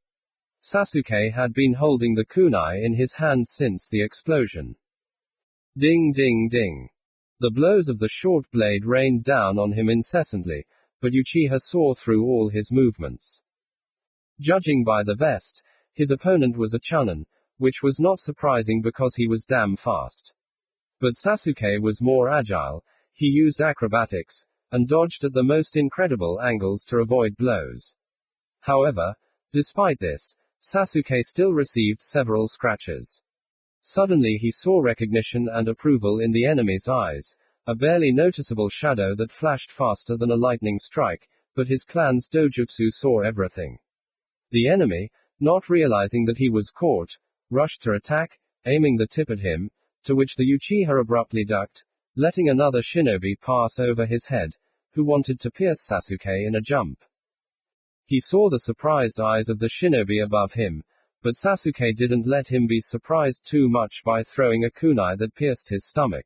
Sasuke had been holding the kunai in his hand since the explosion. Ding ding ding. The blows of the short blade rained down on him incessantly, but Uchiha saw through all his movements. Judging by the vest, his opponent was a Chunin, which was not surprising because he was damn fast. But Sasuke was more agile, he used acrobatics, and dodged at the most incredible angles to avoid blows. However, despite this, Sasuke still received several scratches. Suddenly he saw recognition and approval in the enemy's eyes, a barely noticeable shadow that flashed faster than a lightning strike, but his clan's dojutsu saw everything. The enemy, not realizing that he was caught, rushed to attack, aiming the tip at him, to which the Uchiha abruptly ducked, letting another shinobi pass over his head, who wanted to pierce Sasuke in a jump. He saw the surprised eyes of the shinobi above him, but Sasuke didn't let him be surprised too much by throwing a kunai that pierced his stomach.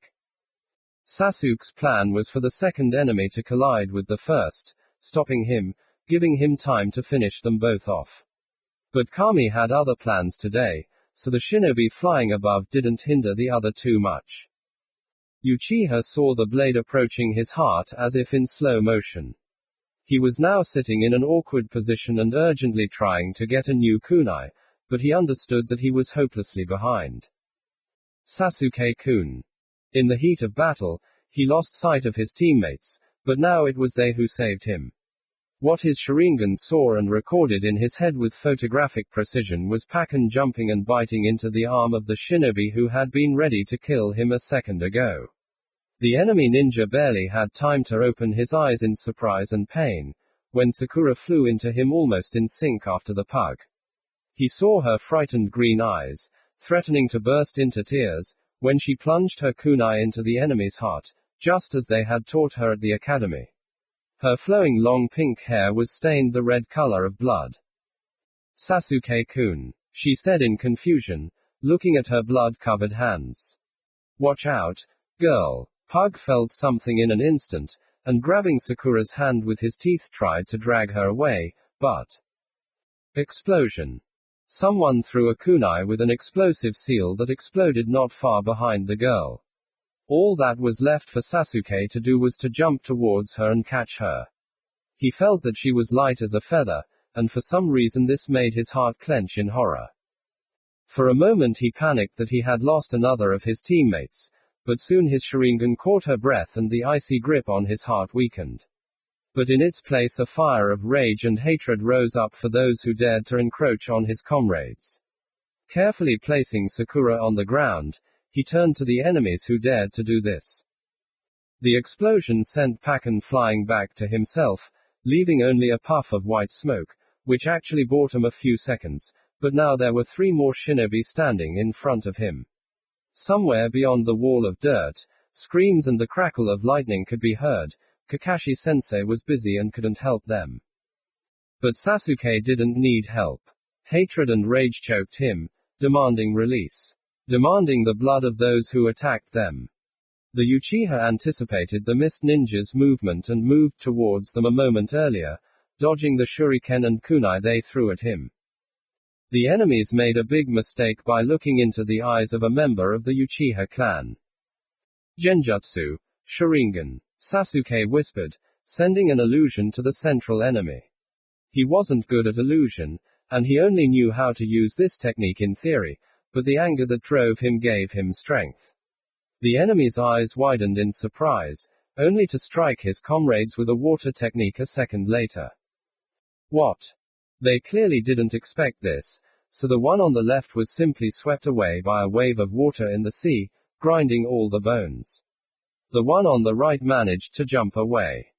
Sasuke's plan was for the second enemy to collide with the first, stopping him, giving him time to finish them both off. But Kami had other plans today, so the shinobi flying above didn't hinder the other too much. Uchiha saw the blade approaching his heart as if in slow motion. He was now sitting in an awkward position and urgently trying to get a new kunai, but he understood that he was hopelessly behind. Sasuke-kun. In the heat of battle, he lost sight of his teammates, but now it was they who saved him. What his Sharingan saw and recorded in his head with photographic precision was Pakken jumping and biting into the arm of the shinobi who had been ready to kill him a second ago. The enemy ninja barely had time to open his eyes in surprise and pain, when Sakura flew into him almost in sync after the pug. He saw her frightened green eyes, threatening to burst into tears, when she plunged her kunai into the enemy's heart, just as they had taught her at the academy. Her flowing long pink hair was stained the red color of blood. Sasuke-kun, she said in confusion, looking at her blood-covered hands. Watch out, girl. Pug felt something in an instant, and grabbing Sakura's hand with his teeth tried to drag her away, but... Explosion. Someone threw a kunai with an explosive seal that exploded not far behind the girl. All that was left for Sasuke to do was to jump towards her and catch her. He felt that she was light as a feather, and for some reason this made his heart clench in horror. For a moment he panicked that he had lost another of his teammates, but soon his Sharingan caught her breath and the icy grip on his heart weakened. But in its place a fire of rage and hatred rose up for those who dared to encroach on his comrades. Carefully placing Sakura on the ground, he turned to the enemies who dared to do this. The explosion sent Pakken flying back to himself, leaving only a puff of white smoke, which actually bought him a few seconds, but now there were 3 more shinobi standing in front of him. Somewhere beyond the wall of dirt, screams and the crackle of lightning could be heard. Kakashi-sensei was busy and couldn't help them. But Sasuke didn't need help. Hatred and rage choked him, demanding release. Demanding the blood of those who attacked them. The Uchiha anticipated the mist ninja's movement and moved towards them a moment earlier, dodging the shuriken and kunai they threw at him. The enemies made a big mistake by looking into the eyes of a member of the Uchiha clan. Genjutsu, Sharingan, Sasuke whispered, sending an illusion to the central enemy. He wasn't good at illusion, and he only knew how to use this technique in theory, but the anger that drove him gave him strength. The enemy's eyes widened in surprise, only to strike his comrades with a water technique a second later. What? They clearly didn't expect this, so the one on the left was simply swept away by a wave of water in the sea, grinding all the bones. The one on the right managed to jump away.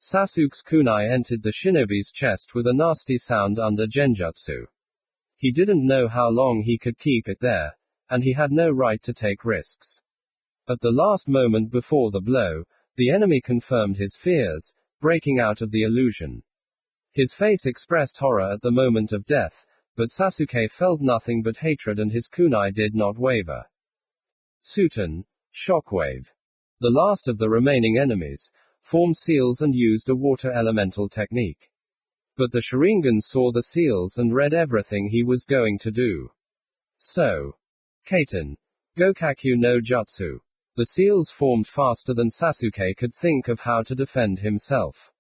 Sasuke's kunai entered the shinobi's chest with a nasty sound under genjutsu. He didn't know how long he could keep it there, and he had no right to take risks. At the last moment before the blow, the enemy confirmed his fears, breaking out of the illusion. His face expressed horror at the moment of death, but Sasuke felt nothing but hatred and his kunai did not waver. Sutan, Shockwave. The last of the remaining enemies, formed seals and used a water elemental technique. But the Sharingan saw the seals and read everything he was going to do. So. Kaiten. Gokakyu no Jutsu. The seals formed faster than Sasuke could think of how to defend himself.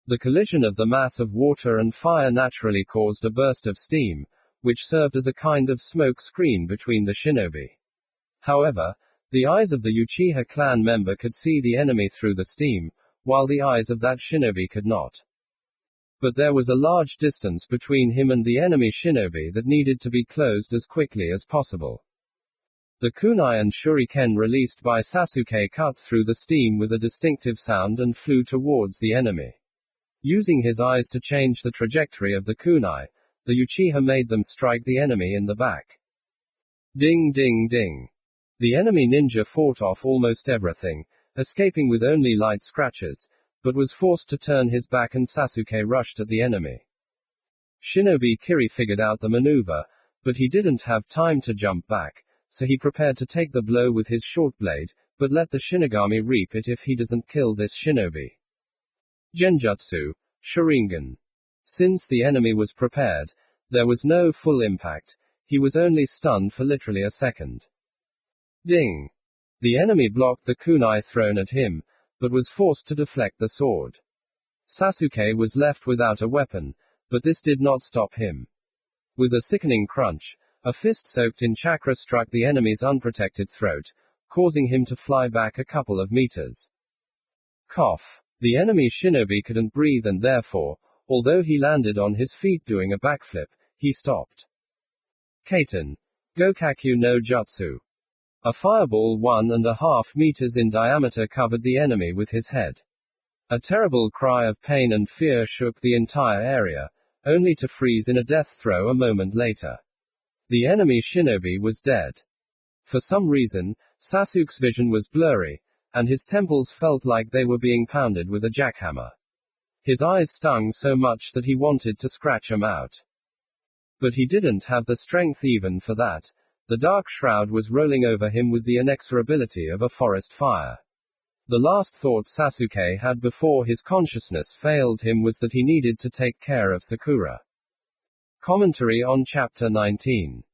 The collision of the mass of water and fire naturally caused a burst of steam, which served as a kind of smoke screen between the shinobi. However, the eyes of the Uchiha clan member could see the enemy through the steam, while the eyes of that shinobi could not. But there was a large distance between him and the enemy shinobi that needed to be closed as quickly as possible. The kunai and shuriken released by Sasuke cut through the steam with a distinctive sound and flew towards the enemy. Using his eyes to change the trajectory of the kunai, the Uchiha made them strike the enemy in the back. Ding ding ding. The enemy ninja fought off almost everything, escaping with only light scratches, but was forced to turn his back and Sasuke rushed at the enemy. Shinobi Kiri figured out the maneuver, but he didn't have time to jump back, so he prepared to take the blow with his short blade, but let the Shinigami reap it if he doesn't kill this shinobi. Genjutsu, Sharingan. Since the enemy was prepared, there was no full impact, he was only stunned for literally a second. Ding. The enemy blocked the kunai thrown at him, but was forced to deflect the sword. Sasuke was left without a weapon, but this did not stop him. With a sickening crunch, a fist soaked in chakra struck the enemy's unprotected throat, causing him to fly back a couple of meters. Cough. The enemy shinobi couldn't breathe and therefore, although he landed on his feet doing a backflip, he stopped. Kaiten. Gokakyu no Jutsu. A fireball 1.5 meters in diameter covered the enemy with his head. A terrible cry of pain and fear shook the entire area, only to freeze in a death throe a moment later. The enemy shinobi was dead. For some reason, Sasuke's vision was blurry, and his temples felt like they were being pounded with a jackhammer. His eyes stung so much that he wanted to scratch them out. But he didn't have the strength even for that. The dark shroud was rolling over him with the inexorability of a forest fire. The last thought Sasuke had before his consciousness failed him was that he needed to take care of Sakura. Commentary on Chapter 19.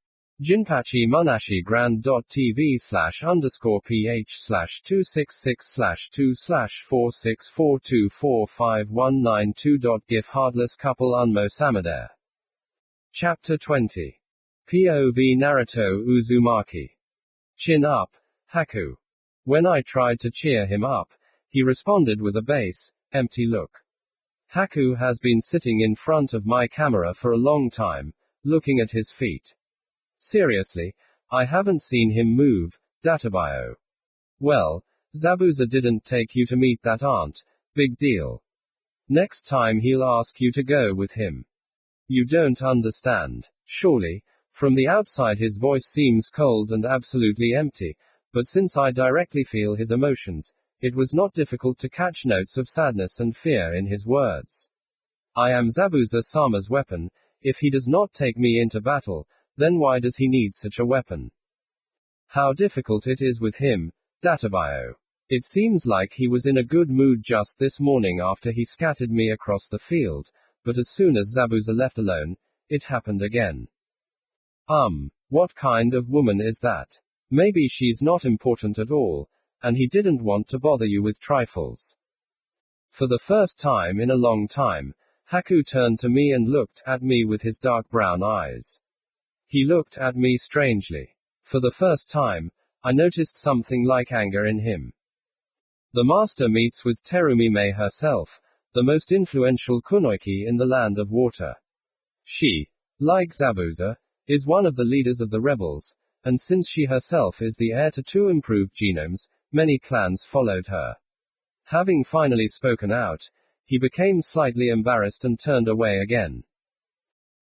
Jinpachi Munashi Grand.tv/_ph/266/2/464245192. GIF Heartless Couple Unmo Samadair. Chapter 20. POV Naruto Uzumaki. Chin up, Haku. When I tried to cheer him up, he responded with a base, empty look. Haku has been sitting in front of my camera for a long time, looking at his feet. Seriously, I haven't seen him move. Databio. Well, Zabuza didn't take you to meet that aunt. Big deal. Next time he'll ask you to go with him. You don't understand. Surely. From the outside his voice seems cold and absolutely empty, but since I directly feel his emotions, it was not difficult to catch notes of sadness and fear in his words. I am Zabuza-sama's weapon. If he does not take me into battle, then why does he need such a weapon? How difficult it is with him. Databio. It seems like he was in a good mood just this morning after he scattered me across the field, but as soon as Zabuza left alone, it happened again. What kind of woman is that? Maybe she's not important at all, and he didn't want to bother you with trifles. For the first time in a long time, Haku turned to me and looked at me with his dark brown eyes. He looked at me strangely. For the first time, I noticed something like anger in him. The master meets with Terumi Mei herself, the most influential kunoiki in the land of water. She, like Zabuza, is one of the leaders of the rebels, and since she herself is the heir to 2 improved genomes, many clans followed her. Having finally spoken out, he became slightly embarrassed and turned away again.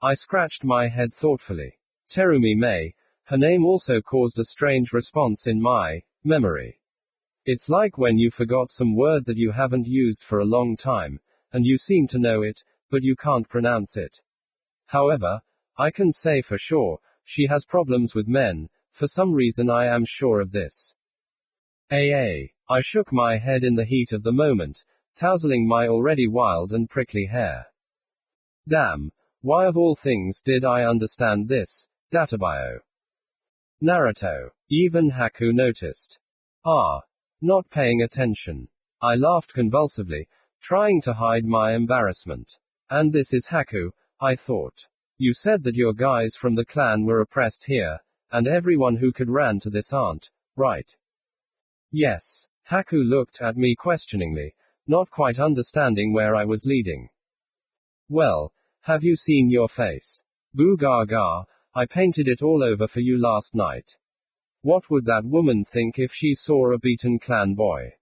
I scratched my head thoughtfully. Terumi Mei, her name also caused a strange response in my memory. It's like when you forgot some word that you haven't used for a long time, and you seem to know it, but you can't pronounce it. However, I can say for sure, she has problems with men, for some reason I am sure of this. I shook my head in the heat of the moment, tousling my already wild and prickly hair. Damn, why of all things did I understand this? Databio. Naruto. Even Haku noticed. Not paying attention. I laughed convulsively, trying to hide my embarrassment. And this is Haku, I thought. You said that your guys from the clan were oppressed here, and everyone who could ran to this aunt, right? Yes. Haku looked at me questioningly, not quite understanding where I was leading. Well, have you seen your face? Boo gaga, I painted it all over for you last night. What would that woman think if she saw a beaten clan boy?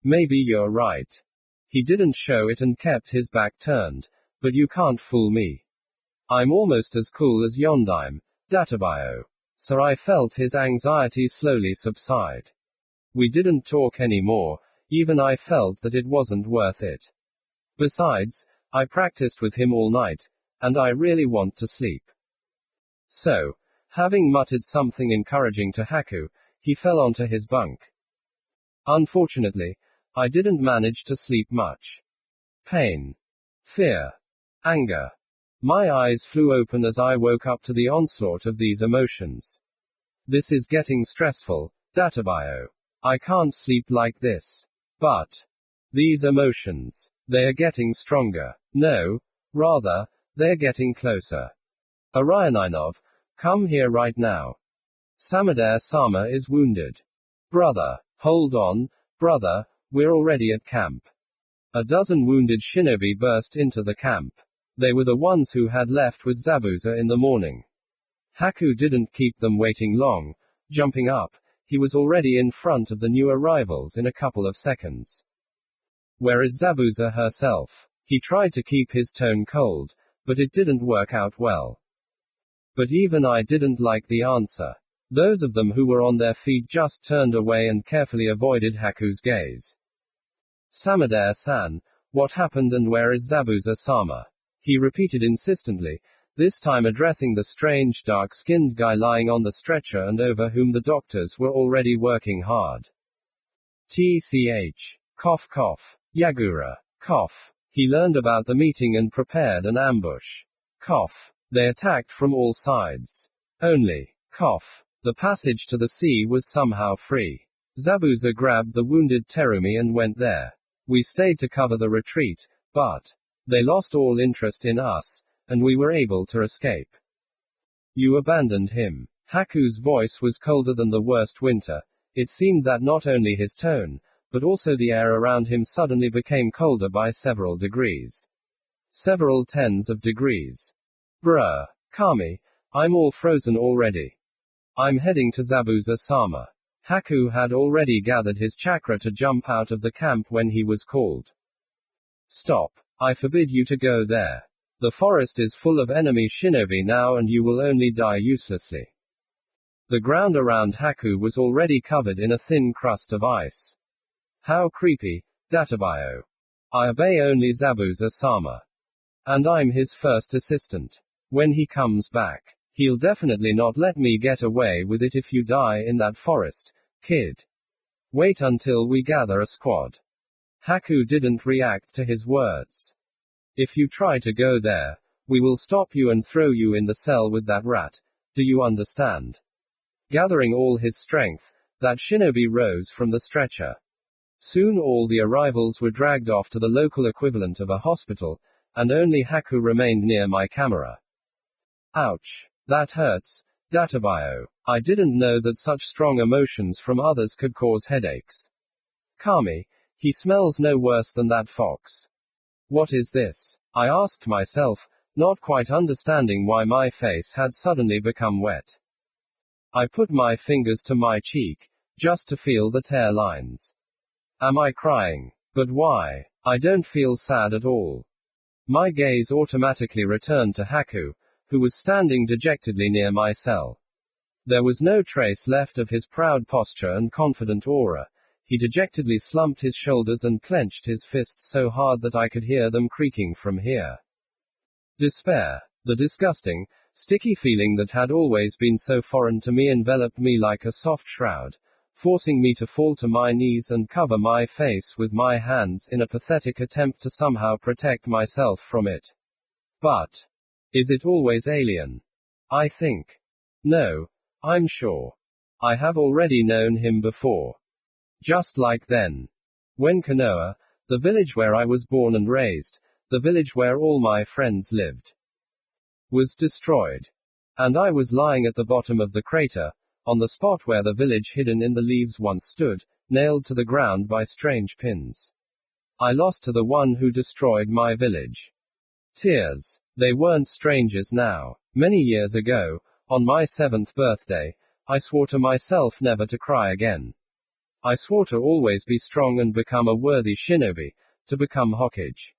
Maybe you're right. He didn't show it and kept his back turned, but you can't fool me. I'm almost as cool as Yondaime, Databio. So I felt his anxiety slowly subside. We didn't talk anymore, even I felt that it wasn't worth it. Besides, I practiced with him all night, and I really want to sleep. So, having muttered something encouraging to Haku, he fell onto his bunk. Unfortunately, I didn't manage to sleep much. Pain. Fear. Anger. My eyes flew open as I woke up to the onslaught of these emotions. This is getting stressful, Databio. I can't sleep like this. But these emotions, they are getting stronger. No, rather, they're getting closer. Arianinov, come here right now. Samadare-sama is wounded. Brother, hold on, brother, we're already at camp. A dozen wounded shinobi burst into the camp. They were the ones who had left with Zabuza in the morning. Haku didn't keep them waiting long. Jumping up, he was already in front of the new arrivals in a couple of seconds. Where is Zabuza herself? He tried to keep his tone cold, but it didn't work out well. But even I didn't like the answer. Those of them who were on their feet just turned away and carefully avoided Haku's gaze. Samadare-san, what happened and where is Zabuza-sama? He repeated insistently, this time addressing the strange dark-skinned guy lying on the stretcher and over whom the doctors were already working hard. TCH. Cough cough. Yagura. Cough. He learned about the meeting and prepared an ambush. Cough. They attacked from all sides. Only, cough, the passage to the sea was somehow free. Zabuza grabbed the wounded Terumi and went there. We stayed to cover the retreat, but they lost all interest in us, and we were able to escape. You abandoned him. Haku's voice was colder than the worst winter. It seemed that not only his tone, but also the air around him suddenly became colder by several degrees. Several tens of degrees. Bruh. Kami, I'm all frozen already. I'm heading to Zabuza-sama. Haku had already gathered his chakra to jump out of the camp when he was called. Stop. I forbid you to go there. The forest is full of enemy shinobi now and you will only die uselessly. The ground around Haku was already covered in a thin crust of ice. How creepy, Databio. I obey only Zabuza-sama. And I'm his first assistant. When he comes back, he'll definitely not let me get away with it if you die in that forest, kid. Wait until we gather a squad. Haku didn't react to his words. If you try to go there, we will stop you and throw you in the cell with that rat. Do you understand? Gathering all his strength, that shinobi rose from the stretcher. Soon all the arrivals were dragged off to the local equivalent of a hospital, and only Haku remained near my camera. Ouch. That hurts, Databio. I didn't know that such strong emotions from others could cause headaches. Kami, he smells no worse than that fox. What is this? I asked myself, not quite understanding why my face had suddenly become wet. I put my fingers to my cheek, just to feel the tear lines. Am I crying? But why? I don't feel sad at all. My gaze automatically returned to Haku, who was standing dejectedly near my cell. There was no trace left of his proud posture and confident aura. He dejectedly slumped his shoulders and clenched his fists so hard that I could hear them creaking from here. Despair. The disgusting, sticky feeling that had always been so foreign to me enveloped me like a soft shroud, forcing me to fall to my knees and cover my face with my hands in a pathetic attempt to somehow protect myself from it. But is it always alien? I think. No, I'm sure. I have already known him before. Just like then. When Konoha, the village where I was born and raised, the village where all my friends lived, was destroyed. And I was lying at the bottom of the crater, on the spot where the village hidden in the leaves once stood, nailed to the ground by strange pins. I lost to the one who destroyed my village. Tears. They weren't strangers now. Many years ago, on my 7th birthday, I swore to myself never to cry again. I swore to always be strong and become a worthy shinobi, to become Hokage.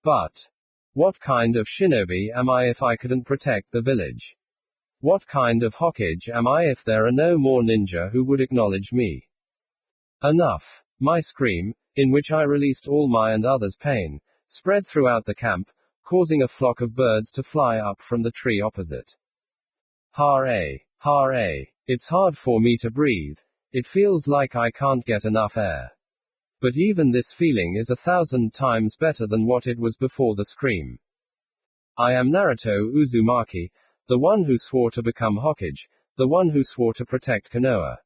But what kind of shinobi am I if I couldn't protect the village? What kind of Hokage am I if there are no more ninja who would acknowledge me? Enough. My scream, in which I released all my and others' pain, spread throughout the camp, causing a flock of birds to fly up from the tree opposite. Hare, hare. It's hard for me to breathe. It feels like I can't get enough air. But even this feeling is 1,000 times better than what it was before the scream. I am Naruto Uzumaki, the one who swore to become Hokage, the one who swore to protect Konoha.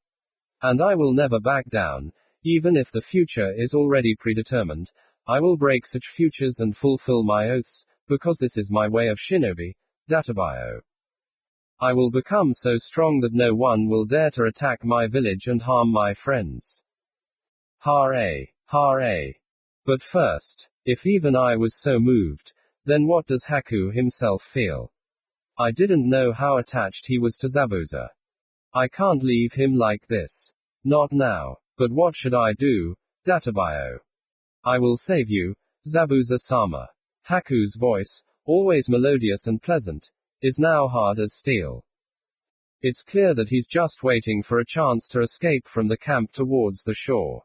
And I will never back down, even if the future is already predetermined. I will break such futures and fulfill my oaths, because this is my way of shinobi. Databio. I will become so strong that no one will dare to attack my village and harm my friends. Hare, hare. But first, if even I was so moved, then what does Haku himself feel? I didn't know how attached he was to Zabuza. I can't leave him like this. Not now. But what should I do? Databio. I will save you, Zabuza-sama. Haku's voice, always melodious and pleasant, is now hard as steel. It's clear that he's just waiting for a chance to escape from the camp towards the shore.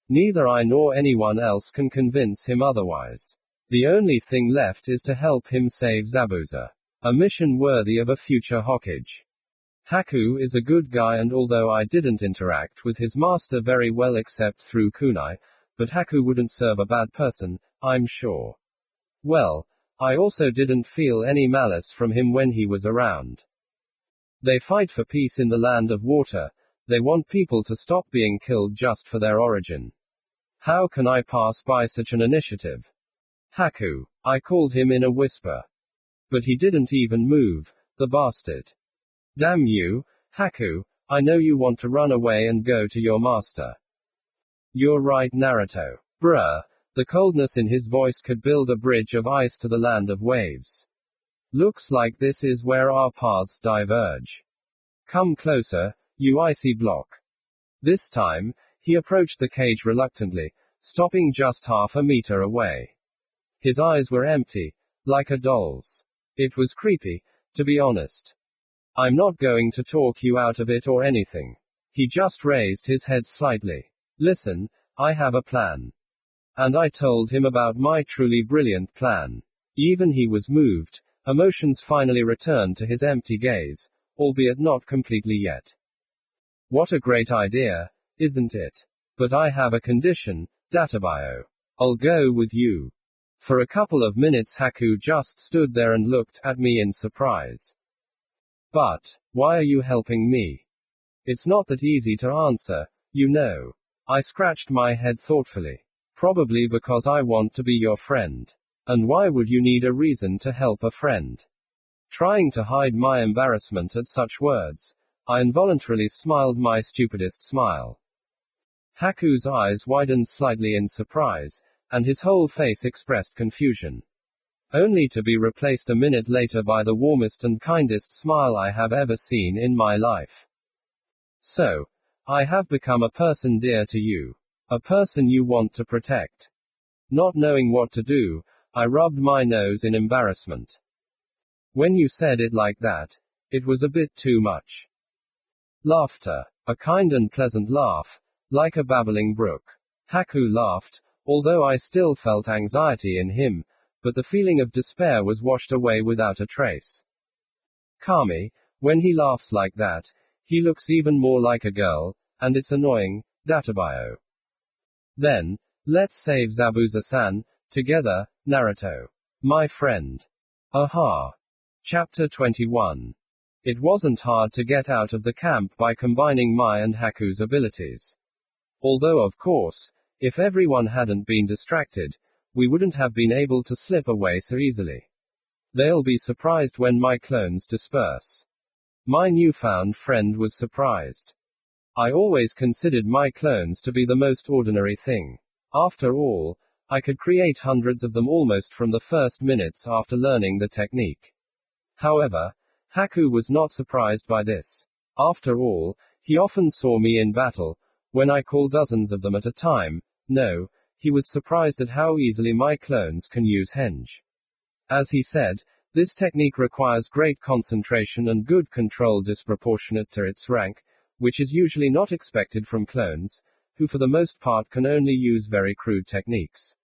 Neither I nor anyone else can convince him otherwise. The only thing left is to help him save Zabuza. A mission worthy of a future Hokage. Haku is a good guy, and although I didn't interact with his master very well except through kunai, but Haku wouldn't serve a bad person, I'm sure. Well, I also didn't feel any malice from him when he was around. They fight for peace in the land of water. They want people to stop being killed just for their origin. How can I pass by such an initiative? Haku. I called him in a whisper. But he didn't even move, the bastard. Damn you, Haku, I know you want to run away and go to your master. You're right, Naruto. Bruh. The coldness in his voice could build a bridge of ice to the land of waves. Looks like this is where our paths diverge. Come closer, you icy block. This time, he approached the cage reluctantly, stopping just half a meter away. His eyes were empty, like a doll's. It was creepy, to be honest. I'm not going to talk you out of it or anything. He just raised his head slightly. Listen, I have a plan. And I told him about my truly brilliant plan. Even he was moved. Emotions finally returned to his empty gaze, albeit not completely yet. What a great idea, isn't it? But I have a condition, Databio. I'll go with you. For a couple of minutes Haku just stood there and looked at me in surprise. But why are you helping me? It's not that easy to answer, you know. I scratched my head thoughtfully. Probably because I want to be your friend. And why would you need a reason to help a friend? Trying to hide my embarrassment at such words, I involuntarily smiled my stupidest smile. Haku's eyes widened slightly in surprise, and his whole face expressed confusion. Only to be replaced a minute later by the warmest and kindest smile I have ever seen in my life. So, I have become a person dear to you. A person you want to protect. Not knowing what to do, I rubbed my nose in embarrassment. When you said it like that, it was a bit too much. Laughter. A kind and pleasant laugh, like a babbling brook. Haku laughed, although I still felt anxiety in him, but the feeling of despair was washed away without a trace. Kami, when he laughs like that, he looks even more like a girl, and it's annoying. Databio. Then, let's save Zabuza-san, together, Naruto. My friend. Aha. Chapter 21. It wasn't hard to get out of the camp by combining Mai and Haku's abilities. Although of course, if everyone hadn't been distracted, we wouldn't have been able to slip away so easily. They'll be surprised when my clones disperse. My newfound friend was surprised. I always considered my clones to be the most ordinary thing. After all, I could create hundreds of them almost from the first minutes after learning the technique. However, Haku was not surprised by this. After all, he often saw me in battle, when I call dozens of them at a time. No, he was surprised at how easily my clones can use henge. As he said, this technique requires great concentration and good control disproportionate to its rank, which is usually not expected from clones, who for the most part can only use very crude techniques.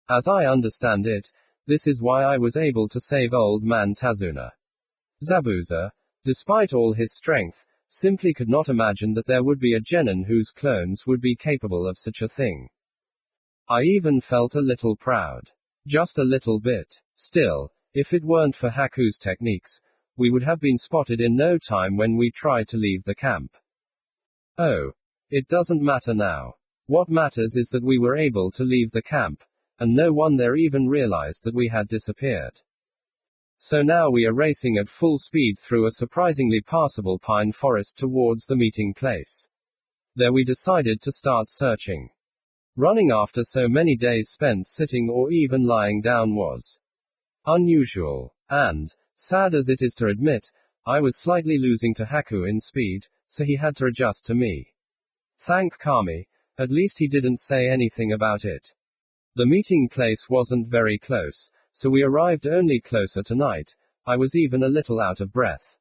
As I understand it, this is why I was able to save old man Tazuna. Zabuza, despite all his strength, simply could not imagine that there would be a genin whose clones would be capable of such a thing. I even felt a little proud. Just a little bit. Still, if it weren't for Haku's techniques, we would have been spotted in no time when we tried to leave the camp. Oh. It doesn't matter now. What matters is that we were able to leave the camp, and no one there even realized that we had disappeared. So now we are racing at full speed through a surprisingly passable pine forest towards the meeting place. There we decided to start searching. Running after so many days spent sitting or even lying down was unusual, and, sad as it is to admit, I was slightly losing to Haku in speed, so he had to adjust to me. Thank Kami, at least he didn't say anything about it. The meeting place wasn't very close, so we arrived only closer to night. I was even a little out of breath.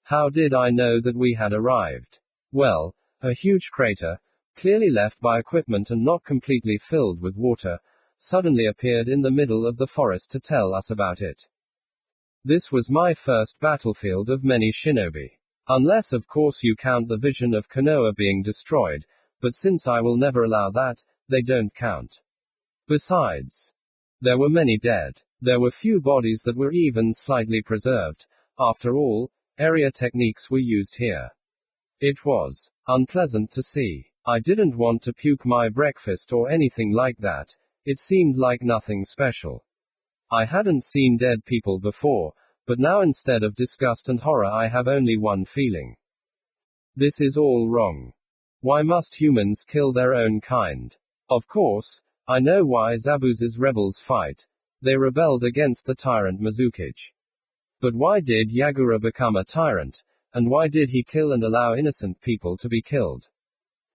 How did I know that we had arrived? Well, a huge crater, clearly left by equipment and not completely filled with water, suddenly appeared in the middle of the forest to tell us about it. This was my first battlefield of many shinobi. Unless of course you count the vision of Konoha being destroyed, but since I will never allow that, they don't count. Besides, there were many dead. There were few bodies that were even slightly preserved. After all, area techniques were used here. It was unpleasant to see. I didn't want to puke my breakfast or anything like that. It seemed like nothing special. I hadn't seen dead people before, but now instead of disgust and horror I have only one feeling. This is all wrong. Why must humans kill their own kind? Of course, I know why Zabuza's rebels fight. They rebelled against the tyrant Mizukage. But why did Yagura become a tyrant? And why did he kill and allow innocent people to be killed?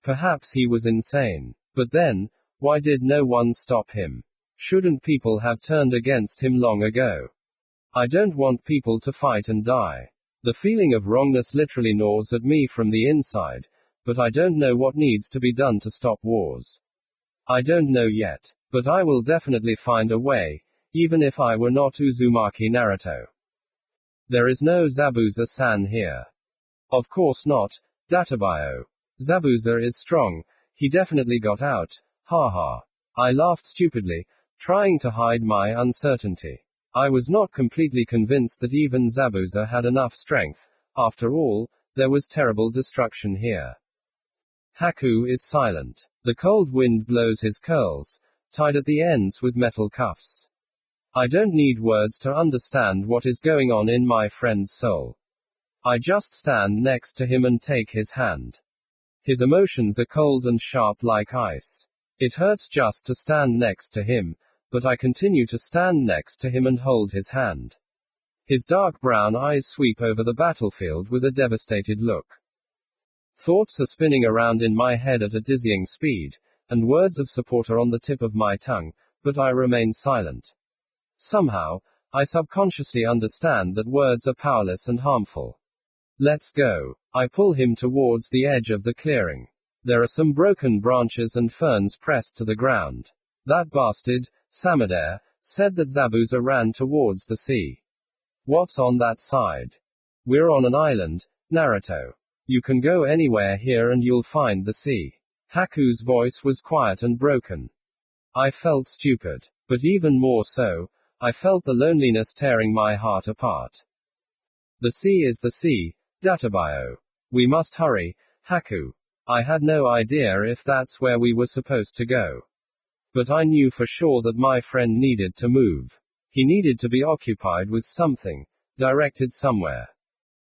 Perhaps he was insane. But then, why did no one stop him? Shouldn't people have turned against him long ago? I don't want people to fight and die. The feeling of wrongness literally gnaws at me from the inside, but I don't know what needs to be done to stop wars. I don't know yet, but I will definitely find a way, even if I were not Uzumaki Naruto. There is no Zabuza-san here. Of course not, Databio. Zabuza is strong, he definitely got out, haha. I laughed stupidly, trying to hide my uncertainty. I was not completely convinced that even Zabuza had enough strength. After all, there was terrible destruction here. Haku is silent. The cold wind blows his curls, tied at the ends with metal cuffs. I don't need words to understand what is going on in my friend's soul. I just stand next to him and take his hand. His emotions are cold and sharp like ice. It hurts just to stand next to him, but I continue to stand next to him and hold his hand. His dark brown eyes sweep over the battlefield with a devastated look. Thoughts are spinning around in my head at a dizzying speed, and words of support are on the tip of my tongue, but I remain silent. Somehow, I subconsciously understand that words are powerless and harmful. Let's go. I pull him towards the edge of the clearing. There are some broken branches and ferns pressed to the ground. That bastard, Samadare, said that Zabuza ran towards the sea. What's on that side? We're on an island, Naruto. You can go anywhere here and you'll find the sea. Haku's voice was quiet and broken. I felt stupid. But even more so, I felt the loneliness tearing my heart apart. The sea is the sea, Databio. We must hurry, Haku. I had no idea if that's where we were supposed to go. But I knew for sure that my friend needed to move. He needed to be occupied with something, directed somewhere.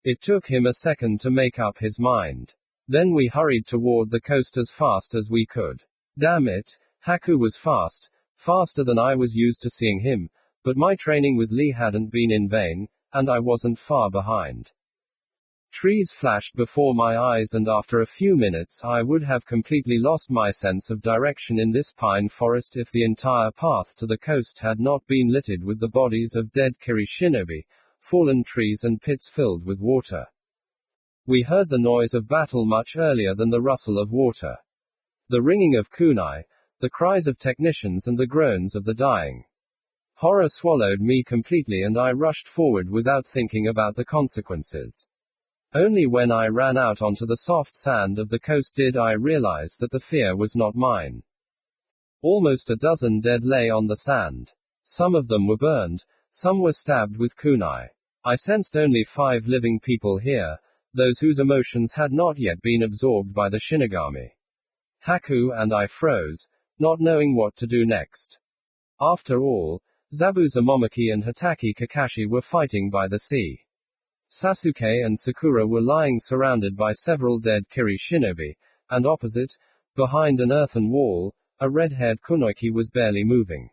It took him a second to make up his mind. Then we hurried toward the coast as fast as we could. Damn it, Haku was fast, faster than I was used to seeing him, but my training with Lee hadn't been in vain, and I wasn't far behind. Trees flashed before my eyes, and after a few minutes I would have completely lost my sense of direction in this pine forest if the entire path to the coast had not been littered with the bodies of dead Kiri shinobi, fallen trees and pits filled with water. We heard the noise of battle much earlier than the rustle of water. The ringing of kunai, the cries of technicians and the groans of the dying. Horror swallowed me completely and I rushed forward without thinking about the consequences. Only when I ran out onto the soft sand of the coast did I realize that the fear was not mine. Almost a dozen dead lay on the sand. Some of them were burned, some were stabbed with kunai. I sensed only 5 living people here, those whose emotions had not yet been absorbed by the Shinigami. Haku and I froze, not knowing what to do next. After all, Zabuza Momoki and Hatake Kakashi were fighting by the sea. Sasuke and Sakura were lying surrounded by several dead Kiri shinobi, and opposite, behind an earthen wall, a red-haired kunoiki was barely moving.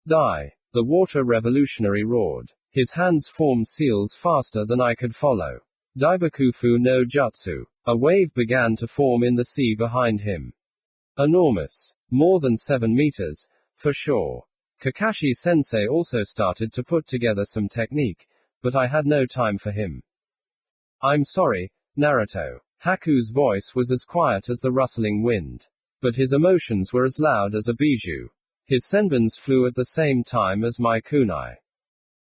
Die! The water revolutionary roared. His hands formed seals faster than I could follow. Daibakufu no jutsu. A wave began to form in the sea behind him. Enormous. More than 7 meters, for sure. Kakashi-sensei also started to put together some technique, but I had no time for him. I'm sorry, Naruto. Haku's voice was as quiet as the rustling wind. But his emotions were as loud as a bijou. His senbons flew at the same time as my kunai.